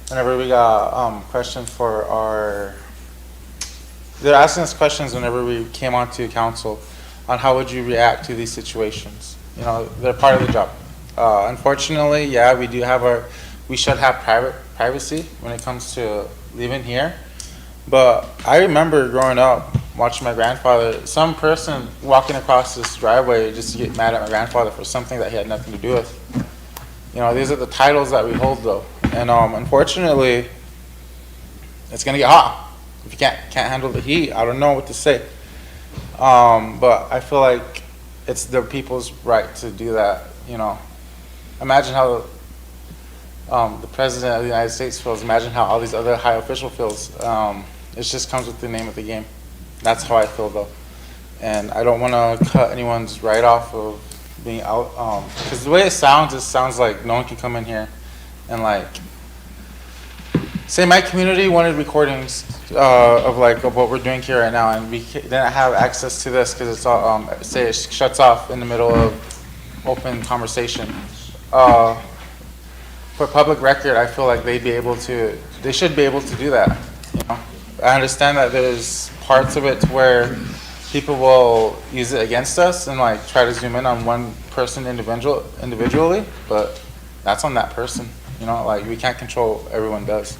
whenever we got questions for our. They're asking us questions whenever we came onto council on how would you react to these situations. You know, they're part of the job. Unfortunately, yeah, we should have privacy when it comes to living here. But I remember growing up, watching my grandfather, some person walking across this driveway just to get mad at my grandfather for something that he had nothing to do with. You know, these are the titles that we hold though. And unfortunately, it's gonna get hot. If you can't handle the heat, I don't know what to say. But I feel like it's the people's right to do that, you know. Imagine how the President of the United States feels. Imagine how all these other high officials feels. It just comes with the name of the game. That's how I feel though. And I don't want to cut anyone's right off of being out. Because the way it sounds like no one can come in here and like, say my community wanted recordings of what we're doing here right now, and we didn't have access to this because it's all, say it shuts off in the middle of open conversation. For public record, I feel like they should be able to do that. You know? I understand that there's parts of it to where people will use it against us and like try to zoom in on one person individually, but that's on that person. You know, like we can't control what everyone does.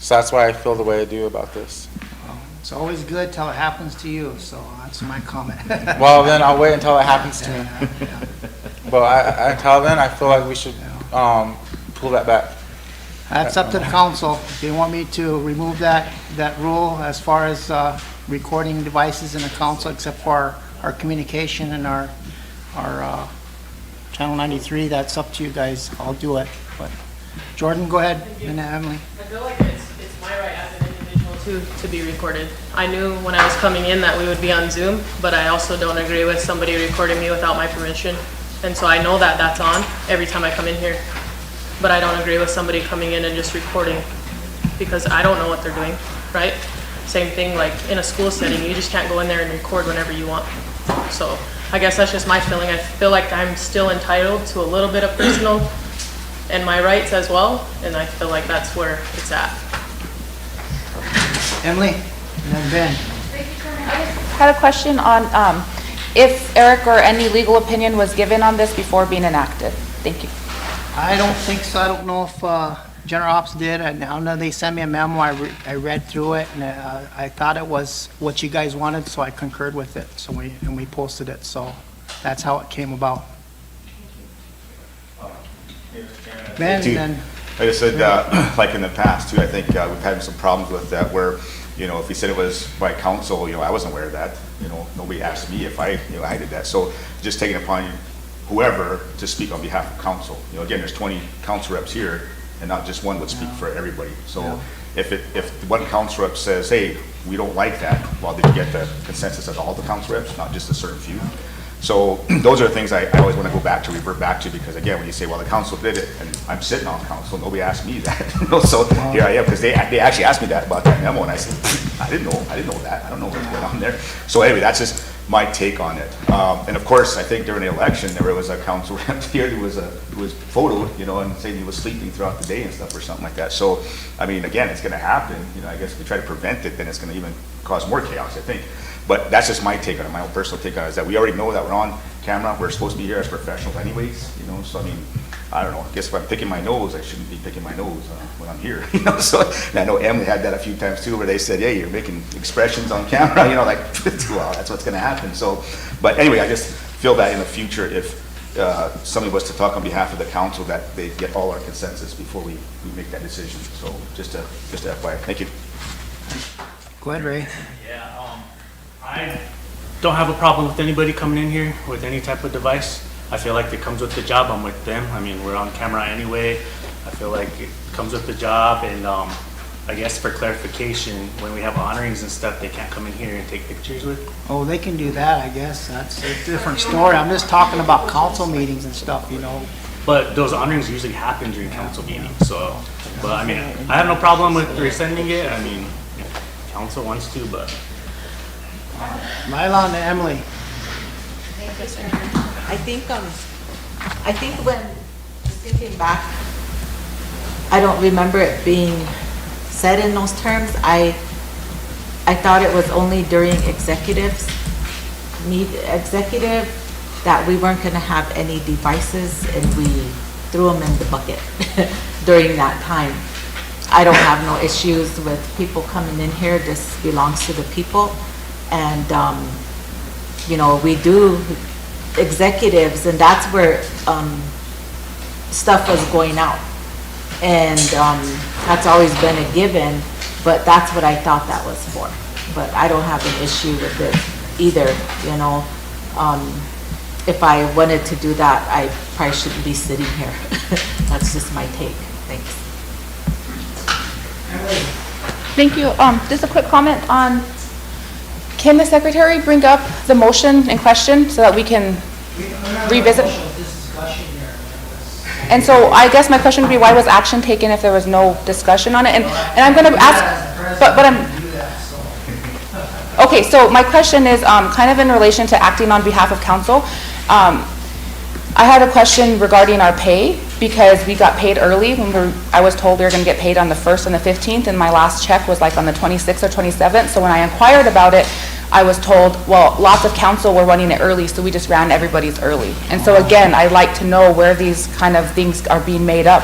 So that's why I feel the way I do about this. It's always good till it happens to you, so that's my comment. Well, then I'll wait until it happens to me. But until then, I feel like we should pull that back. That's up to the council. If they want me to remove that rule as far as recording devices in the council, except for our communication and our Channel 93, that's up to you guys. I'll do it. But Jordan, go ahead, and Emily. I feel like it's my right as an individual to be recorded. I knew when I was coming in that we would be on Zoom, but I also don't agree with somebody recording me without my permission. And so I know that that's on every time I come in here. But I don't agree with somebody coming in and just recording because I don't know what they're doing, right? Same thing like in a school setting, you just can't go in there and record whenever you want. So I guess that's just my feeling. I feel like I'm still entitled to a little bit of personal and my rights as well, and I feel like that's where it's at. Emily, and then Ben. Had a question on if Eric or any legal opinion was given on this before being enacted. Thank you. I don't think so. I don't know if General Ops did. I know they sent me a memo. I read through it, and I thought it was what you guys wanted, so I concurred with it. So we posted it. So that's how it came about. Ben, then. Like I said, like in the past too, I think we've had some problems with that where, if he said it was by council, I wasn't aware of that. Nobody asked me if I did that. So just taking it upon whoever to speak on behalf of council. Again, there's 20 council reps here, and not just one would speak for everybody. So if one council rep says, hey, we don't like that, well, did you get the consensus of all the council reps, not just a certain few? So those are the things I always want to revert back to, because again, when you say, well, the council did it, and I'm sitting on council, nobody asked me that. So here I am, because they actually asked me that about that memo, and I said, I didn't know that. I don't know what's going on there. So anyway, that's just my take on it. And of course, I think during the election, there was a council rep here who was photoed, and saying he was sleeping throughout the day and stuff or something like that. So, I mean, again, it's going to happen. I guess if we try to prevent it, then it's going to even cause more chaos, I think. But that's just my take on it, my own personal take on it, is that we already know that we're on camera. We're supposed to be here as professionals anyways, So, I mean, I don't know. I guess if I'm picking my nose, I shouldn't be picking my nose when I'm here, So, and I know Emily had that a few times too, where they said, "Yeah, you're making expressions on camera," like, well, that's what's going to happen. So, but anyway, I just feel that in the future, if somebody was to talk on behalf of the council, that they get all our consensus before we make that decision. So, just to FYI, thank you. Go ahead, Ray. Yeah, I don't have a problem with anybody coming in here with any type of device. I feel like it comes with the job. I'm with them. I mean, we're on camera anyway. I feel like it comes with the job, and I guess for clarification, when we have honorings and stuff, they can't come in here and take pictures with? Oh, they can do that, I guess. That's a different story. I'm just talking about council meetings and stuff, But those honorings usually happen during council meetings, so, but I mean, I have no problem with resending it. I mean, if council wants to, but. Myla and Emily. I think when thinking back, I don't remember it being said in those terms. I thought it was only during executive that we weren't going to have any devices, and we threw them in the bucket during that time. I don't have no issues with people coming in here. This belongs to the people. And, we do executives, and that's where stuff was going out. And that's always been a given, but that's what I thought that was for. But I don't have an issue with it either, If I wanted to do that, I probably shouldn't be sitting here. That's just my take. Thanks. Thank you. Just a quick comment on, can the secretary bring up the motion in question so that we can revisit? And so I guess my question would be, why was action taken if there was no discussion on it? And I'm going to ask, but okay, so my question is kind of in relation to acting on behalf of council. I had a question regarding our pay, because we got paid early. I was told we were going to get paid on the 1st and the 15th, and my last check was like on the 26th or 27th. So when I inquired about it, I was told, well, lots of council were running it early, so we just ran everybody's early. And so again, I'd like to know where these kind of things are being made up.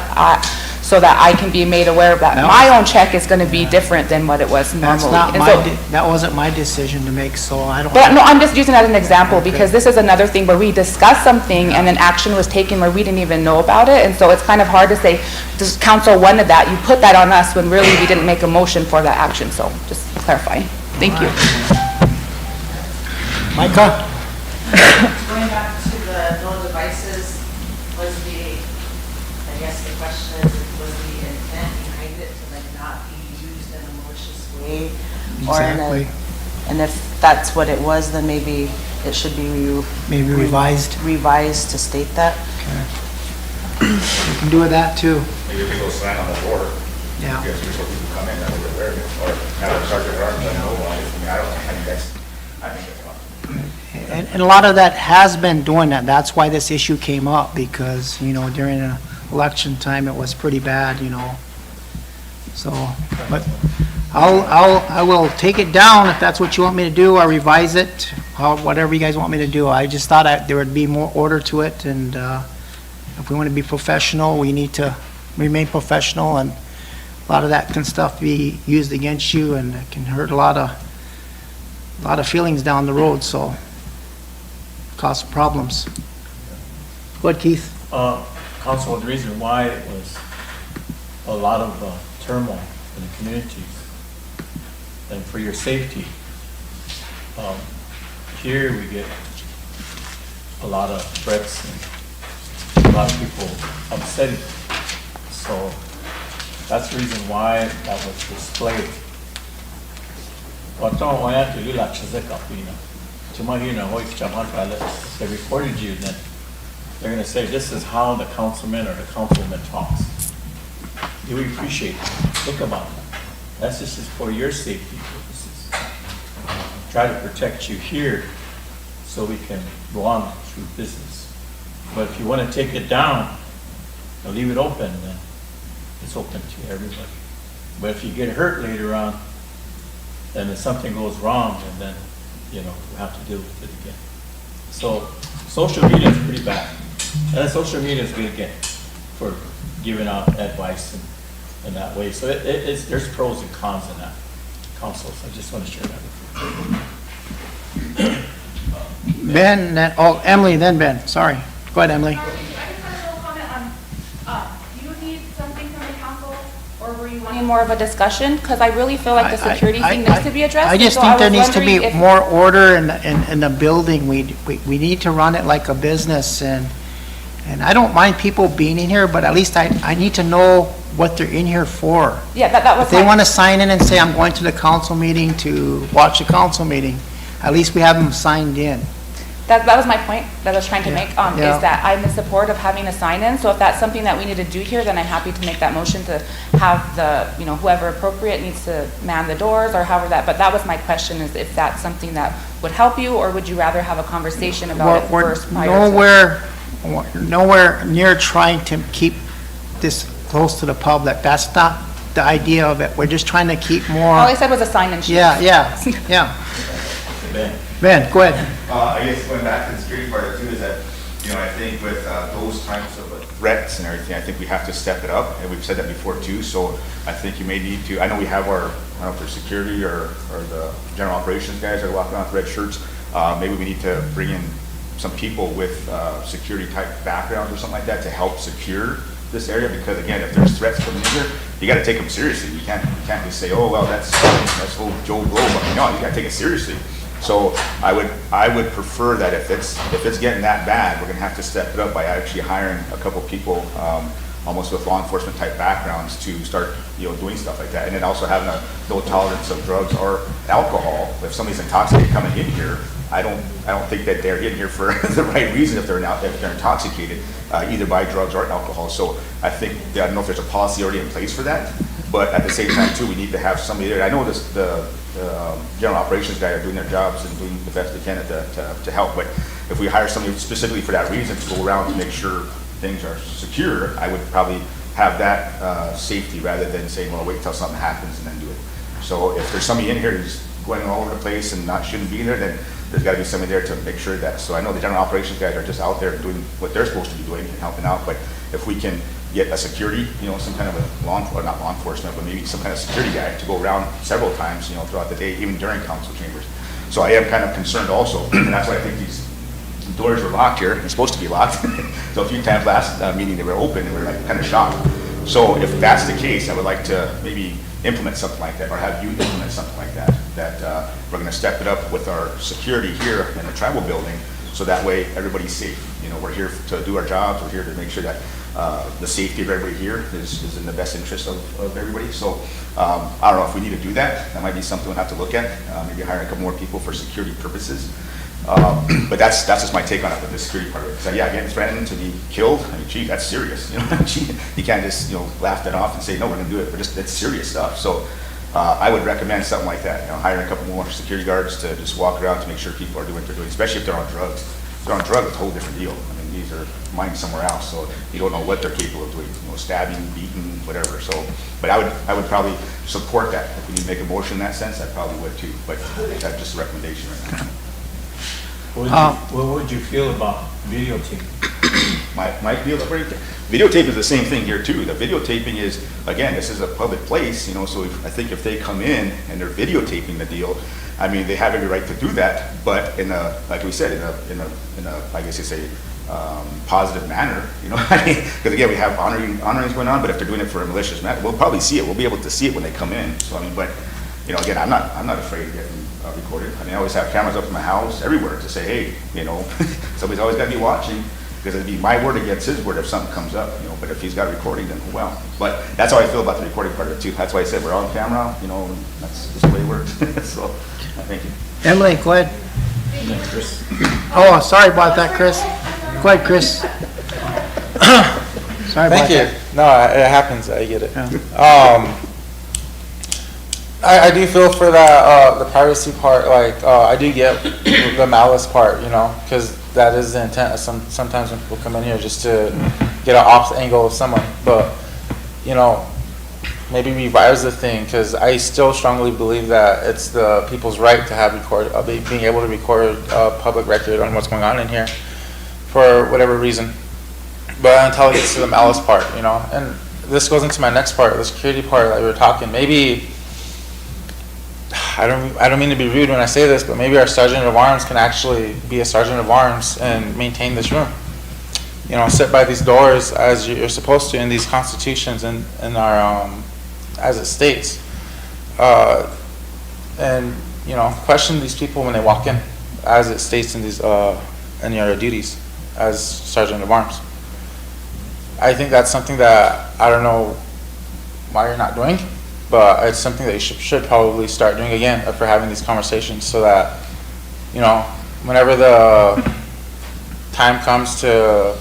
so that I can be made aware that my own check is gonna be different than what it was That's normally. not And my, so- that wasn't my decision to make, so I don't. But no, I'm just using that as an example, because this is another thing where we discussed something and then action was taken where we didn't even know about it, and so it's kind of hard to say, this council wanted that, you put that on us, when really we didn't make a motion for that action, so just clarifying. Thank you. Micah? Going back to the no devices, was the, I guess the question is, was the intent behind it to like not be used in a malicious way? Or in a- Exactly. And if that's what it was, then maybe it should be Maybe revised. revised to state that. You can do that too. Maybe a big old sign on the door. Yeah. Because before people come in, that we're aware of it, or have a sergeant or let them know about it. I mean, I think that's fine. And a lot of that has been doing that. That's why this issue came up, because, you know, during an election time, it was pretty bad, you know. So, but I will take it down if that's what you want me to do, or revise it, whatever you guys want me to do. I just thought there would be more order to it, and if we want to be professional, we need to remain professional, and a lot of that can stuff be used against you, and it can hurt a lot of feelings down the road, so cause problems. Go ahead, Keith. Council, the reason why it was a lot of turmoil in the communities and for your safety, here we get a lot of threats and a lot of people upsetting. So that's the reason why that was displayed. They recorded you, then they're gonna say, this is how the councilman or the councilman talks. Do we appreciate it? Think about that. That's just for your safety purposes. Try to protect you here so we can go on through business. But if you wanna take it down or leave it open, then it's open to everybody. But if you get hurt later on, then if something goes wrong, and then, you know, we have to deal with it again. So, social media is pretty bad. And social media is good again for giving out advice in that way. So there's pros and cons in that, council. So I just want to share that with you. Ben, Emily, then Ben. Sorry. Go ahead, Emily. I just had a little comment on, do you need something from the council, or were you wanting more of a discussion? Because I really feel like the security thing needs to be addressed. I just so think there was needs to be wondering if- more order in the building. We need to run it like a business, and I don't mind people being in here, but at least I need to know what they're in here for. Yeah, that was If they my- want to sign in and say, I'm going to the council meeting to watch the council meeting, at least we have them signed in. That was my point that I was trying to make, Yeah. is that I'm in support of having a sign-in, so if that's something that we need to do here, then I'm happy to make that motion to have the, you know, whoever appropriate needs to man the doors, or however that, but that was my question, is if that's something that would help you, or would you rather have a conversation about it We're first prior to? nowhere near trying to keep this close to the public. That's not the idea of it. We're just trying to keep more. All I said was a sign-in sheet. Yeah. Ben. Ben, go ahead. I guess going back to the security part too, is that, you know, I think with those types of threats and everything, I think we have to step it up, and we've said that before too, so I think you may need to, I know we have our, I don't know if they're security or the general operations guys that are walking around with red shirts, maybe we need to bring in some people with security type backgrounds or something like that to help secure this area, because again, if there's threats coming in here, you gotta take them seriously. You can't just say, oh, well, that's old Joe Blow, but no, you gotta take it seriously. So I would prefer that if it's getting that bad, we're gonna have to step it up by actually hiring a couple people, almost with law enforcement type backgrounds to start, you know, doing stuff like that. And then also having a no tolerance of drugs or alcohol. If somebody's intoxicated coming in here, I don't think that they're in here for the right reason if they're intoxicated, either by drugs or alcohol. So I think, I don't know if there's a policy already in place for that, but at the same time too, we need to have somebody there. I know the general operations guy are doing their jobs and doing the best they can to help, but if we hire somebody specifically for that reason to go around to make sure things are secure, I would probably have that safety rather than saying, well, wait till something happens and then do it. So if there's somebody in here who's going all over the place and shouldn't be there, then there's gotta be somebody there to make sure that, so I know the general operations guys are just out there doing what they're supposed to be doing and helping out, but if we can get a security, some kind of a not law enforcement, but maybe some kind of security guy to go around several times, throughout the day, even during council chambers. So I am kind of concerned also, and that's why I think these doors were locked here, it's supposed to be locked. So a few times last meeting they were open and we were like kind of shocked. So if that's the case, I would like to maybe implement something like that, or have you implement something like that, that we're gonna step it up with our security here in the tribal building, so that way everybody's safe. We're here to do our jobs, we're here to make sure that the safety of everybody here is in the best interest of everybody. So I don't know if we need to do that. That might be something we'll have to look at, maybe hire a couple more people for security purposes. But that's just my take on it with the security part of it. So yeah, getting threatened to be killed, I mean, gee, that's serious. You can't just laugh that off and say no, we're gonna do it. But just that's serious stuff. So I would recommend something like that. Hiring a couple more security guards to just walk around to make sure people are doing what they're doing, especially if they're on drugs. If they're on drugs, it's a whole different deal. I mean, these are mined somewhere else, so you don't know what they're capable of doing. Stabbing, beating, whatever. So, but I would probably support that. If we need to make a motion in that sense, I probably would too. But that's just a recommendation right now. What would you feel about videotaping? My feel about videotape is the same thing here too. The videotaping is, again, this is a public place, so I think if they come in and they're videotaping the deal, I mean, they have every right to do that, but in a, like we said, in a I guess you say, positive manner, because again, we have honorings going on, but if they're doing it for a malicious matter, we'll probably see it. We'll be able to see it when they come in. So I mean, but again, I'm not afraid of getting recorded. I mean, I always have cameras up in my house, everywhere, to say, hey, somebody's always got to be watching, because it'd be my word against his word if something comes up, but if he's got a recording, then well. But that's how I feel about the recording part of it too. That's why I said we're on camera, and that's just the way it works. So, thank you. Emily, go ahead. Chris. Oh, sorry about that, Chris. Go ahead, Chris. Sorry about Thank you. that. No, it happens. I get it. Yeah. I do feel for that, the privacy part, I do get the malice part, because that is the intent of sometimes when people come in here, just to get an off angle of someone. But, maybe revise the thing, because I still strongly believe that it's the people's right to have being able to record public record on what's going on in here for whatever reason. But until it gets to the malice part, and this goes into my next part, the security part that we were talking, maybe, I don't mean to be rude when I say this, but maybe our sergeant of arms can actually be a sergeant of arms and maintain this room. Sit by these doors as you're supposed to in these constitutions and in our, as it states. And, question these people when they walk in, as it states in these, in your duties as sergeant of arms. I think that's something that I don't know why you're not doing, but it's something that you should probably start doing again if we're having these conversations, so that, whenever the time comes to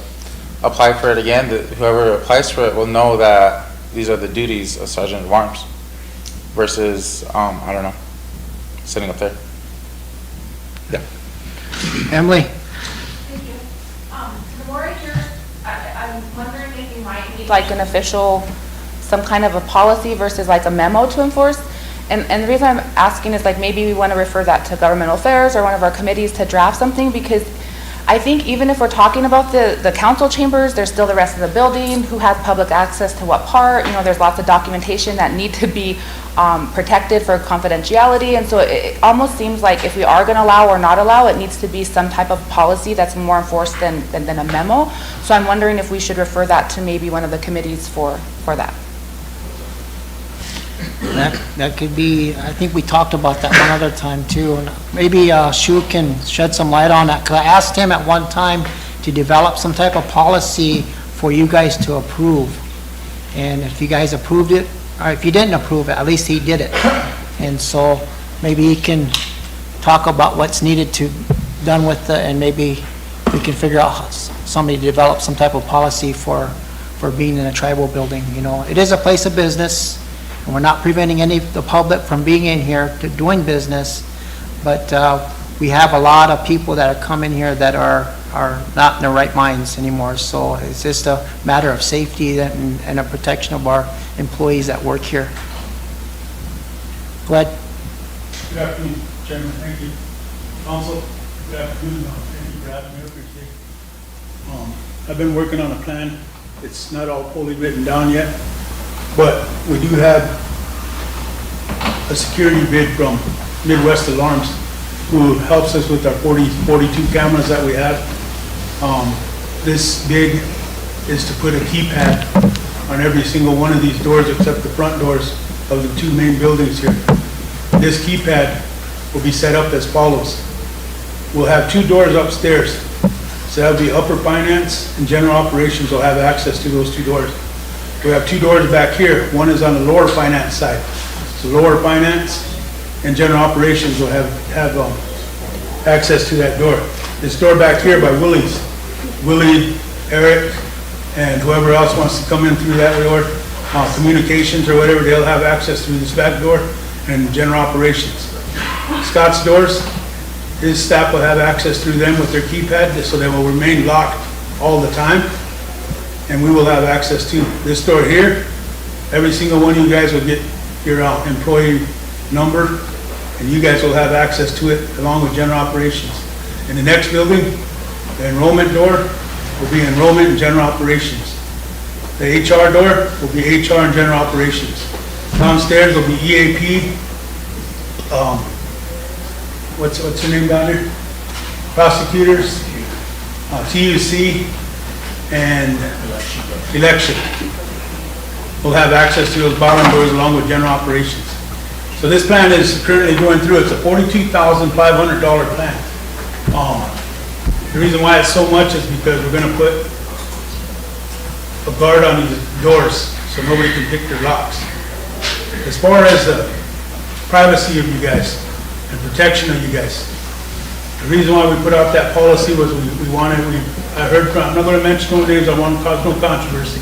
apply for it again, that whoever applies for it will know that these are the duties of sergeant of arms versus, I don't know, sitting up there. Yeah. Emily? Thank you. The more I hear, I'm wondering if you might need. Like an official, some kind of a policy versus like a memo to enforce. And the reason I'm asking is maybe we want to refer that to governmental affairs or one of our committees to draft something, because I think even if we're talking about the council chambers, there's still the rest of the building, who has public access to what part, there's lots of documentation that need to be protected for confidentiality. And so it almost seems like if we are going to allow or not allow, it needs to be some type of policy that's more enforced than a memo. So I'm wondering if we should refer that to maybe one of the committees for that. That could be, I think we talked about that one other time too, and maybe Sioux can shed some light on that, because I asked him at one time to develop some type of policy for you guys to approve, and if you guys approved it, or if you didn't approve it, at least he did it, and so maybe he can talk about what's needed to done with it, and maybe we can figure out somebody to develop some type of policy for being in a tribal building. It is a place of business, and we're not preventing any of the public from being in here to doing business, but we have a lot of people that are coming here that are not in their right minds anymore. So it's just a matter of safety and a protection of our employees that work here. Go ahead. Good afternoon, Chairman. Thank you. Council, Good afternoon. Thank you for having me up here today. I've been working on a plan. It's not all fully written down yet, but we do have a security bid from Midwest Alarms, who helps us with our 42 cameras that we have. This bid is to put a keypad on every single one of these doors except the front doors of the two main buildings here. This keypad will be set up as follows. We'll have two doors upstairs. So that'll be upper finance and general operations will have access to those two doors. We have two doors back here. One is on the lower finance side. So lower finance and general operations will have access to that door. This door back here by Willie's. Willie, Eric, and whoever else wants to come in through that door, communications or whatever, they'll have access through this back door and general operations. Scott's doors, his staff will have access through them with their keypad, so they will remain locked all the time. And we will have access to this door here. Every single one of you guys will get your employee number, and you guys will have access to it along with general operations. In the next building, the enrollment door will be enrollment and general operations. The HR door will be HR and general operations. Downstairs will be EAP, what's the name down there? Prosecutors, TUC, and election. We'll have access to those bottom doors along with general operations. So this plan is currently going through, it's a $42,500 plan. The reason why it's so much is because we're gonna put a guard on these doors so nobody can pick their locks. As far as the privacy of you guys and protection of you guys, the reason why we put out that policy was I heard from, I'm not gonna mention no names, I want to cause no controversy,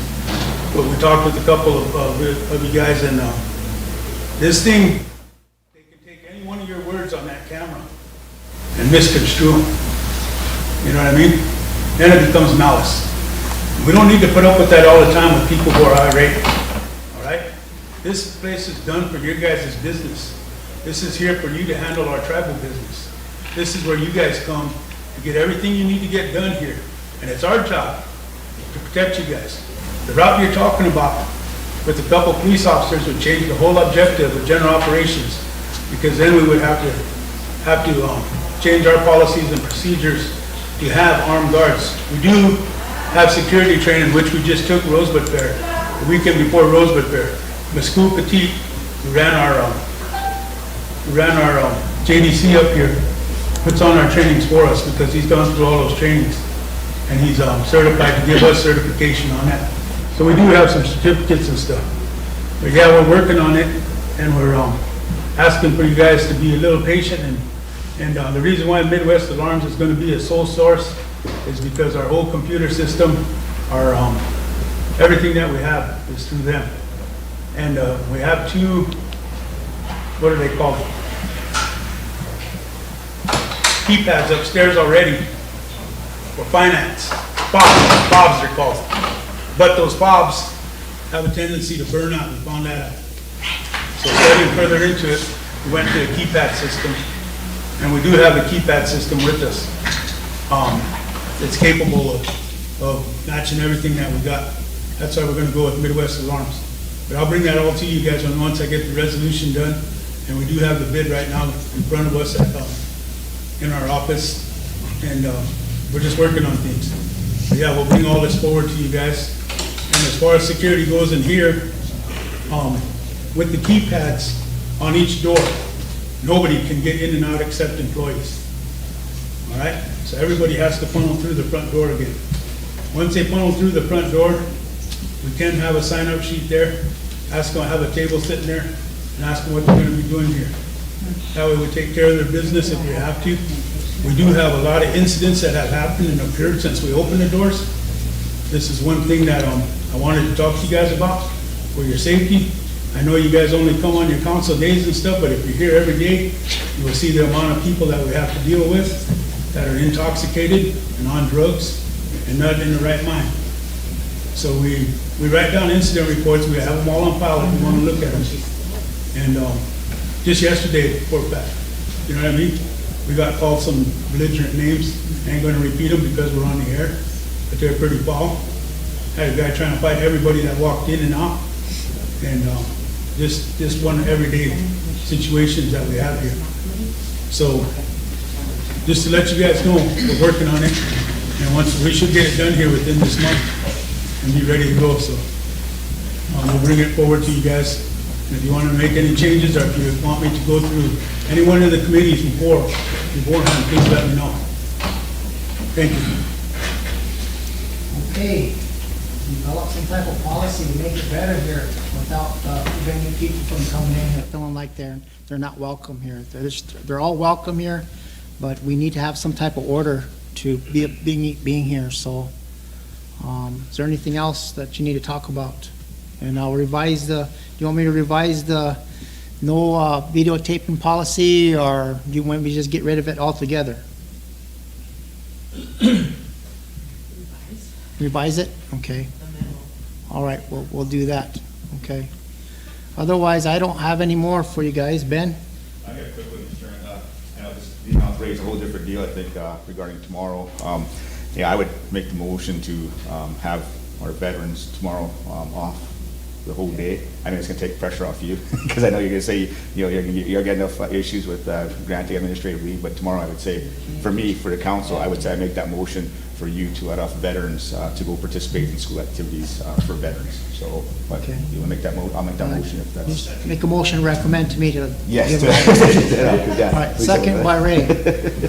but we talked with a couple of you guys, and this thing, they can take any one of your words on that camera and misconstrue them. You know what I mean? Then it becomes malice. We don't need to put up with that all the time with people who are irate. All right? This place is done for your guys' business. This is here for you to handle our tribal business. This is where you guys come to get everything you need to get done here. And it's our job to protect you guys. The route you're talking about with a couple police officers would change the whole objective of general operations, because then we would have to change our policies and procedures to have armed guards. We do have security training, which we just took Rosebud Fair, the weekend before Rosebud Fair. Mescool Petit, who ran our JDC up here, puts on our trainings for us because he's gone through all those trainings, and he's certified to give us certification on that. So we do have some certificates and stuff. But yeah, we're working on it, and we're asking for you guys to be a little patient. And the reason why Midwest Alarms is going to be a sole source is because our whole computer system, our everything that we have is through them. And we have two, what are they called? Keypads upstairs already for finance. Fobs they're called. But those fobs have a tendency to burn out. We found that out. So studying further into it, we went to a keypad system. And we do have a keypad system with us. It's capable of matching everything that we got. That's why we're going to go with Midwest Alarms. But I'll bring that all to you guys once I get the resolution done. And we do have the bid right now in front of us in our office. And we're just working on things. But yeah, we'll bring all this forward to you guys. And as far as security goes in here, with the keypads on each door, nobody can get in and out except employees. All right? So everybody has to funnel through the front door again. Once they funnel through the front door, we can have a sign-up sheet there. Ask them, have a table sitting there, and ask them what they're going to be doing here. That way we take care of their business if we have to. We do have a lot of incidents that have happened and occurred since we opened the doors. This is one thing that I wanted to talk to you guys about for your safety. I know you guys only come on your council days and stuff, but if you're here every day, you will see the amount of people that we have to deal with that are intoxicated and on drugs and not in the right mind. So we write down incident reports. We have them all on file if you want to look at them. And just yesterday, for fact, you know what I mean? We got called some belligerent names. I ain't gonna repeat them because we're on the air, but they're pretty foul. Had a guy trying to fight everybody that walked in and out. And just one everyday situations that we have here. So just to let you guys know, we're working on it. And we should get it done here within this month and be ready to go. So we'll bring it forward to you guys. And if you want to make any changes or if you want me to go through any one of the committees beforehand, please let me know. Thank you. Okay, develop some type of policy to make it better here without preventing people from coming in and feeling like they're not welcome here. They're all welcome here, but we need to have some type of order to being here. So, is there anything else that you need to talk about? And I'll revise do you want me to revise the no videotaping policy, or do you want me to just get rid of it altogether? Revise it? Okay. All right, we'll do that. Okay. Otherwise, I don't have any more for you guys. Ben? I got a quick one, Mr. Chairman. I know this council raised a whole different deal, I think, regarding tomorrow. Yeah, I would make the motion to have our veterans tomorrow off the whole day. I know it's gonna take pressure off you, because I know you're gonna say, you're getting enough issues with granting administrative leave, but tomorrow I would say, for me, for the council, I would say I make that motion for you to let off veterans to go participate in school activities for veterans. So, but Okay. you wanna make that I'll make that motion if that's. Just make a motion, recommend to me to. Yes. give Yeah, All right, please second don't. by Ray.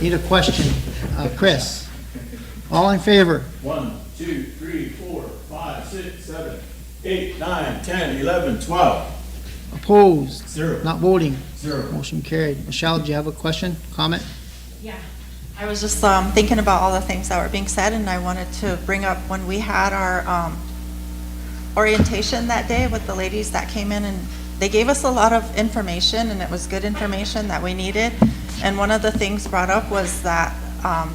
Need a question. Chris? All in favor? 1, 2, 3, 4, 5, 6, 7, 8, 9, 10, 11, 12. Opposed? 0. Not voting? 0. Motion carried. Michelle, do you have a question, comment? Yeah. I was just thinking about all the things that were being said, and I wanted to bring up when we had our orientation that day with the ladies that came in, and they gave us a lot of information, and it was good information that we needed. And one of the things brought up was that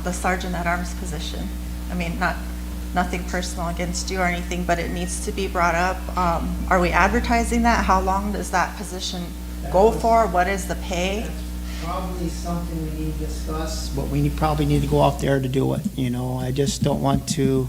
the sergeant at arms position. I mean, nothing personal against you or anything, but it needs to be brought up. Are we advertising that? How long does that position go for? What is the pay? Probably something we need to discuss, but we probably need to go off there to do it, I just don't want to,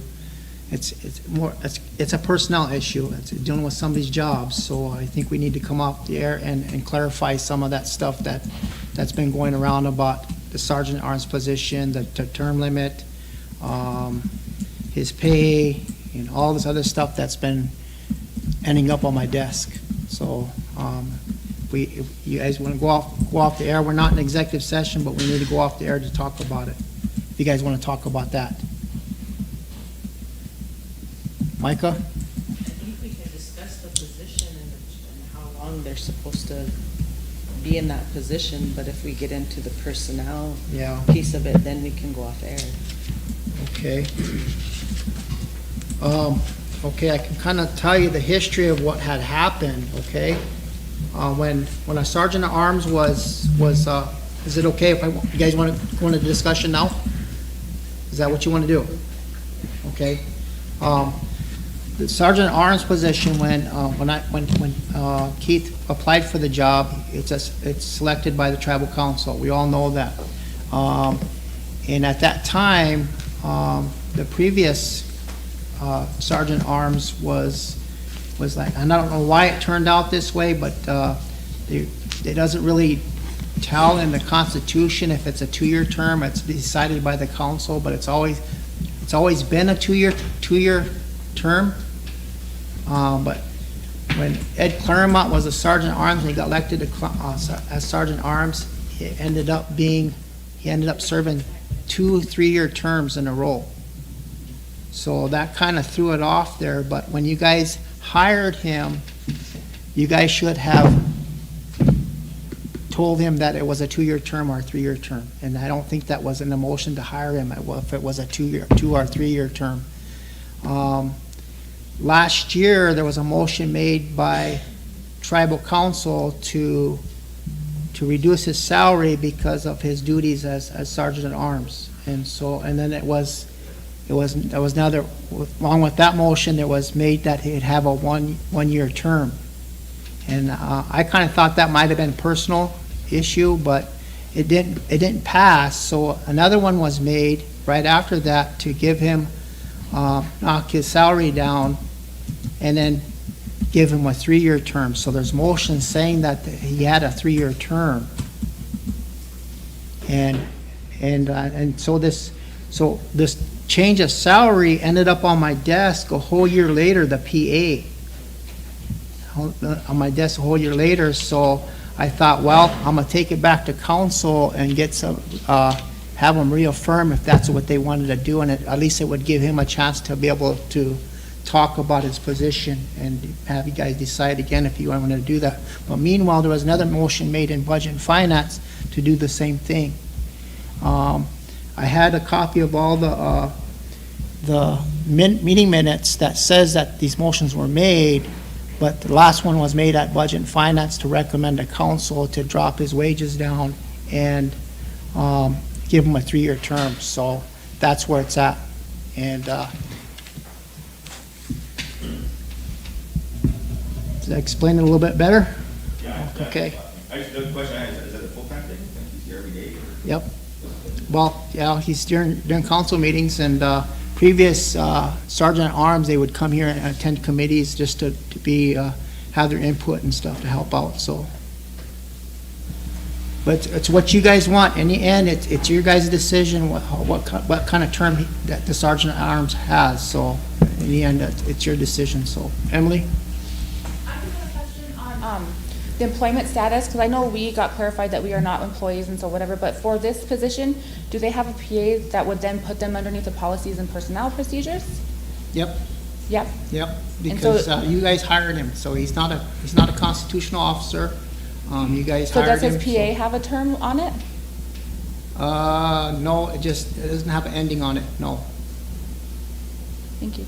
it's a personnel issue, it's dealing with somebody's jobs, so I think we need to come off the air and clarify some of that stuff that's been going around about the sergeant at arms position, the term limit, his pay, and all this other stuff that's been ending up on my desk. So, if you guys want to go off the air, we're not in executive session, but we need to go off the air to talk about it. If you guys want to talk about that. Micah? I think we can discuss the position and how long they're supposed to be in that position, but if we get into the personnel piece of it, then we can go off air. Okay. Okay, I can kind of tell you the history of what had happened, okay? When a sergeant at arms was is it okay if you guys want to go into discussion now? Is that what you want to do? Okay. The sergeant at arms position, when Keith applied for the job, it's selected by the tribal council. We all know that. And at that time, the previous sergeant at arms was like, and I don't know why it turned out this way, but it doesn't really tell in the Constitution if it's a 2-year term. It's decided by the council, but it's always been a two-year term. But when Ed Claremont was a sergeant at arms and he got elected as sergeant at arms, he ended up serving 2 3-year terms in a row. So that kind of threw it off there. But when you guys hired him, you guys should have told him that it was a 2-year term or a 3-year term. And I don't think that was in the motion to hire him if it was a 2 or 3-year term. Last year, there was a motion made by tribal council to reduce his salary because of his duties as sergeant at arms. And then it was now, along with that motion, there was made that he'd have a one-year term. And I kind of thought that might have been a personal issue, but it didn't pass, so another one was made right after that to give him, knock his salary down, and then give him a 3-year term. So there's motion saying that he had a 3-year term. And so this change of salary ended up on my desk a whole year later, the PA. On my desk a whole year later, so I thought, well, I'm gonna take it back to council and get some, have them reaffirm if that's what they wanted to do, and at least it would give him a chance to be able to talk about his position and have you guys decide again if you want to do that. But meanwhile, there was another motion made in Budget and Finance to do the same thing. I had a copy of all the meeting minutes that says that these motions were made, but the last one was made at Budget and Finance to recommend to council to drop his wages down and give him a 3-year term. So that's where it's at. And does that explain it a little bit better? Yeah. Okay. The question I had is that a full-time thing? He's here every day? Or? Yep. Well, yeah, he's during council meetings, and previous sergeant at arms, they would come here and attend committees just to be, have their input and stuff to help out, so. But it's what you guys want. In the end, it's your guys' decision what kind of term that the sergeant at arms has, so in the end, it's your decision, so. Emily? The employment status, because I know we got clarified that we are not employees and so whatever, but for this position, do they have a PA that would then put them underneath the policies and personnel procedures? Yep. Yep. Yep, because so, you guys hired him, so he's not a constitutional officer. You guys so hired him. So does his PA have a term on it? No, it doesn't have an ending on it, no. Thank you.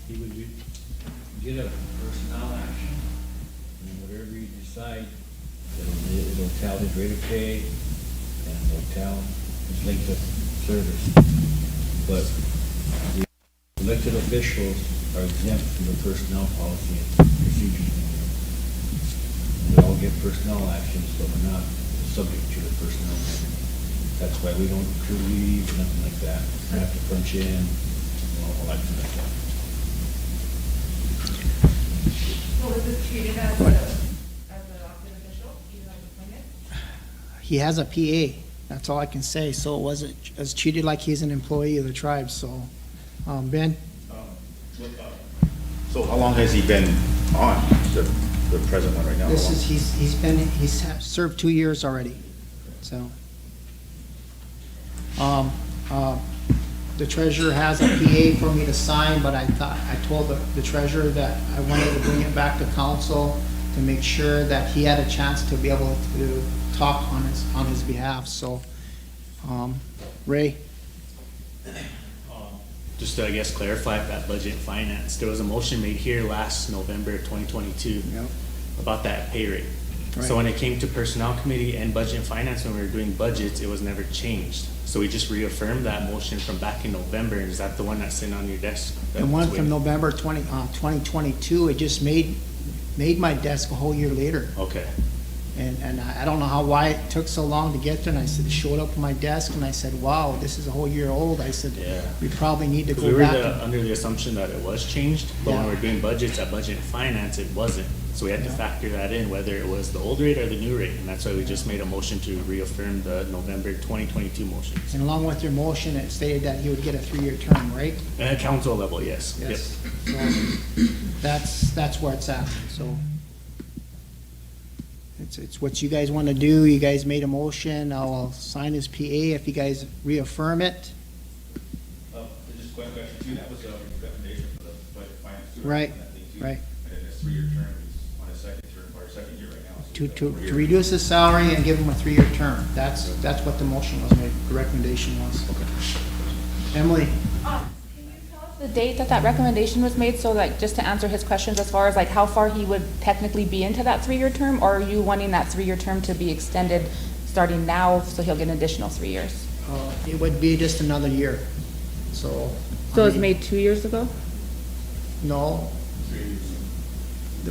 He would get a personnel action, and whatever you decide, it'll tell his rate of pay, and it'll tell his length of service. But the elected officials are exempt from the personnel policy and procedures. We all get personnel actions, but we're not subject to the personnel manual. That's why we don't accrue leave or nothing like that. We have to punch in, all that kind of stuff. So is this treated as an elected official, even as appointed? He has a PA, that's all I can say, so it's treated like he's an employee of the tribe, so. Ben? So how long has he been on, the present one right now? This is, he's served 2 years already, so. The treasurer has a PA for me to sign, but I told the treasurer that I wanted to bring it back to council to make sure that he had a chance to be able to talk on his behalf, so, Ray? Just to, I guess, clarify that budget and finance, there was a motion made here last November 2022 about that pay rate. Right. So when it came to personnel committee and budget and finance, when we were doing budgets, it was never changed. So we just reaffirmed that motion from back in November. Is that the one that's sitting on your desk? The one from November 2022, it just made my desk a whole year later. Okay. And I don't know why it took so long to get there, and I said, it showed up on my desk, and I said, wow, this is a whole year old. I said, we probably need to go back. We were under the assumption that it was changed, but when we were doing budgets at budget and finance, it wasn't. So we had to factor that in, whether it was the old rate or the new rate, and that's why we just made a motion to reaffirm the November 2022 motion. And along with your motion, it stated that he would get a 3-year term, right? At council level, yes. Yes. Yep. So that's where it's at, so. It's what you guys want to do. You guys made a motion. I'll sign his PA if you guys reaffirm it. Just a quick question too, that was a recommendation for the budget finance too. Right, right. And then this 3-year term, he's on his second term, or second year right now. So To reduce his salary and give him a 3-year term. That's what the motion was made, the recommendation was. Okay. Emily? The date that recommendation was made, so like, just to answer his questions as far as like how far he would technically be into that 3-year term, or are you wanting that 3-year term to be extended starting now, so he'll get an additional 3 years? It would be just another year, so. So it was made 2 years ago? No.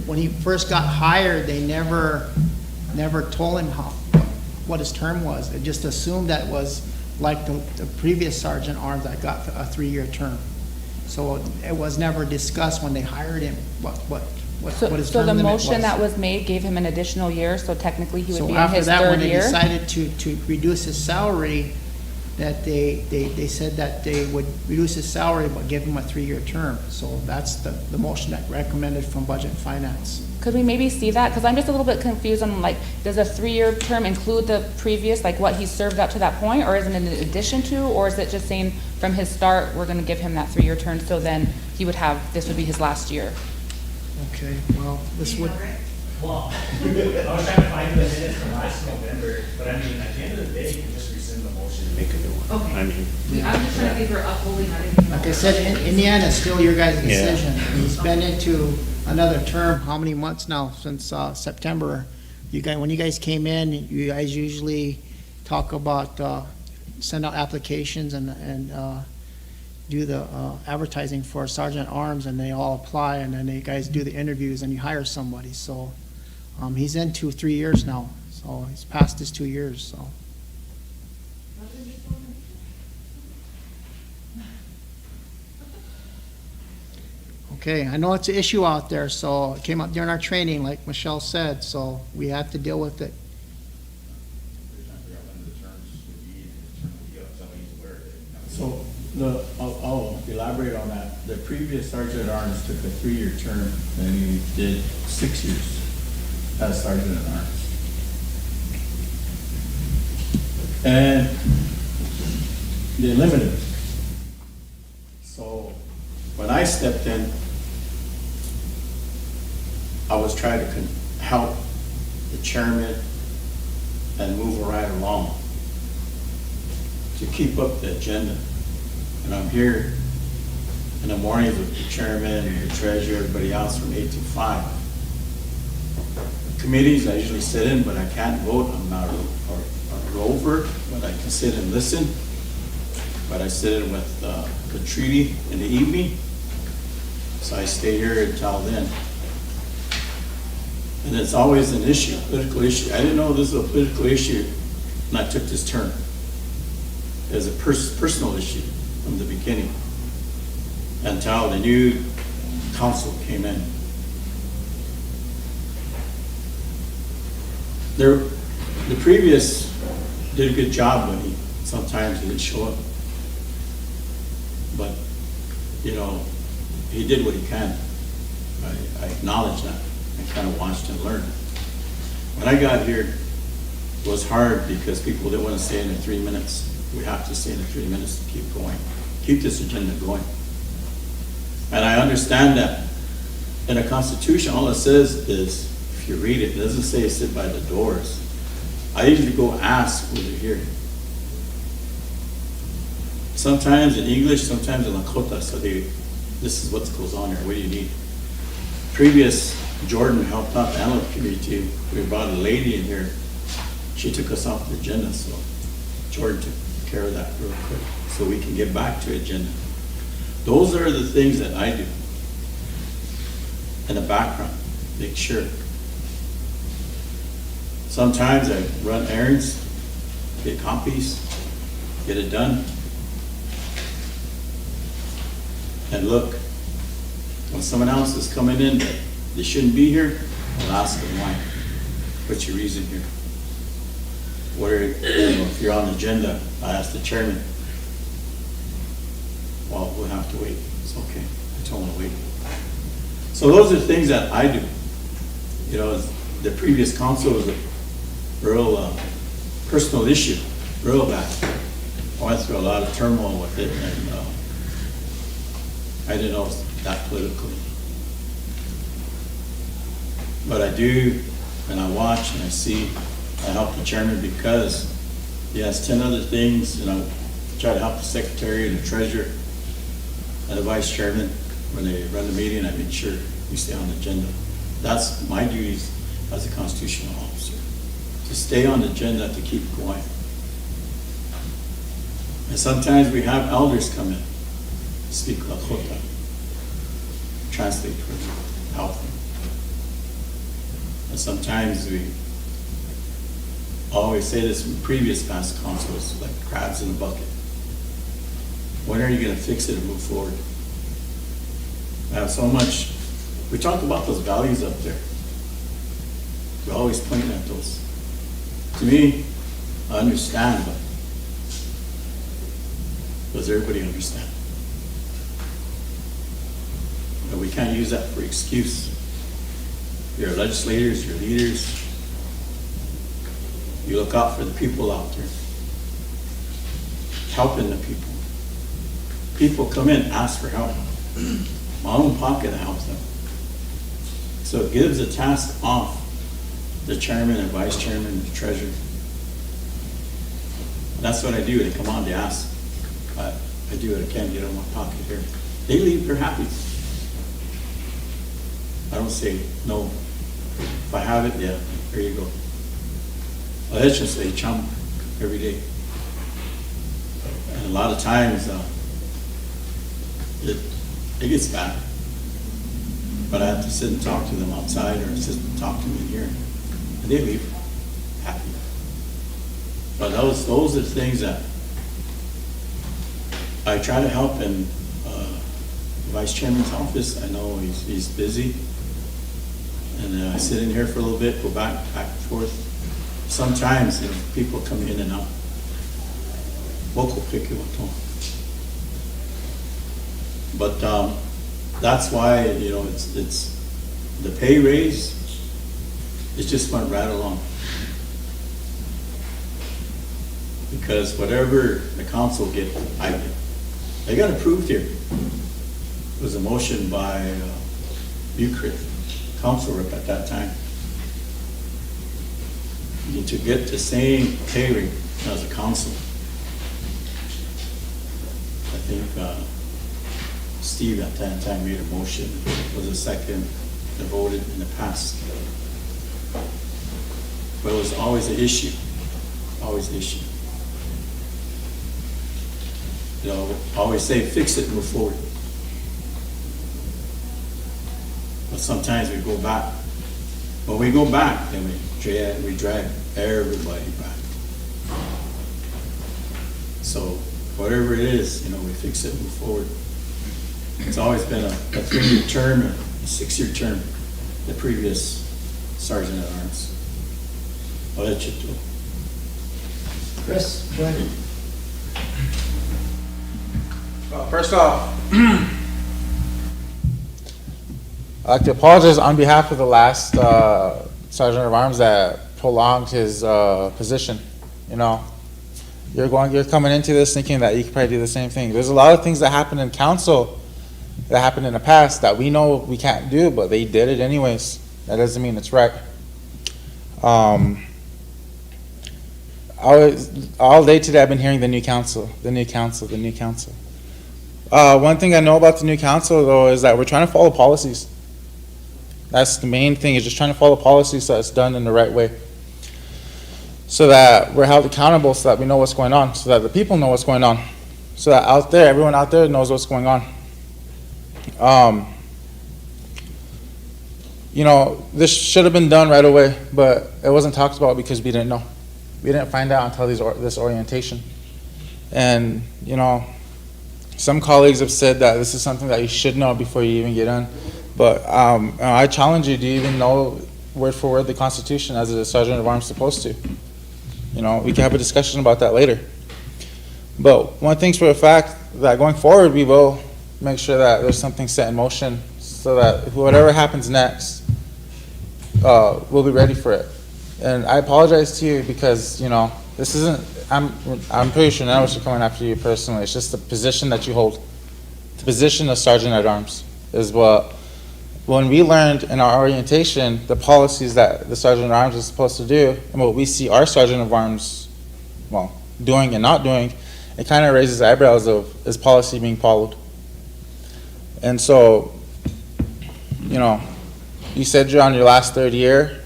when he first got hired, they never told him what his term was. They just assumed that was like the previous sergeant arms that got a 3-year term. So it was never discussed when they hired him what his So term the limit motion that was made gave him an additional year, so technically he would be in his So after that, when third they year? decided to reduce his salary, that they said that they would reduce his salary but give him a 3-year term. So that's the motion that recommended from Budget and Finance. Could we maybe see that? Because I'm just a little bit confused on, like, does a 3-year term include the previous, like what he served up to that point? Or is it in addition to, or is it just saying from his start, we're gonna give him that 3-year term, so then he would have, this would be his last year? Okay, well, this would, Well, I was trying to find the minutes from last November, but I mean, at the end of the day, you can just rescind the motion and make a new one. Okay. I mean. I'm just trying to think we're upholding that. like I said, in the end, it's still your guys' Yeah. decision. He's been into another term, how many months now, since September? When you guys came in, you guys usually talk about, send out applications and do the advertising for Sergeant Arms, and they all apply, and then you guys do the interviews and you hire somebody. So he's into 3 years now, so he's past his 2 years, so. Okay, I know it's an issue out there, so it came up during our training, like Michelle said, so we have to deal with it. So, I'll elaborate on that. The previous Sergeant at Arms took a 3-year term, and he did 6 years as Sergeant at Arms. And they limited it. So, when I stepped in, I was trying to help the chairman and move right along to keep up the agenda. And I'm here in the mornings with the chairman, the treasurer, everybody else from 8 to 5. Committees, I usually sit in, but I can't vote. I'm not a rover, but I can sit and listen. But I sit in with the treaty in the evening, so I stay here until then. And it's always an issue, political issue. I didn't know this was a political issue when I took this term. It was a personal issue from the beginning until the new council came in. The previous did a good job when sometimes he didn't show up. But, you know, he did what he can. I acknowledge that. I kind of watched and learned. When I got here, it was hard because people didn't want to stay in the 3 minutes. We have to stay in the 3 minutes to keep going, keep this agenda going. And I understand that in a constitution, all it says is, if you read it, it doesn't say sit by the doors. I usually go ask when they're here. Sometimes in English, sometimes in Lakota, so this is what goes on here, what do you need? Previous, Jordan helped out the animal community. We brought a lady in here. She took us off the agenda, so Jordan took care of that real quick, so we can get back to agenda. Those are the things that I do in the background, make sure. Sometimes I run errands, get copies, get it done. And look, when someone else is coming in that they shouldn't be here, I'll ask them why. What's your reason here? What are, if you're on the agenda, I ask the chairman. Well, we'll have to wait. It's okay. I told him to wait. So those are things that I do. You know, the previous council was a real personal issue, real bad. I went through a lot of turmoil with it, and I didn't know it was that political. But I do, and I watch, and I see, I help the chairman because he has 10 other things, and I try to help the secretary and the treasurer and the vice chairman when they run the meeting. I make sure we stay on the agenda. That's my duties as a constitutional officer, to stay on the agenda, to keep going. And sometimes we have elders come in, speak Lakota, translate for them, help them. And sometimes we always say this from previous past councils, like crabs in a bucket. When are you gonna fix it and move forward? I have so much, we talked about those values up there. We're always pointing at those. To me, I understand, but does everybody understand? But we can't use that for excuse. You're legislators, you're leaders. You look out for the people out there, helping the people. People come in, ask for help. My own pocket helps them. So it gives a task off the chairman and vice chairman and the treasurer. That's what I do. They come on, they ask. I do what I can, get out of my pocket here. They leave, they're happy. I don't say no. If I have it, yeah, here you go. Well, that's just a chump every day. And a lot of times, it gets bad. But I have to sit and talk to them outside or sit and talk to them in here. And they leave happy. But those are the things that I try to help in the vice chairman's office. I know he's busy. And I sit in here for a little bit, go back and forth. Sometimes people come in and out. But that's why, it's the pay raise, it just went right along. Because whatever the council get, I get. They got approved here. It was a motion by Bucrit, council rep at that time. To get the same pay rate as a council. I think Steve at that time made a motion, was a second, that voted in the past. But it was always an issue, always an issue. Always say, fix it, move forward. But sometimes we go back. When we go back, then we drag everybody back. So whatever it is, we fix it, move forward. It's always been a 3-year term, a 6-year term, the previous sergeant at arms. I'll let you do. Chris, go ahead. First off, I'd like to apologize on behalf of the last Sergeant of Arms that prolonged his position. You're coming into this thinking that you could probably do the same thing. There's a lot of things that happen in council that happened in the past that we know we can't do, but they did it anyways. That doesn't mean it's right. All day today I've been hearing the new council. One thing I know about the new council though is that we're trying to follow policies. That's the main thing, is just trying to follow policies so it's done in the right way. So that we're held accountable, so that we know what's going on, so that the people know what's going on. So that everyone out there knows what's going on. This should have been done right away, but it wasn't talked about because we didn't know. We didn't find out until this orientation. And, some colleagues have said that this is something that you should know before you even get in. But I challenge you, do you even know word for word the Constitution as a Sergeant of Arms is supposed to? We can have a discussion about that later. But one thing's for a fact, that going forward, we will make sure that there's something set in motion so that whatever happens next, we'll be ready for it. And I apologize to you because, this isn't, I'm pretty sure none of us are coming after you personally. It's just the position that you hold. The position of Sergeant at Arms is what, when we learned in our orientation, the policies that the Sergeant at Arms is supposed to do, and what we see our Sergeant of Arms, doing and not doing, it kind of raises eyebrows of, is policy being followed? And so, you said you're on your last third year.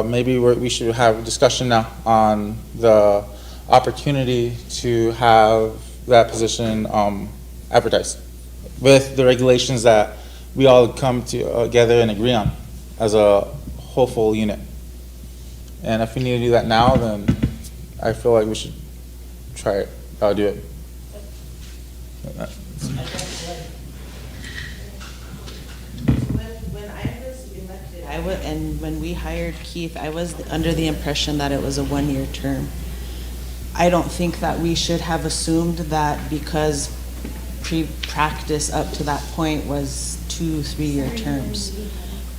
Maybe we should have a discussion now on the opportunity to have that position advertised with the regulations that we all come together and agree on as a whole full unit. And if we need to do that now, then I feel like we should try it. I'll do it. When I was elected, and when we hired Keith, I was under the impression that it was a one-year term. I don't think that we should have assumed that because pre-practice up to that point was 2-3-year terms.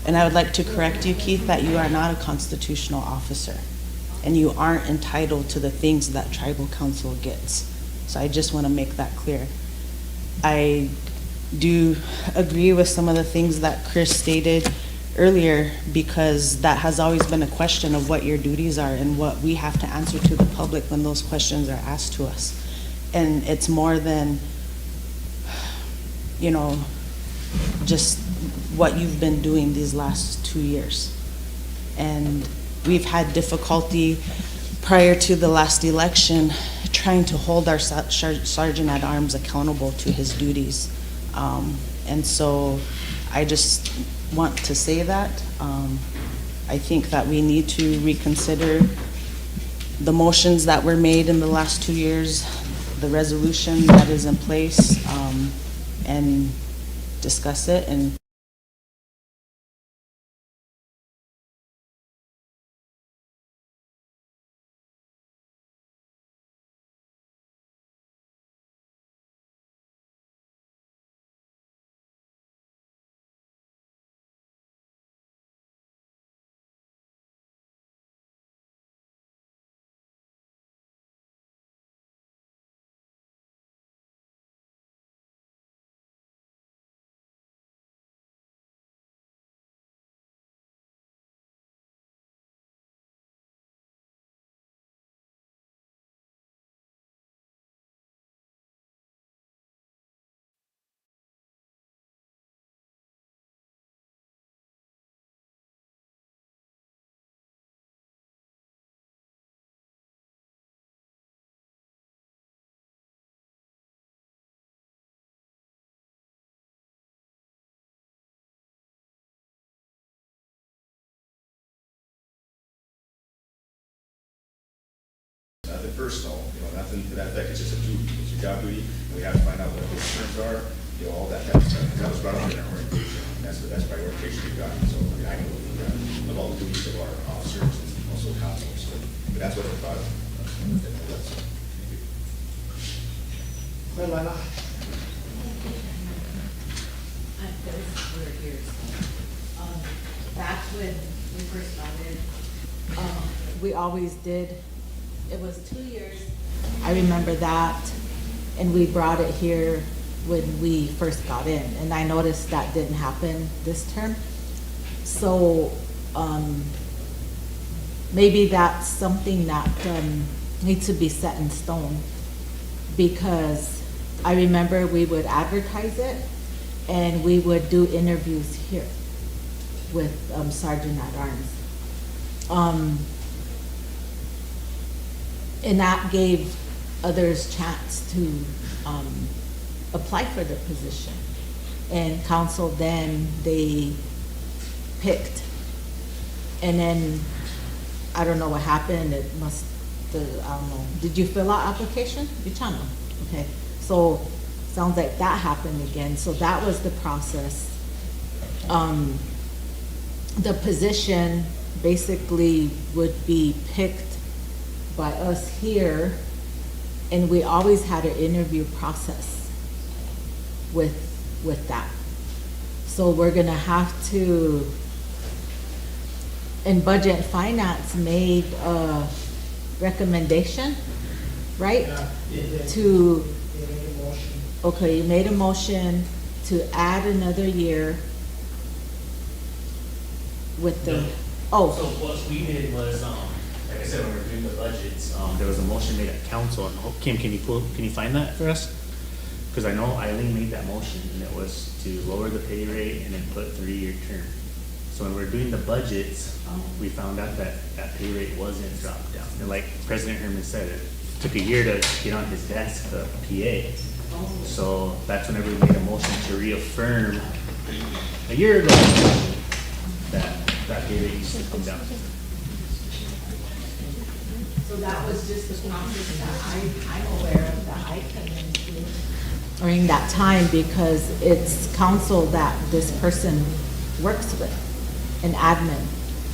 And I would like to correct you, Keith, that you are not a constitutional officer, and you aren't entitled to the things that tribal council gets. So I just want to make that clear. I do agree with some of the things that Chris stated earlier, because that has always been a question of what your duties are and what we have to answer to the public when those questions are asked to us. And it's more than, you know, just what you've been doing these last 2 years. And we've had difficulty prior to the last election trying to hold our sergeant at arms accountable to his duties. And so I just want to say that. I think that we need to reconsider the motions that were made in the last 2 years, the resolution that is in place, and discuss it. And Nothing personal, nothing to that effect. It's just a duty. It's your job duty, and we have to find out what those terms are, all that type of stuff. That was brought up in our orientation, and that's the best orientation we've gotten. So I know of all the duties of our officers and also counselors. So, but that's what it's about. Back when we first started, we always did, it was 2 years. I remember that, and we brought it here when we first got in, and I noticed that didn't happen this term. So maybe that's something that needs to be set in stone, because I remember we would advertise it and we would do interviews here with Sergeant at Arms. And that gave others chance to apply for the position. And council then, they picked. And then, I don't know what happened, it must, I don't know. Did you fill out application? Bichano? Okay, so sounds like that happened again. So that was the process. The position basically would be picked by us here, and we always had an interview process with that. So we're gonna have to, and Budget and Finance made a recommendation, right? To, okay, you made a motion to add another year with the, So what we did was, like I said, when we were doing the budgets, there was a motion made at council, and Kim, can you find that for us? Because I know Eileen made that motion, and it was to lower the pay rate and then put 3-year term. So when we were doing the budgets, we found out that that pay rate wasn't dropped down. And like President Herman said, it took a year to get on his desk, the PA. So that's whenever we made a motion to reaffirm a year ago that that day they used to come down. So that was just the process that I'm aware of, that I came into during that time, because it's council that this person works with, an admin.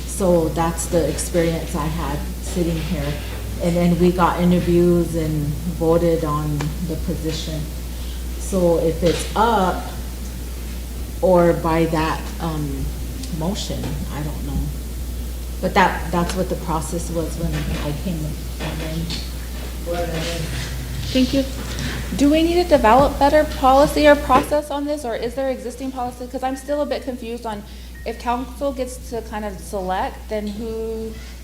So that's the experience I had sitting here. And then we got interviews and voted on the position. So if it's up or by that motion, I don't know. But that's what the process was when I came in. Thank you. Do we need to develop better policy or process on this, or is there existing policy? Because I'm still a bit confused on if council gets to kind of select, then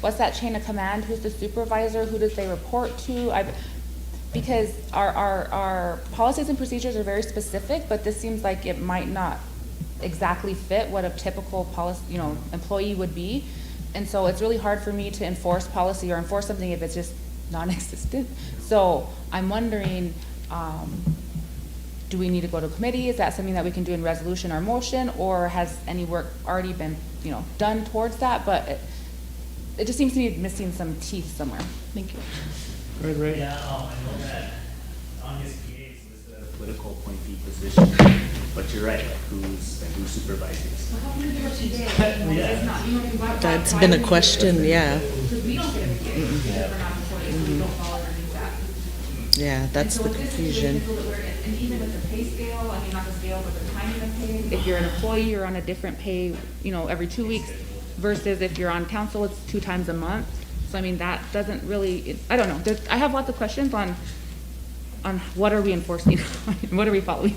what's that chain of command? Who's the supervisor? Who does they report to? Because our policies and procedures are very specific, but this seems like it might not exactly fit what a typical policy, employee would be. And so it's really hard for me to enforce policy or enforce something if it's just non-existent. So I'm wondering, do we need to go to committee? Is that something that we can do in resolution or motion, or has any work already been, done towards that? But it just seems to be missing some teeth somewhere. Thank you. Right. Yeah, I know that on his PA it's listed as a political appointee position, but you're right, like who supervises? That's been a question, yeah. Yeah, that's the confusion. And even with the pay scale, not the scale, but the timing of pay. If you're an employee, you're on a different pay, every 2 weeks, versus if you're on council, it's 2 times a month. So that doesn't really, I don't know. I have lots of questions on what are we enforcing, what are we following?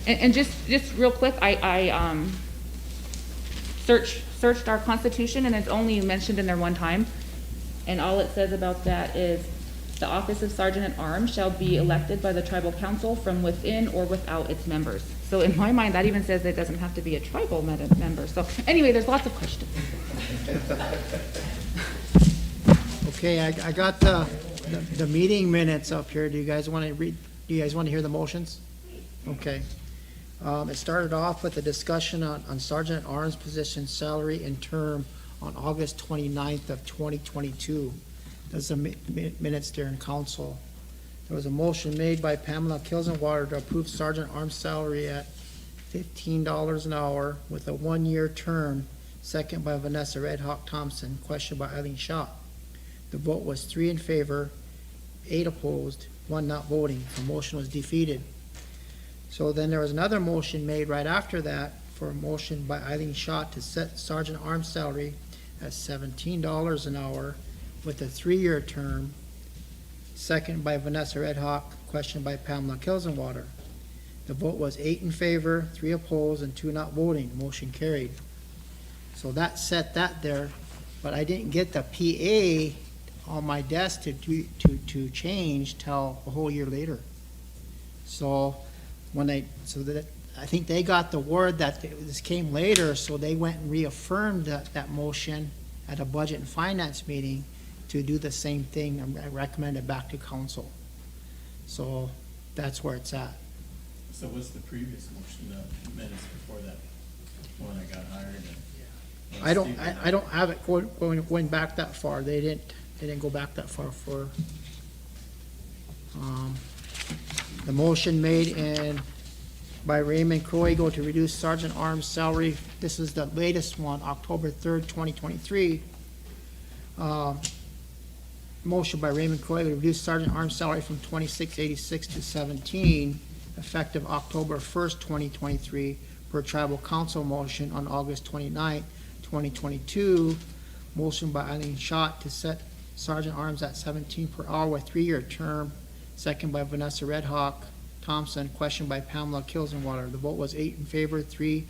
And just real quick, I searched our constitution, and it's only mentioned in there one time. And all it says about that is the office of sergeant at arms shall be elected by the tribal council from within or without its members. So in my mind, that even says it doesn't have to be a tribal member. So anyway, there's lots of questions. Okay, I got the meeting minutes up here. Do you guys want to read? Do you guys want to hear the motions? Okay. It started off with a discussion on Sergeant at Arms position salary and term on August 29th of 2022. There's the minutes there in council. There was a motion made by Pamela Kilsenwater to approve Sergeant at Arms salary at $15 an hour with a 1-year term, second by Vanessa Red Hawk Thompson, question by Eileen Shaw. The vote was 3 in favor, 8 opposed, 1 not voting. The motion was defeated. So then there was another motion made right after that for a motion by Eileen Shaw to set Sergeant at Arms salary at $17 an hour with a 3-year term, second by Vanessa Red Hawk, question by Pamela Kilsenwater. The vote was 8 in favor, 3 opposed, and 2 not voting. Motion carried. So that set that there, but I didn't get the PA on my desk to change till a whole year later. So I think they got the word that this came later, so they went and reaffirmed that motion at a budget and finance meeting to do the same thing and recommend it back to council. So that's where it's at. So what's the previous motion, the minutes before that, when I got hired? I don't have it going back that far. They didn't go back that far for the motion made by Raymond Croigo to reduce Sergeant Arms salary. This is the latest one, October 3rd, 2023. Motion by Raymond Croigo to reduce Sergeant Arms salary from $26.86 to $17, effective October 1st, 2023, per tribal council motion on August 29th, 2022. Motion by Eileen Schott to set Sergeant Arms at $17 per hour with 3-year term, second by Vanessa Red Hawk Thompson, question by Pamela Kilsenwater. The vote was 8 in favor, 3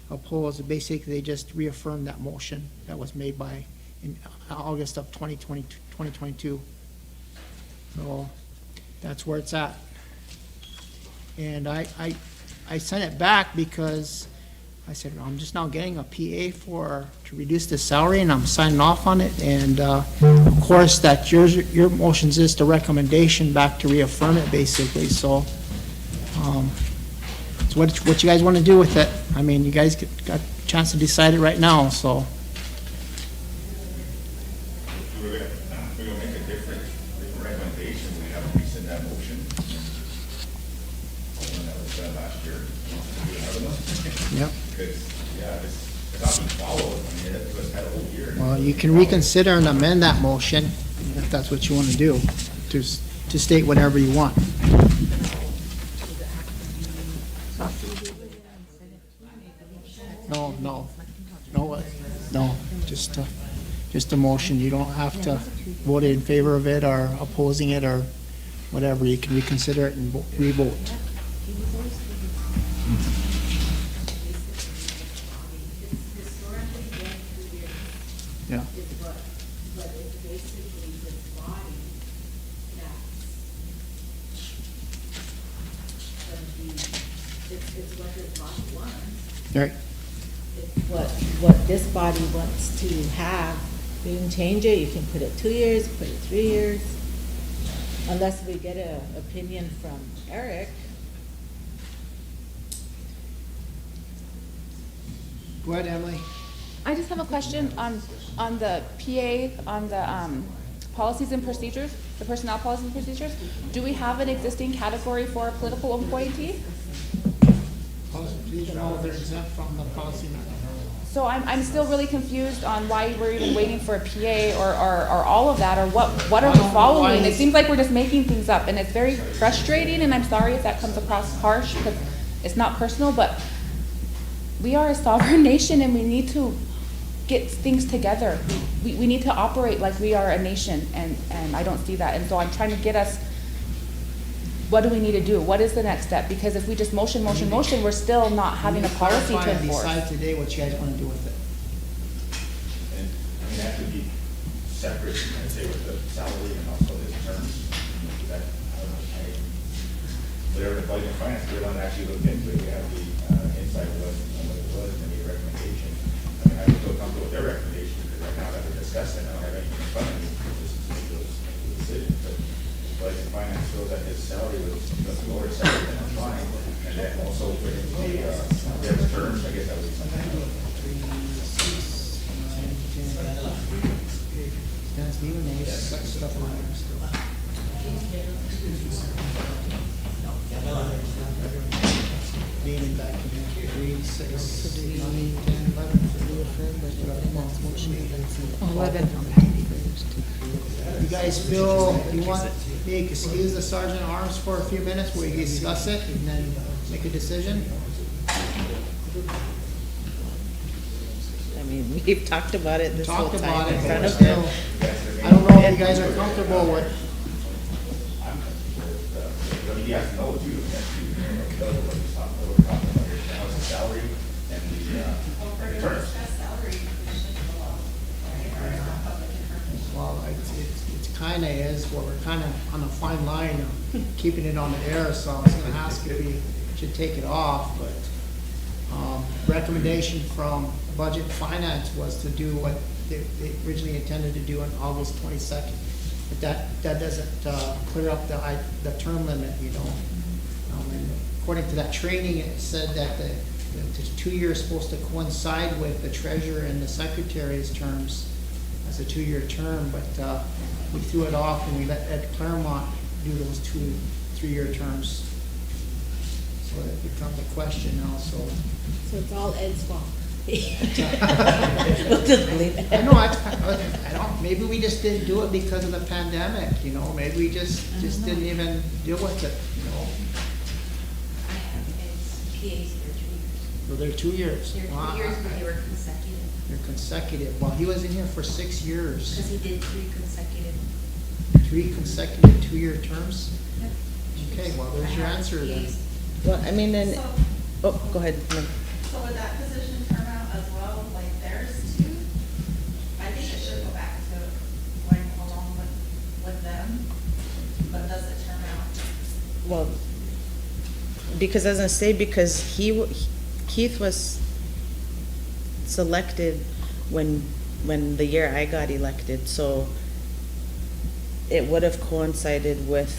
opposed. Basically, they just reaffirmed that motion that was made in August of 2022. So that's where it's at. And I sent it back because I said, I'm just now getting a PA to reduce the salary, and I'm signing off on it. And of course, that your motion's just a recommendation back to reaffirm it, basically. So So what you guys want to do with it? I mean, you guys got a chance to decide it right now, so. We're gonna make a different recommendation, we have to rescind that motion. One that was done last year. Do another one? Yep. Because, yeah, it's not being followed, I mean, it was had a whole year. Well, you can reconsider and amend that motion, if that's what you want to do, to state whatever you want. No, just a motion. You don't have to vote in favor of it or opposing it or whatever. You can reconsider it and re-vote. Yeah. But it's basically this body that's gonna be, it's what this body wants. Right. It's what this body wants to have. You can change it, you can put it 2 years, put it 3 years, unless we get an opinion from Eric. Go ahead, Emily. I just have a question on the PA, on the policies and procedures, the personnel policies and procedures. Do we have an existing category for a political appointee? No, they're exempt from the policy matter. So I'm still really confused on why we're even waiting for a PA or all of that, or what are we following? It seems like we're just making things up, and it's very frustrating, and I'm sorry if that comes across harsh, because it's not personal, but we are a sovereign nation, and we need to get things together. We need to operate like we are a nation, and I don't see that. And so I'm trying to get us, what do we need to do? What is the next step? Because if we just motion, we're still not having a policy to enforce. Decide today what you guys want to do with it. And, I mean, that could be separate, I'd say, with the salary and also the terms. That, whatever the budget and finance, we're going to actually look into it. We have the insight of what it was and the recommendation. I mean, I would feel comfortable with their recommendation, because right now that we're discussing, I don't have anything in front of me, just to make those decisions. But budget and finance feels that his salary was lower salary than I'm fine. And then also with the terms, I guess that would be something. Being back in 3, 6, 9, 10, 11. You guys feel you want me to excuse the sergeant at arms for a few minutes where you discuss it and then make a decision? I mean, we've talked about it this whole Talked time about in it, front but of still, him. I don't know if you guys are comfortable with. You have to know too, you have to know what we're talking about here. Now it's the salary and the terms. Well, it's kind of is, what we're kind of on a fine line of keeping it on the air, so I was going to ask if we should take it off, but recommendation from Budget and Finance was to do what they originally intended to do on August 22nd. But that doesn't clear up the term limit, you know. And according to that training, it said that the 2 years is supposed to coincide with the treasurer and the secretary's terms as a 2-year term, but we threw it off and we let Ed Claremont do those 2 3-year terms. So it becomes a question now, so it's all Ed's fault. We'll just believe it. I know, I don't, maybe we just didn't do it because of the pandemic, you know, maybe we just didn't even deal with it, you know. I have PAs for 2 years. Well, they're 2 years. They're 2 years, but they were consecutive. They're consecutive. Well, he was in here for 6 years. Because he did 3 consecutive. 3 consecutive 2-year terms? Yep. Okay, well, there's your answer then. Well, I mean, then, So- go ahead. No. So would that position turn out as well, like theirs too? I think it should go back to going along with them, but does it turn out? Well, because as I say, because Keith was selected when the year I got elected, so it would have coincided with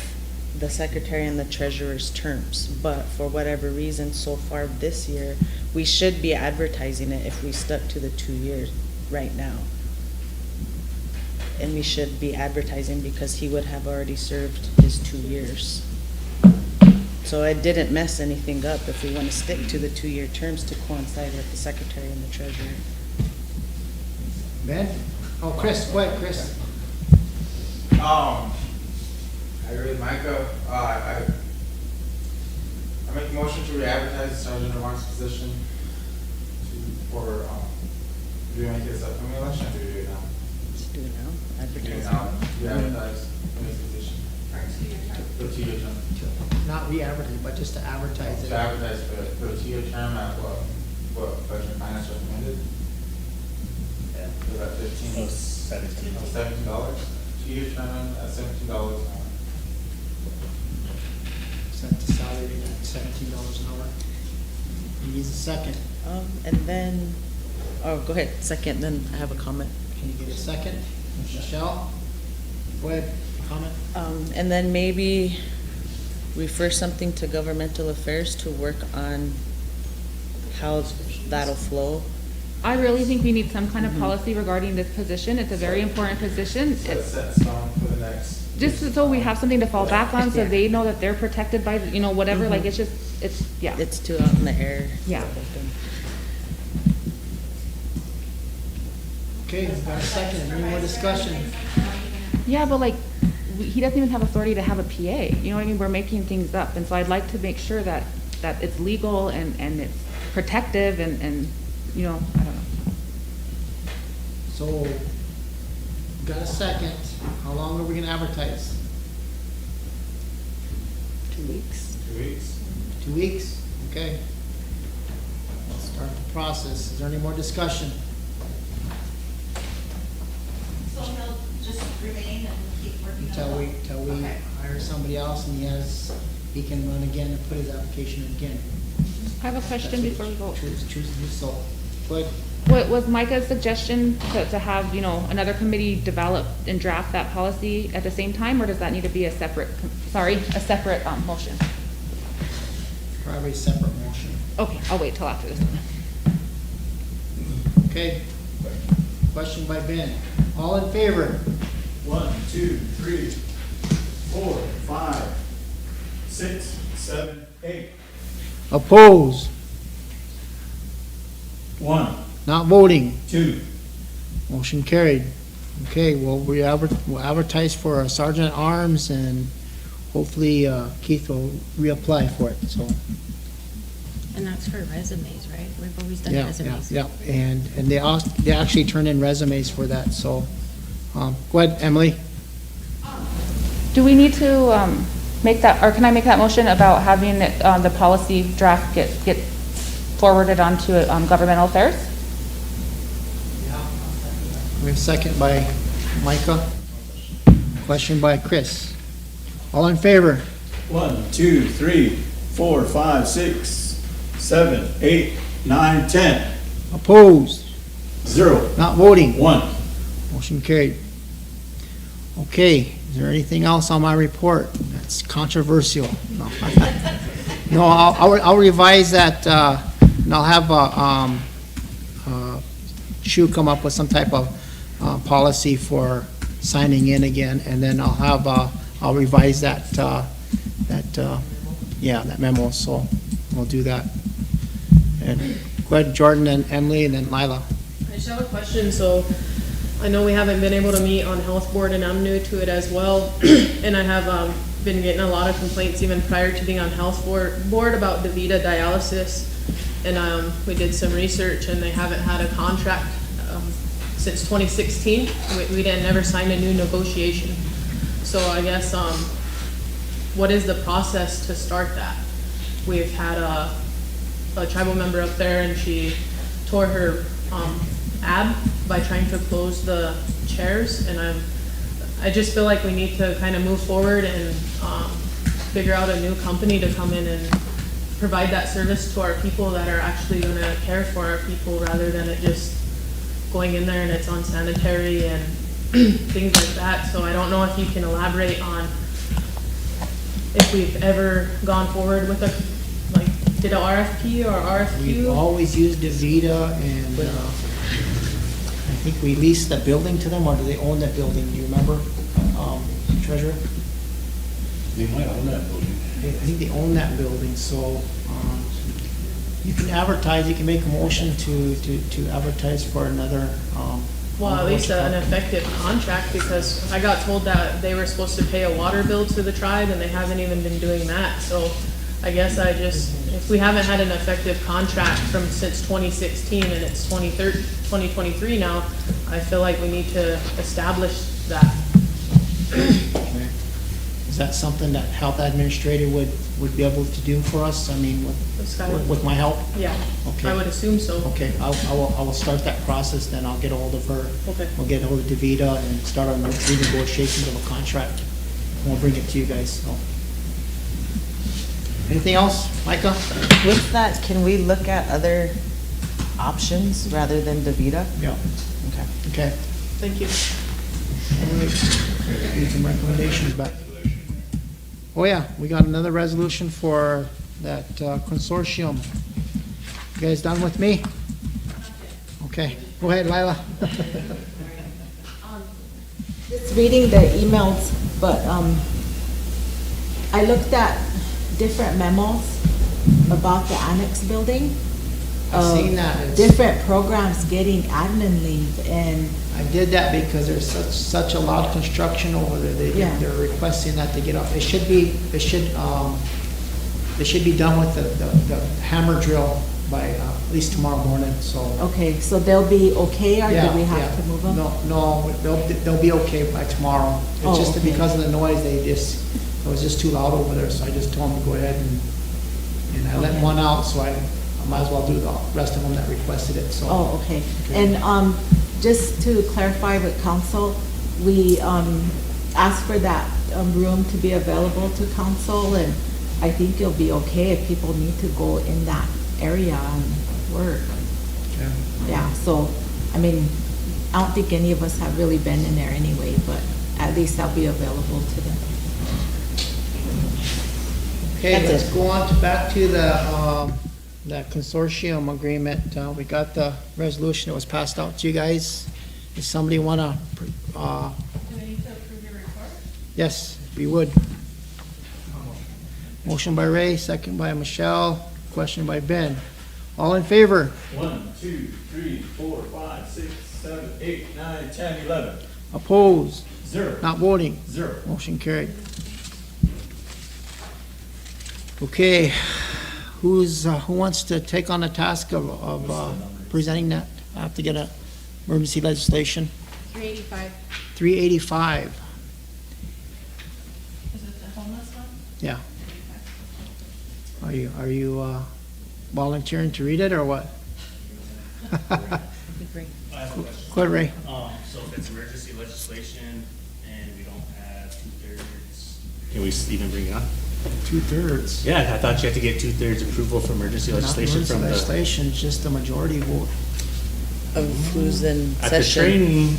the secretary and the treasurer's terms, but for whatever reason, so far this year, we should be advertising it if we stuck to the 2 years right now. And we should be advertising because he would have already served his 2 years. So it didn't mess anything up if we want to stick to the 2-year terms to coincide with the secretary and the treasurer. Ben? Oh, Chris, go ahead, Chris. I agree with Micah. I make a motion to re-advertise Sergeant Lamar's position for, do we make it this upcoming election or do we do it now? Let's do it now. Do it Advertise. now. Re-advertise his position. For a 2-year term. Not re-advertise, but just to advertise it. To advertise for a 2-year term at what Budget and Finance recommended? Yeah. For that $15. $17. 2-year term at $17 an hour. Set the salary at $17 an hour. He needs a second. And then, oh, go ahead, second, then I have a comment. Can you get a second? Michelle? Go ahead, comment. And then maybe refer something to governmental affairs to work on how that'll flow. I really think we need some kind of policy regarding this position. It's a very important position. So it's It's set in stone for the next. just so we have something to fall back on, so Yeah. they know that they're protected by, you know, whatever, like, it's just, it's, yeah. It's too out in the air. Yeah. Okay, we've got a second. Any more discussion? Yeah, but like, he doesn't even have authority to have a PA, you know what I mean? We're making things up, and so I'd like to make sure that it's legal and it's protective and, you know, I don't know. So, we've got a second. How long are we gonna advertise? 2 weeks. 2 weeks. 2 weeks? Okay. Let's start the process. Is there any more discussion? So he'll just remain and keep working on Until we, it? till we Okay. hire somebody else and he can run again and put his application in again. I have a question before we go. Choose to do so. Good. What was Micah's suggestion to have, you know, another committee develop and draft that policy at the same time, or does that need to be a separate, motion? Probably a separate motion. Okay, I'll wait till after this one. Okay. Question by Ben. All in favor? 1, 2, 3, 4, 5, 6, 7, 8. Opposed? 1, Not voting? 2. Motion carried. Okay, well, we'll advertise for a sergeant at arms and hopefully Keith will reapply for it, so. And that's for resumes, right? We've always done Yeah, resumes. yeah, yeah, and they actually turn in resumes for that, so. Go ahead, Emily. Do we need to make that, or can I make that motion about having the policy draft get forwarded onto governmental affairs? We have a second by Micah. Question by Chris. All in favor? 1, 2, 3, 4, 5, 6, 7, 8, 9, 10. Opposed? 0. Not voting? 1. Motion carried. Okay, is there anything else on my report that's controversial? No, no, I'll revise that, and I'll have Sioux come up with some type of policy for signing in again, and then I'll revise that memo, so we'll do that. And go ahead, Jordan and Emily, and then Lila. I just have a question. So I know we haven't been able to meet on health board, and I'm new to it as well. And I have been getting a lot of complaints even prior to being on health board about DaVita dialysis. And we did some research, and they haven't had a contract since 2016. We didn't never sign a new negotiation. So I guess what is the process to start that? We've had a tribal member up there, and she tore her ab by trying to close the chairs, and I just feel like we need to kind of move forward and figure out a new company to come in and provide that service to our people that are actually going to care for our people, rather than it just going in there and it's unsanitary and things like that. So I don't know if you can elaborate on if we've ever gone forward with a, like, did a RFP or We've RFQ? always used DeVita, and I think we leased the building to them, or do they own that building? Do you remember, Treasurer? They might own that building. I think they own that building, so you can advertise, you can make a motion to advertise for another. Well, at least an effective contract, because I got told that they were supposed to pay a water bill to the tribe, and they haven't even been doing that. So I guess if we haven't had an effective contract since 2016, and it's 2023 now, I feel like we need to establish that. Is that something that health administrator would be able to do for us? I mean, with my help? Yeah, Okay. I would assume so. Okay, I will start that process, then I'll get a hold of her. Okay. We'll get a hold of DeVita and start our renegotiations of a contract. And we'll bring it to you guys, so. Anything else, Micah? With that, can we look at other options rather than DeVita? Yeah. Okay. Okay. Thank you. All right. Need some recommendations back. Oh yeah, we got another resolution for that consortium. You guys done with me? Okay, go ahead, Lila. Just reading the emails, but I looked at different memos about the annex building. I've seen that. Different programs getting admin leave, and I did that because there's such a lot of construction over there. Yeah. They're requesting that to get off. It should be done with the hammer drill by at least tomorrow morning, so. okay, so they'll be okay, or do Yeah, we yeah. have to move them? No, they'll be okay by tomorrow. Oh, It's just that okay. because of the noise, it was just too loud over there, so I just told them to go ahead and I let one out, so I might as well do the rest of them that requested it, so. Oh, okay. And just to clarify with council, we asked for that room to be available to council, and I think it'll be okay if people need to go in that area and work. Okay. Yeah, so, I mean, I don't think any of us have really been in there anyway, but at least I'll be available to them. Okay, That's let's it. go on back to the consortium agreement. We got the resolution that was passed out to you guys. Does somebody want to, Do we need to approve your report? yes, if you would. Motion by Ray, second by Michelle, question by Ben. All in favor? 1, 2, 3, 4, 5, 6, 7, 8, 9, 10, 11. Opposed? 0. Not voting? 0. Motion carried. Okay, who wants to take on the task of presenting that? I have to get a emergency legislation. 385. 385, Is it the homeless one? yeah. Are you volunteering to read it, or what? I have a question. Go ahead, Ray. So if it's emergency legislation and we don't have 2/3, can we even bring it on? 2/3. Yeah, I thought you had to get 2/3 approval for emergency Not legislation emergency from the, legislation, it's just a majority vote. Of who's in at the session. training.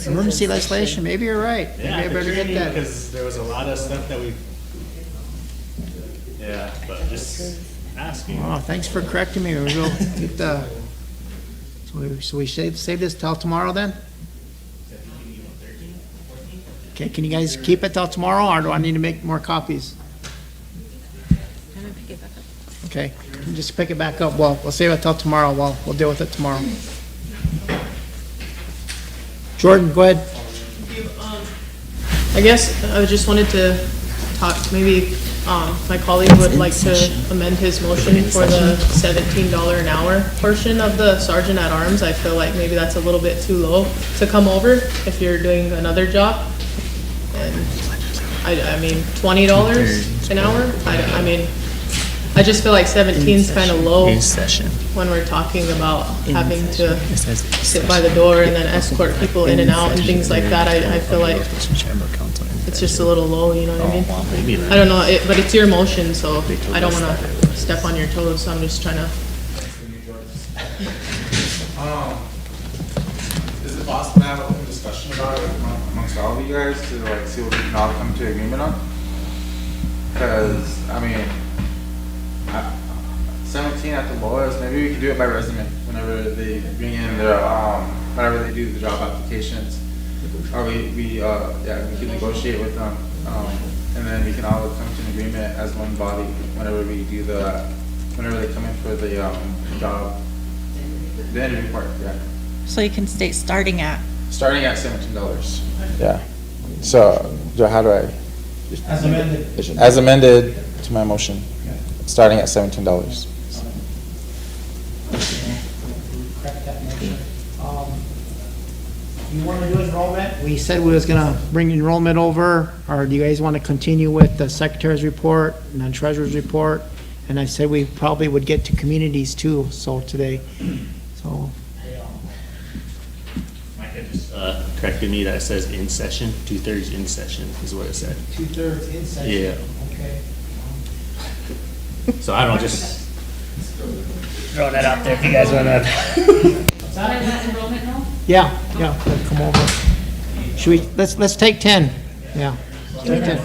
Emergency legislation, maybe you're right. Maybe Yeah, I at the better get training, that. because there was a lot of stuff that we, yeah, but just asking. Oh, thanks for correcting me. We will get the, so we save this till tomorrow then? Okay, can you guys keep it till tomorrow, or do I need to make more copies? Okay, just pick it back up. Well, we'll save it till tomorrow. We'll deal with it tomorrow. Jordan, go ahead. I guess I just wanted to talk, maybe my colleague would like to amend his motion for the $17 an hour portion of the sergeant at arms. I feel like maybe that's a little bit too low to come over if you're doing another job. And I mean, $20 an hour? I mean, I just feel like 17's kind of low In session. when we're talking about having to sit by the door and then escort people in and out and things like that. I feel like it's just a little low, you know what I mean? I don't know, but it's your motion, so I don't want to step on your toes, so I'm just trying to. Is it possible to have an open discussion about it amongst all of you guys to like see what we can all come to agreement on? Because, I mean, 17 at the lowest, maybe we could do it by resume whenever they bring in their, whenever they do the job applications. Or we can negotiate with them, and then we can all come to an agreement as one body whenever we do whenever they come in for the, job, the interview part, yeah. So you can state starting at? Starting at $17. Yeah. So, how do I? As amended. As amended to my motion, starting at $17. Correct that motion. You want to do enrollment? We said we was gonna bring enrollment over, or do you guys want to continue with the secretary's report and then treasurer's report? And I said we probably would get to communities too, so today, so. Mike had just corrected me that it says in session, 2/3 in session is what it said. 2/3 in session? Yeah. Okay. So I don't know, just throw that out there if you guys want to. enrollment now? Yeah, come over. Should we, let's take 10, yeah. Take 10.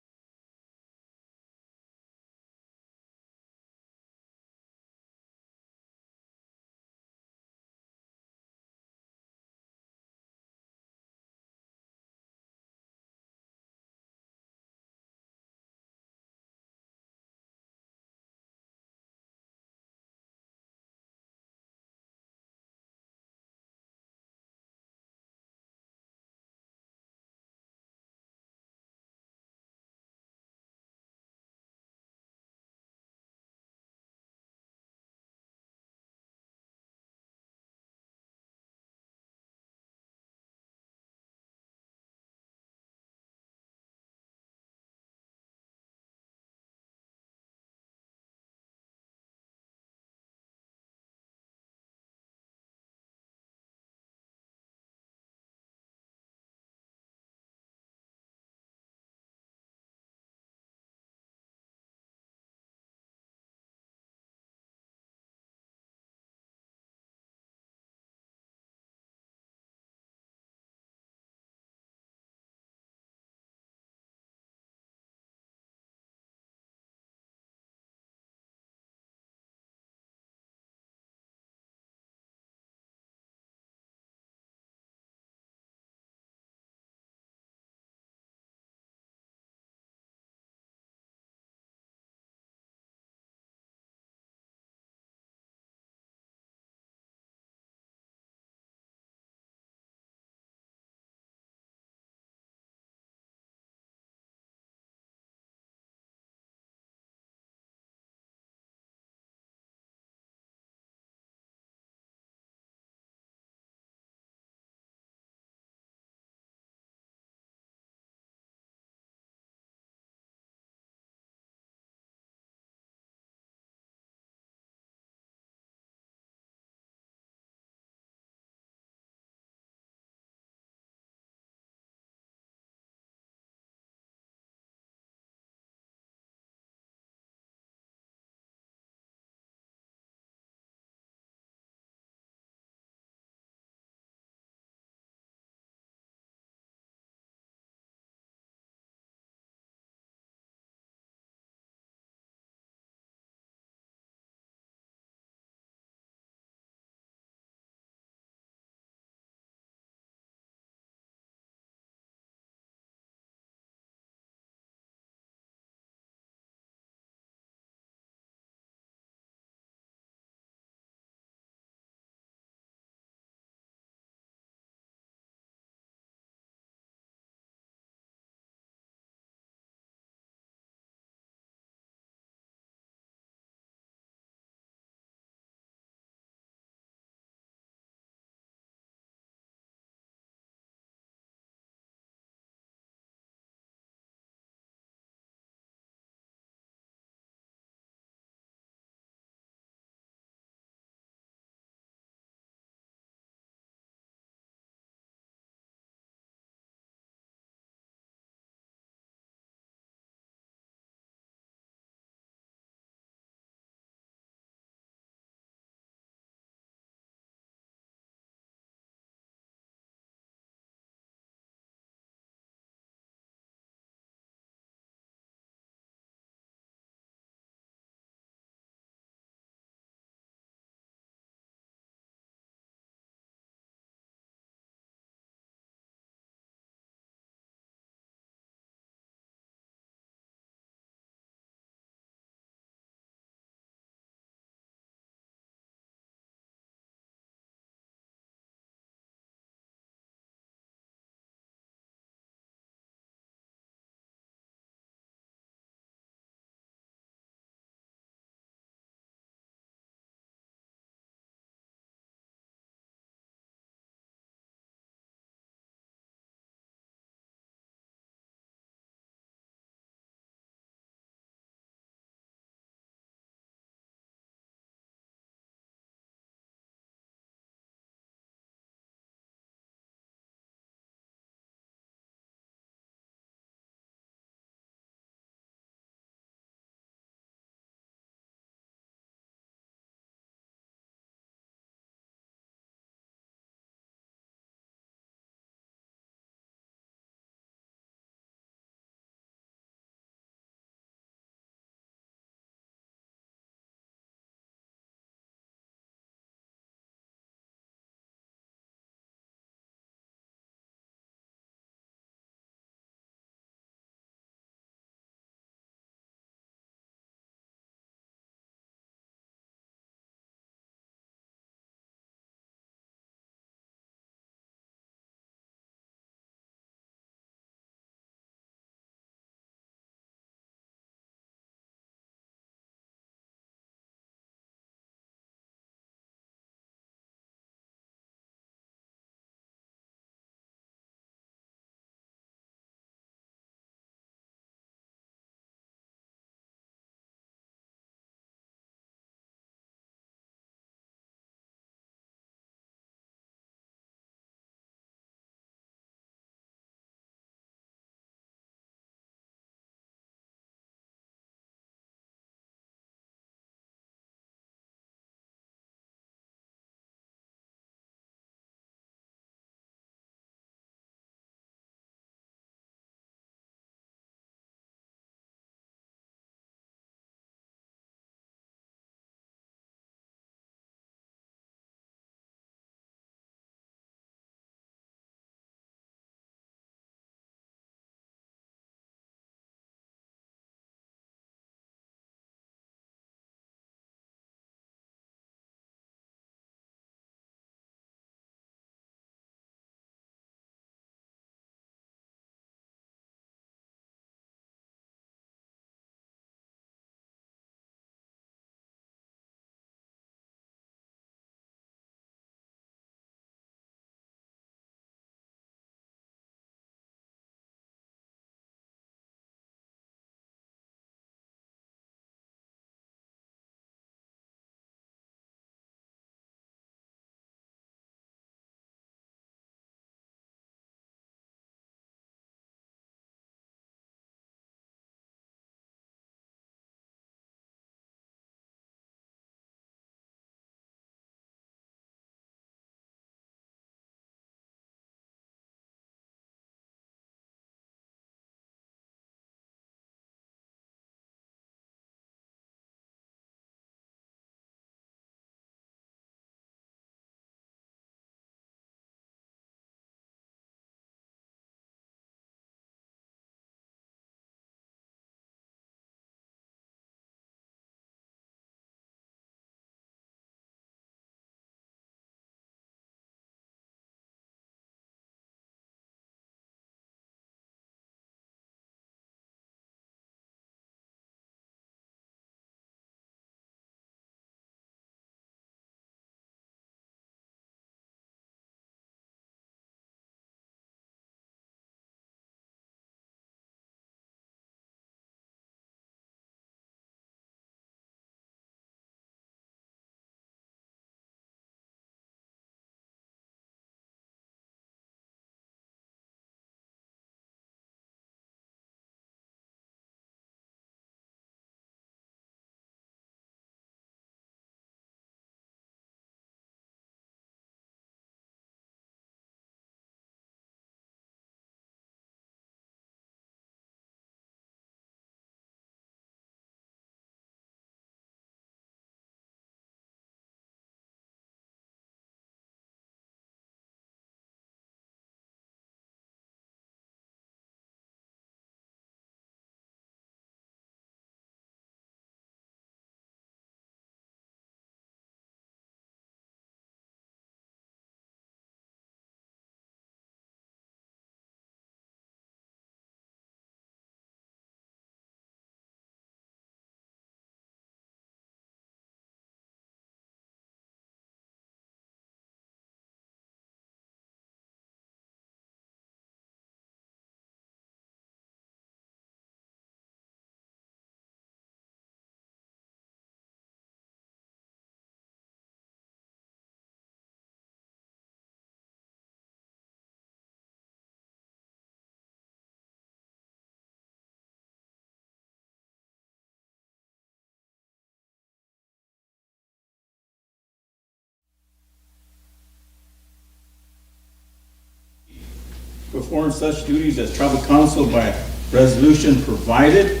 perform such duties as tribal council by resolution provided.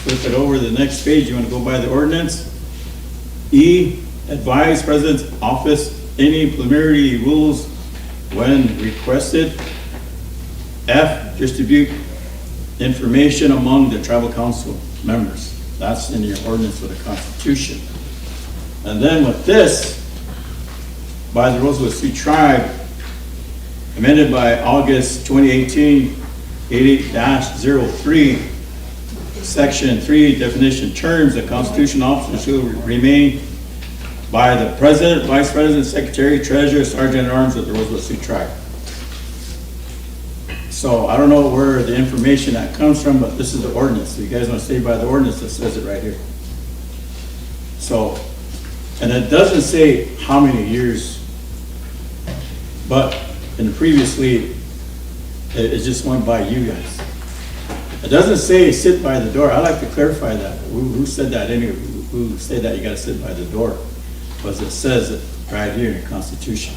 Flip it over to the next page, you want to go by the ordinance. E, advise President's office any preliminary rules when requested. F, distribute information among the tribal council members. That's in your ordinance for the Constitution. And then with this, by the Rosebud Sioux Tribe, amended by August 2018, 88-03, Section 3, definition terms, the Constitution officers shall remain by the President, Vice President, Secretary, Treasurer, Sergeant at Arms of the Rosebud Sioux Tribe. So I don't know where the information that comes from, but this is the ordinance. So you guys want to stay by the ordinance that says it right here. So, and it doesn't say how many years, but in the previously, it just went by you guys. It doesn't say sit by the door. I like to clarify that. Who said that anyway? Who said that you got to sit by the door? Because it says it right here in the Constitution.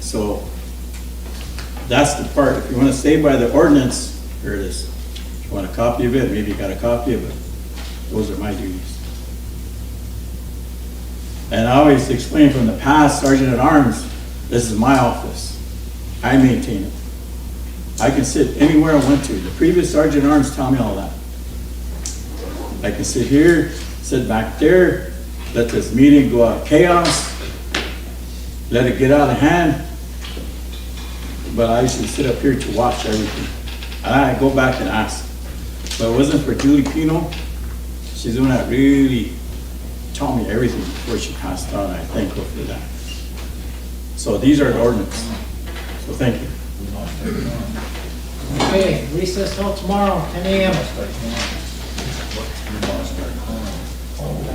So that's the part. If you want to stay by the ordinance, here it is. If you want a copy of it, maybe you got a copy of it. Those are my duties. And I always explain from the past, Sergeant at Arms, this is my office. I maintain it. I can sit anywhere I want to. The previous Sergeant at Arms tell me all that. I can sit here, sit back there, let this meeting go out of chaos, let it get out of hand. But I used to sit up here to watch everything. And I go back and ask. But it wasn't for Julie Pino. She's the one that really taught me everything before she passed on. I thank her for that. So these are the ordinance. So thank you. Okay, recess till tomorrow, 10 a.m. Come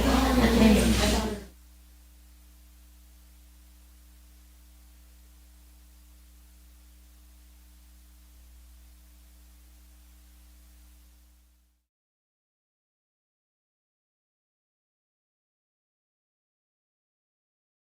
back.